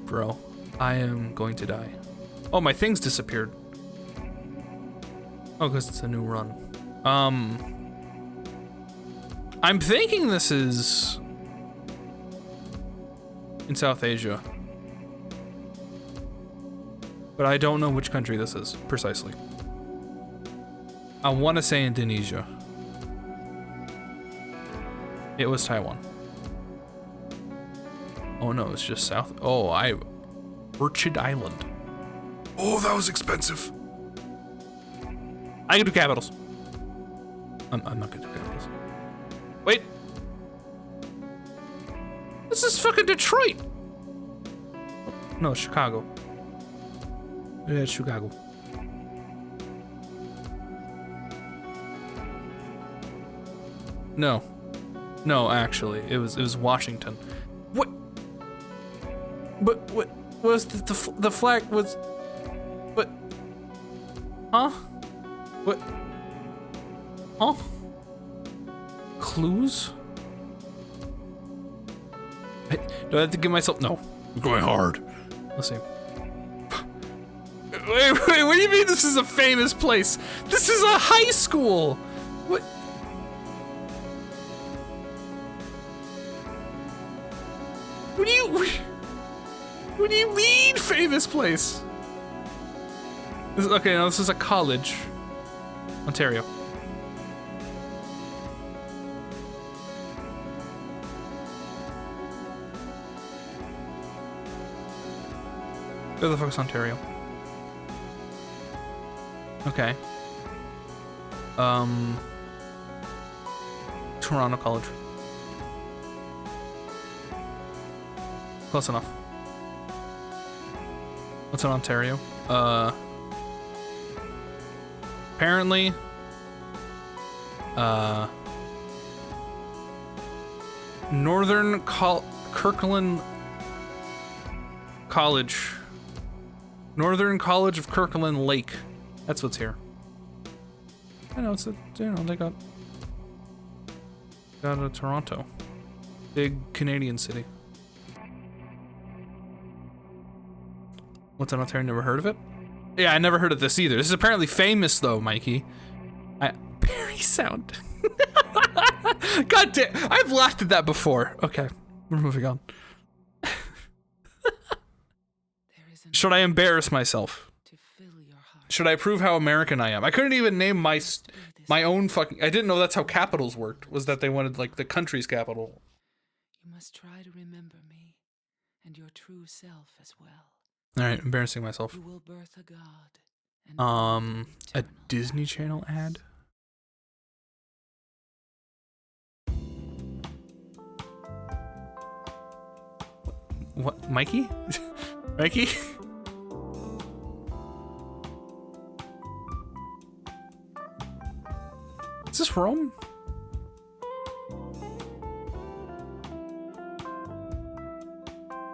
Bro, I am going to die. Oh, my thing's disappeared. Oh, because it's a new run. I'm thinking this is in South Asia. But I don't know which country this is, precisely. I want to say Indonesia. It was Taiwan. Oh no, it's just south. Oh, Orchid Island. Oh, that was expensive. I can do capitals. I'm not gonna do capitals. Wait. This is fucking Detroit. No, Chicago. Yeah, it's Chicago. No. No, actually, it was Washington. What? But what was the flag was? What? Huh? What? Huh? Clues? Do I have to give myself? No. I'm going hard. Let's see. Wait, what do you mean this is a famous place? This is a high school! What? What do you mean famous place? Okay, now this is a college. Ontario. Where the fuck is Ontario? Okay. Toronto College. Close enough. What's in Ontario? Apparently, Northern Kirkland College. Northern College of Kirkland Lake. That's what's here. I know it's they got a Toronto. Big Canadian city. What's in Ontario? Never heard of it? Yeah, I never heard of this either. This is apparently famous though, Mikey. Parry sound. God damn, I've laughed at that before. Okay, we're moving on. Should I embarrass myself? Should I prove how American I am? I couldn't even name my own fucking. I didn't know that's how capitals worked. Was that they wanted like the country's capital? You must try to remember me and your true self as well. All right, embarrassing myself. You will birth a god. And A Disney Channel ad. What, Mikey? Mikey? Is this Rome?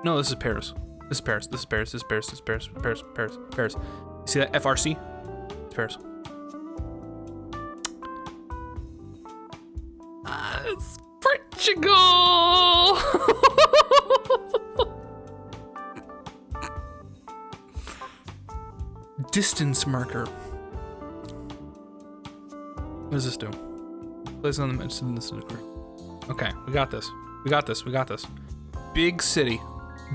No, this is Paris. This is Paris. This is Paris. This is Paris. This is Paris. Paris. Paris. Paris. You see that? FRC? It's Paris. It's Portugal! Distance marker. What does this do? Place on the distance marker. Okay, we got this. We got this. We got this. Big city.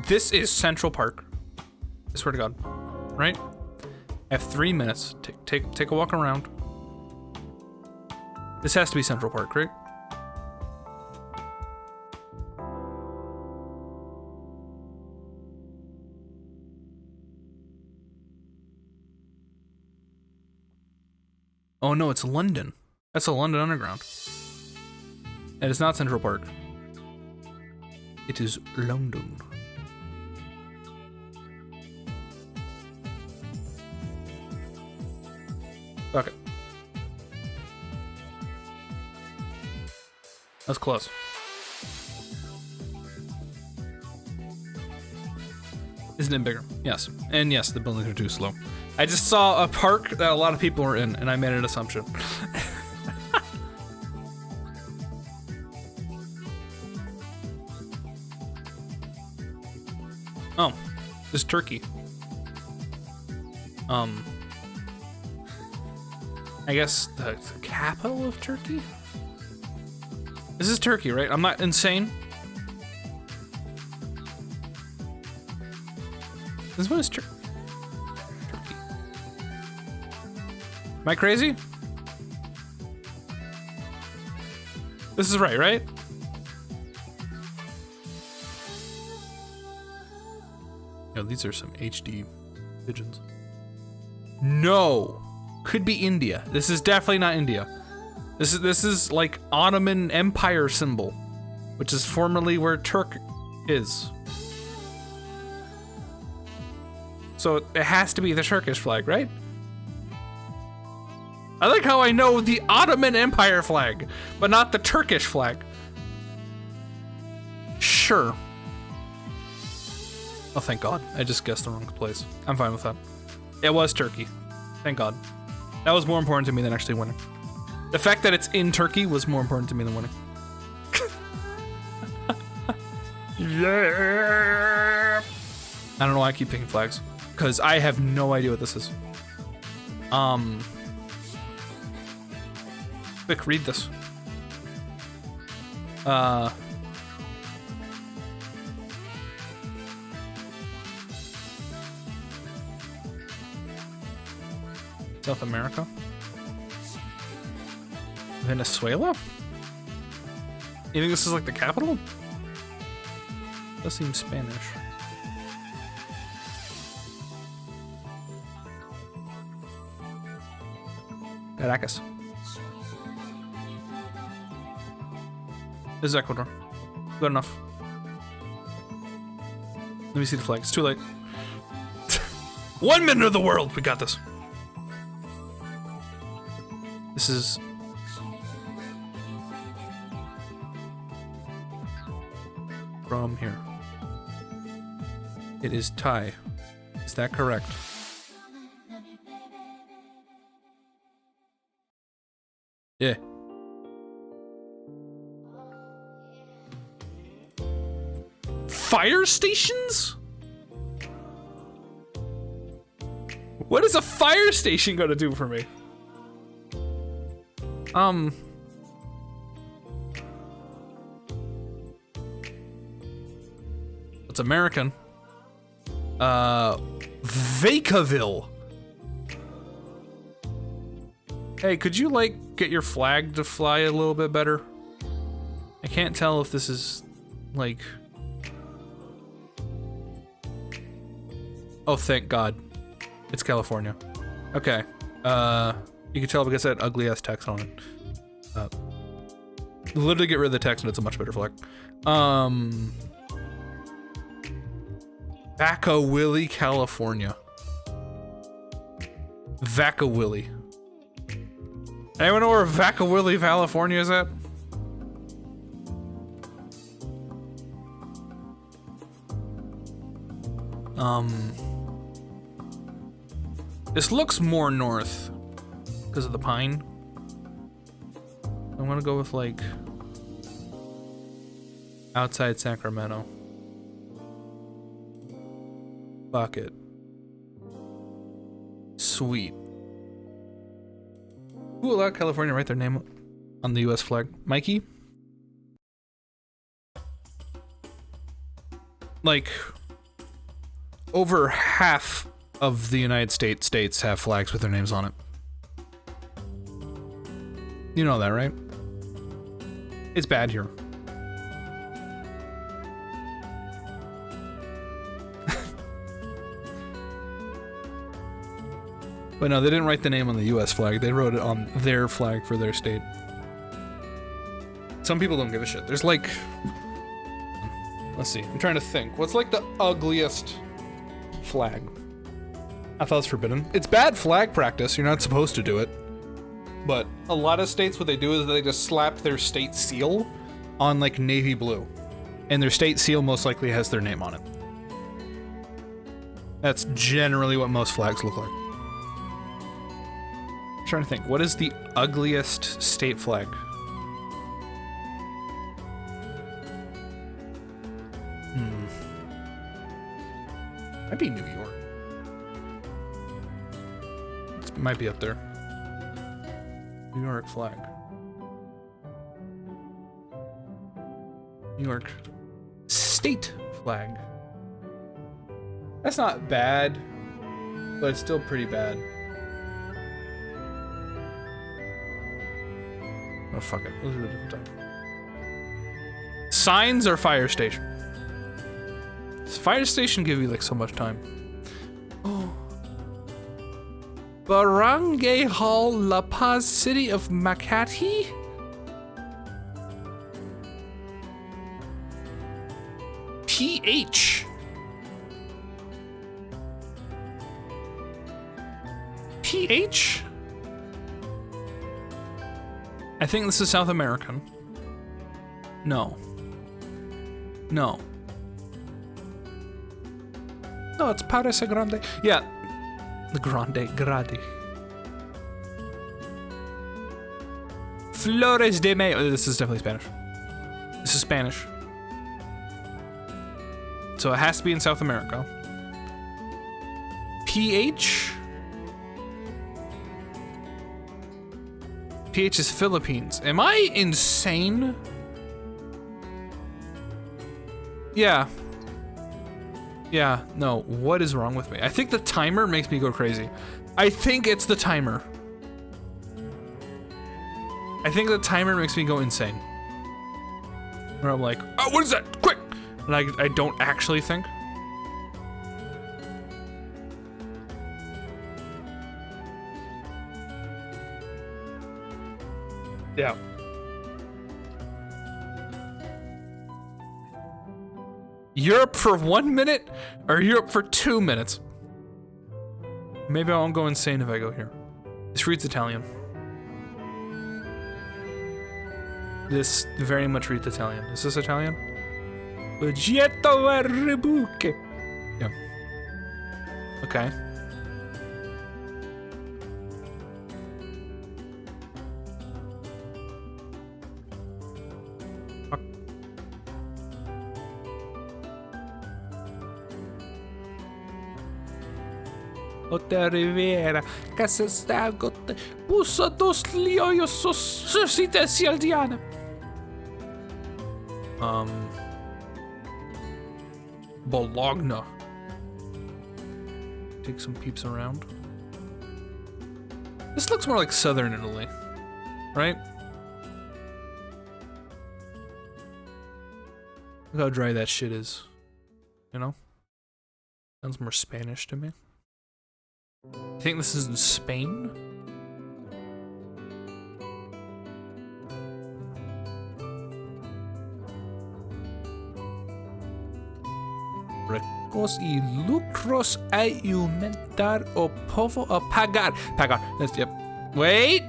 This is Central Park. I swear to God. Right? I have 3 minutes. Take a walk around. This has to be Central Park, right? Oh no, it's London. That's the London Underground. And it's not Central Park. It is London. Okay. That's close. Isn't it bigger? Yes. And yes, the buildings are too slow. I just saw a park that a lot of people were in, and I made an assumption. Oh, this is Turkey. I guess the capital of Turkey? This is Turkey, right? I'm not insane. This one is Turkey. Am I crazy? This is right? Yo, these are some HD pigeons. No! Could be India. This is definitely not India. This is like Ottoman Empire symbol, which is formerly where Turk is. So it has to be the Turkish flag, right? I like how I know the Ottoman Empire flag, but not the Turkish flag. Sure. Oh, thank God. I just guessed the wrong place. I'm fine with that. It was Turkey. Thank God. That was more important to me than actually winning. The fact that it's in Turkey was more important to me than winning. Yeah. I don't know why I keep picking flags, because I have no idea what this is. Quick, read this. South America? Venezuela? You think this is like the capital? That seems Spanish. Caracas. This is Ecuador. Good enough. Let me see the flag. It's too late. 1 minute of the world! We got this. This is... from here. It is Thai. Is that correct? Yeah. Fire stations? What is a fire station gonna do for me? It's American. Vacaville. Hey, could you, like, get your flag to fly a little bit better? I can't tell if this is, like... Oh, thank God. It's California. Okay. You can tell because it had ugly-ass text on it. Literally get rid of the text and it's a much better flag. Vacaville, California. Vacaville. Anyone know where Vacaville, California is at? This looks more north because of the pine. I'm gonna go with like outside Sacramento. Fuck it. Sweet. Who allowed California to write their name on the US flag? Mikey? Like, over half of the United States have flags with their names on it. You know that, right? It's bad here. But no, they didn't write the name on the US flag. They wrote it on their flag for their state. Some people don't give a shit. There's like... Let's see. I'm trying to think. What's like the ugliest flag? I thought it's forbidden. It's bad flag practice. You're not supposed to do it. But a lot of states, what they do is they just slap their state seal on like navy blue. And their state seal most likely has their name on it. That's generally what most flags look like. I'm trying to think. What is the ugliest state flag? Might be New York. It might be up there. New York flag. New York state flag. That's not bad, but it's still pretty bad. Oh, fuck it. We'll do it a different time. Signs or fire station? Fire station give you like so much time. Oh. Barangay Hall, La Paz, City of Makati? PH. PH? I think this is South American. No. No. No, it's Paris Grande. Yeah. The Grande. Flores de Mayo. This is definitely Spanish. This is Spanish. So it has to be in South America. PH? PH is Philippines. Am I insane? Yeah. Yeah, no, what is wrong with me? I think the timer makes me go crazy. I think it's the timer. I think the timer makes me go insane. Where I'm like, oh, what is that? Quick! And I don't actually think. Yeah. Europe for 1 minute or Europe for 2 minutes? Maybe I won't go insane if I go here. This reads Italian. This very much reads Italian. Is this Italian? Oggetto Rebuque. Yeah. Okay. Hotel Rivera, Casa Stagote, Busa dos Lioyos Suscita Cialdiana. Bologna. Take some peeps around. This looks more like southern Italy, right? Look how dry that shit is. You know? Sounds more Spanish to me. I think this is in Spain. Recos y lucros aumentar o povo o pagar. Pagar. That's, yep. Wait.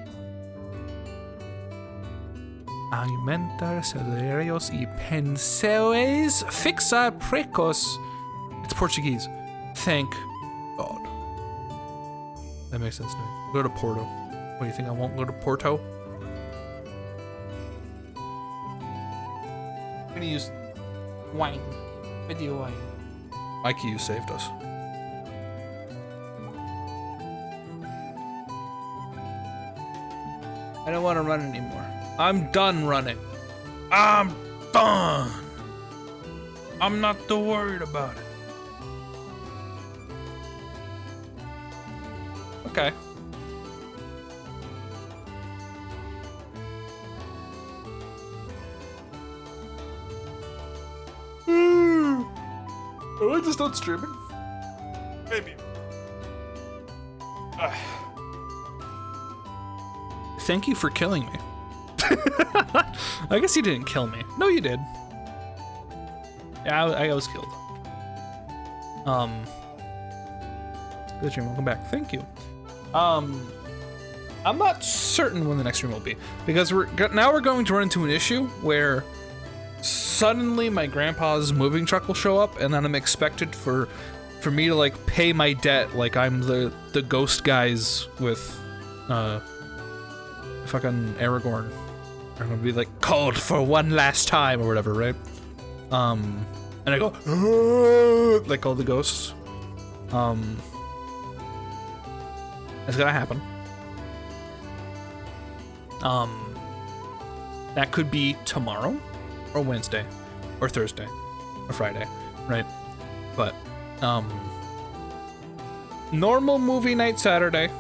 Aumentar salarios y pensiones fixa precos. It's Portuguese. Thank God. That makes sense to me. We'll go to Porto. What do you think? I won't go to Porto? I'm gonna use wine. Video wine. Mikey, you saved us. I don't want to run anymore. I'm done running. I'm done. I'm not too worried about it. Okay. Am I just not streaming? Maybe. Thank you for killing me. I guess you didn't kill me. No, you did. Yeah, I was killed. Good stream, welcome back. Thank you. I'm not certain when the next stream will be because now we're going to run into an issue where suddenly my grandpa's moving truck will show up, and then I'm expected for me to like pay my debt like I'm the ghost guys with fucking Aragorn. I'm gonna be like called for one last time or whatever, right? And I go like all the ghosts. It's gonna happen. That could be tomorrow or Wednesday or Thursday or Friday, right? But normal movie night Saturday.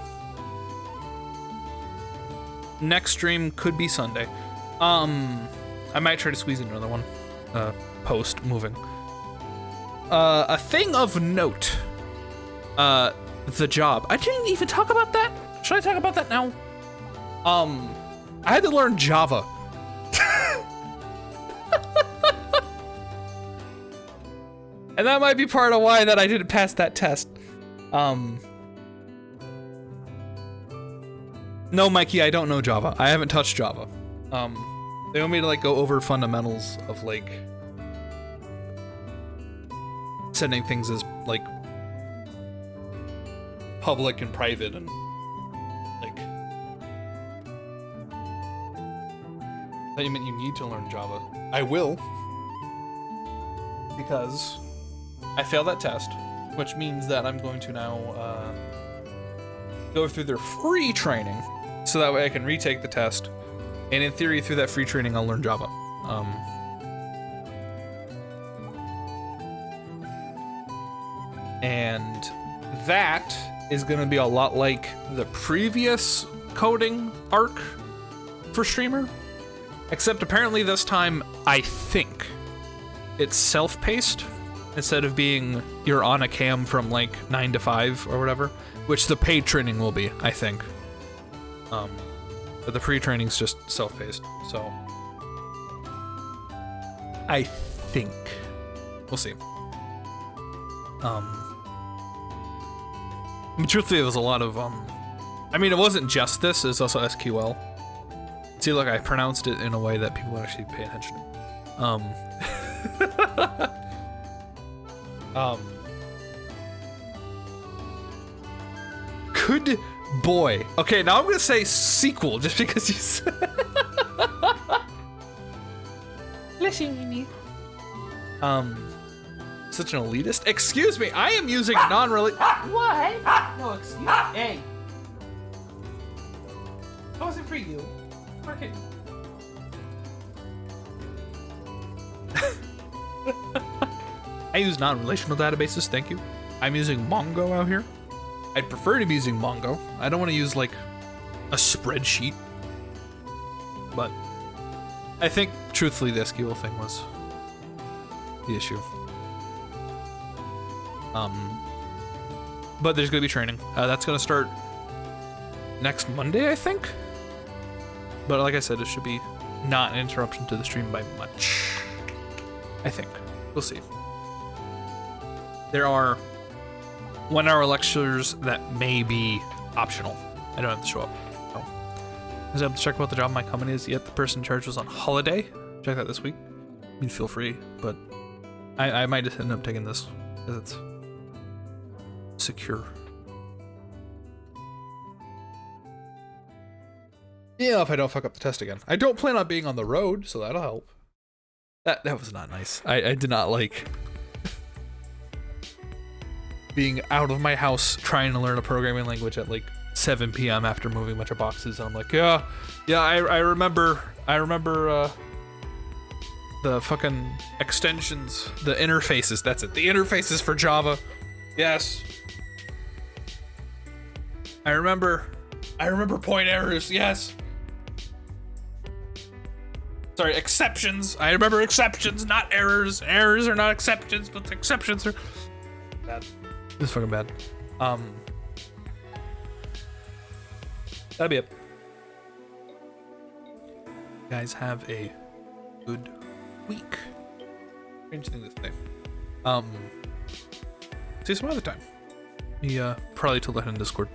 Next stream could be Sunday. I might try to squeeze in another one post moving. A thing of note, the job. I didn't even talk about that. Should I talk about that now? I had to learn Java. And that might be part of why that I didn't pass that test. No, Mikey, I don't know Java. I haven't touched Java. They want me to like go over fundamentals of like setting things as like public and private and like that you meant you need to learn Java. I will, because I failed that test, which means that I'm going to now go through their free training so that way I can retake the test, and in theory through that free training I'll learn Java. And that is going to be a lot like the previous coding arc for Streamer, except apparently this time I think it's self-paced instead of being you're on a cam from like 9 to 5 or whatever, which the paid training will be, I think. But the free training's just self-paced, so I think we'll see. Truthfully, it was a lot of I mean, it wasn't just this; it's also SQL. See, look, I pronounced it in a way that people would actually pay attention to. Good boy. Okay, now I'm gonna say sequel just because you said. Listen to me. Such an elitist. Excuse me, I am using non-related. What? No, excuse me. Hey. That wasn't for you. Freaking. I use non-relational databases, thank you. I'm using Mongo out here. I'd prefer to be using Mongo. I don't want to use like a spreadsheet. But I think truthfully the SQL thing was the issue. But there's gonna be training. That's gonna start next Monday, I think. But like I said, it should be not an interruption to the stream by much. I think. We'll see. There are 1 hour lectures that may be optional. I don't have to show up. So. I was able to check what the job of my company is, yet the person in charge was on holiday. Check that this week. I mean, feel free, but I might just end up taking this because it's secure. Yeah, if I don't fuck up the test again. I don't plan on being on the road, so that'll help. That was not nice. I did not like being out of my house trying to learn a programming language at like 7 p.m. after moving a bunch of boxes, and I'm like, yeah, I remember the fucking extensions, the interfaces. That's it. The interfaces for Java. Yes. I remember point errors. Yes. Sorry, exceptions. I remember exceptions, not errors. Errors are not exceptions, but exceptions are bad. This is fucking bad. That'll be it. You guys have a good week. Strange thing to say. See you some other time. We probably told that in Discord.